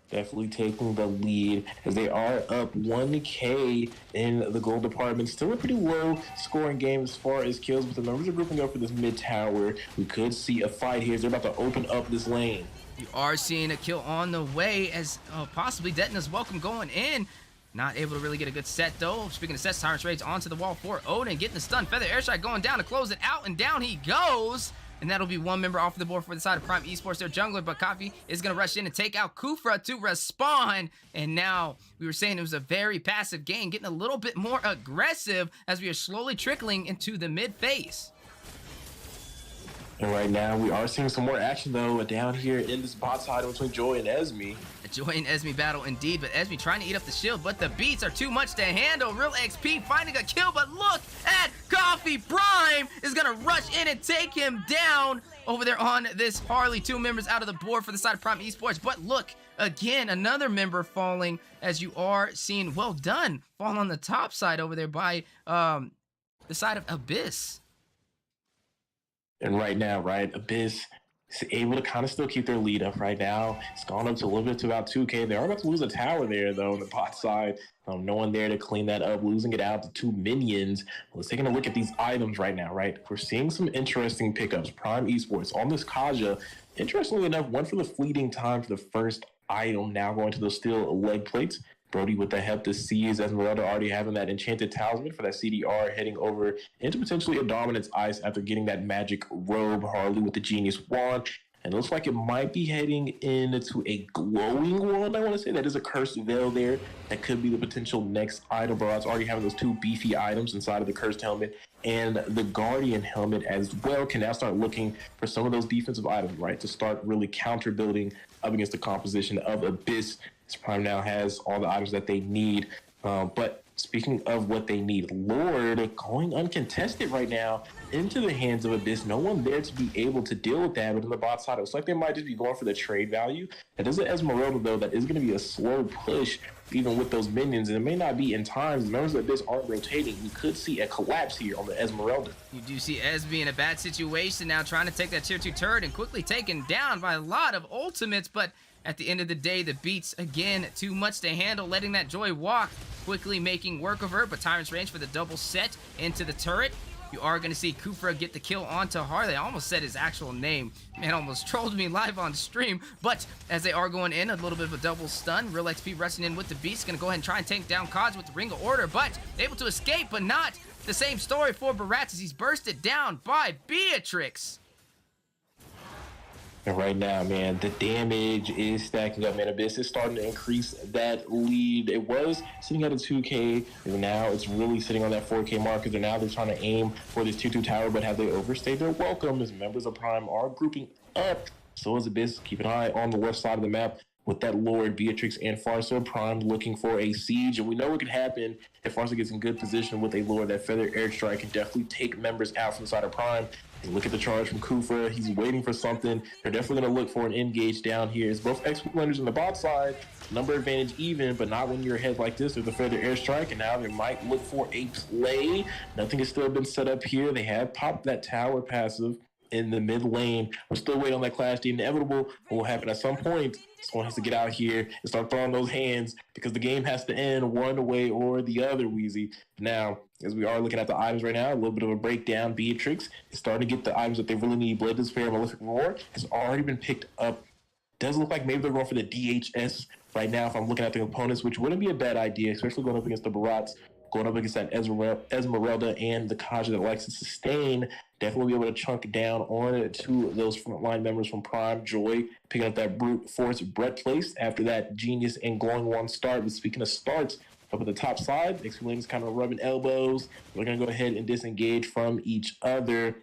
definitely taking the lead as they are up 1K in the gold department. Still a pretty low scoring game as far as kills, but the numbers are grouping up for this mid tower. We could see a fight here as they're about to open up this lane. You are seeing a kill on the way as possibly Detna's welcome going in. Not able to really get a good set though. Speaking of sets, Tyrant's Rage onto the wall for Odin, getting the stun. Feather Airstrike going down to close it out, and down he goes. And that'll be one member off the board for the side of Prime Esports. Their jungler, but Coffee is going to rush in and take out Kufra to respond. And now we were saying it was a very passive game, getting a little bit more aggressive as we are slowly trickling into the mid phase. And right now, we are seeing some more action, though, down here in this bot side between Joy and Esme. A Joy and Esme battle indeed, but Esme trying to eat up the shield, but the beats are too much to handle. Real XP finding a kill, but look at Coffee. Prime is going to rush in and take him down over there on this Harley. 2 members out of the board for the side of Prime Esports, but look, again, another member falling as you are seeing, well done, fall on the top side over there by the side of Abyss. And right now, right, Abyss is able to kind of still keep their lead up right now. It's gone up to a little bit to about 2K. They are about to lose a tower there, though, on the bot side. No one there to clean that up, losing it out to 2 minions. Let's take a look at these items right now, right? We're seeing some interesting pickups. Prime Esports on this Kaja. Interestingly enough, one for the fleeting time for the first item, now going to those steel leg plates. Brody with the help to seize, Esmeralda already having that enchanted talisman for that CDR, heading over into potentially a dominance ice after getting that magic robe. Harley with the genius wand, and it looks like it might be heading into a glowing wand. I want to say that is a cursed veil there. That could be the potential next item. But already having those 2 beefy items inside of the cursed helmet and the guardian helmet as well can now start looking for some of those defensive items, right, to start really counter building up against the composition of Abyss. Prime now has all the items that they need. But speaking of what they need, Lord going uncontested right now into the hands of Abyss. No one there to be able to deal with that. But on the bot side, it looks like they might just be going for the trade value. That is an Esmeralda, though, that is going to be a slow push, even with those minions. And it may not be in times. The members of Abyss aren't rotating. We could see a collapse here on the Esmeralda. You do see Esme in a bad situation now, trying to take that tier 2 turret and quickly taken down by a lot of ultimates. But at the end of the day, the beats, again, too much to handle, letting that Joy walk, quickly making work of her, but Tyrant's Range for the double set into the turret. You are going to see Kufra get the kill onto Harley. I almost said his actual name. Man, almost trolled me live on stream. But as they are going in, a little bit of a double stun. Real XP rushing in with the beast. Going to go ahead and try and take down Kaj with the Ring of Order, but able to escape, but not the same story for Barats as he's bursted down by Beatrix. And right now, man, the damage is stacking up, man. Abyss is starting to increase that lead. It was sitting at a 2K, and now it's really sitting on that 4K mark. Because now they're trying to aim for this 2-2 tower, but have they overstayed their welcome as members of Prime are grouping up. So is Abyss. Keep an eye on the left side of the map with that Lord, Beatrix, and Farsa. Prime looking for a siege, and we know what could happen if Farsa gets in good position with a Lord. That Feather Airstrike can definitely take members out from the side of Prime. Look at the charge from Kufra. He's waiting for something. They're definitely going to look for an engage down here. It's both expert blenders on the bot side. Number advantage even, but not when you're ahead like this with the Feather Airstrike. And now they might look for a play. Nothing has still been set up here. They have popped that tower passive in the mid lane. We're still waiting on that clash. The inevitable will happen at some point. Someone has to get out here and start throwing those hands because the game has to end one way or the other, Wheezy. Now, as we are looking at the items right now, a little bit of a breakdown. Beatrix is starting to get the items that they really need. Blade Despair, Malefic Roar has already been picked up. Does look like maybe they're going for the DHS right now if I'm looking at the opponents, which wouldn't be a bad idea, especially going up against the Barats, going up against that Esmeralda and the Kaja that likes to sustain. Definitely be able to chunk down on to those frontline members from Prime. Joy picking up that brute force breastplate after that genius and glowing wand start. But speaking of starts, up at the top side, XP Lane's kind of rubbing elbows. We're going to go ahead and disengage from each other.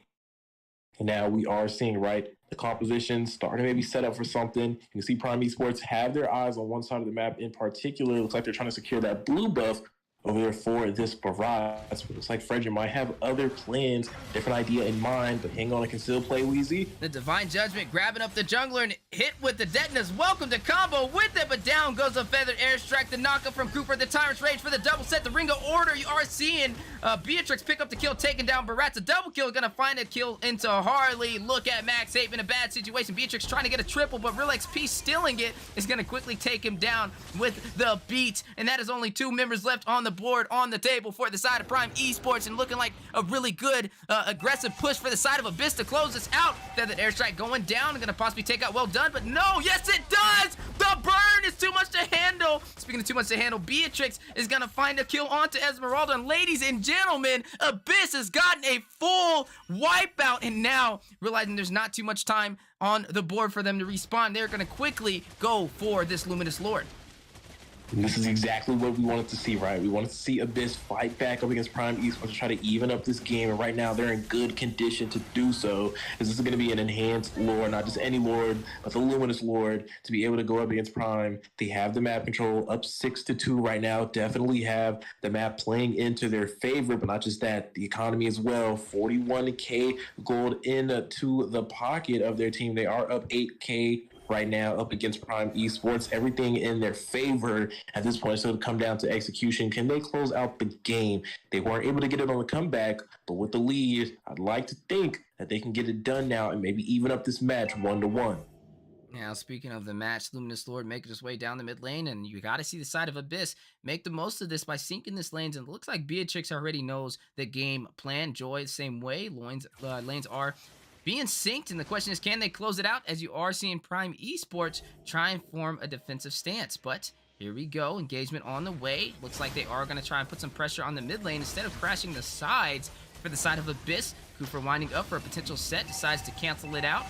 And now we are seeing, right, the composition starting to maybe set up for something. You can see Prime Esports have their eyes on one side of the map in particular. It looks like they're trying to secure that blue buff over there for this barrage. Looks like Frederick might have other plans, different idea in mind, but hang on, I can still play Wheezy. The Divine Judgment grabbing up the jungler and hit with the detonas. Welcome to combo with it, but down goes the Feathered Airstrike. The knockup from Cooper. The Tyrant's Rage for the double set. The Ring of Order. You are seeing Beatrix pick up the kill, taking down Barat's. A double kill, gonna find a kill into Harley. Look at Max Ape in a bad situation. Beatrix trying to get a triple, but Real XP stealing it is gonna quickly take him down with the beat. And that is only 2 members left on the board, on the table for the side of Prime Esports, and looking like a really good aggressive push for the side of Abyss to close this out. Feathered Airstrike going down and gonna possibly take out Well Done, but no, yes it does! The burn is too much to handle. Speaking of too much to handle, Beatrix is gonna find a kill onto Esmeralda, and ladies and gentlemen, Abyss has gotten a full wipeout, and now realizing there's not too much time on the board for them to respawn, they're gonna quickly go for this Luminous Lord. And this is exactly what we wanted to see, right? We wanted to see Abyss fight back up against Prime Esports to try to even up this game, and right now they're in good condition to do so. This is going to be an enhanced Lord, not just any Lord, but the Luminous Lord, to be able to go up against Prime. They have the map control up 6-2 right now. Definitely have the map playing into their favor, but not just that, the economy as well. 41k gold into the pocket of their team. They are up 8k right now up against Prime Esports. Everything in their favor at this point. So it'll come down to execution. Can they close out the game? They weren't able to get it on the comeback, but with the lead, I'd like to think that they can get it done now and maybe even up this match 1-1. Now, speaking of the match, Luminous Lord making his way down the mid lane, and you got to see the side of Abyss make the most of this by sinking this lanes, and it looks like Beatrix already knows the game plan. Joy, the same way. Lanes are being synced, and the question is, can they close it out? As you are seeing Prime Esports try and form a defensive stance, but here we go, engagement on the way. Looks like they are going to try and put some pressure on the mid lane instead of crashing the sides for the side of Abyss. Cooper winding up for a potential set, decides to cancel it out.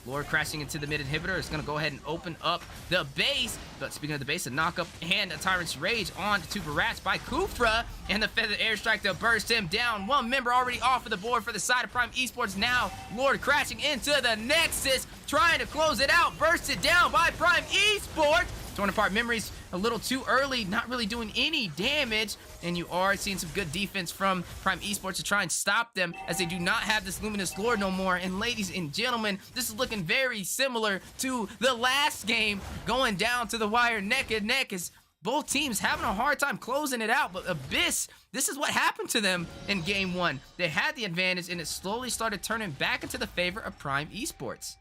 Lord crashing into the mid inhibitor is going to go ahead and open up the base. But speaking of the base, a knockup and a Tyrant's Rage on to Barats by Kufra. And the Feathered Airstrike to burst him down. 1 member already off of the board for the side of Prime Esports. Now, Lord crashing into the Nexus, trying to close it out. Bursted down by Prime Esports. Torn apart memories a little too early, not really doing any damage, and you are seeing some good defense from Prime Esports to try and stop them, as they do not have this Luminous Lord no more. And ladies and gentlemen, this is looking very similar to the last game, going down to the wire neck and neck, as both teams having a hard time closing it out. But Abyss, this is what happened to them in game 1. They had the advantage, and it slowly started turning back into the favor of Prime Esports.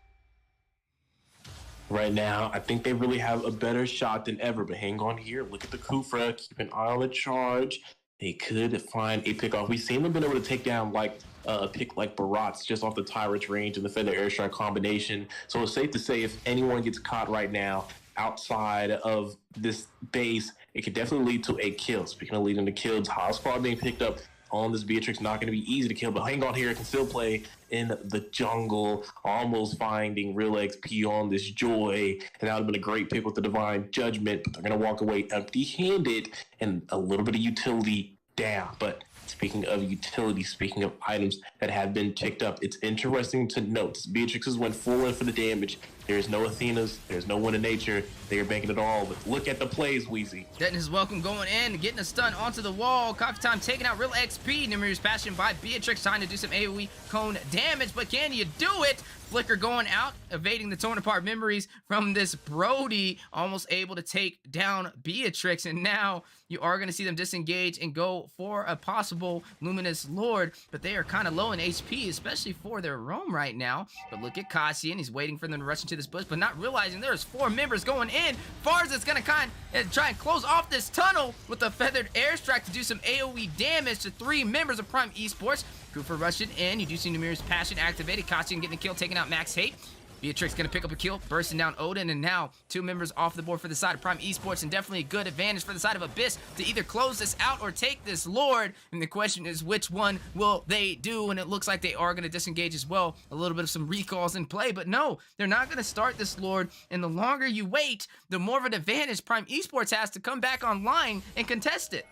Right now, I think they really have a better shot than ever, but hang on here. Look at the Kufra, keep an eye on the charge. They could find a pick off. We've seen them been able to take down like a pick like Barat's just off the Tyrant's range and the Feather Airstrike combination. So it's safe to say if anyone gets caught right now outside of this base, it could definitely lead to a kill. Speaking of leading to kills, Hot Squad being picked up on this Beatrix, not going to be easy to kill, but hang on here, it can still play in the jungle, almost finding real XP on this Joy, and that would have been a great pick with the Divine Judgment, but they're going to walk away empty-handed and a little bit of utility down. But speaking of utility, speaking of items that have been picked up, it's interesting to note Beatrix's went full in for the damage. There's no Athena's, there's no one in nature. They are banking it all, but look at the plays, Wheezy. Getting his welcome going in, getting a stun onto the wall. Coffee Time taking out real XP. Numerous Passion by Beatrix, trying to do some AoE cone damage, but can you do it? Flicker going out, evading the torn apart memories from this Brody, almost able to take down Beatrix, and now you are going to see them disengage and go for a possible Luminous Lord, but they are kind of low in HP, especially for their roam right now. But look at Cassian, he's waiting for them to rush into this bush, but not realizing there's 4 members going in. Farza's going to try and close off this tunnel with the Feathered Airstrike to do some AoE damage to 3 members of Prime Esports. Cooper rushing in. You do see Numir's Passion activated. Cassian getting a kill, taking out Max Hate. Beatrix going to pick up a kill, bursting down Odin, and now 2 members off the board for the side of Prime Esports, and definitely a good advantage for the side of Abyss to either close this out or take this Lord. And the question is, which one will they do? And it looks like they are going to disengage as well. A little bit of some recalls in play, but no, they're not going to start this Lord. And the longer you wait, the more of an advantage Prime Esports has to come back online and contest it.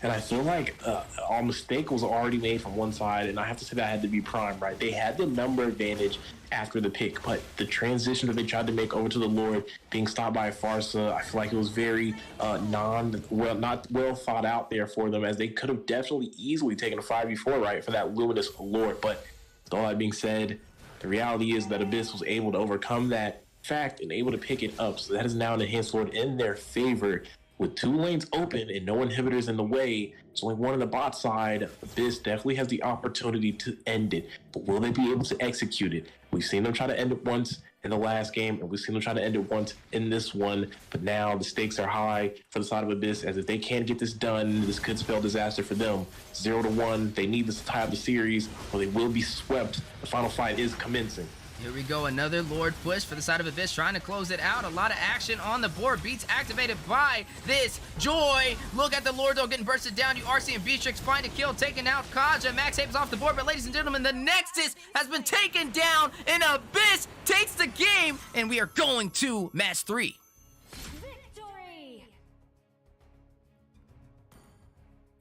And I feel like a mistake was already made from one side, and I have to say that had to be Prime, right? They had the number advantage after the pick, but the transition that they tried to make over to the Lord, being stopped by Farsa, I feel like it was very not well thought out there for them, as they could have definitely easily taken a 5v4, right, for that Luminous Lord. But with all that being said, the reality is that Abyss was able to overcome that fact and able to pick it up. So that is now an enhanced Lord in their favor. With 2 lanes open and no inhibitors in the way, there's only one on the bot side. Abyss definitely has the opportunity to end it, but will they be able to execute it? We've seen them try to end it once in the last game, and we've seen them try to end it once in this one, but now the stakes are high for the side of Abyss, as if they can't get this done, this could spell disaster for them. 0-1, they need this to tie up the series, or they will be swept. The final fight is commencing. Here we go, another Lord push for the side of Abyss, trying to close it out. A lot of action on the board. Beats activated by this Joy. Look at the Lord, though, getting bursted down. You are seeing Beatrix find a kill, taking out Kaja. Max Hape is off the board, but ladies and gentlemen, the Nexus has been taken down, and Abyss takes the game, and we are going to match 3.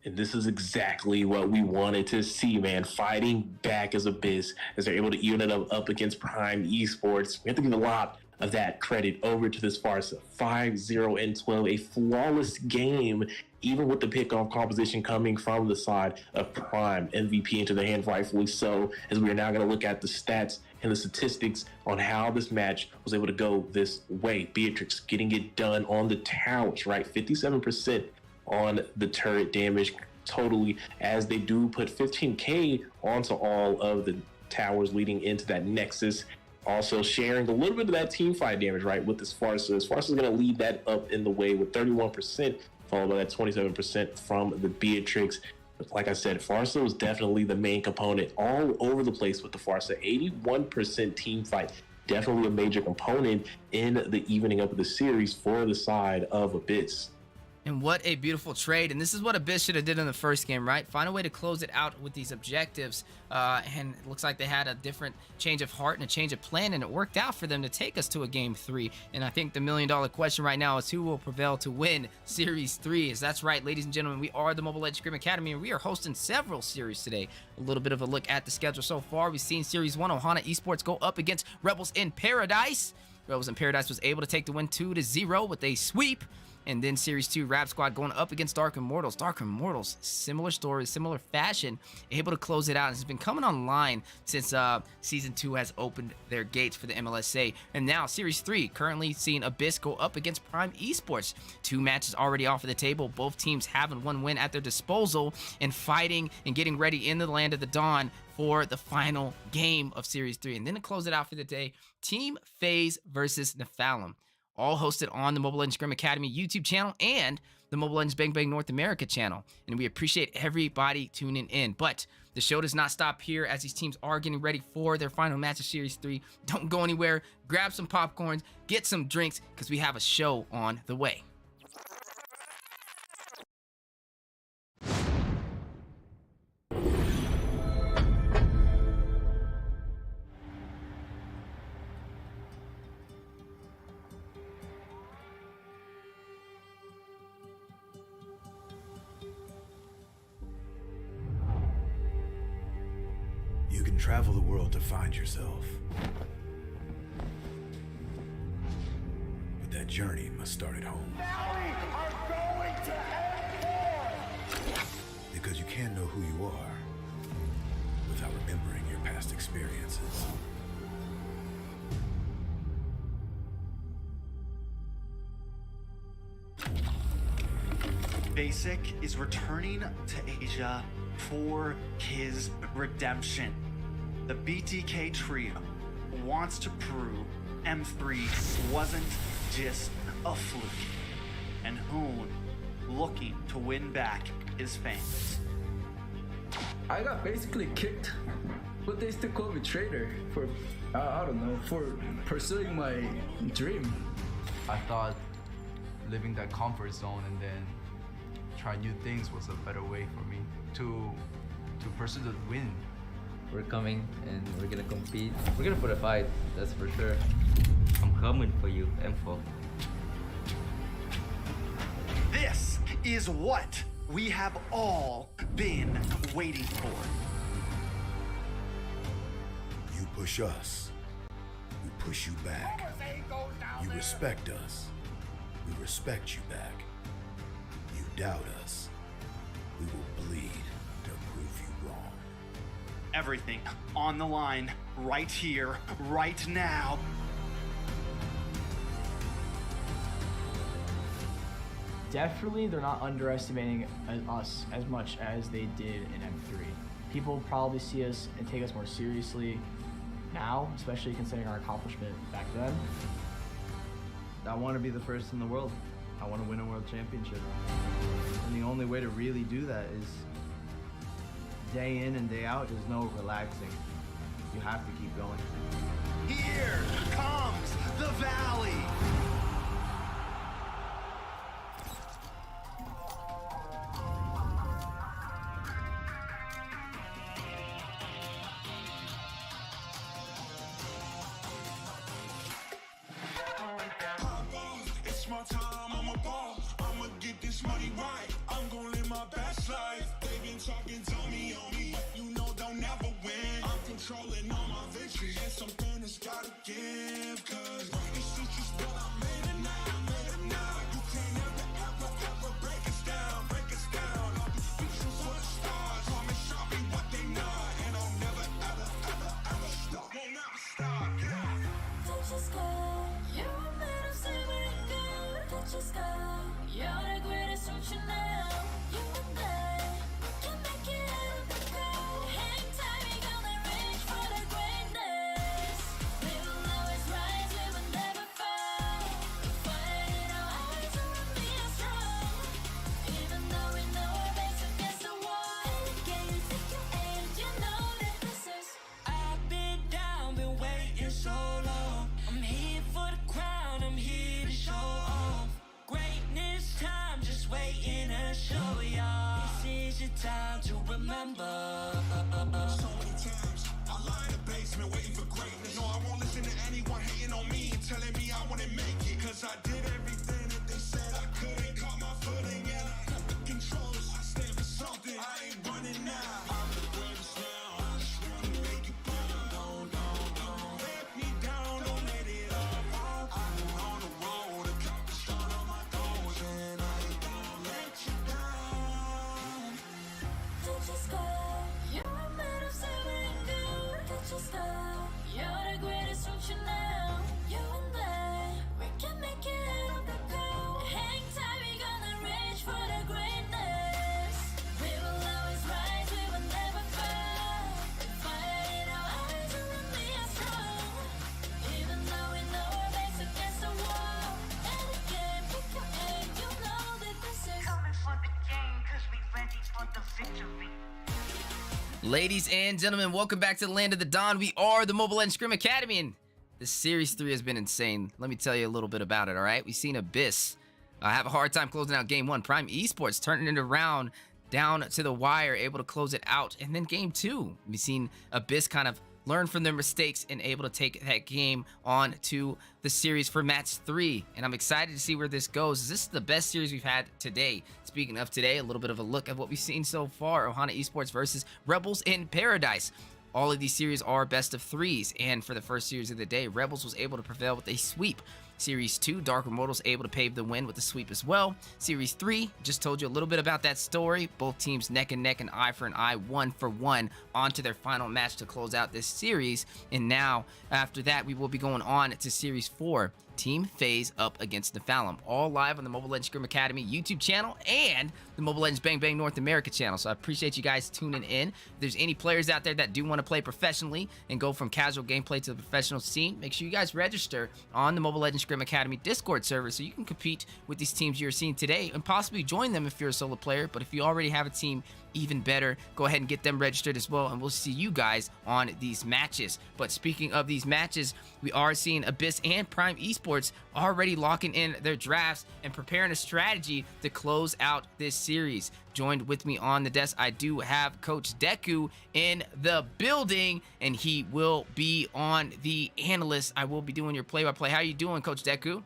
And this is exactly what we wanted to see, man. Fighting back as Abyss, as they're able to even it up against Prime Esports. We have to give a lot of that credit over to this Farsa. 5-0-12, a flawless game, even with the pickoff composition coming from the side of Prime. MVP into the hand, rightfully so, as we are now going to look at the stats and the statistics on how this match was able to go this way. Beatrix getting it done on the towers, right? 57% on the turret damage totally, as they do put 15k onto all of the towers leading into that Nexus. Also sharing a little bit of that team fight damage, right, with this Farsa. Farsa's going to lead that up in the way with 31%, followed by that 27% from the Beatrix. But like I said, Farsa was definitely the main component all over the place with the Farsa. 81% team fight. Definitely a major component in the evening up of the series for the side of Abyss. And what a beautiful trade. And this is what Abyss should have did in the first game, right? Find a way to close it out with these objectives. And it looks like they had a different change of heart and a change of plan, and it worked out for them to take us to a game 3. And I think the $1 million question right now is who will prevail to win Series 3. As that's right, ladies and gentlemen, we are the Mobile Legends Scrim Academy, and we are hosting several series today. A little bit of a look at the schedule so far. We've seen Series 1, Ohana Esports go up against Rebels in Paradise. Rebels in Paradise was able to take the win 2-0 with a sweep. And then Series 2, Rap Squad going up against Dark Immortals. Dark Immortals, similar story, similar fashion, able to close it out. It's been coming online since Season 2 has opened their gates for the MLSA. And now Series 3, currently seeing Abyss go up against Prime Esports. 2 matches already off of the table. Both teams having 1 win at their disposal and fighting and getting ready in the Land of the Dawn for the final game of Series 3. And then to close it out for the day, Team FaZe versus Nephalem. All hosted on the Mobile Legends Scrim Academy YouTube channel and the Mobile Legends Bang Bang North America channel. And we appreciate everybody tuning in. But the show does not stop here, as these teams are getting ready for their final match of Series 3. Don't go anywhere. Grab some popcorns, get some drinks, because we have a show on the way. You can travel the world to find yourself. But that journey must start at home. Now we are going to end war! Because you can't know who you are without remembering your past experiences. Basic is returning to Asia for his redemption. The BTK trio wants to prove M3 wasn't just a fluke, and Hoon looking to win back his fans. I got basically kicked, but they still call me traitor for, I don't know, for pursuing my dream. I thought living that comfort zone and then try new things was a better way for me to pursue the win. We're coming and we're gonna compete. We're gonna put a fight, that's for sure. I'm coming for you, M4. This is what we have all been waiting for. You push us, we push you back. You respect us, we respect you back. You doubt us, we will bleed to prove you wrong. Everything on the line, right here, right now. Definitely, they're not underestimating us as much as they did in M3. People probably see us and take us more seriously now, especially considering our accomplishment back then. I want to be the first in the world. I want to win a world championship. And the only way to really do that is day in and day out. There's no relaxing. You have to keep going. Here comes the Valley. It's my time, I'm a ball. I'ma get this money right. I'm gonna live my best life. They been talking, tell me on me, but you know they'll never win. I'm controlling all my victories, and something that's gotta give. Cause this is just what I made it now, You can't ever break us down, I'll be speechless for the stars. Promise I'll be what they not, and I'll never ever stop. Won't never stop, yeah. Touch the sky, you're made of silver and gold. Touch the sky, you're the greatest future now. You and I, we can make it out of the cold. Hang tight, we gonna reach for the greatness. We will always rise, we will never fall. We fight in our eyes, and we are strong. Even though we know our backs against the wall. And again, you take your aim, you know that this is. I've been down, been waiting so long. I'm here for the crown, I'm here to show off. Greatness time, just waiting to show y'all. This is your time to remember. So many times I lie in the basement waiting for greatness. No, I won't listen to anyone hating on me and telling me I wouldn't make it. Cause I did everything that they said I couldn't. Caught my footing and I got the controls. I stand for something, I ain't running now. I'm the greatest now, I just wanna make it proud. Don't let me down, don't let it all. I've been on the road, accomplished all of my goals, and I ain't gonna let you down. Touch the sky, you're made of silver and gold. Touch the sky, you're the greatest future now. You and I, we can make it out of the cold. Hang tight, we gonna reach for the greatness. We will always rise, we will never fall. We fight in our eyes, and we are strong. Even though we know our backs against the wall. And again, pick your aim, you know that this is. Coming for the game, cause we ready for the victory. Ladies and gentlemen, welcome back to the land of the Dawn. We are the Mobile Legends Scrim Academy, and this Series 3 has been insane. Let me tell you a little bit about it, all right? We've seen Abyss have a hard time closing out Game 1. Prime Esports turning it around down to the wire, able to close it out. And then Game 2, we've seen Abyss kind of learn from their mistakes and able to take that game on to the series for match 3. And I'm excited to see where this goes. This is the best series we've had today. Speaking of today, a little bit of a look at what we've seen so far. Ohana Esports versus Rebels in Paradise. All of these series are best of 3s, and for the first series of the day, Rebels was able to prevail with a sweep. Series 2, Dark Immortals able to pave the win with a sweep as well. Series 3, just told you a little bit about that story. Both teams neck and neck and eye for an eye, 1-for-1, on to their final match to close out this series. And now, after that, we will be going on to Series 4. Team FaZe up against Nephalem. All live on the Mobile Legends Scrim Academy YouTube channel and the Mobile Legends Bang Bang North America channel. So I appreciate you guys tuning in. If there's any players out there that do want to play professionally and go from casual gameplay to the professional scene, make sure you guys register on the Mobile Legends Scrim Academy Discord server so you can compete with these teams you're seeing today and possibly join them if you're a solo player. But if you already have a team, even better, go ahead and get them registered as well, and we'll see you guys on these matches. But speaking of these matches, we are seeing Abyss and Prime Esports already locking in their drafts and preparing a strategy to close out this series. Joined with me on the desk, I do have Coach Deku in the building, and he will be on the analyst. I will be doing your play-by-play. How are you doing, Coach Deku?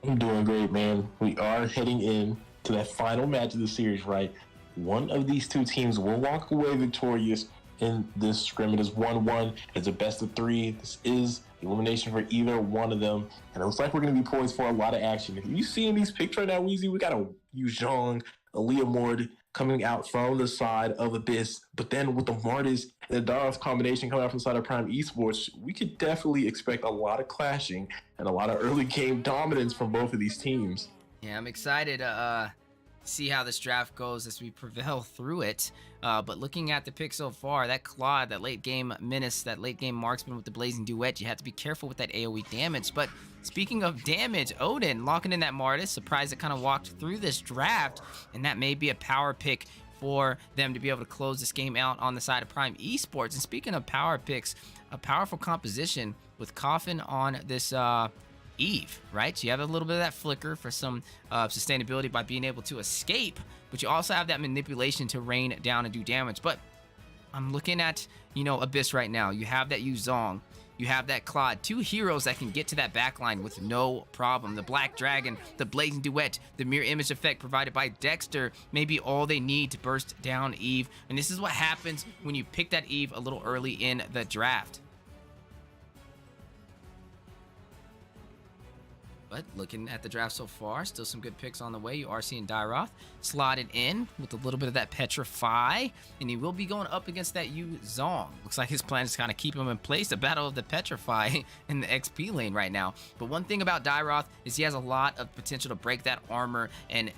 I'm doing great, man. We are heading in to that final match of the series, right? One of these two teams will walk away victorious in this scrim. It is 1-1. It's a best of 3. This is elimination for either one of them. And it looks like we're going to be poised for a lot of action. If you see in these picks right now, Weezy, we got a Yu Zhong, a Leomord coming out from the side of Abyss. But then with the Martis and the Daros combination coming out from the side of Prime Esports, we could definitely expect a lot of clashing and a lot of early game dominance from both of these teams. Yeah, I'm excited to see how this draft goes as we prevail through it. But looking at the pick so far, that Claude, that late game menace, that late game marksman with the blazing duet, you have to be careful with that AoE damage. But speaking of damage, Odin locking in that Martis, surprised it kind of walked through this draft, and that may be a power pick for them to be able to close this game out on the side of Prime Esports. And speaking of power picks, a powerful composition with Coffin on this Eve, right? So you have a little bit of that flicker for some sustainability by being able to escape, but you also have that manipulation to rain down and do damage. But I'm looking at, Abyss right now. You have that Yu Zhong, you have that Claude, 2 heroes that can get to that backline with no problem. The Black Dragon, the Blazing Duet, the mirror image effect provided by Dexter may be all they need to burst down Eve. And this is what happens when you pick that Eve a little early in the draft. But looking at the draft so far, still some good picks on the way. You are seeing Dairoth slotted in with a little bit of that Petrify, and he will be going up against that Yu Zhong. Looks like his plan is to kind of keep him in place, a battle of the Petrify in the XP lane right now. But one thing about Dairoth is he has a lot of potential to break that armor and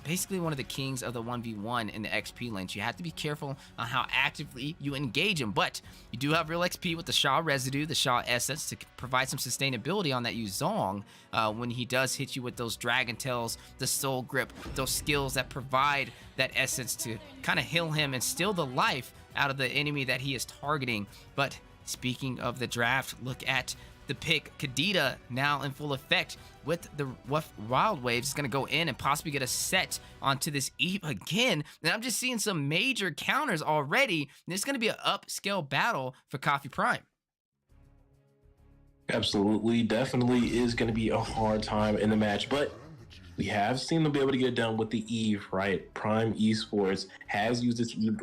basically one of the kings of the 1v1 in the XP lane. So you have to be careful on how actively you engage him. But you do have real XP with the Shaw Residue, the Shaw Essence, to provide some sustainability on that Yu Zhong when he does hit you with those Dragon Tails, the Soul Grip, those skills that provide that essence to kind of heal him and steal the life out of the enemy that he is targeting. But speaking of the draft, look at the pick. Kadita now in full effect with the Wild Waves is going to go in and possibly get a set onto this Eve again. And I'm just seeing some major counters already. This is going to be an upscale battle for Coffee Prime. Absolutely, definitely is going to be a hard time in the match, but we have seen them be able to get it done with the Eve, right? Prime Esports has used this Eve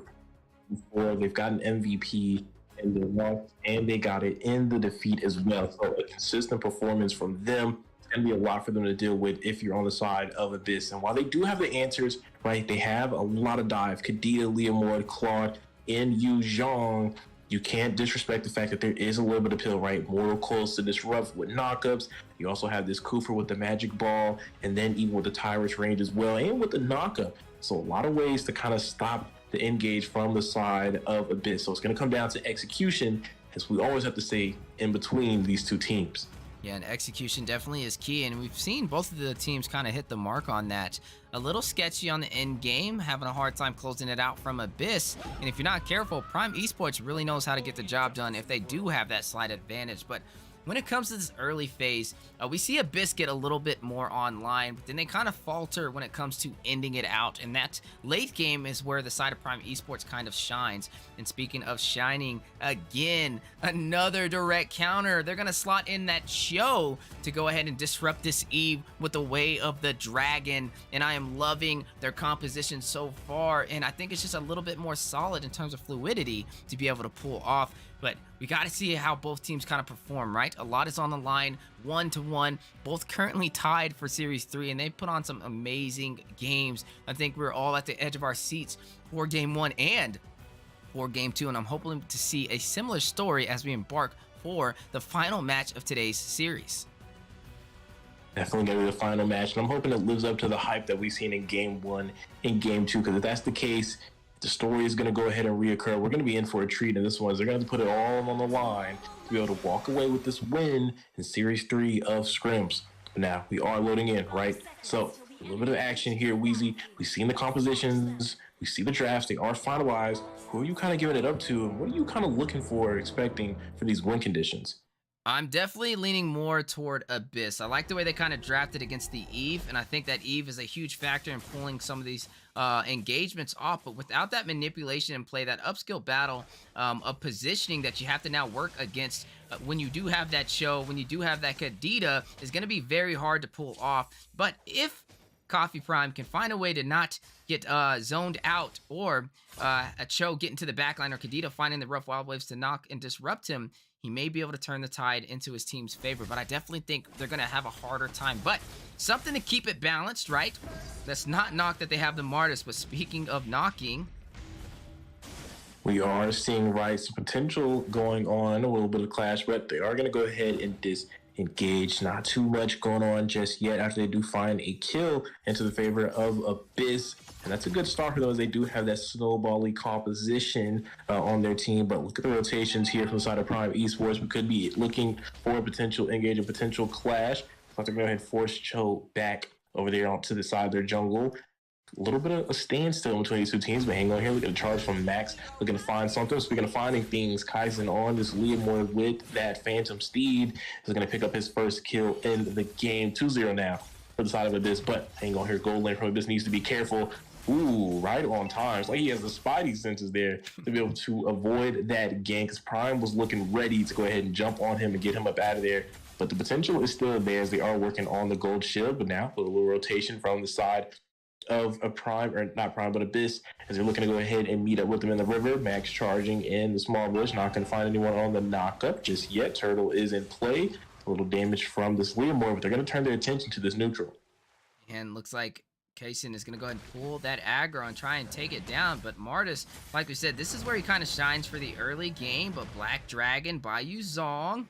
before. They've gotten MVP in the launch, and they got it in the defeat as well. So a consistent performance from them. It's going to be a lot for them to deal with if you're on the side of Abyss. And while they do have the answers, right, they have a lot of dive. Kadita, Leomord, Claude, and Yu Zhong. You can't disrespect the fact that there is a little bit of pill, right? Mortal Coils to disrupt with knockups. You also have this Kufa with the magic ball, and then even with the Tyrus range as well, and with the knockup. So a lot of ways to kind of stop the engage from the side of Abyss. So it's going to come down to execution, as we always have to say, in between these two teams. Yeah, and execution definitely is key, and we've seen both of the teams kind of hit the mark on that. A little sketchy on the end game, having a hard time closing it out from Abyss, and if you're not careful, Prime Esports really knows how to get the job done if they do have that slight advantage. But when it comes to this early phase, we see Abyss get a little bit more online, but then they kind of falter when it comes to ending it out. And that late game is where the side of Prime Esports kind of shines. And speaking of shining, again, another direct counter. They're going to slot in that show to go ahead and disrupt this Eve with the Way of the Dragon. And I am loving their composition so far. And I think it's just a little bit more solid in terms of fluidity to be able to pull off. But we got to see how both teams kind of perform, right? A lot is on the line, 1-1, both currently tied for Series 3, and they put on some amazing games. I think we're all at the edge of our seats for Game 1 and for Game 2, and I'm hoping to see a similar story as we embark for the final match of today's series. Definitely going to be the final match, and I'm hoping it lives up to the hype that we've seen in Game 1 and Game 2, because if that's the case, the story is going to go ahead and reoccur. We're going to be in for a treat in this one. They're going to put it all on the line to be able to walk away with this win in Series 3 of Scrims. Now, we are loading in, right? So, a little bit of action here, Weezy. We've seen the compositions. We see the drafts. They are finalized. Who are you kind of giving it up to? And what are you kind of looking for or expecting for these win conditions? I'm definitely leaning more toward Abyss. I like the way they kind of drafted against the Eve, and I think that Eve is a huge factor in pulling some of these engagements off. But without that manipulation and play, that upskill battle of positioning that you have to now work against when you do have that show, when you do have that Kadita, is going to be very hard to pull off. But if Coffee Prime can find a way to not get zoned out, or a Cho get into the backline, or Kadita finding the rough wild waves to knock and disrupt him, he may be able to turn the tide into his team's favor. But I definitely think they're going to have a harder time. But something to keep it balanced, right? Let's not knock that they have the Martis. But speaking of knocking, we are seeing some potential going on, a little bit of clash, but they are going to go ahead and disengage. Not too much going on just yet after they do find a kill into the favor of Abyss. And that's a good start for them, as they do have that snowbally composition on their team. But look at the rotations here from the side of Prime Esports. We could be looking for a potential engage, a potential clash. So they're going to go ahead and force Cho back over there onto the side of their jungle. A little bit of a standstill between these two teams, but hang on here. Look at a charge from Max, looking to find something. Speaking of finding things, Kaizen on this Leomord with that Phantom Steed is going to pick up his first kill in the game. 2-0 now for the side of Abyss, but hang on here. Gold lane from Abyss needs to be careful. Ooh, right on time. It's like he has the spidey senses there to be able to avoid that gank, because Prime was looking ready to go ahead and jump on him and get him up out of there. But the potential is still there, as they are working on the gold shield. But now a little rotation from the side of a Prime, or not Prime, but Abyss, as they're looking to go ahead and meet up with them in the river. Max charging in the small bush, not going to find anyone on the knockup just yet. Turtle is in play. A little damage from this Leomord, but they're going to turn their attention to this neutral. And looks like Kaysen is going to go ahead and pull that aggro and try and take it down. But Martis, like we said, this is where he kind of shines for the early game. But Black Dragon by Yuzong.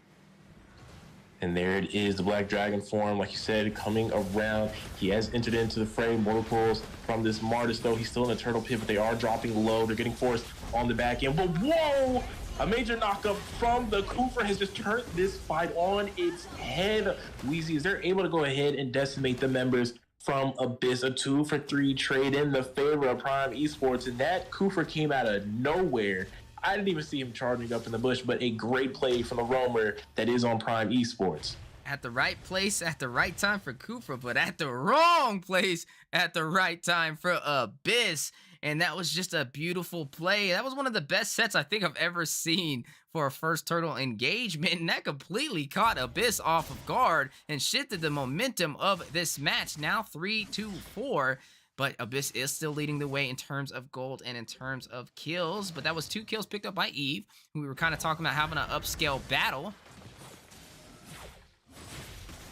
And there it is, the Black Dragon form, like you said, coming around. He has entered into the fray. Mortal Coils from this Martis, though. He's still in a turtle pit, but they are dropping low. They're getting forced on the back end. But whoa! A major knockup from the Kufa has just turned this fight on its head. Wheezy, is they're able to go ahead and decimate the members from Abyss. A 2-for-3 trade in the favor of Prime Esports, and that Kufa came out of nowhere. I didn't even see him charging up in the bush, but a great play from the roamer that is on Prime Esports. At the right place at the right time for Kufra, but at the wrong place at the right time for Abyss. And that was just a beautiful play. That was one of the best sets I think I've ever seen for a first turtle engagement. And that completely caught Abyss off of guard and shifted the momentum of this match. Now 3-4. But Abyss is still leading the way in terms of gold and in terms of kills. But that was 2 kills picked up by Eve. We were kind of talking about having an upscale battle.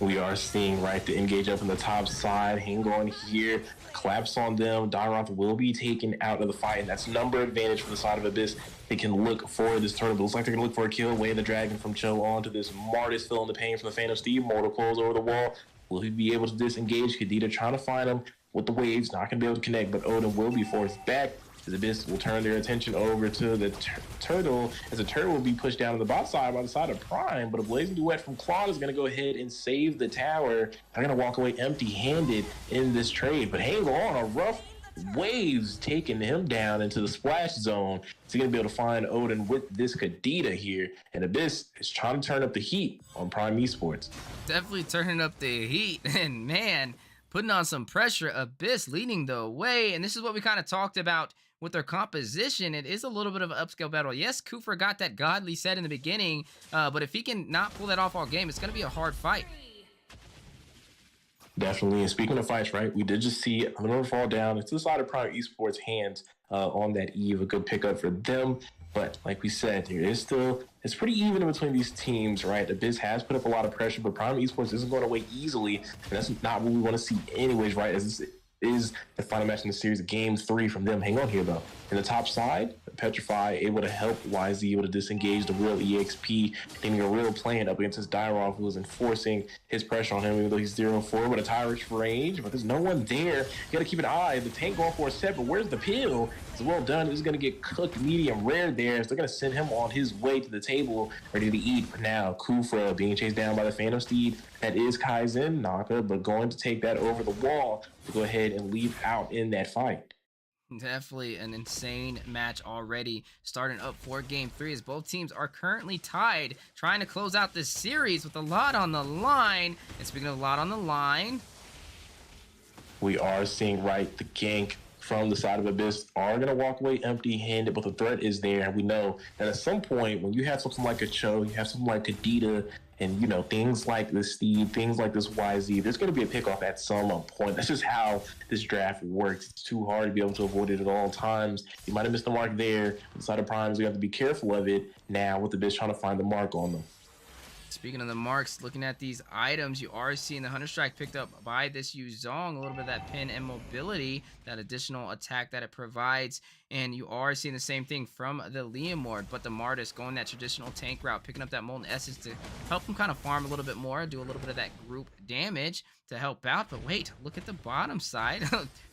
We are seeing the engage up in the top side. Hang on here. Collapse on them. Dyroth will be taken out of the fight. And that's number advantage for the side of Abyss. They can look for this turtle. It looks like they're going to look for a kill. Weighing the dragon from Cho onto this Martis, feeling the pain from the Phantom Steed. Mortal Coils over the wall. Will he be able to disengage? Kadita trying to find him with the waves. Not going to be able to connect, but Odin will be forced back. As Abyss will turn their attention over to the turtle, as the turtle will be pushed down to the bot side by the side of Prime, but a blazing duet from Claude is going to go ahead and save the tower. They're going to walk away empty-handed in this trade, but hang on, a rough waves taking him down into the splash zone. He's going to be able to find Odin with this Kadita here, and Abyss is trying to turn up the heat on Prime Esports. Definitely turning up the heat, and man, putting on some pressure. Abyss leading the way, and this is what we kind of talked about with their composition. It is a little bit of an upscale battle. Yes, Kufa got that godly set in the beginning, but if he can not pull that off all game, it's going to be a hard fight. Definitely. And speaking of fights, we did just see another fall down into the side of Prime Esports' hands on that Eve. A good pickup for them. But like we said, it's pretty even in between these teams, right? Abyss has put up a lot of pressure, but Prime Esports isn't going away easily. And that's not what we want to see anyways, right? As this is the final match in the series, game 3 from them. Hang on here, though. In the top side, Petrify able to help YZ, able to disengage the real EXP, getting a real plan up against this Dyrov, who is enforcing his pressure on him, even though he's 0-4, but a Tyrus range, but there's no one there. You gotta keep an eye. The tank going for a set, but where's the pill? It's well done. He's gonna get cooked medium rare there, so they're gonna send him on his way to the table, ready to eat. But now, Kufra being chased down by the Phantom Steed. That is Kaizen, Naka, but going to take that over the wall to go ahead and leave out in that fight. Definitely an insane match already, starting up for game 3 as both teams are currently tied, trying to close out this series with a lot on the line. And speaking of a lot on the line, we are seeing the gank from the side of Abyss are going to walk away empty-handed, but the threat is there. And we know that at some point, when you have something like a Cho, you have something like Kadita, And, you know, things like this Steve, things like this YZ, there's going to be a pickoff at some point. That's just how this draft works. It's too hard to be able to avoid it at all times. You might have missed the mark there. Inside of primes, you have to be careful of it now with the bitch trying to find the mark on them. Speaking of the marks, looking at these items, you are seeing the Hunter Strike picked up by this Yuzong, a little bit of that pin and mobility, that additional attack that it provides, and you are seeing the same thing from the Leomord, but the Martis going that traditional tank route, picking up that Molten Essence to help him kind of farm a little bit more, do a little bit of that group damage to help out. But wait, look at the bottom side.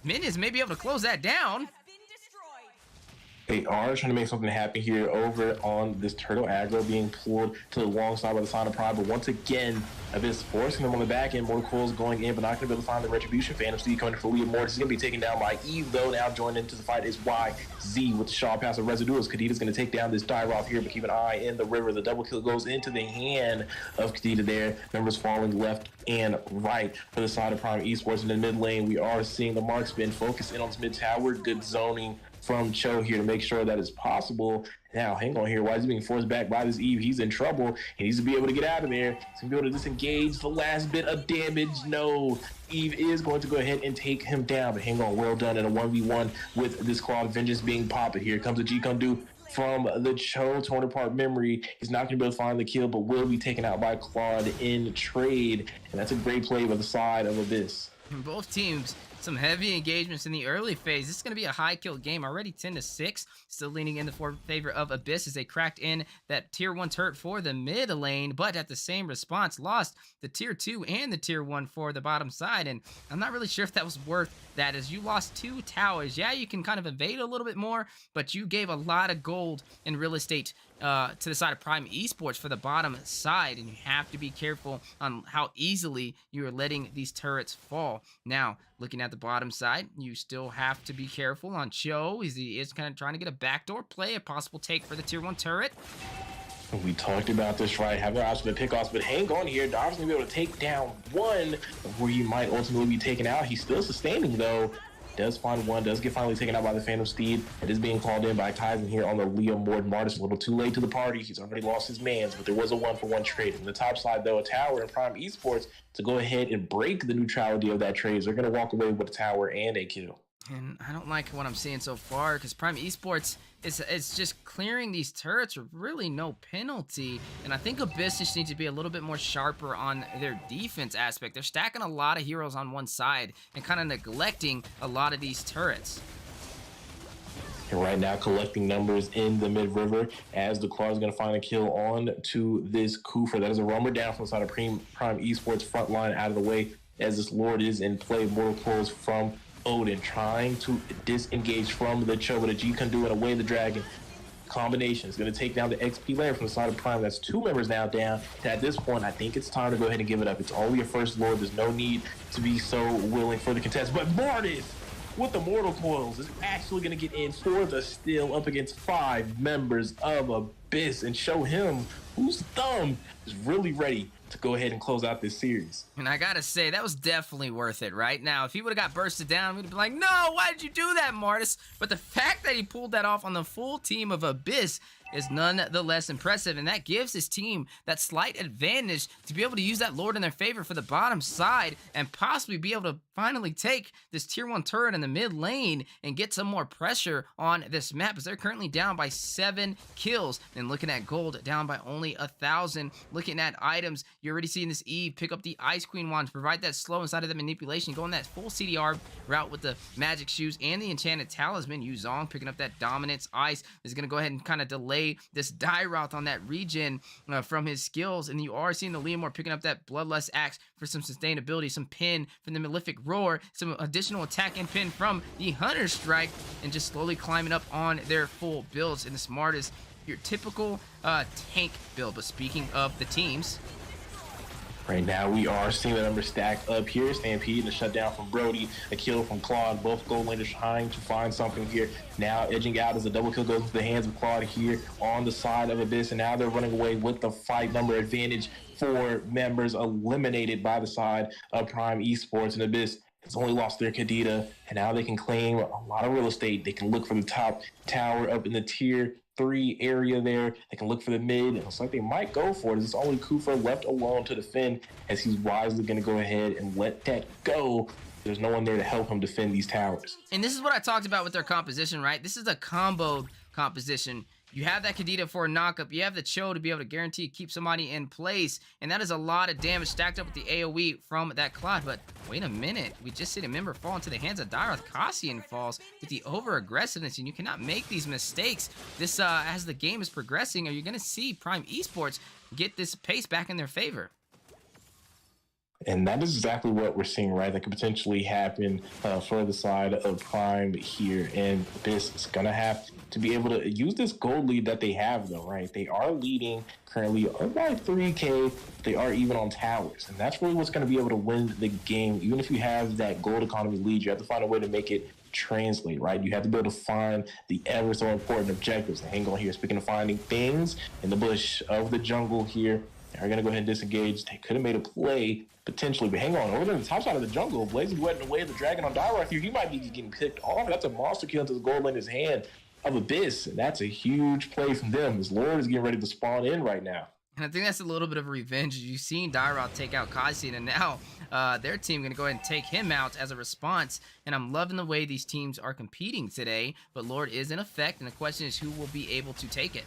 Minions may be able to close that down. They are trying to make something happen here over on this turtle aggro being pulled to the long side by the Sonic Prime, but once again, Abyss forcing them on the back end. Mortal Coil's going in, but not going to be able to find the Retribution. Phantom Steed coming for Leah Mortis. He's going to be taken down by Eve, though. Now joined into the fight is YZ with the Shaw Pass of Residuals. Kadita's going to take down this Dyroth here, but keep an eye in the river. The double kill goes into the hand of Kadita there. Members falling left and right for the side of Prime Esports. In the mid lane, we are seeing the marksman focus in on this mid tower. Good zoning from Cho here to make sure that is possible. Now, hang on here. Why is he being forced back by this Eve? He's in trouble. He needs to be able to get out of there. He's going to be able to disengage the last bit of damage. No, Eve is going to go ahead and take him down. But hang on, well done in a 1v1 with this Claude Vengeance being popped. Here comes the G-Kundu from the Cho torn apart memory. He's not going to be able to find the kill, but will be taken out by Claude in trade. And that's a great play by the side of Abyss. Both teams, some heavy engagements in the early phase. This is going to be a high kill game. Already 10-6. Still leaning in the favor of Abyss as they cracked in that tier 1 turret for the mid lane, but at the same response lost the tier 2 and the tier 1 for the bottom side. And I'm not really sure if that was worth that, as you lost 2 towers. Yeah, you can kind of evade a little bit more, but you gave a lot of gold in real estate to the side of Prime Esports for the bottom side, and you have to be careful on how easily you are letting these turrets fall. Now, looking at the bottom side, you still have to be careful on Cho. He is kind of trying to get a backdoor play, a possible take for the tier 1 turret. We talked about this, right? Having an option to pickoffs, but hang on here. Darv's gonna be able to take down one where he might ultimately be taken out. He's still sustaining though. Does find one, does get finally taken out by the Phantom Steed. It is being called in by Tyson here on the Leo Mord Martis. A little too late to the party. He's already lost his mans, but there was a 1-for-1 trade. On the top side though, a tower and Prime Esports to go ahead and break the neutrality of that trade. So they're gonna walk away with a tower and a kill. And I don't like what I'm seeing so far, because Prime Esports is just clearing these turrets with really no penalty. And I think Abyss just needs to be a little bit more sharper on their defense aspect. They're stacking a lot of heroes on one side and kind of neglecting a lot of these turrets. And right now, collecting numbers in the mid-river as the Claw is going to find a kill on to this Kufa. That is a roamer down from the side of Prime Esports front line out of the way as this Lord is in play. Mortal Coils from Odin trying to disengage from the Cho with a G-Kundu and away the dragon. Combination is going to take down the XP layer from the side of Prime. That's 2 members now down. At this point, I think it's time to go ahead and give it up. It's only your first Lord. There's no need to be so willing for the contest. But Mortis with the Mortal Coils is actually going to get in for the steal up against 5 members of Abyss and show him whose thumb is really ready to go ahead and close out this series. And I gotta say, that was definitely worth it, right? Now, if he would have got bursted down, we'd have been like, no, why did you do that, Martis? But the fact that he pulled that off on the full team of Abyss is none the less impressive, and that gives his team that slight advantage to be able to use that Lord in their favor for the bottom side and possibly be able to finally take this tier 1 turret in the mid lane and get some more pressure on this map, as they're currently down by 7 kills. And looking at gold, down by only 1,000. Looking at items, you're already seeing this Eve pick up the Ice Queen wand, provide that slow inside of the manipulation, going that full CDR route with the magic shoes and the enchanted talisman. Yuzong picking up that dominance. Ice is going to go ahead and kind of delay this die route on that regen from his skills. And you are seeing the Leomord picking up that Bloodlust Axe for some sustainability, some pin from the Malefic Roar, some additional attack and pin from the Hunter Strike, and just slowly climbing up on their full builds. And the smartest, your typical tank build. But speaking of the teams, right now, we are seeing the numbers stack up here. Stampede and a shutdown from Brody, a kill from Claude. Both gold laners trying to find something here. Now edging out as a double kill goes into the hands of Claude here on the side of Abyss. And now they're running away with the fight number advantage. 4 members eliminated by the side of Prime Esports, and Abyss has only lost their Kadita. And now they can claim a lot of real estate. They can look for the top tower up in the tier 3 area there. They can look for the mid. It looks like they might go for it. It's only Kufa left alone to defend, as he's wisely going to go ahead and let that go. There's no one there to help him defend these towers. And this is what I talked about with their composition, right? This is a comboed composition. You have that Kadita for a knockup. You have the Cho to be able to guarantee keep somebody in place. And that is a lot of damage stacked up with the AoE from that Claude. But wait a minute. We just see a member fall into the hands of Dairoth. Cassian falls with the over-aggressiveness. And you cannot make these mistakes. This, as the game is progressing, are you going to see Prime Esports get this pace back in their favor? And that is exactly what we're seeing, right? That could potentially happen for the side of Prime here. And Abyss is going to have to be able to use this gold lead that they have, though, right? They are leading currently by 3K. They are even on towers. And that's really what's going to be able to win the game. Even if you have that gold economy lead, you have to find a way to make it translate, right? You have to be able to find the ever so important objectives. Hang on here. Speaking of finding things in the bush of the jungle here, they're going to go ahead and disengage. They could have made a play potentially, but hang on. Over there, the top side of the jungle, Blazing Wet away the dragon on Dairoth here. He might be getting picked off. That's a monster kill into the gold in his hand of Abyss. And that's a huge play from them. His Lord is getting ready to spawn in right now. And I think that's a little bit of revenge. You've seen Dairoth take out Cassian, and now their team going to go ahead and take him out as a response. And I'm loving the way these teams are competing today. But Lord is in effect, and the question is who will be able to take it.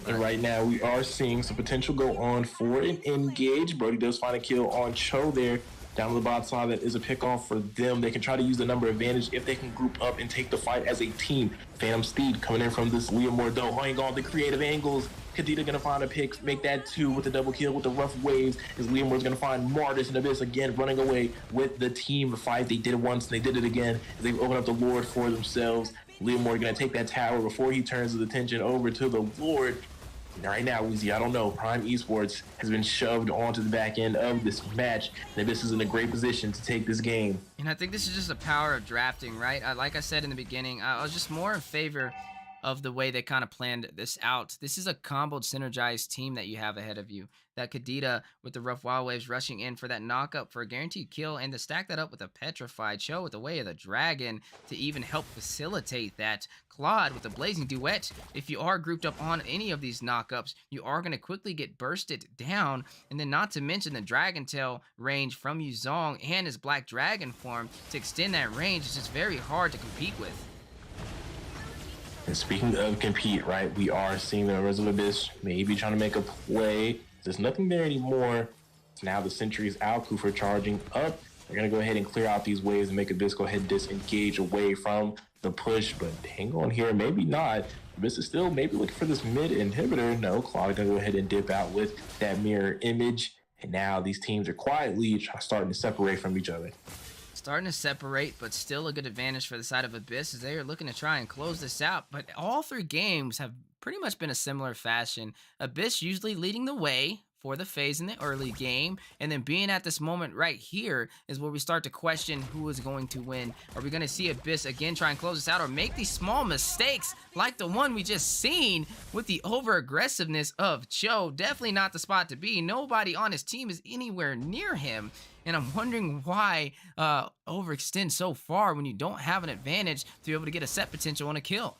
And right now, we are seeing some potential go on for an engage. Brody does find a kill on Cho there. Down on the bottom side, that is a pick-off for them. They can try to use the number advantage if they can group up and take the fight as a team. Phantom Steed coming in from this Leomord, though. Hang on the creative angles. Kadita going to find a pick, make that 2 with the double kill with the rough waves. As Leomord's going to find Martis and Abyss again running away with the team fight. They did it once and they did it again. They've opened up the Lord for themselves. Leomord going to take that tower before he turns his attention over to the Lord. Right now, Weezy, I don't know. Prime Esports has been shoved onto the back end of this match. And this is in a great position to take this game. And I think this is just the power of drafting, right? Like I said in the beginning, I was just more in favor of the way they kind of planned this out. This is a comboed, synergized team that you have ahead of you. That Kadita with the rough wild waves rushing in for that knockup for a guaranteed kill, and to stack that up with a petrified Cho with the way of the dragon to even help facilitate that. Claude with the blazing duet. If you are grouped up on any of these knockups, you are going to quickly get bursted down. And then not to mention the dragon tail range from Yuzong and his black dragon form to extend that range is just very hard to compete with. And speaking of compete, right, we are seeing the members of Abyss maybe trying to make a play. There's nothing there anymore. Now the sentry is out. Kufa charging up. They're going to go ahead and clear out these waves and make Abyss go ahead and disengage away from the push. But hang on here, maybe not. Abyss is still maybe looking for this mid inhibitor. No, Claude going to go ahead and dip out with that mirror image. And now these teams are quietly starting to separate from each other. Starting to separate, but still a good advantage for the side of Abyss as they are looking to try and close this out. But all 3 games have pretty much been a similar fashion. Abyss usually leading the way for the phase in the early game, and then being at this moment right here is where we start to question who is going to win. Are we going to see Abyss again try and close this out, or make these small mistakes like the one we just seen with the over-aggressiveness of Cho? Definitely not the spot to be. Nobody on his team is anywhere near him. And I'm wondering why overextend so far when you don't have an advantage to be able to get a set potential on a kill.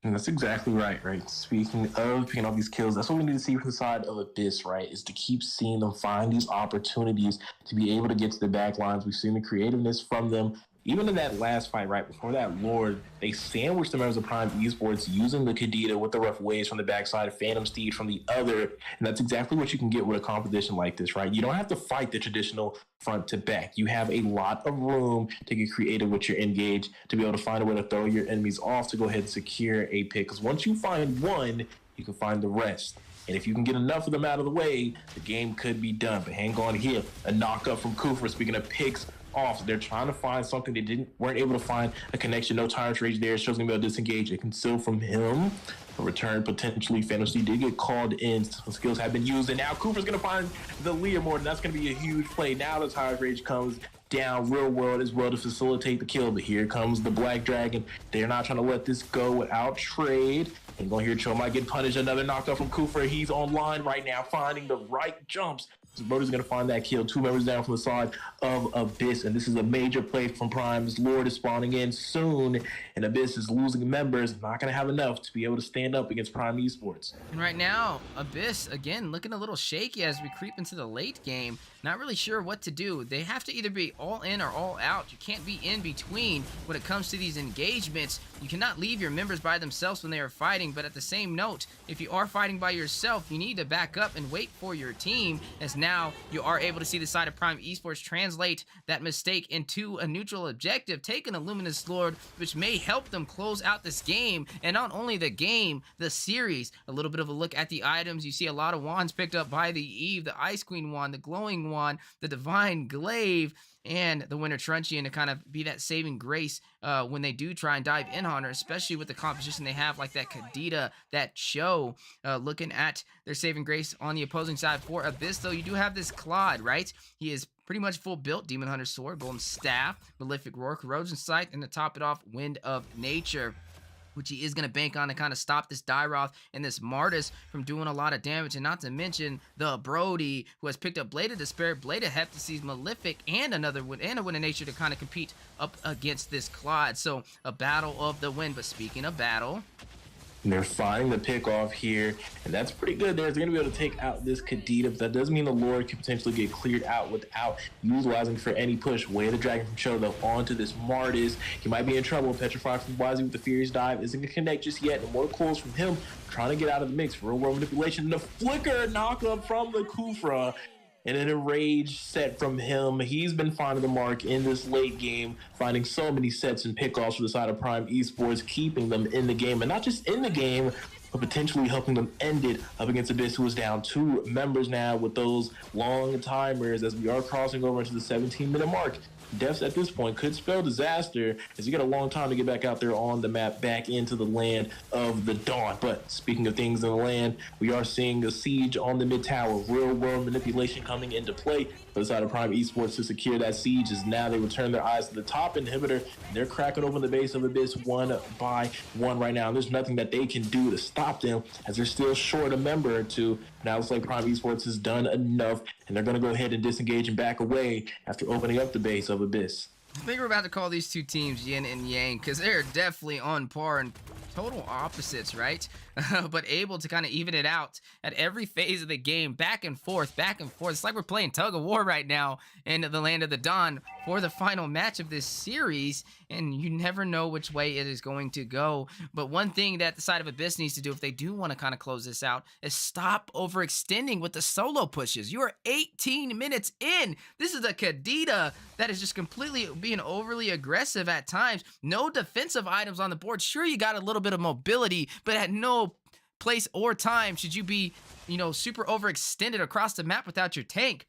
And that's exactly right? Speaking of picking up these kills, that's what we need to see from the side of Abyss, right? Is to keep seeing them find these opportunities to be able to get to the back lines. We've seen the creativeness from them. Even in that last fight, right before that Lord, they sandwiched the members of Prime Esports using the Kadita with the rough waves from the backside, Phantom Steed from the other. And that's exactly what you can get with a composition like this, right? You don't have to fight the traditional front to back. You have a lot of room to get creative with your engage, to be able to find a way to throw your enemies off to go ahead and secure a pick. Because once you find one, you can find the rest. And if you can get enough of them out of the way, the game could be done. But hang on here, a knockup from Kufa. Speaking of picks off, they're trying to find something they weren't able to find a connection. No tyrant rage there. Show's gonna be able to disengage. They can steal from him. A return potentially. Fantasy did get called in. Some skills have been used, and now Cooper's gonna find the Leomord, and that's gonna be a huge play. Now the tyrant rage comes down real world as well to facilitate the kill. But here comes the Black Dragon. They're not trying to let this go without trade. And going here, Cho might get punished. Another knockout from Kufa. He's online right now, finding the right jumps Brody's going to find that kill. 2 members down from the side of Abyss, and this is a major play from Prime. This Lord is spawning in soon, and Abyss is losing members. Not going to have enough to be able to stand up against Prime Esports. And right now, Abyss, again, looking a little shaky as we creep into the late game. Not really sure what to do. They have to either be all in or all out. You can't be in between when it comes to these engagements. You cannot leave your members by themselves when they are fighting, but at the same note, if you are fighting by yourself, you need to back up and wait for your team, as now you are able to see the side of Prime Esports translate that mistake into a neutral objective, taking a Luminous Lord, which may help them close out this game, and not only the game, the series. A little bit of a look at the items. You see a lot of wands picked up by the Eve, the Ice Queen wand, the Glowing wand, the Divine Glaive, and the Winter Truncheon to kind of be that saving grace when they do try and dive in on her, especially with the composition they have, like that Kadita, that Cho. Looking at their saving grace on the opposing side for Abyss, though, you do have this Claude, right? He is pretty much full built. Demon Hunter Sword, Golden Staff, Malefic Roar, Corrosion Sight, and to top it off, Wind of Nature, which he is going to bank on to kind of stop this Dyroth and this Martis from doing a lot of damage. And not to mention the Brody, who has picked up Blade of Despair, Blade of Heptases, Malefic, and another Wind, and a Wind of Nature to kind of compete up against this Claude. So a battle of the wind. But speaking of battle, And they're finding the pick off here, and that's pretty good there. They're going to be able to take out this Kadita, but that doesn't mean the Lord can potentially get cleared out without utilizing for any push. Way the Dragon from Cho, though, onto this Martis. He might be in trouble. Petrified from Wisey with the Furious Dive isn't going to connect just yet. And more close from him, trying to get out of the mix. Real world manipulation. And the flicker knock-up from the Kufra. And an enraged set from him. He's been finding the mark in this late game, finding so many sets and pickoffs for the side of Prime Esports, keeping them in the game. And not just in the game, but potentially helping them end it up against Abyss, who is down 2 members now with those long timers as we are crossing over into the 17-minute mark. Deaths at this point could spell disaster, as you get a long time to get back out there on the map, back into the land of the dawn. But speaking of things in the land, we are seeing a siege on the mid tower. Real world manipulation coming into play for the side of Prime Esports to secure that siege, as now they return their eyes to the top inhibitor. They're cracking open the base of Abyss one by one right now. There's nothing that they can do to stop them, as they're still short a member or two. Now it's like Prime Esports has done enough, and they're going to go ahead and disengage and back away after opening up the base of Abyss. I think we're about to call these two teams yin and yang, because they're definitely on par and total opposites, right? But able to kind of even it out at every phase of the game, back and forth, back and forth. It's like we're playing tug of war right now in the land of the dawn for the final match of this series, and you never know which way it is going to go. But one thing that the side of Abyss needs to do if they do want to kind of close this out is stop overextending with the solo pushes. You are 18 minutes in. This is a Kadita that is just completely being overly aggressive at times. No defensive items on the board. Sure, you got a little bit of mobility, but at no place or time should you be, super overextended across the map without your tank.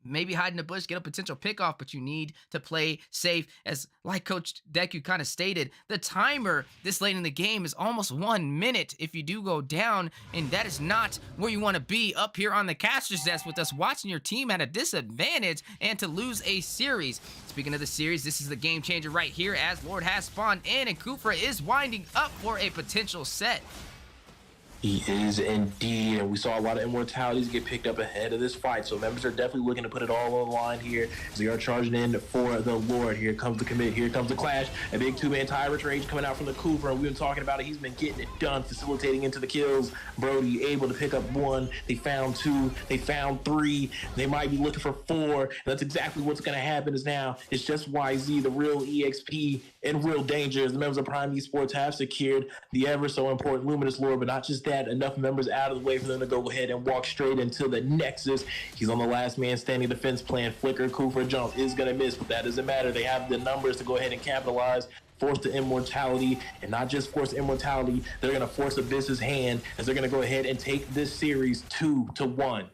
Maybe hide in the bush, get a potential pickoff, but you need to play safe. As like Coach Deku kind of stated, the timer this late in the game is almost 1 minute if you do go down, and that is not where you want to be up here on the caster's desk with us, watching your team at a disadvantage and to lose a series. Speaking of the series, this is the game changer right here, as Lord has spawned in and Kufra is winding up for a potential set. He is indeed, and we saw a lot of immortalities get picked up ahead of this fight, so members are definitely looking to put it all on the line here as they are charging in for the Lord. Here comes the commit, here comes the clash, a big 2-man Tyrant Rage coming out from the Cooper, and we've been talking about it. He's been getting it done, facilitating into the kills. Brody able to pick up 1, they found 2, they found 3, they might be looking for 4, and that's exactly what's going to happen. Is now it's just YZ, the real EXP, in real danger, as the members of Prime Esports have secured the ever so important Luminous Lord, but not just that, enough members out of the way for them to go ahead and walk straight into the Nexus. He's on the last man standing defense plan. Flicker, Kufra jump is going to miss, but that doesn't matter. They have the numbers to go ahead and capitalize, force the immortality, and not just force immortality, they're going to force Abyss's hand, as they're going to go ahead and take this series 2-1.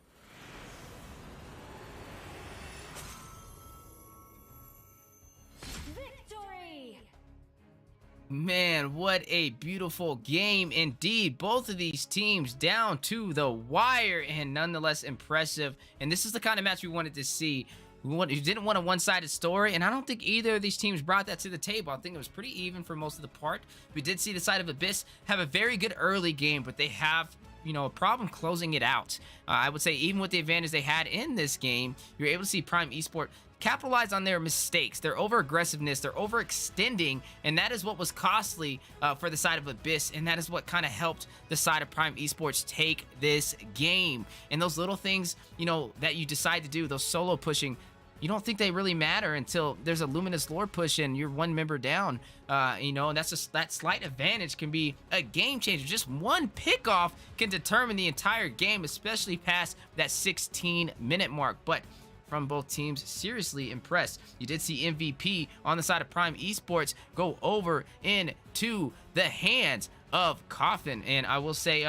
Man, what a beautiful game indeed. Both of these teams down to the wire, and nonetheless impressive. And this is the kind of match we wanted to see. We didn't want a one-sided story, and I don't think either of these teams brought that to the table. I think it was pretty even for most of the part. We did see the side of Abyss have a very good early game, but they have a problem closing it out. I would say even with the advantage they had in this game, you're able to see Prime Esports capitalize on their mistakes, their over-aggressiveness, their overextending, and that is what was costly for the side of Abyss, and that is what kind of helped the side of Prime Esports take this game. And those little things, that you decide to do, those solo pushing, you don't think they really matter until there's a Luminous Lord push and you're one member down, and that's just, that slight advantage can be a game changer. Just one pickoff can determine the entire game, especially past that 16-minute mark. But from both teams, seriously impressed. You did see MVP on the side of Prime Esports go over into the hands of Coffin, and I will say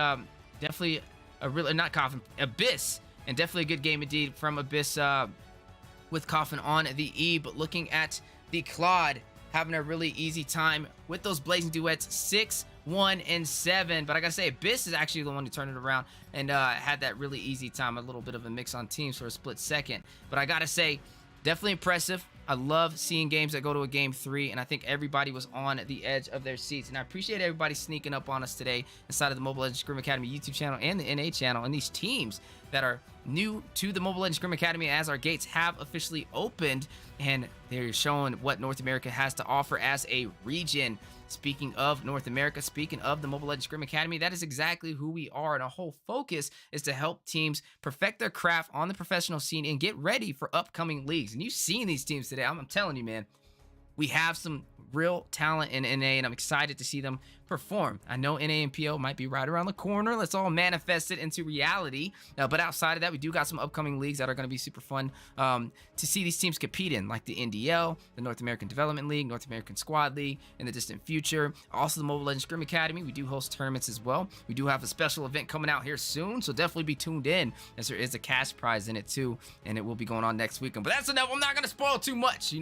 definitely Abyss, and definitely a good game indeed from Abyss with Coffin on the E. But looking at the Claude, having a really easy time with those blazing duets, 6, 1, and 7. But I gotta say, Abyss is actually the one who turned it around and had that really easy time. A little bit of a mix on teams for a split second. But I gotta say, definitely impressive. I love seeing games that go to a game 3, and I think everybody was on the edge of their seats. And I appreciate everybody sneaking up on us today inside of the Mobile Legends Scrim Academy YouTube channel and the NA channel, and these teams that are new to the Mobile Legends Scrim Academy as our gates have officially opened, and they're showing what North America has to offer as a region. Speaking of North America, speaking of the Mobile Legends Scrim Academy, that is exactly who we are, and our whole focus is to help teams perfect their craft on the professional scene and get ready for upcoming leagues. And you've seen these teams today. I'm telling you, man, we have some real talent in NA, and I'm excited to see them perform. I know NA and PO might be right around the corner. Let's all manifest it into reality. But outside of that, we do got some upcoming leagues that are going to be super fun to see these teams compete in, like the NDL, the North American Development League, North American Squad League in the distant future. Also, the Mobile Legends Scrim Academy, we do host tournaments as well. We do have a special event coming out here soon, so definitely be tuned in, as there is a cash prize in it too, and it will be going on next weekend. But that's enough. I'm not going to spoil too much,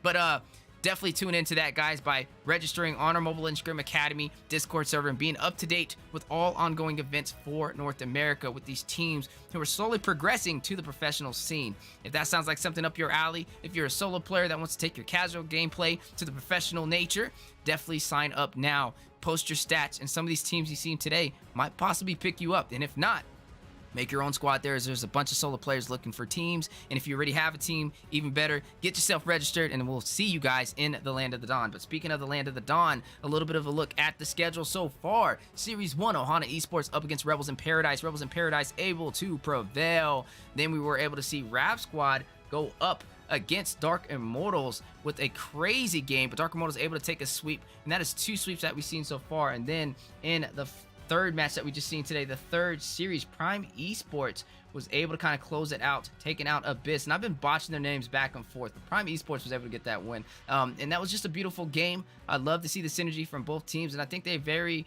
but definitely tune into that, guys, by registering on our Mobile Legends Scrim Academy Discord server and being up to date with all ongoing events for North America with these teams who are slowly progressing to the professional scene. If that sounds like something up your alley, if you're a solo player that wants to take your casual gameplay to the professional nature, definitely sign up now. Post your stats, and some of these teams you see today might possibly pick you up. And if not, make your own squad there, as there's a bunch of solo players looking for teams. And if you already have a team, even better, get yourself registered, and we'll see you guys in the Land of the Dawn. But speaking of the Land of the Dawn, a little bit of a look at the schedule so far. Series 1, Ohana Esports up against Rebels in Paradise. Rebels in Paradise able to prevail. Then we were able to see Rav Squad go up against Dark Immortals with a crazy game, but Dark Immortals able to take a sweep, and that is 2 sweeps that we've seen so far. And then in the third match that we just seen today, the third series, Prime Esports was able to kind of close it out, taking out Abyss. And I've been botching their names back and forth, but Prime Esports was able to get that win. And that was just a beautiful game. I love to see the synergy from both teams, and I think they're very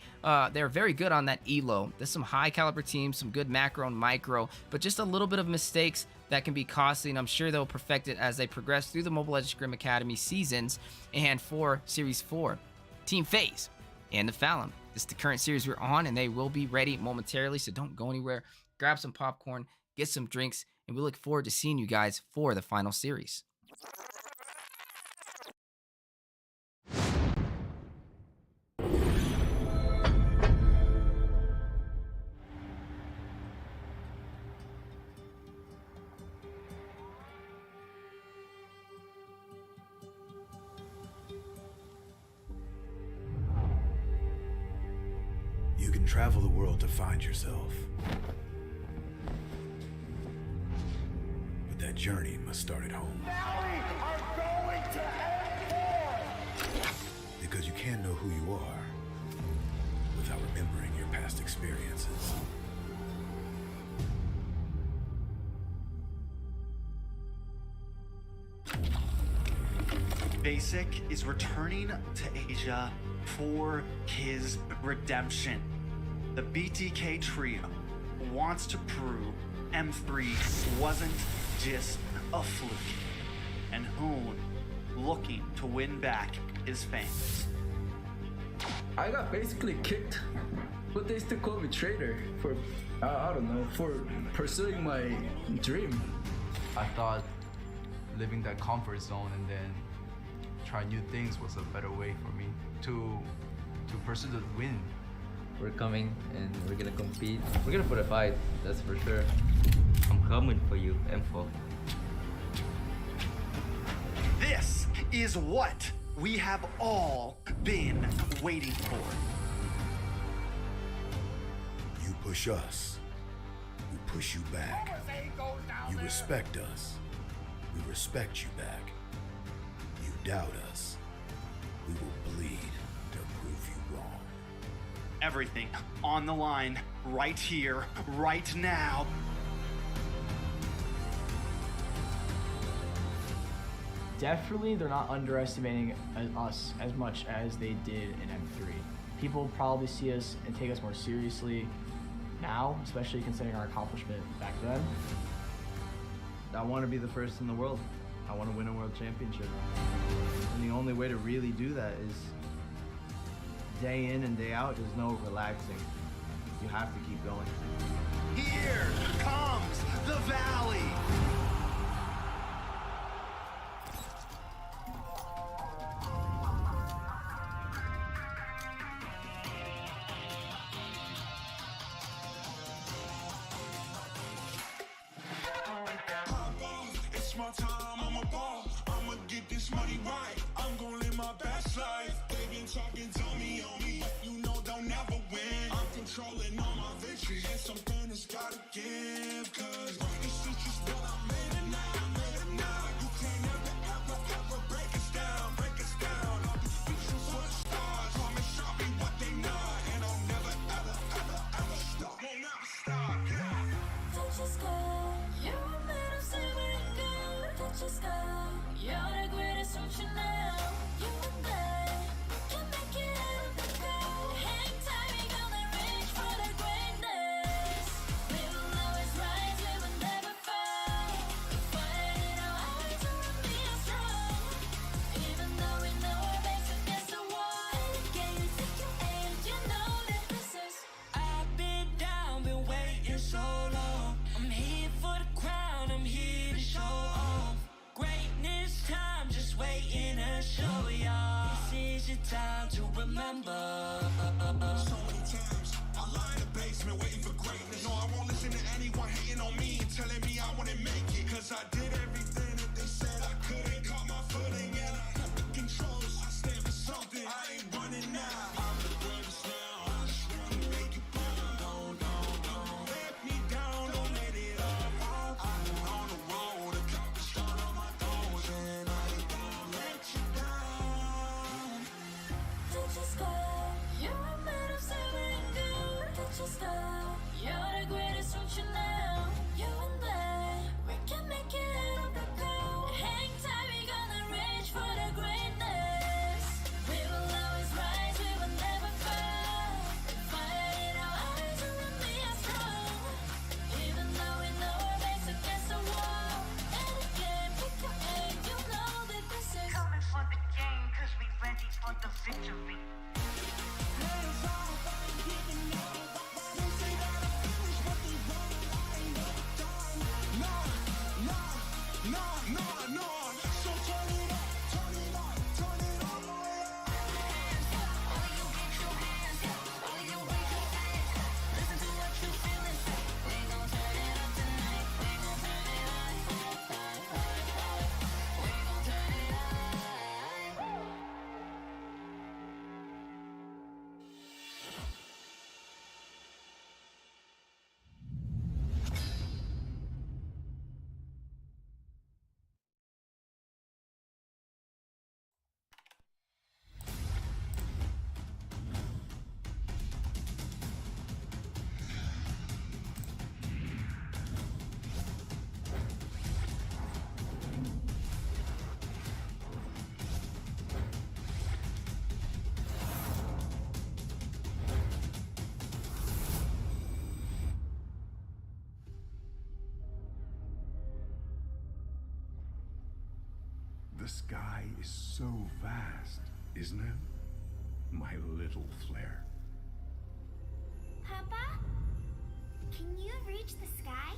good on that elo. There's some high caliber teams, some good macro and micro, but just a little bit of mistakes that can be costly, and I'm sure they'll perfect it as they progress through the Mobile Legends Scrim Academy seasons. And for Series 4, Team FaZe and the Fallon. This is the current series we're on, and they will be ready momentarily, so don't go anywhere. Grab some popcorn, get some drinks, and we look forward to seeing you guys for the final series. You can travel the world to find yourself. But that journey must start at home. Now we are going to end Because you can't know who you are without remembering your past experiences. Basic is returning to Asia for his redemption. The BTK trio wants to prove M3 wasn't just a fluke, and Hoon looking to win back his fans. I got basically kicked, but they still call me traitor for, I don't know, for pursuing my dream. I thought living that comfort zone and then try new things was a better way for me to pursue the win. We're coming and we're gonna compete. We're gonna put a fight, that's for sure. I'm coming for you, M4. This is what we have all been waiting for. You push us, we push you back. You respect us, we respect you back. You doubt us, we will bleed to prove you wrong. Everything on the line, right here, right now. Definitely, they're not underestimating us as much as they did in M3. People probably see us and take us more seriously now, especially considering our accomplishment back then. I want to be the first in the world. I want to win a world championship. And the only way to really do that is day in and day out. There's no relaxing. You have to keep going. Here comes the valley. It's my time, I'm a ball. I'ma get this money right. I'm gonna live my best life. They been talking, tell me on me. You know they'll never win. I'm controlling all my victories. And something that's gotta give. Cause this is just what I made it now. You can't ever break us down. I'll be speechless for the stars. Promise I'll be what they not. And I'll never ever stop. Won't never stop, yeah. Don't just go. You're a man of saving good. Don't just go. You're the greatest, don't you know? You and I, we can make it out of the cold. Hang tight, we gonna reach for the greatness. We will always rise, we will never fall. We fight it out, always we are strong. Even though we know our backs against the wall. And again, you take your aim, you know that this is. I've been down, been waiting so long. I'm here for the crown, I'm here to show off. Greatness time, just waiting to show y'all. This is your time to remember. So many times I lie in the basement waiting for greatness. No, I won't listen to anyone hating on me and telling me I wouldn't make it. Cause I did everything that they said I couldn't. Caught my footing and I got the controls. I stand for something, I ain't running now. I'm the greatest now, I just wanna make it proud. Don't let me down, don't let it all. I've been on the road, accomplished all of my goals. And I ain't gonna let you down. Don't just go. You're a man of saving good. Don't just go. You're the greatest, don't you know? You and I, we can make it out of the cold. Hang tight, we gonna reach for the greatness. We will always rise, we will never fall. We fight it out, always we are strong. Even though we know our backs against the wall. And again, pick your aim, you know that this is. Coming for the game, cause we ready for the victory. So turn it up, turn it all the way up. The sky is so vast, isn't it? My little flare. Papa? Can you reach the sky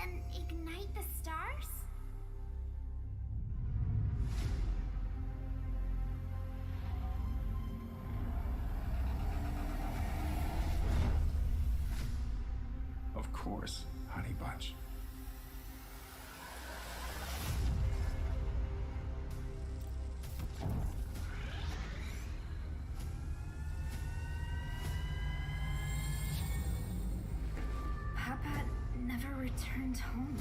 and ignite the stars? course, Honey Bunch. Papa never returned home.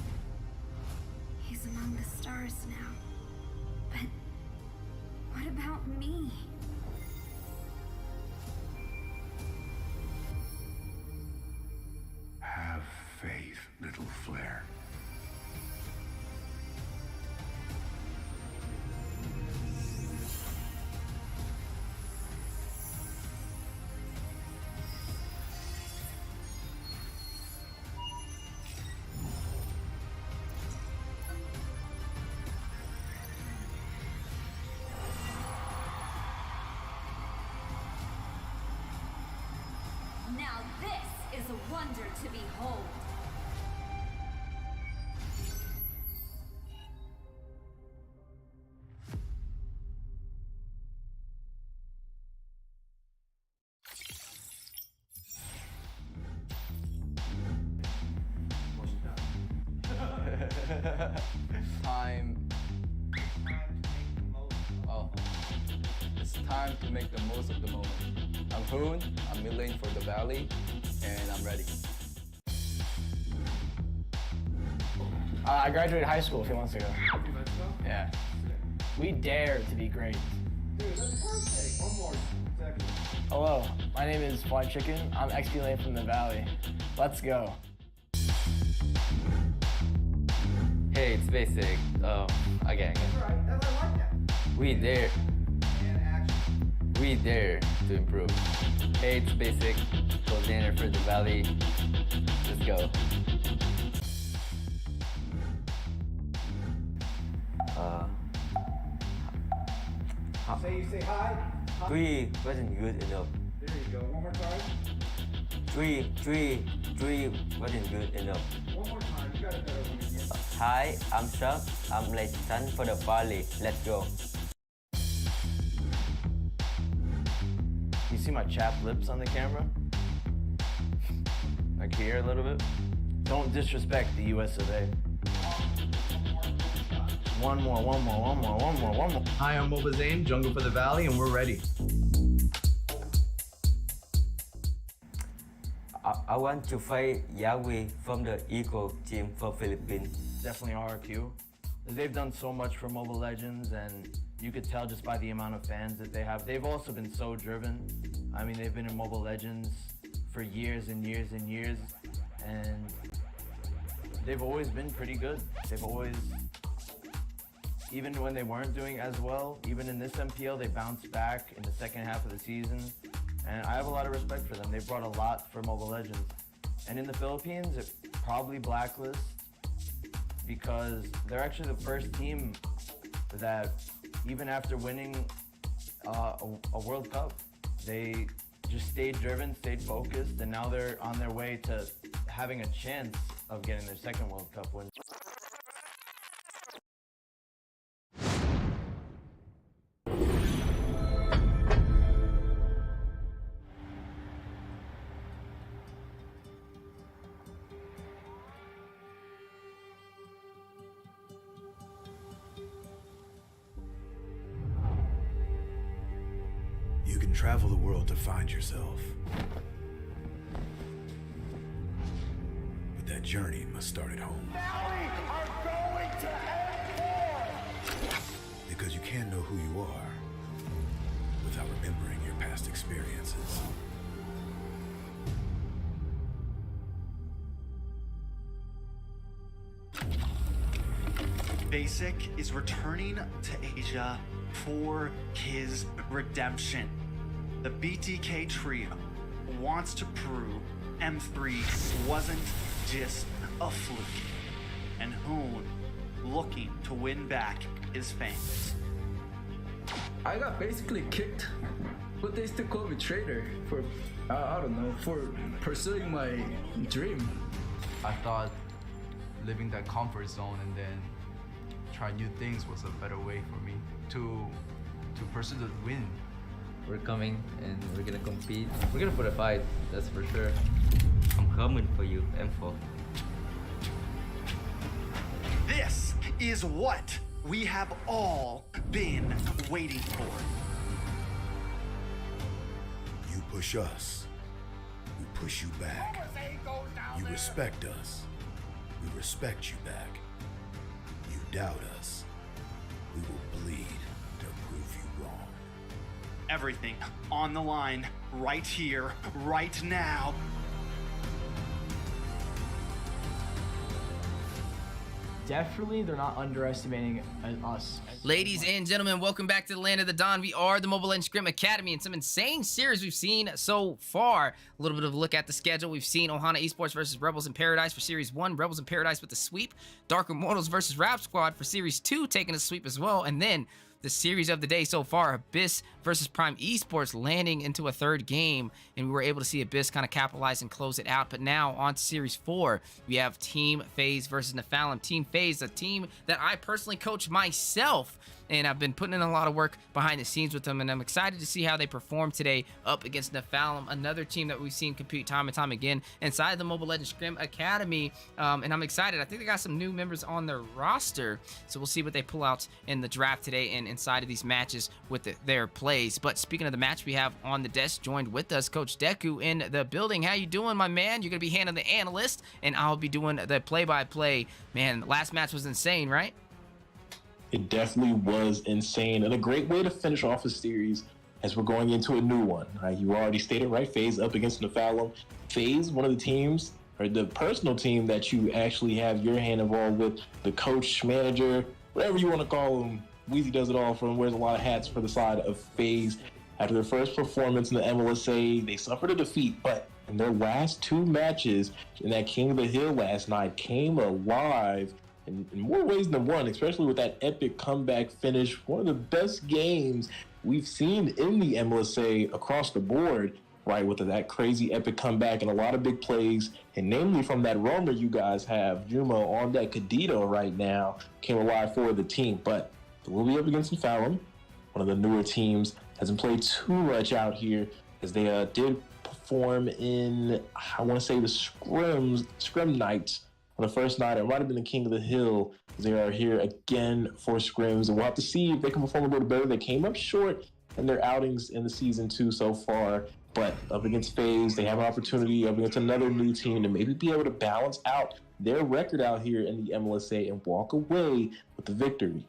He's among the stars now. But what about me? Have faith, little Flare. Now this is a wonder to behold. Time. Oh, it's time to make the most of the moment. I'm Hoon, I'm milling for the Valley, and I'm ready. I graduated high school a few months ago. Yeah. We dare to be great. Dude, that's perfect. One more second. Hello, my name is Fly Chicken. I'm XP Lane from the Valley. Let's go. Hey, it's basic. Again. Alright, that's I like that. We dare. And action. We dare to improve. Hey, it's basic. Coordinator for the Valley. Let's go. You say hi. Three wasn't good enough. There you go. One more time. Three wasn't good enough. One more time. You got a better one again. Hi, I'm Chuck. I'm Legend for the Valley. Let's go. You see my chapped lips on the camera? Like here a little bit? Don't disrespect the US of A. One more. Hi, I'm Moba Zane, Jungle for the Valley, and we're ready. I want to fight Yahweh from the Eagle team for Philippines. Definitely RRQ. They've done so much for Mobile Legends, and you could tell just by the amount of fans that they have. They've also been so driven. I mean, they've been in Mobile Legends for years and years and years, and they've always been pretty good. They've always, even when they weren't doing as well, even in this MPL, they bounced back in the second half of the season. And I have a lot of respect for them. They've brought a lot for Mobile Legends. And in the Philippines, it probably blacklist because they're actually the first team that, even after winning a World Cup, they just stayed driven, stayed focused, and now they're on their way to having a chance of getting their second World Cup win. You can travel the world to find yourself. But that journey must start at home. Valley are going to end Because you can't know who you are without remembering your past experiences. Basic is returning to Asia for his redemption. The BTK trio wants to prove M3 wasn't just a fluke, and Hoon looking to win back his fans. I got basically kicked, but they still call me traitor for, I don't know, for pursuing my dream. I thought living that comfort zone and then try new things was a better way for me to pursue the win. We're coming and we're gonna compete. We're gonna put a fight, that's for sure. I'm coming. coming for you, M4. This is what we have all been waiting for. You push us, we push you back. You respect us, we respect you back. You doubt us, we will bleed to prove you wrong. Everything on the line right here, right now. Definitely, they're not underestimating us. Ladies and gentlemen, welcome back to the Land of the Dawn. We are the Mobile Legends Scrim Academy, and some insane series we've seen so far. A little bit of a look at the schedule. We've seen Ohana Esports versus Rebels in Paradise for Series 1. Rebels in Paradise with the sweep. Dark Immortals versus Rap Squad for Series 2, taking a sweep as well. And then the series of the day so far, Abyss versus Prime Esports, landing into a third game, and we were able to see Abyss kind of capitalize and close it out. But now on to Series 4, we have Team FaZe versus Nephalem. Team FaZe, a team that I personally coach myself, and I've been putting in a lot of work behind the scenes with them, and I'm excited to see how they perform today up against Nephalem, another team that we've seen compete time and time again inside the Mobile Legends Scrim Academy, and I'm excited. I think they got some new members on their roster, so we'll see what they pull out in the draft today and inside of these matches with their plays. But speaking of the match, we have on the desk, joined with us, Coach Deku in the building. How you doing, my man? You're going to be handling the analyst, and I'll be doing the play-by-play. Man, last match was insane, right? It definitely was insane, and a great way to finish off a series as we're going into a new one. You already stated, right? FaZe up against Nephalem. FaZe, one of the teams, or the personal team that you actually have your hand involved with, the coach, manager, whatever you want to call him. Weezy does it all for him, wears a lot of hats for the side of FaZe. After their first performance in the MLSA, they suffered a defeat, but in their last two matches in that King of the Hill last night, came alive in more ways than one, especially with that epic comeback finish. One of the best games we've seen in the MLSA across the board, right, with that crazy epic comeback and a lot of big plays, and namely from that roamer you guys have, Jumo, on that Kadito right now, came alive for the team. But we'll be up against Nephalem, one of the newer teams. Hasn't played too much out here, as they did perform in, I want to say, the Scrim nights on the first night. It might have been the King of the Hill. They are here again for scrims, and we'll have to see if they can perform a little better. They came up short in their outings in the season 2 so far, but up against FaZe, they have an opportunity up against another new team to maybe be able to balance out their record out here in the MLSA and walk away with the victory.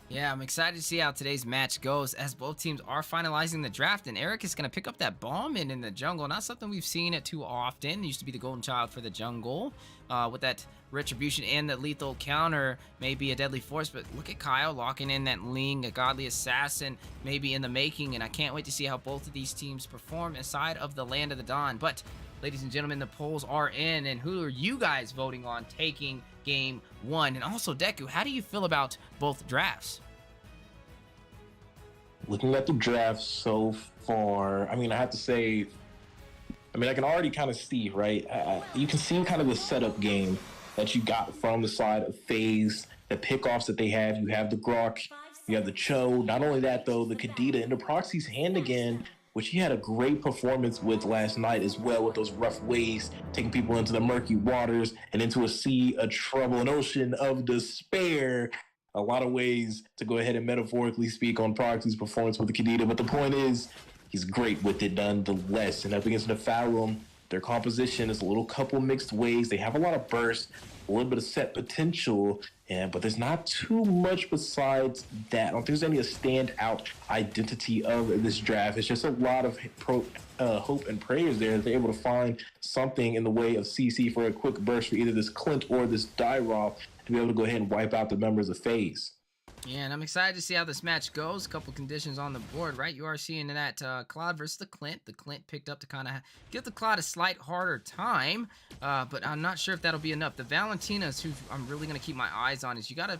Yeah, I'm excited to see how today's match goes, as both teams are finalizing the draft, and Eric is going to pick up that bomb in the jungle. Not something we've seen it too often. He used to be the golden child for the jungle, with that retribution and the lethal counter, maybe a deadly force. But look at Kyle locking in that Ling, a godly assassin, maybe in the making, and I can't wait to see how both of these teams perform inside of the Land of the Dawn. But ladies and gentlemen, the polls are in, and who are you guys voting on taking Game 1? And also, Deku, how do you feel about both drafts? Looking at the draft so far, I mean, I have to say, I can already kind of see, right? You can see kind of the setup game that you got from the side of FaZe, the pickoffs that they have. You have the Grok, you have the Cho. Not only that, though, the Kadita and the Proxy's hand again, which he had a great performance with last night as well, with those rough waves, taking people into the murky waters and into a sea of trouble, an ocean of despair. A lot of ways to go ahead and metaphorically speak on Proxy's performance with the Kadita, but the point is, he's great with it nonetheless. And up against Nephalem, their composition is a little couple mixed ways. They have a lot of burst, a little bit of set potential, but there's not too much besides that. I don't think there's any standout identity of this draft. It's just a lot of hope and prayers there that they're able to find something in the way of CC for a quick burst for either this Clint or this Dyroth to be able to go ahead and wipe out the members of FaZe. Yeah, and I'm excited to see how this match goes. A couple conditions on the board, right? You are seeing that Cloud versus the Clint. The Clint picked up to kind of give the Cloud a slight harder time, but I'm not sure if that'll be enough. The Valentinas, who I'm really going to keep my eyes on, is you got to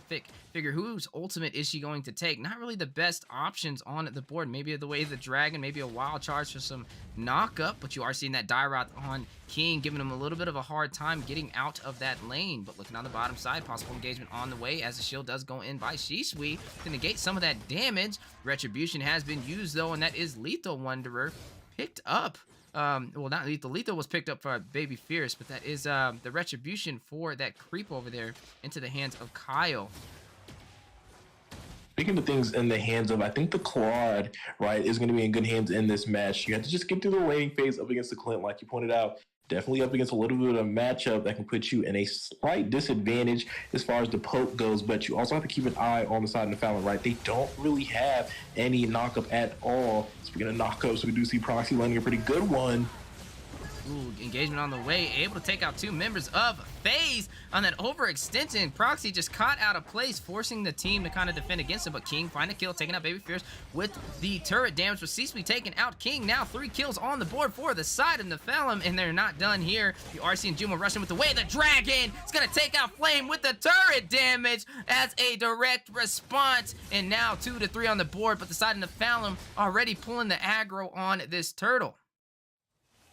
figure whose ultimate is she going to take. Not really the best options on the board. Maybe the way of the Dragon, maybe a Wild Charge for some knock-up, but you are seeing that Dyroth on King, giving him a little bit of a hard time getting out of that lane. But looking on the bottom side, possible engagement on the way as the shield does go in by Shisui to negate some of that damage. Retribution has been used though, and that is Lethal Wanderer picked up well, not lethal. Lethal was picked up for Baby Fierce, but that is the retribution for that creep over there into the hands of Kyle. Speaking of things in the hands of, I think the Claude, right, is going to be in good hands in this match. You have to just get through the laning phase up against the Clint, like you pointed out. Definitely up against a little bit of a matchup that can put you in a slight disadvantage as far as the poke goes, but you also have to keep an eye on the side of the Fallon, right? They don't really have any knockup at all. Speaking of knockups, we do see Proxy landing a pretty good one. Ooh, engagement on the way, able to take out 2 members of FaZe on that overextension. Proxy just caught out of place, forcing the team to kind of defend against him, but King find a kill, taking out Baby Fierce with the turret damage, but Ceasely taking out King. Now 3 kills on the board for the side of Nephalem, and they're not done here. The RC and Juma rushing with the way. The Dragon is going to take out Flame with the turret damage as a direct response, and now 2 to 3 on the board, but the side of Nephalem already pulling the aggro on this turtle.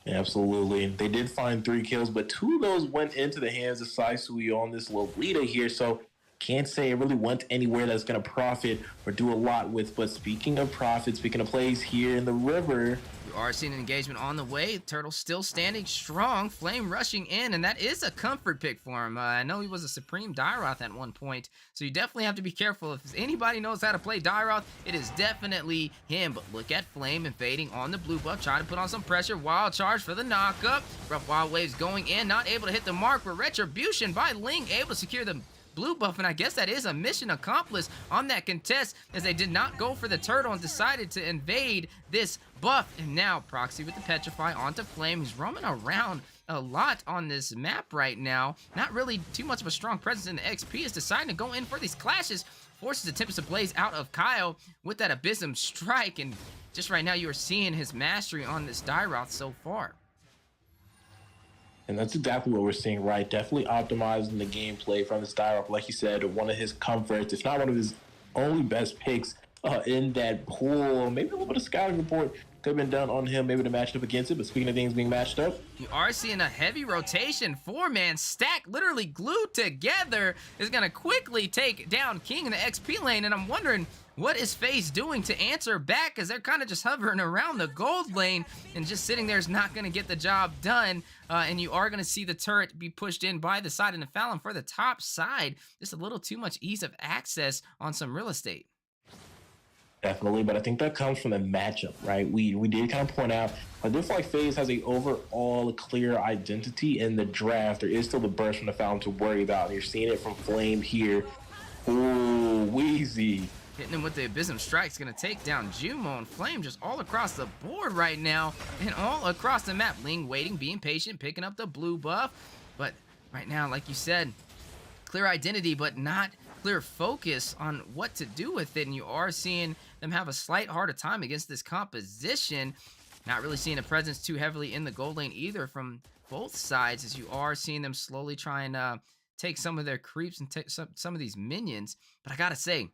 Absolutely. They did find 3 kills, but 2 of those went into the hands of Saisui on this Lolita here, so can't say it really went anywhere that's going to profit or do a lot with. But speaking of profit, speaking of plays here in the river, you are seeing an engagement on the way. Turtle still standing strong. Flame rushing in, and that is a comfort pick for him. I know he was a Supreme Dairoth at one point, so you definitely have to be careful. If anybody knows how to play Dairoth, it is definitely him. But look at Flame invading on the blue buff, trying to put on some pressure. Wild charge for the knockup. Rough Wild Waves going in, not able to hit the mark, but Retribution by Ling able to secure the blue buff, and I guess that is a mission accomplished on that contest, as they did not go for the turtle and decided to invade this buff. And now Proxy with the Petrify onto Flame. He's roaming around a lot on this map right now. Not really too much of a strong presence in the XP, is deciding to go in for these clashes. Forces the Tempest Ablaze out of Kyle with that Abysm Strike, and just right now you are seeing his mastery on this Dairoth so far. and that's exactly what we're seeing, right? Definitely optimizing the gameplay from this Dairoth. Like you said, one of his comforts, if not one of his only best picks in that pool. Maybe a little bit of scouting report could have been done on him, maybe to match up against it. But speaking of things being matched up, you are seeing a heavy rotation. 4-man stack, literally glued together, is going to quickly take down King in the XP lane. And I'm wondering, what is FaZe doing to answer back? Because they're kind of just hovering around the gold lane, and just sitting there is not going to get the job done. And you are going to see the turret be pushed in by the side of Nephalem for the top side. Just a little too much ease of access on some real estate. Definitely, but I think that comes from the matchup, right? We did kind of point out, I do feel like FaZe has a overall clear identity in the draft. There is still the burst from the Fountain to worry about. You're seeing it from Flame here. Ooh, Wheezy. Hitting him with the Abysm Strike's gonna take down Jumo, and Flame just all across the board right now, and all across the map. Ling waiting, being patient, picking up the blue buff. But right now, like you said, clear identity, but not clear focus on what to do with it. And you are seeing them have a slight harder time against this composition. Not really seeing a presence too heavily in the gold lane either from both sides, as you are seeing them slowly try and take some of their creeps and take some of these minions. But I gotta say,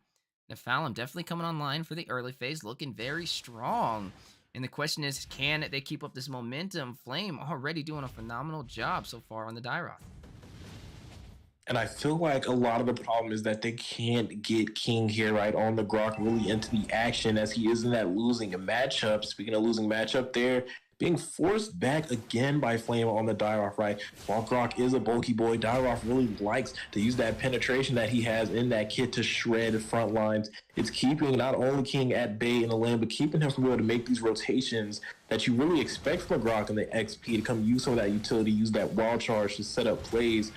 Nephalem definitely coming online for the early phase, looking very strong. And the question is, can they keep up this momentum? Flame already doing a phenomenal job so far on the Dairoth. And I feel like a lot of the problem is that they can't get King here, right, on the Grok really into the action, as he is in that losing matchup. Speaking of losing matchup there, being forced back again by Flame on the Dairoth, right? While Grok is a bulky boy, Dairoth really likes to use that penetration that he has in that kit to shred front lines. It's keeping not only King at bay in the lane, but keeping him from being able to make these rotations that you really expect from a Grok in the XP to come use some of that utility, use that wild charge to set up plays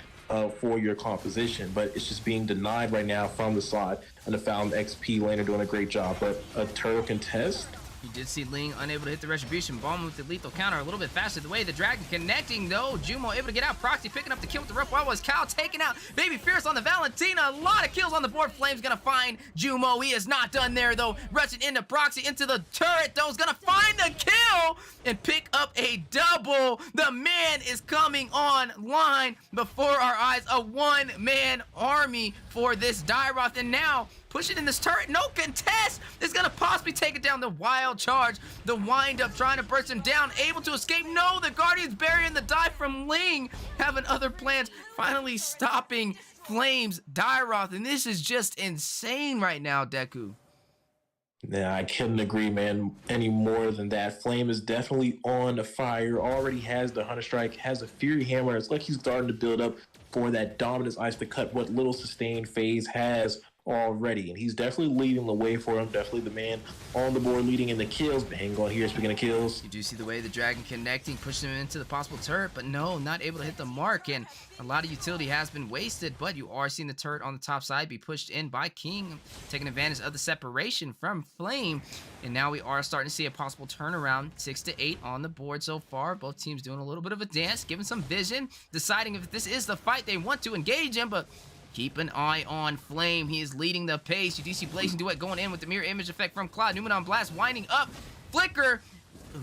for your composition. But it's just being denied right now from the side, and the Found XP laner doing a great job. But a turtle contest. You did see Ling unable to hit the Retribution bomb with the lethal counter a little bit faster. The way the Dragon connecting though. Jumo able to get out. Proxy picking up the kill with the rough. Why was Cal taking out Baby Fierce on the Valentina? A lot of kills on the board. Flame's gonna find Jumo. He is not done there though. Rushing into Proxy into the turret though. Is gonna find the kill and pick up a double. The man is coming online before our eyes. A one-man army for this Dairoth, and now pushing in this turret, no contest, is gonna possibly take it down. The wild charge, the wind up, trying to burst him down, able to escape. No, the Guardian's burying the dive from Ling, having other plans, finally stopping Flame's Dairoth, and this is just insane right now, Deku. Yeah, I couldn't agree, man, any more than that. Flame is definitely on fire. Already has the Hunter Strike, has a Fury Hammer. It's like he's starting to build up for that Dominance Ice to cut what little sustained phase has already. And he's definitely leading the way for him. Definitely the man on the board leading in the kills. But hang on here, speaking of kills. You do see the way the Dragon connecting, pushing him into the possible turret, but no, not able to hit the mark. And a lot of utility has been wasted, but you are seeing the turret on the top side be pushed in by King, taking advantage of the separation from Flame. And now we are starting to see a possible turnaround. 6 to 8 on the board so far. Both teams doing a little bit of a dance, giving some vision, deciding if this is the fight they want to engage in, but keep an eye on Flame. He is leading the pace. You do see Blazing Duet going in with the mirror image effect from Claude. Numenon Blast winding up. Flicker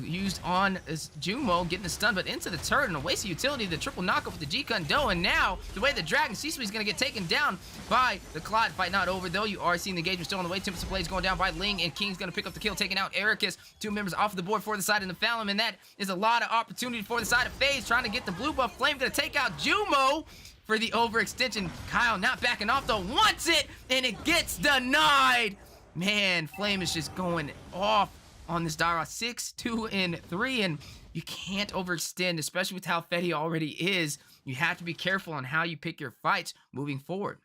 used on Jumo, getting the stun, but into the turret and a waste of utility. The triple knockup with the G-Kundo, and now the way the Dragon C-Suite is going to get taken down by the Claude. Fight not over, though. You are seeing the engagement still on the way. Tempest Blades going down by Ling, and King's going to pick up the kill, taking out Ericus. 2 members off the board for the side of the Nephalem, and that is a lot of opportunity for the side of FaZe, trying to get the blue buff. Flame going to take out Jumo for the overextension. Kyle not backing off, though. Wants it, and it gets denied. Man, Flame is just going off on this Dara. 6, 2, and 3, and you can't overextend, especially with how fed he already is. You have to be careful on how you pick your fights moving forward.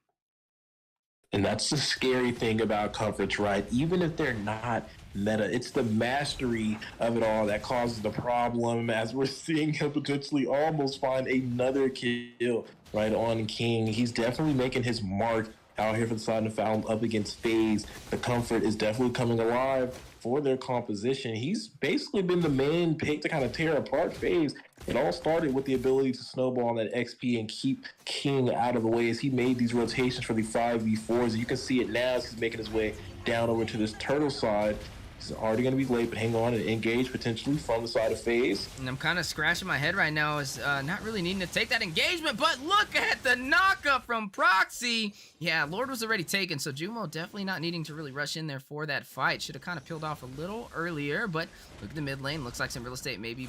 And that's the scary thing about coverage, right? Even if they're not meta, it's the mastery of it all that causes the problem, as we're seeing him potentially almost find another kill right on King. He's definitely making his mark out here for the side of Foul up against FaZe. The comfort is definitely coming alive for their composition. He's basically been the main pick to kind of tear apart FaZe. It all started with the ability to snowball on that XP and keep King out of the way as he made these rotations for the 5v4s. You can see it now as he's making his way down over to this turtle side. He's already going to be late, but hang on and engage potentially from the side of FaZe. And I'm kind of scratching my head right now as not really needing to take that engagement, but look at the knockup from Proxy. Yeah, Lord was already taken, so Jumo definitely not needing to really rush in there for that fight. Should have kind of peeled off a little earlier, but look at the mid lane. Looks like some real estate maybe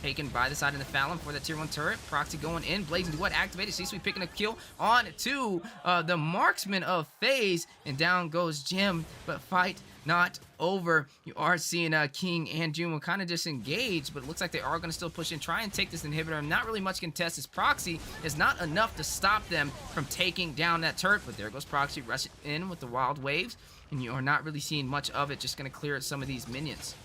taken by the side of the Nephalem for the tier 1 turret. Proxy going in, Blazing Duet activated. C-Suite picking a kill on to the marksman of FaZe, and down goes Jim, but fight not over. You are seeing King and Jumo kind of disengaged, but it looks like they are going to still push in, try and take this inhibitor. Not really much contest as Proxy is not enough to stop them from taking down that turret, but there goes Proxy rushing in with the wild waves, and you are not really seeing much of it. Just going to clear some of these minions.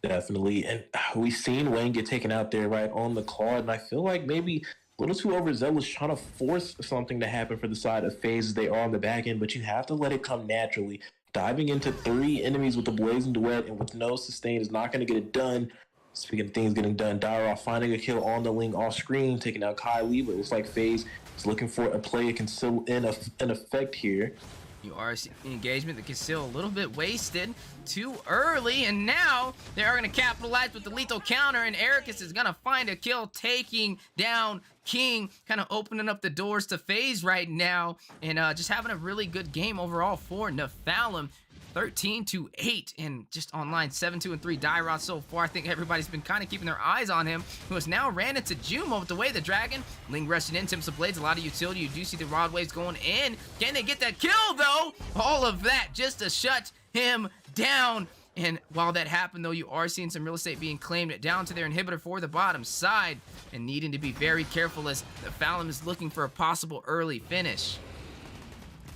Definitely, and we've seen Wayne get taken out there right on the Claude, and I feel like maybe a little too overzealous, trying to force something to happen for the side of FaZe as they are on the back end, but you have to let it come naturally. Diving into 3 enemies with the Blazing Duet and with no sustain is not going to get it done. Speaking of things getting done, Dara finding a kill on the Ling off screen, taking out Kylie, but it looks like FaZe is looking for a play it can still in an effect here. You are seeing the engagement that gets still a little bit wasted too early, and now they are going to capitalize with the lethal counter, and Ericus is going to find a kill, taking down King, kind of opening up the doors to FaZe right now, and just having a really good game overall for Nephalem. 13-8, and just online 7-2 and 3 Dyrod so far. I think everybody's been kind of keeping their eyes on him, who has now ran into Jumo with the way the Dragon. Ling rushing in, Timps of Blades, a lot of utility. You do see the Rod Waves going in. Can they get that kill though? All of that just to shut him down. And while that happened though, you are seeing some real estate being claimed down to their inhibitor for the bottom side, and needing to be very careful as the Nephalem is looking for a possible early finish.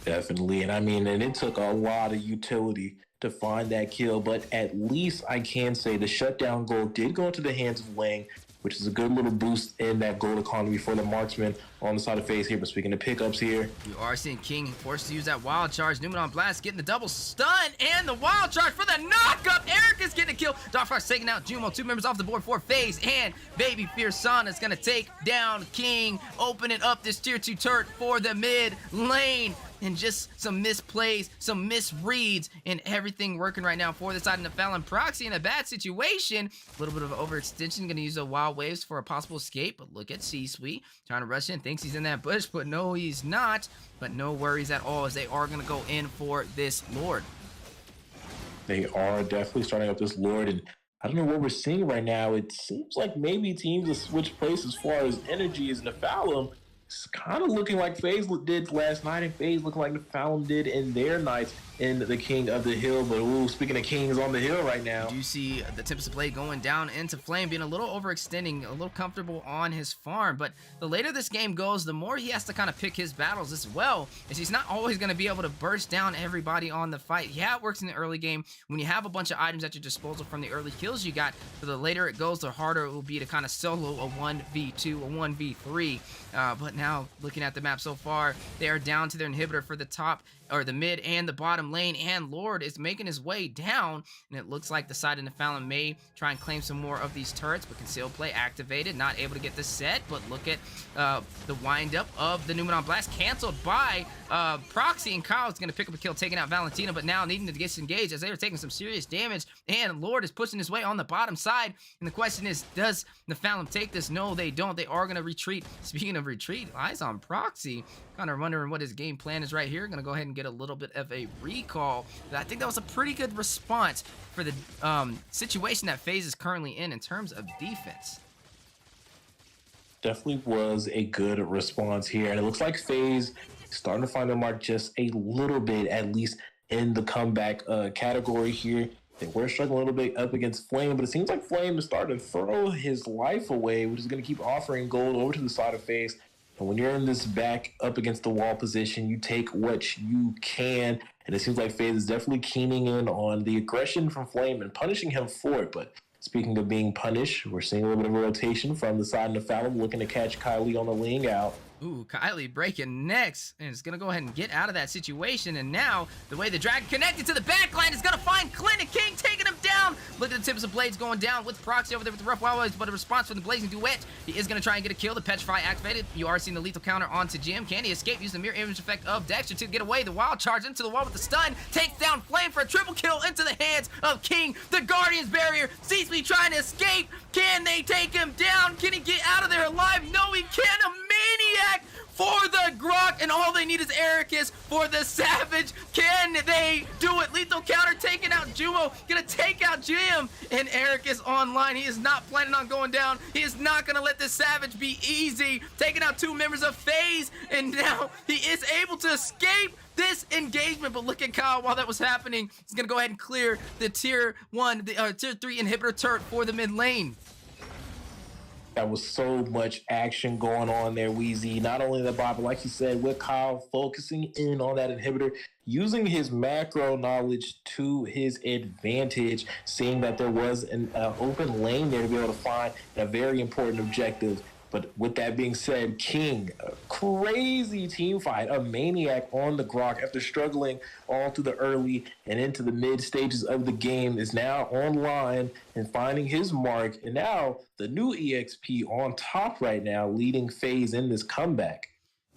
Definitely, and I mean, and it took a lot of utility to find that kill, but at least I can say the shutdown goal did go into the hands of Wang, which is a good little boost in that gold economy for the marksman on the side of FaZe here. But speaking of pickups here, you are seeing King forced to use that wild charge. Numenon Blast getting the double stun and the wild charge for the knockup. Eric is getting a kill. Darkfrost taking out Jumo. 2 members off the board for FaZe, and Baby Fierce Sana is going to take down King, opening up this tier 2 turret for the mid lane. And just some misplays, some misreads, and everything working right now for the side of Nephalem. Proxy in a bad situation. A little bit of overextension. Going to use the wild waves for a possible escape. But look at C-Suite trying to rush in. Thinks he's in that bush, but no, he's not. But no worries at all as they are going to go in for this Lord. They are definitely starting up this Lord. And I don't know what we're seeing right now. It seems like maybe teams have switched places as far as energy as Nephalem. It's kind of looking like FaZe did last night, and FaZe looking like Nephalem did in their nights. in the King of the Hill. But ooh, speaking of kings on the hill right now, You see the Tempest Blade going down into Flame, being a little overextending, a little comfortable on his farm. But the later this game goes, the more he has to kind of pick his battles as well, as he's not always going to be able to burst down everybody on the fight. Yeah, it works in the early game when you have a bunch of items at your disposal from the early kills you got, but the later it goes, the harder it will be to kind of solo a 1v2, a 1v3. But now, looking at the map so far, they are down to their inhibitor for the top, or the mid and the bottom lane, and Lord is making his way down, and it looks like the side of Nephalem may try and claim some more of these turrets, but concealed play activated, not able to get the set. But look at the wind up of the Numenon Blast canceled by Proxy, and Kyle is going to pick up a kill, taking out Valentina, but now needing to disengage as they are taking some serious damage, and Lord is pushing his way on the bottom side, and the question is, does Nephalem take this? No, they don't. They are going to retreat. Speaking of retreat, eyes on Proxy, kind of wondering what his game plan is right here. Going to go ahead and get a little bit of a recall. I think that was a pretty good response for the situation that FaZe is currently in terms of defense. definitely was a good response here. And it looks like FaZe starting to find their mark just a little bit, at least in the comeback category here. They were struggling a little bit up against Flame, but it seems like Flame is starting to throw his life away, which is going to keep offering gold over to the side of FaZe. And when you're in this back up against the wall position, you take what you can. And it seems like FaZe is definitely keening in on the aggression from Flame and punishing him for it. But speaking of being punished, we're seeing a little bit of a rotation from the side of Nephalem, looking to catch Kylie on the ling out. Ooh, Kylie breaking necks, and is going to go ahead and get out of that situation. And now, the way the Dragon connected to the backline is going to find Clint and King taking him down. Look at the tips of Blades going down with Proxy over there with the Rough Wild, but a response from the Blazing Duet. He is going to try and get a kill. The Petrify activated. You are seeing the lethal counter onto Jim. Can he escape? Use the mirror image effect of Dexter to get away. The Wild charge into the wall with the stun. Takes down Flame for a triple kill into the hands of King. The Guardian's barrier. Sees me trying to escape. Can they take him down? Can he get out of there alive? No, he can't. A maniac for the Grok, and all they need is Ericus for the Savage. Can they do it? Lethal counter taking out Jumo, gonna take out Jim, and Ericus online. He is not planning on going down. He is not gonna let this Savage be easy. Taking out two members of FaZe, and now he is able to escape this engagement. But look at Kyle while that was happening. He's gonna go ahead and clear the tier 3 inhibitor turret for the mid lane. That was so much action going on there, Wheezy. Not only the bot, but like you said, with Kyle focusing in on that inhibitor, using his macro knowledge to his advantage, seeing that there was an open lane there to be able to find a very important objective. But with that being said, King, a crazy team fight, a maniac on the Grok after struggling all through the early and into the mid stages of the game, is now online and finding his mark. And now the new EXP on top right now, leading FaZe in this comeback.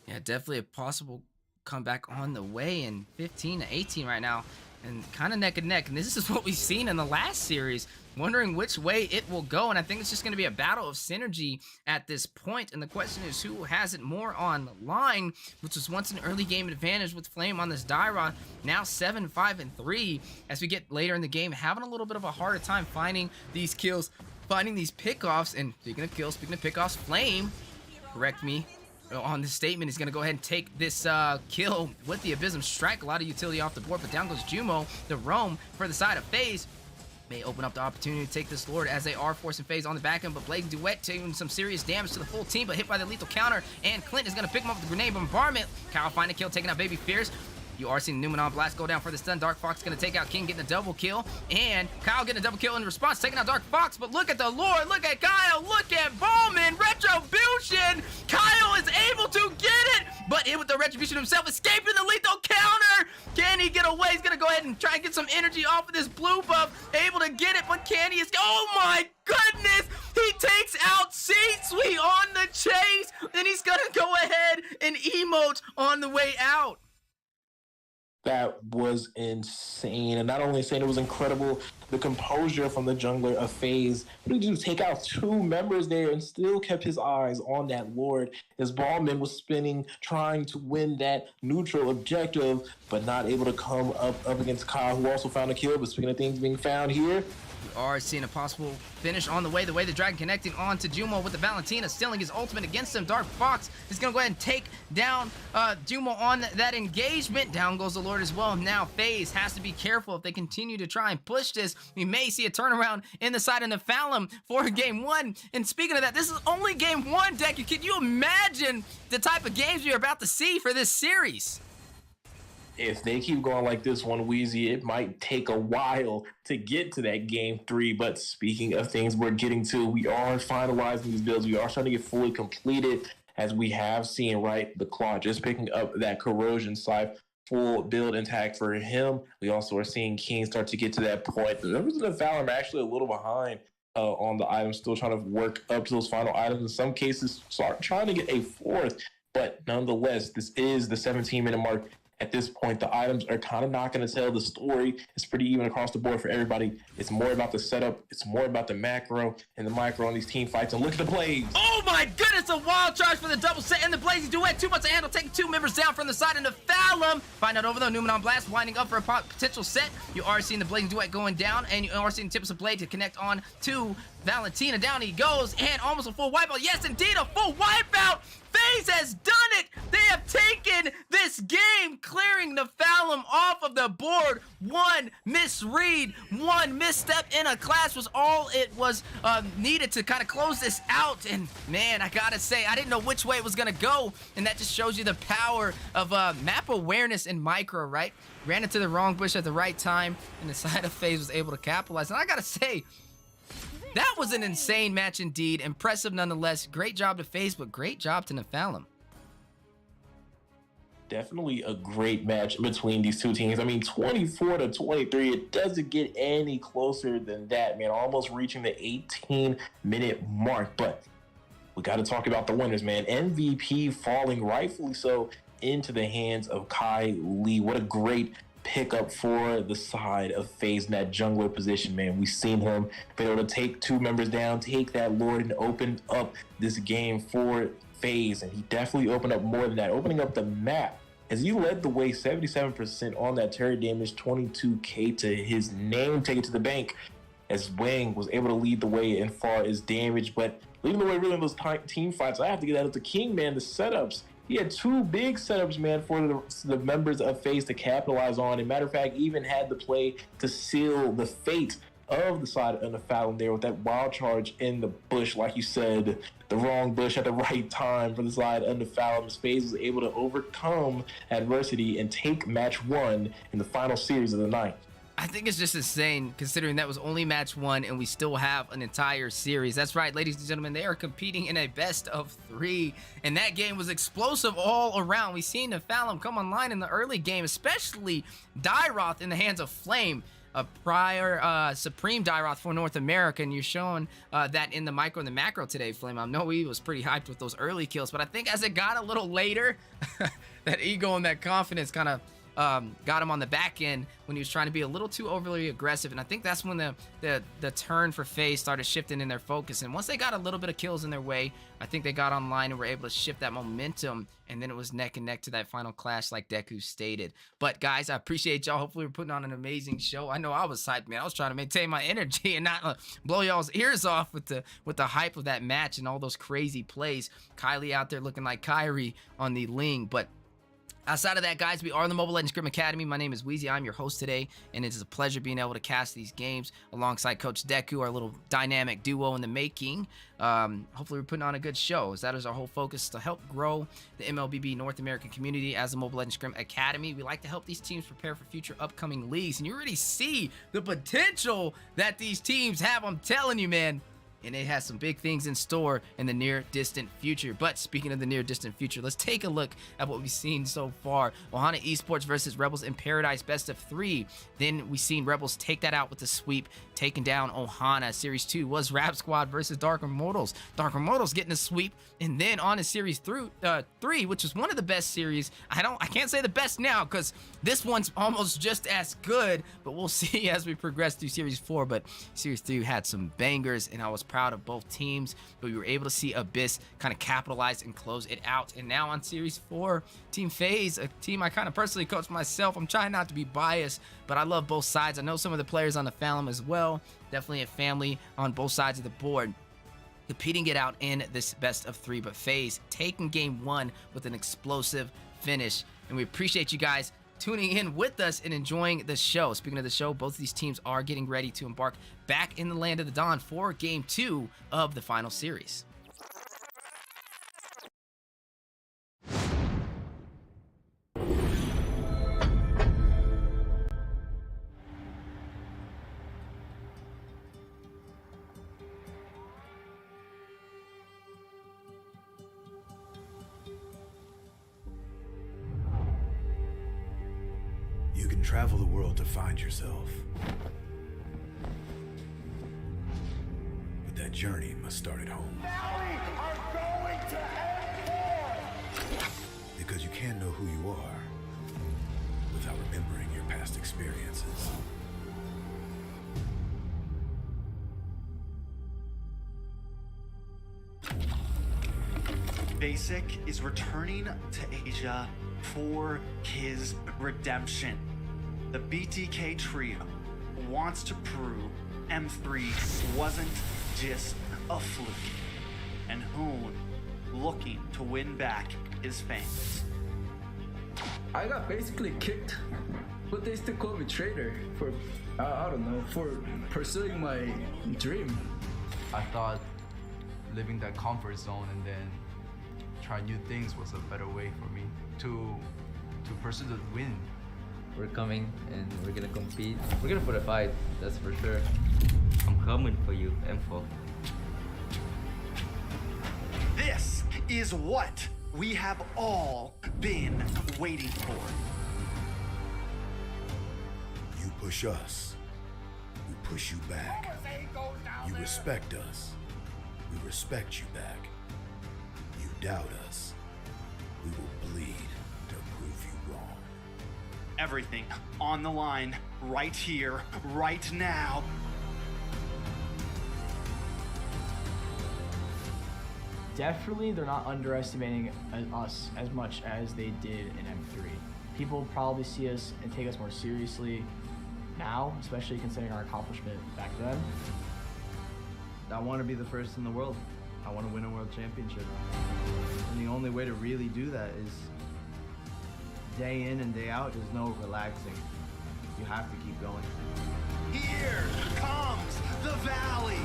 Yeah, definitely a possible comeback on the way, in 15 to 18 right now, and kind of neck and neck. And this is what we've seen in the last series. Wondering which way it will go, and I think it's just going to be a battle of synergy at this point. And the question is, who has it more online, which was once an early game advantage with Flame on this Daira, now 7-5-3. As we get later in the game, having a little bit of a harder time finding these kills, finding these pickoffs. And speaking of kills, speaking of pickoffs, Flame, correct me on this statement, is going to go ahead and take this kill with the Abysm Strike. A lot of utility off the board, but down goes Jumo, the roam for the side of FaZe. May open up the opportunity to take this Lord, as they are forcing FaZe on the back end, but Blazing Duet taking some serious damage to the full team, but hit by the lethal counter, and Clint is going to pick him up with the grenade bombardment. Kyle find a kill, taking out Baby Fierce. You are seeing Numenon Blast go down for the stun. Dark Fox going to take out King, getting a double kill, and Kyle getting a double kill in response, taking out Dark Fox. But look at the Lord, look at Kyle, look at Bowman, Retribution. Kyle is able to get it, but in with the Retribution himself, escaping the lethal counter. Can he get away? He's going to go ahead and try and get some energy off of this blue buff, able to get it, but can he escape? Oh my goodness, he takes out C-Suite on the chase, and he's going to go ahead and emote on the way out. That was insane. And not only insane, it was incredible. The composure from the jungler of FaZe. What did you take out two members there and still kept his eyes on that Lord as Ballman was spinning, trying to win that neutral objective, but not able to come up against Kyle, who also found a kill. But speaking of things being found here, are seeing a possible finish on the way. The Dragon connecting on to Jumo with the Valentina, stealing his ultimate against him. Dark Fox is going to go ahead and take down Jumo on that engagement. Down goes the Lord as well. Now FaZe has to be careful if they continue to try and push this. We may see a turnaround in the side of Nephalem for game 1. And speaking of that, this is only game 1, Deku. Can you imagine the type of games you're about to see for this series? If they keep going like this one, Wheezy, it might take a while to get to that game 3. But speaking of things we're getting to, we are finalizing these builds. We are starting to get fully completed, as we have seen, right? The Claw just picking up that Corrosion Scythe, full build intact for him. We also are seeing King start to get to that point. The members of the Valor are actually a little behind on the items, still trying to work up to those final items. In some cases, start trying to get a 4th. But nonetheless, this is the 17-minute mark. At this point, the items are kind of not going to tell the story. It's pretty even across the board for everybody. It's more about the setup. It's more about the macro and the micro on these team fights. And look at the plays. Oh my goodness, a wild charge for the double set and the Blazing Duet. Too much to handle, taking 2 members down from the side of Nephalem. Find out over though, Numenon Blast winding up for a potential set. You are seeing the Blazing Duet going down, and you are seeing Tips of Blade to connect on to Valentina. Down he goes, and almost a full wipeout. Yes, indeed, a full wipeout. FaZe has done it. They have taken this game, clearing Nephalem off of the board. One misread, one misstep in a clash was all it was needed to kind of close this out. And man, I gotta say, I didn't know which way it was gonna go, and that just shows you the power of map awareness and micro, right? Ran into the wrong bush at the right time, and the side of FaZe was able to capitalize. And I gotta say, that was an insane match indeed. Impressive nonetheless. Great job to FaZe, but great job to Nephalem. Definitely a great match between these two teams. I mean, 24-23. It doesn't get any closer than that, man. Almost reaching the 18-minute mark. But we got to talk about the winners, man. MVP falling rightfully so into the hands of Kai Lee. What a great pickup for the side of FaZe in that jungler position, man. We've seen him be able to take 2 members down, take that Lord, and open up this game for FaZe. And he definitely opened up more than that, opening up the map as he led the way, 77% on that Terry damage, 22k to his name. Take it to the bank as Wang was able to lead the way in far as damage, but leading the way really in those team fights. I have to get that up to King, man. The setups. He had 2 big setups, man, for the members of FaZe to capitalize on. And matter of fact, even had the play to seal the fate of the side of Nephalem there with that wild charge in the bush. Like you said, the wrong bush at the right time for the side of Nephalem. FaZe was able to overcome adversity and take match 1 in the final series of the night. I think it's just insane considering that was only match 1 and we still have an entire series. That's right, ladies and gentlemen, they are competing in a best of 3, and that game was explosive all around. We've seen Nephalem come online in the early game, especially Dairoth in the hands of Flame, a prior Supreme Dairoth for North America, and you're showing that in the micro and the macro today, Flame. I know he was pretty hyped with those early kills, but I think as it got a little later, that ego and that confidence kind of got him on the back end when he was trying to be a little too overly aggressive. And I think that's when the turn for FaZe started shifting in their focus. And once they got a little bit of kills in their way, I think they got online and were able to shift that momentum. And then it was neck and neck to that final clash, like Deku stated. But guys, I appreciate y'all. Hopefully we're putting on an amazing show. I know I was hyped, man. I was trying to maintain my energy and not blow y'all's ears off with the hype of that match and all those crazy plays. Kylie out there looking like Kyrie on the Ling. But outside of that, guys, we are the Mobile Legends Scrim Academy. My name is Wheezy. I'm your host today, and it is a pleasure being able to cast these games alongside Coach Deku, our little dynamic duo in the making. Hopefully, we're putting on a good show, as that is our whole focus, to help grow the MLBB North American community as the Mobile Legends Scrim Academy. We like to help these teams prepare for future upcoming leagues, and you already see the potential that these teams have. I'm telling you, man. And it has some big things in store in the near distant future. But speaking of the near distant future, let's take a look at what we've seen so far. Ohana Esports versus Rebels in Paradise, best of 3. Then we've seen Rebels take that out with the sweep, taking down Ohana. Series 2 was Rap Squad versus Dark Immortals. Dark Immortals getting a sweep. And then on to Series 3, which is one of the best series. I can't say the best now because this one's almost just as good, but we'll see as we progress through Series 4. But Series 3 had some bangers, and I was proud of both teams, but we were able to see Abyss kind of capitalize and close it out. And now on Series 4, Team FaZe, a team I kind of personally coach myself. I'm trying not to be biased, but I love both sides. I know some of the players on the Phantom as well. Definitely a family on both sides of the board, competing it out in this best of 3. But FaZe taking game 1 with an explosive finish. And we appreciate you guys tuning in with us and enjoying the show. Speaking of the show, both of these teams are getting ready to embark back in the land of the Dawn for game 2 of the final series. You can travel the world to find yourself. But that journey must start at home. Now we are going to end Because you can't know who you are without remembering your past experiences. Basic is returning to Asia for his redemption. The BTK trio wants to prove M3 wasn't just a fluke, and Hoon looking to win back his fans. I got basically kicked, but they still call me traitor for, I don't know, for pursuing my dream. I thought living that comfort zone and then try new things was a better way for me to pursue the win. We're coming and we're gonna compete. We're gonna put a fight, that's for sure. I'm coming for you, M4. This is what we have all been waiting for. You push us, we push you back. You respect us, we respect you back. You doubt us, we will bleed to prove you wrong. Everything on the line, right here, right now. Definitely, they're not underestimating us as much as they did in M3. People probably see us and take us more seriously now, especially considering our accomplishment back then. I want to be the first in the world. I want to win a world championship. And the only way to really do that is day in and day out. There's no relaxing. You have to keep going. Here comes the valley.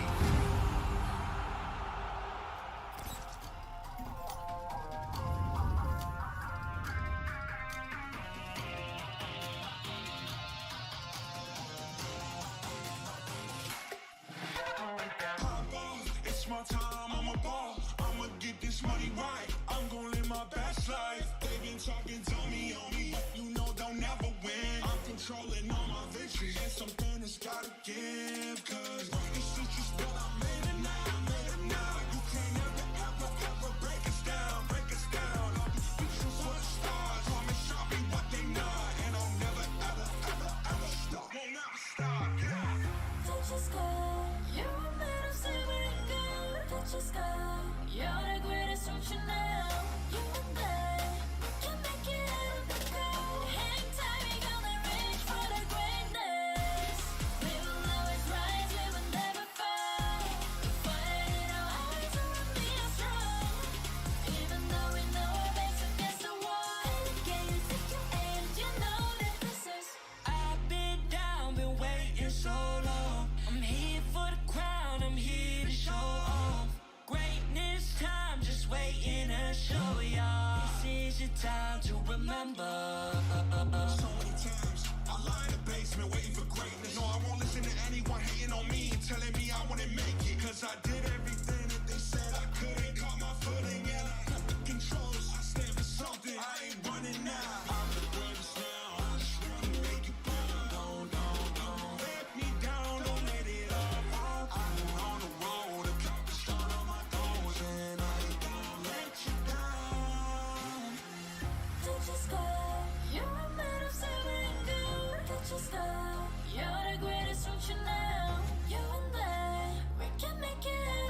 It's my time, I'm a ball. I'ma get this money right. I'm gonna live my best life. They been talking, tell me on me. You know they'll never win. I'm controlling all my victories. And something that's gotta give. Cause this shit just what I made it now. I made it now. You can't ever break us down. Break us down. We true for the stars. Promise I'll be what they not. And I'll never, ever stop. Won't never stop. Yeah. Touch your sky, you're made of silver and gold. Touch your sky, you're the greatest, don't you know? You and I, we can make it out of the cold. Hang tight, we gonna reach for the greatness. We will always rise, we will never fall. We fight in our eyes, and we are strong. Even though we know our backs against the wall. And again, you take your aim, you know that this is. I've been down, been waiting so long. I'm here for the crown, I'm here to show off. Greatness time, just waiting to show y'all. This is your time to remember. So many times I lie in the basement waiting for greatness. No, I won't listen to anyone hating on me and telling me I wouldn't make it. Cause I did everything that they said I couldn't. Caught my footing and I got the controls. I stand for something, I ain't running now. I'm the greatest now. I just wanna make it proud. Don't let me down, don't let it off. I'm on the road, accomplished all of my goals, and I ain't gonna let you down. Touch your sky, you're made of silver and gold. Touch your sky, you're the greatest, don't you know? You and I, we can make it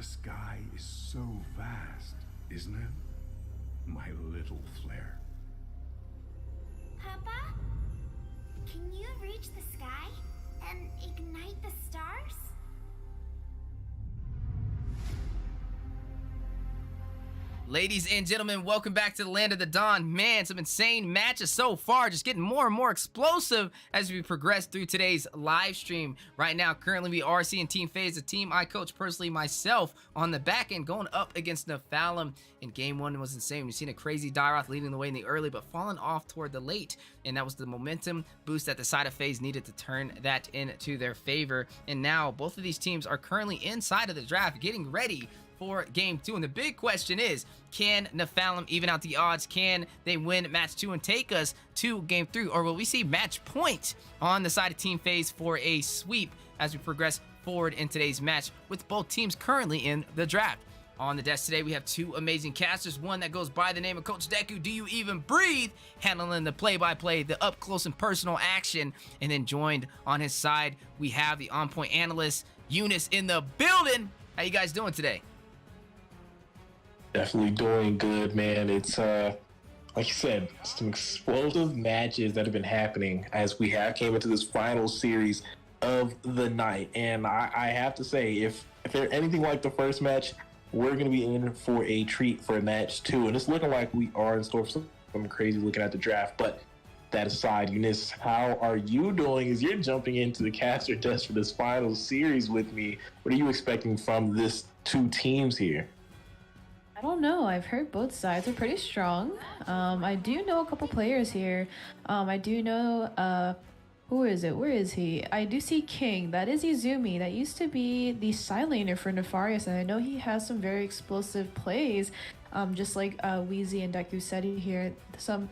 The sky is so vast, isn't it? My little flare. Papa? Can you reach the sky and ignite the stars? Ladies and gentlemen, welcome back to the Land of the Dawn. Man, some insane matches so far, just getting more and more explosive as we progress through today's live stream. Right now, currently we are seeing Team FaZe, the team I coach personally myself, on the back end, going up against Nephalem. In game one, it was insane. We've seen a crazy Dairoth leading the way in the early, but falling off toward the late, and that was the momentum boost that the side of FaZe needed to turn that into their favor. And now, both of these teams are currently inside of the draft, getting ready for game two. And the big question is, can Nephalem even out the odds? Can they win match two and take us to game three? Or will we see match point on the side of Team FaZe for a sweep as we progress forward in today's match with both teams currently in the draft? On the desk today, we have two amazing casters. One that goes by the name of Coach Deku, Do You Even Breathe? Handling the play-by-play, the up-close and personal action. And then joined on his side, we have the on-point analyst, Eunice, in the building. How you guys doing today? Definitely doing good, man. It's like you said, some explosive matches that have been happening as we have came into this final series of the night. And I have to say, if they're anything like the first match, we're going to be in for a treat for match two. And it's looking like we are in store for something crazy looking at the draft. But that aside, Eunice, how are you doing as you're jumping into the caster desk for this final series with me? What are you expecting from this two teams here? I don't know. I've heard both sides are pretty strong. I do know a couple players here. I do know, who is it? Where is he? I do see King. That is Izumi. That used to be the side laner for Nefarious, and I know he has some very explosive plays. Just like Wheezy and Deku said here.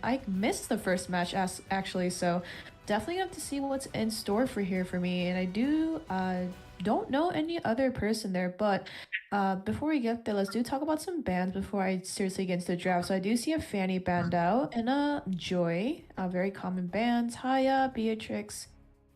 I missed the first match actually, so definitely have to see what's in store for here for me. And I do don't know any other person there, but before we get there, let's talk about some bands before I seriously get into the draft. So I do see a Fanny band out and a Joy, very common bands. Haya, Beatrix,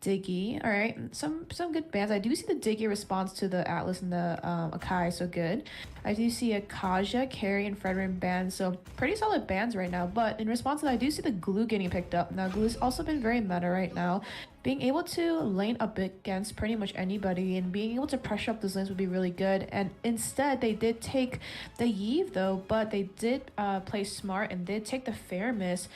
Diggy. All right, some good bands. I do see the Diggy response to the Atlas and the Akai, so good. I do see a Kaja, Carrie, and Fredrin band, so pretty solid bands right now. But in response to that, I do see the Glue getting picked up. Now, Glue's also been very meta right now. Being able to lane up against pretty much anybody and being able to pressure up those lanes would be really good. And instead, they did take the Yeve though, but they did play smart and did take the Faramis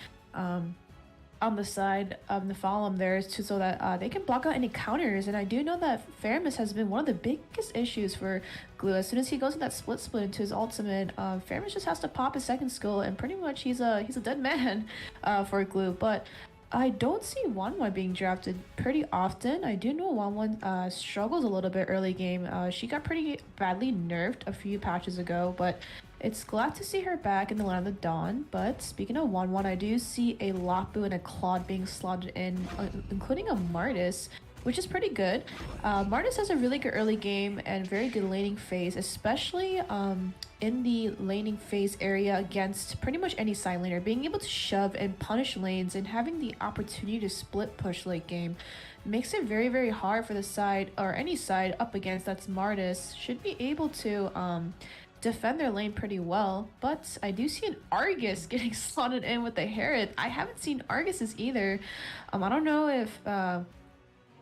on the side of Nephalem there so that they can block out any counters. And I do know that Faramis has been one of the biggest issues for Glue. As soon as he goes in that split into his ultimate, Faramis just has to pop his second skill and pretty much he's a dead man for Glue. But I don't see Wanwan being drafted pretty often. I do know Wanwan struggles a little bit early game. She got pretty badly nerfed a few patches ago, but it's glad to see her back in the Land of the Dawn. But speaking of Wanwan, I do see a Lapu and a Claude being slotted in, including a Martis, which is pretty good. Martis has a really good early game and very good laning phase, especially in the laning phase area against pretty much any side laner. Being able to shove and punish lanes and having the opportunity to split push late game makes it very, very hard for the side or any side up against that's Martis. Should be able to defend their lane pretty well. But I do see an Argus getting slotted in with the Herod. I haven't seen Argus's either. I don't know if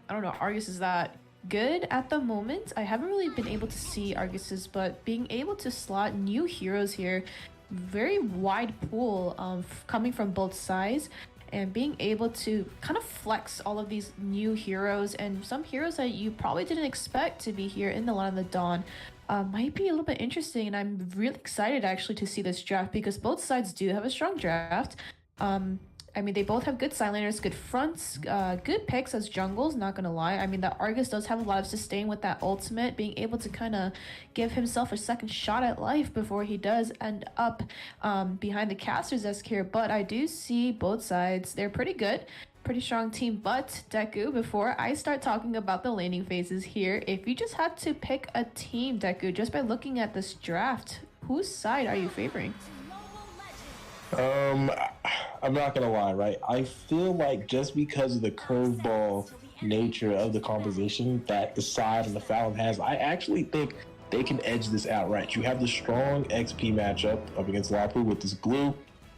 Argus is that good at the moment. I haven't really been able to see Argus's, but being able to slot new heroes here, very wide pool coming from both sides, and being able to kind of flex all of these new heroes and some heroes that you probably didn't expect to be here in the Land of the Dawn might be a little bit interesting. And I'm really excited actually to see this draft because both sides do have a strong draft. I mean, they both have good side laners, good fronts, good picks as jungles, not gonna lie. I mean, the Argus does have a lot of sustain with that ultimate, being able to kind of give himself a second shot at life before he does end up behind the caster's desk here. But I do see both sides. They're pretty good, pretty strong team. But Deku, before I start talking about the laning phases here, if you just had to pick a team, Deku, just by looking at this draft, whose side are you favoring? I'm not gonna lie, right? I feel like just because of the curveball nature of the composition that the side of the Nephalem has, I actually think they can edge this outright. You have the strong XP matchup up against Lapu with this glue.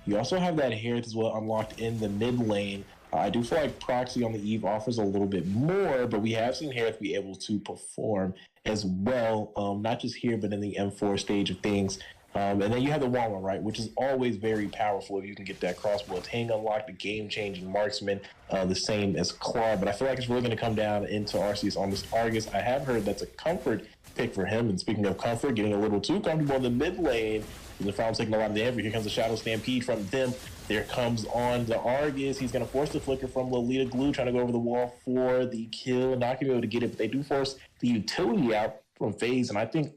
You also have that Harith as well unlocked in the mid lane. I do feel like Proxy on the Eve offers a little bit more, but we have seen Harith be able to perform as well, not just here, but in the M4 stage of things. And then you have the Walma, right, which is always very powerful if you can get that crossbow. Tang unlocked, the game-changing marksman, the same as Claude. But I feel like it's really going to come down into Arceus on this Argus. I have heard that's a comfort pick for him. And speaking of comfort, getting a little too comfortable in the mid lane. The Falcons taking a lot of damage. Here comes the Shadow Stampede from them. There comes on the Argus. He's going to force the flicker from Lolita Glue, trying to go over the wall for the kill. Not going to be able to get it, but they do force the utility out from FaZe. And I think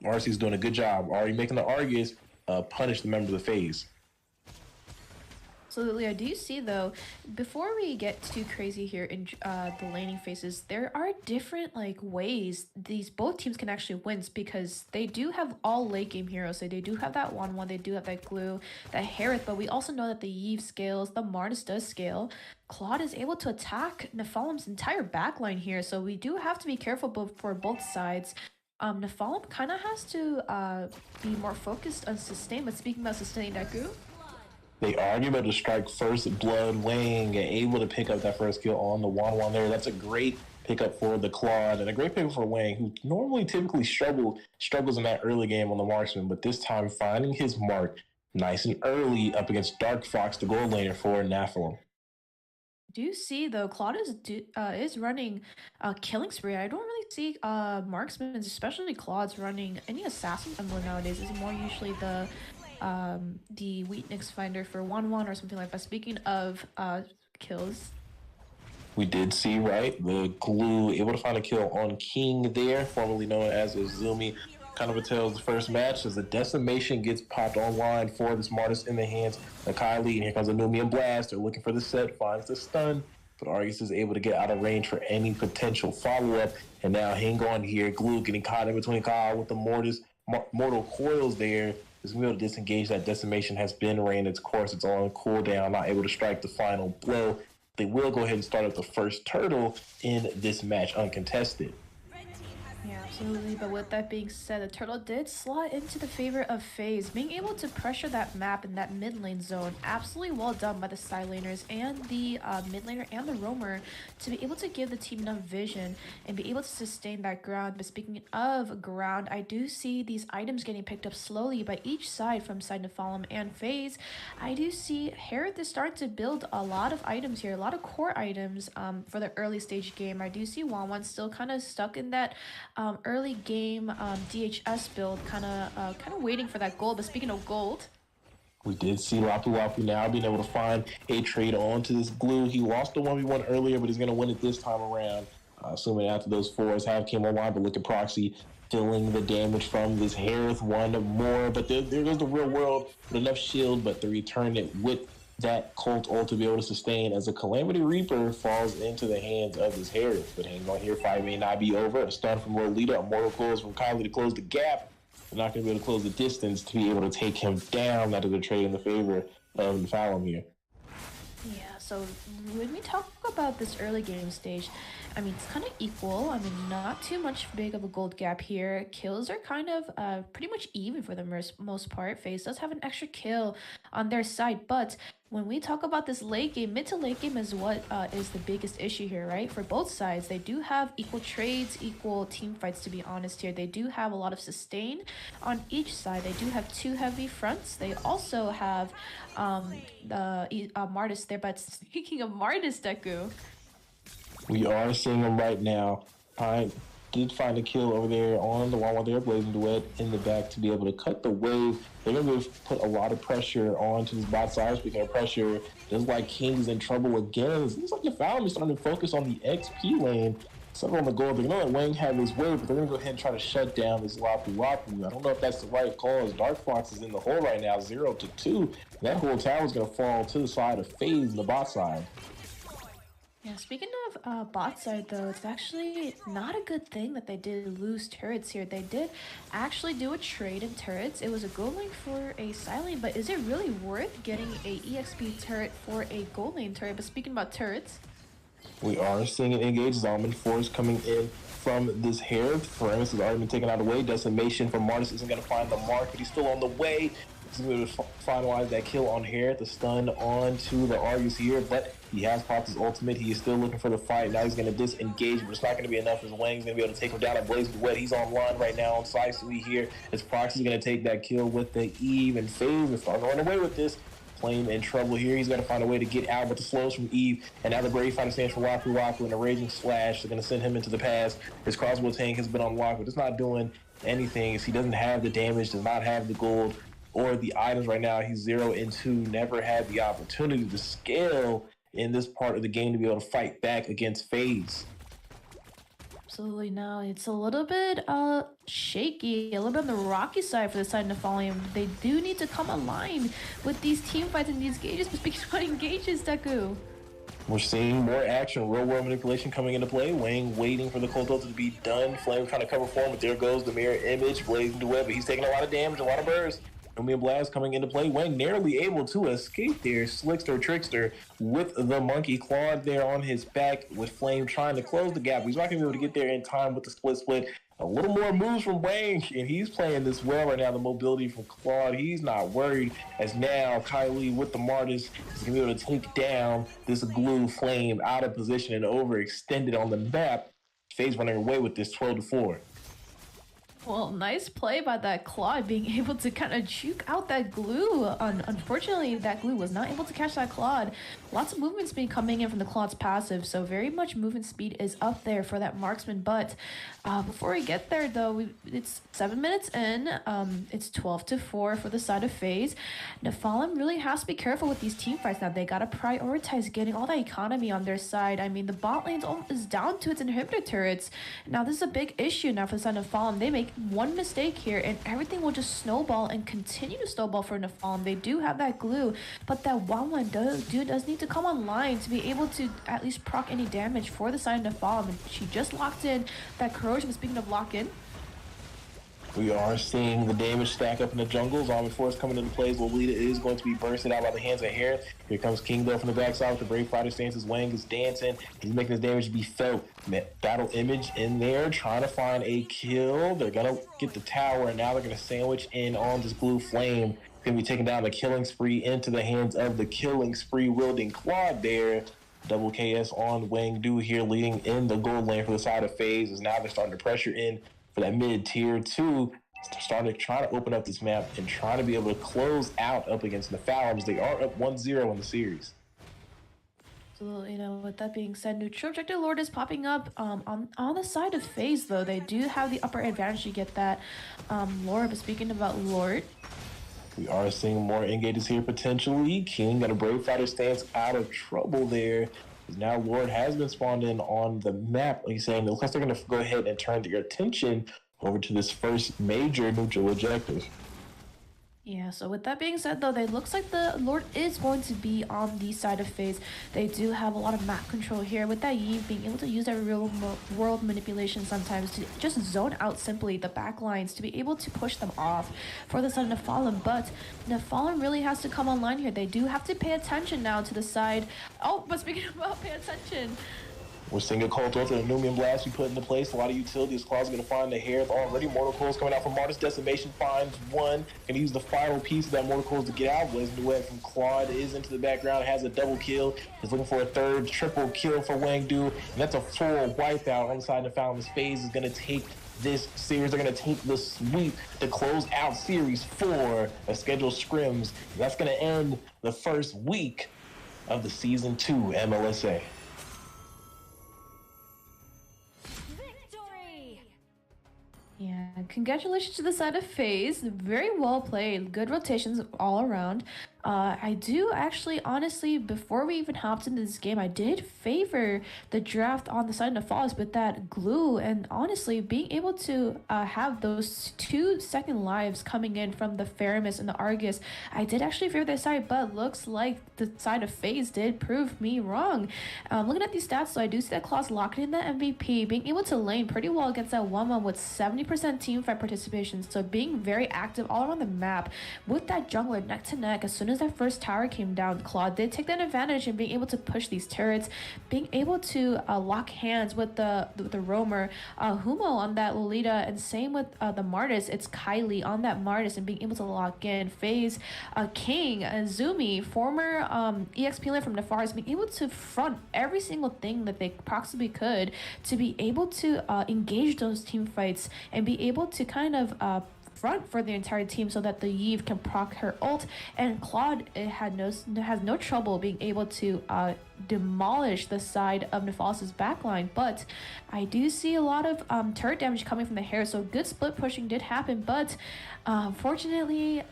Arceus doing a good job already making the Argus punish the member of the FaZe. Absolutely. I do see, though, before we get too crazy here in the laning phases, there are different ways these both teams can actually win, because they do have all late game heroes. So they do have that 1-1, they do have that glue, that Harith, but we also know that the Yve scales, the Martis does scale. Claude is able to attack Nephalim's entire backline here, so we do have to be careful for both sides. Nephalim kind of has to be more focused on sustain, but speaking about sustain, Deku, they are able to strike first blood. Wang able to pick up that first kill on the 1-1 there. That's a great pickup for the Claude and a great pickup for Wang, who normally typically struggles in that early game on the marksman, but this time finding his mark nice and early up against Dark Fox, the gold laner for Nephilim. do you see, though, Claude is running a killing spree. I don't really see marksmen, especially Claude's, running any assassin emblem nowadays. It's more usually the weakness finder for 1-1 or something like that. Speaking of kills, we did see, right, the glue able to find a kill on King there, formerly known as Azumi. Kind of tells the first match as the decimation gets popped online for this Martis in the hands of Kylie, and here comes a Numian Blast. They're looking for the set, finds the stun, but Argus is able to get out of range for any potential follow-up. And now hang on here, Glue getting caught in between Kyle with the mortal coils there. Is going to be able to disengage. That decimation has been ran its course. It's on cooldown, not able to strike the final blow. They will go ahead and start up the first turtle in this match uncontested. Yeah, absolutely. But with that being said, the turtle did slot into the favor of FaZe, being able to pressure that map in that mid lane zone. Absolutely well done by the side laners and the mid laner and the roamer to be able to give the team enough vision and be able to sustain that ground. But speaking of ground, I do see these items getting picked up slowly by each side from side Nephalim and FaZe. I do see Harith is starting to build a lot of items here, a lot of core items for the early stage game. I do see Wanwan still kind of stuck in that early game DHS build, kind of waiting for that gold. But speaking of gold, we did see Lapu now being able to find a trade onto this glue. He lost the 1v1 earlier, but he's going to win it this time around, assuming after those fours have came online. But look at Proxy feeling the damage from this Harith, one more. But there goes the real world with enough shield, but to return it with that Colt ult to be able to sustain as a Calamity Reaper falls into the hands of this Harith. But hang on here, fight may not be over. A stun from Lolita, a mortal coils from Kylie to close the gap. They're not going to be able to close the distance to be able to take him down. That is a trade in the favor of Nephalim here. yeah, so when we talk about this early game stage, I mean, it's kind of equal. I mean, not too much big of a gold gap here. Kills are kind of pretty much even for the most part. FaZe does have an extra kill on their side, but when we talk about this late game, mid to late game is what is the biggest issue here, right? For both sides, they do have equal trades, equal team fights, to be honest here. They do have a lot of sustain on each side. They do have two heavy fronts. They also have the Martis there. But speaking of Martis, Deku, we are seeing him right now. I did find a kill over there on the wall while they're blazing duet in the back to be able to cut the wave. They're going to put a lot of pressure onto this bot side. Speaking of pressure, it looks like King's in trouble again. It looks like your foul is starting to focus on the XP lane. Something on the goal. They're going to let Wang have his way, but they're going to go ahead and try to shut down this Lapu. I don't know if that's the right call, as Dark Fox is in the hole right now, 0-2. That whole tower is going to fall to the side of FaZe in the bot side. yeah, speaking of bot side, though, it's actually not a good thing that they did lose turrets here. They did actually do a trade in turrets. It was a gold lane for a side lane, but is it really worth getting a EXP turret for a gold lane turret? But speaking about turrets, we are seeing an engaged Zombie Force coming in from this hair. Faramis has already been taken out of the way. Decimation from Martis isn't going to find the mark, but he's still on the way. He's going to finalize that kill on hair. The stun onto the Argus here, but he has popped his ultimate. He is still looking for the fight. Now he's going to disengage, but it's not going to be enough as Wang's going to be able to take him down at Blazing Wet. He's online right now on side Sui here. As Proxy's going to take that kill with the Eve, and FaZe is starting to run away with this. Flame in trouble here. He's going to find a way to get out with the slows from Eve. And now the Brave Fighter stands for Waku Waku, and the Raging Slash is going to send him into the past. His crossbow tank has been unlocked, but it's not doing anything as he doesn't have the damage, does not have the gold or the items right now. He's 0-2, never had the opportunity to scale in this part of the game to be able to fight back against FaZe. Absolutely. Now it's a little bit shaky, a little bit on the rocky side for the side of Nephilim. They do need to come aligned with these team fights and these engages. But speaking of engages, Deku. We're seeing more action, real-world manipulation coming into play. Wang waiting for the cold ult to be done. Flame trying to cover for him, but there goes the mirror image. Blazing the web, but he's taking a lot of damage, a lot of bursts. Numian Blast coming into play. Wang narrowly able to escape there. Slickster Trickster with the monkey clawed there on his back with Flame trying to close the gap. He's not going to be able to get there in time with the split. A little more moves from Wang, and he's playing this well right now. The mobility from Claude, he's not worried, as now Kylie with the Martis is going to be able to take down this glue Flame out of position and overextended on the map. FaZe running away with this 12-4. Well, nice play by that Claude, being able to kind of juke out that glue. Unfortunately, that glue was not able to catch that Claude. Lots of movement speed coming in from the Claude's passive, so very much movement speed is up there for that marksman. But before we get there, though, it's 7 minutes in. It's 12-4 for the side of FaZe. Nephilim really has to be careful with these team fights now. They gotta prioritize getting all that economy on their side. I mean, the bot lane is down to its inhibitor turrets. Now, this is a big issue now for the side of Nephilim. They make one mistake here and everything will just snowball and continue to snowball for Nephilim. They do have that glue, but that Wanwan does need to come online to be able to at least proc any damage for the side of Nephilim. And she just locked in that corrosion. Speaking of lock-in, we are seeing the damage stack up in the jungle. Zombie Force coming into play. Lolita is going to be bursted out by the hands of Harris. Here comes King though from the backside with the Brave Fighter stances. Wang is dancing. He's making his damage be felt. Battle Image in there trying to find a kill. They're going to get the tower, and now they're going to sandwich in on this Glue Flame. Going to be taking down the killing spree into the hands of the killing spree wielding Claude there. Double KS on Wang Du here, leading in the gold lane for the side of FaZe. As now they're starting to pressure in for that mid tier 2, starting to try to open up this map and trying to be able to close out up against the Nephilim. They are up 1-0 in the series. So, you know, with that being said, neutral objective Lord is popping up on the side of FaZe, though. They do have the upper advantage to get that Lord. But speaking about Lord, we are seeing more engages here potentially. King got a Brave Fighter stance out of trouble there. Now Lord has been spawned in on the map. Like he's saying, it looks like they're going to go ahead and turn their attention over to this first major neutral objective. yeah, so with that being said, though, it looks like the Lord is going to be on the side of FaZe. They do have a lot of map control here, with that Yi being able to use that real world manipulation sometimes to just zone out simply the back lines to be able to push them off for the side of Nephilim. But Nephilim really has to come online here. They do have to pay attention now to the side. Oh, but speaking about pay attention, we're seeing a cold throw to the Numian Blast we put into place. A lot of utilities. Claw's going to find the hair. Already Mortal Coils coming out from Martis. Decimation finds one. Going to use the final piece of that Mortal Coils to get out. Blazing the web from Claude is into the background. Has a double kill. He's looking for a third triple kill for Wang Du. And that's a full wipeout on the side of the Fountain's FaZe is going to take this series. They're going to take the sweep to close out Series 4 of scheduled scrims. That's going to end the first week of the Season 2 MLSA. yeah, congratulations to the side of FaZe. Very well played. Good rotations all around. I do actually, honestly, before we even hopped into this game, I did favor the draft on the side of Nephilim with that glue, and honestly, being able to have those 2-second lives coming in from the Faramis and the Argus, I did actually favor their side, but looks like the side of FaZe did prove me wrong. Looking at these stats, so I do see that Claus locking in the MVP, being able to lane pretty well against that 1-1 with 70% team fight participation. So being very active all around the map with that jungler neck to neck. As soon as that first tower came down, Claude did take that advantage in being able to push these turrets, being able to lock hands with the roamer, Humo on that Lolita, and same with the Martis. It's Kylie on that Martis and being able to lock in FaZe, King, Zumi, former EXP player from Nefaris, being able to front every single thing that they possibly could to be able to engage those team fights and be able to kind of front for the entire team so that the Yve can proc her ult. And Claude has no trouble being able to demolish the side of Nefalis' backline. But I do see a lot of turret damage coming from the hair, so good split pushing did happen, but unfortunately,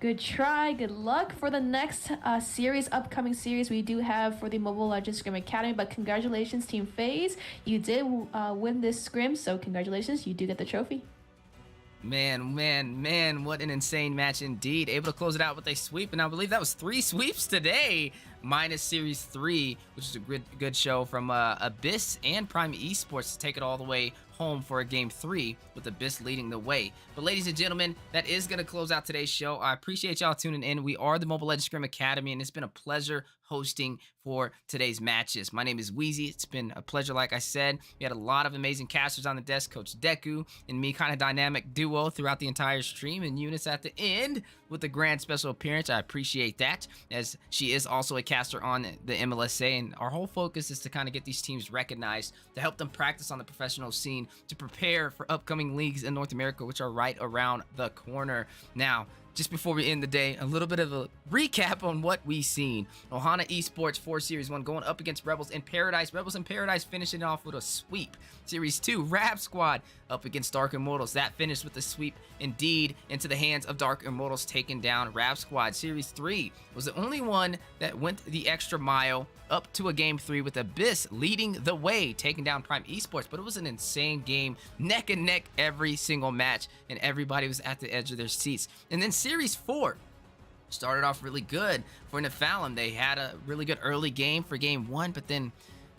good try, good luck for the next upcoming series we do have for the Mobile Legends Scrim Academy. But congratulations, Team FaZe, you did win this scrim, so congratulations, you do get the trophy. Man, what an insane match indeed. Able to close it out with a sweep, and I believe that was 3 sweeps today, minus Series 3, which is a good show from Abyss and Prime Esports to take it all the way home for a Game 3 with Abyss leading the way. But ladies and gentlemen, that is going to close out today's show. I appreciate y'all tuning in. We are the Mobile Legends Scrim Academy, and it's been a pleasure hosting for today's matches. My name is Wheezy. It's been a pleasure, like I said. We had a lot of amazing casters on the desk, Coach Deku and me, kind of dynamic duo throughout the entire stream, and Eunice at the end with the grand special appearance. I appreciate that, as she is also a caster on the MLSA, and our whole focus is to kind of get these teams recognized, to help them practice on the professional scene, to prepare for upcoming leagues in North America, which are right around the corner. Now, just before we end the day, a little bit of a recap on what we've seen. Ohana Esports 4 Series 1 going up against Rebels in Paradise. Rebels in Paradise finishing off with a sweep. Series 2, Rap Squad up against Dark Immortals. That finished with a sweep indeed into the hands of Dark Immortals, taking down Rap Squad. Series 3 was the only one that went the extra mile up to a Game 3 with Abyss leading the way, taking down Prime Esports. But it was an insane game, neck and neck every single match, and everybody was at the edge of their seats. And then Series 4 started off really good for Nephalem. They had a really good early game for Game 1, but then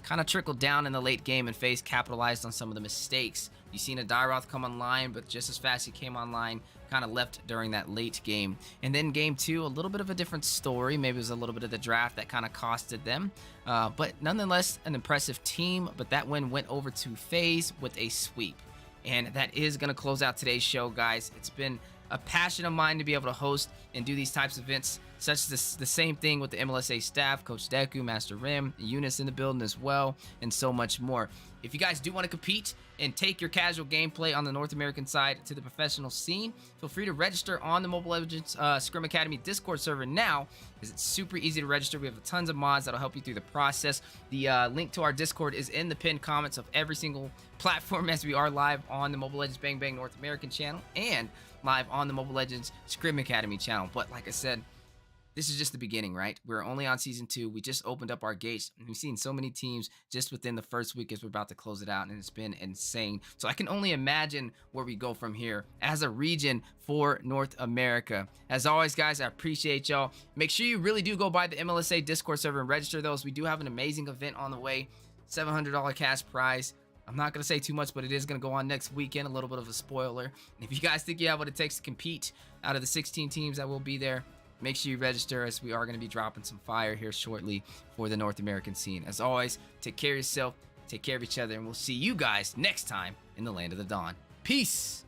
kind of trickled down in the late game, and FaZe capitalized on some of the mistakes. You've seen a Dyroth come online, but just as fast he came online, kind of left during that late game. And then Game 2, a little bit of a different story. Maybe it was a little bit of the draft that kind of costed them. But nonetheless, an impressive team. But that win went over to FaZe with a sweep. And that is going to close out today's show, guys. It's been a passion of mine to be able to host and do these types of events, such as the same thing with the MLSA staff, Coach Deku, Master Rim, Eunice in the building as well, and so much more. If you guys do want to compete and take your casual gameplay on the North American side to the professional scene, feel free to register on the Mobile Legends Scrim Academy Discord server now, because it's super easy to register. We have tons of mods that'll help you through the process. The link to our Discord is in the pinned comments of every single platform, as we are live on the Mobile Legends Bang Bang North American channel and live on the Mobile Legends Scrim Academy channel. But like I said, this is just the beginning, right? We're only on Season 2. We just opened up our gates, and we've seen so many teams just within the first week as we're about to close it out, and it's been insane. So I can only imagine where we go from here as a region for North America. As always, guys, I appreciate y'all. Make sure you really do go by the MLSA Discord server and register those. We do have an amazing event on the way, $700 cash prize. I'm not going to say too much, but it is going to go on next weekend, a little bit of a spoiler. And if you guys think you have what it takes to compete out of the 16 teams that will be there, make sure you register, as we are going to be dropping some fire here shortly for the North American scene. As always, take care of yourself, take care of each other, and we'll see you guys next time in the Land of the Dawn. Peace!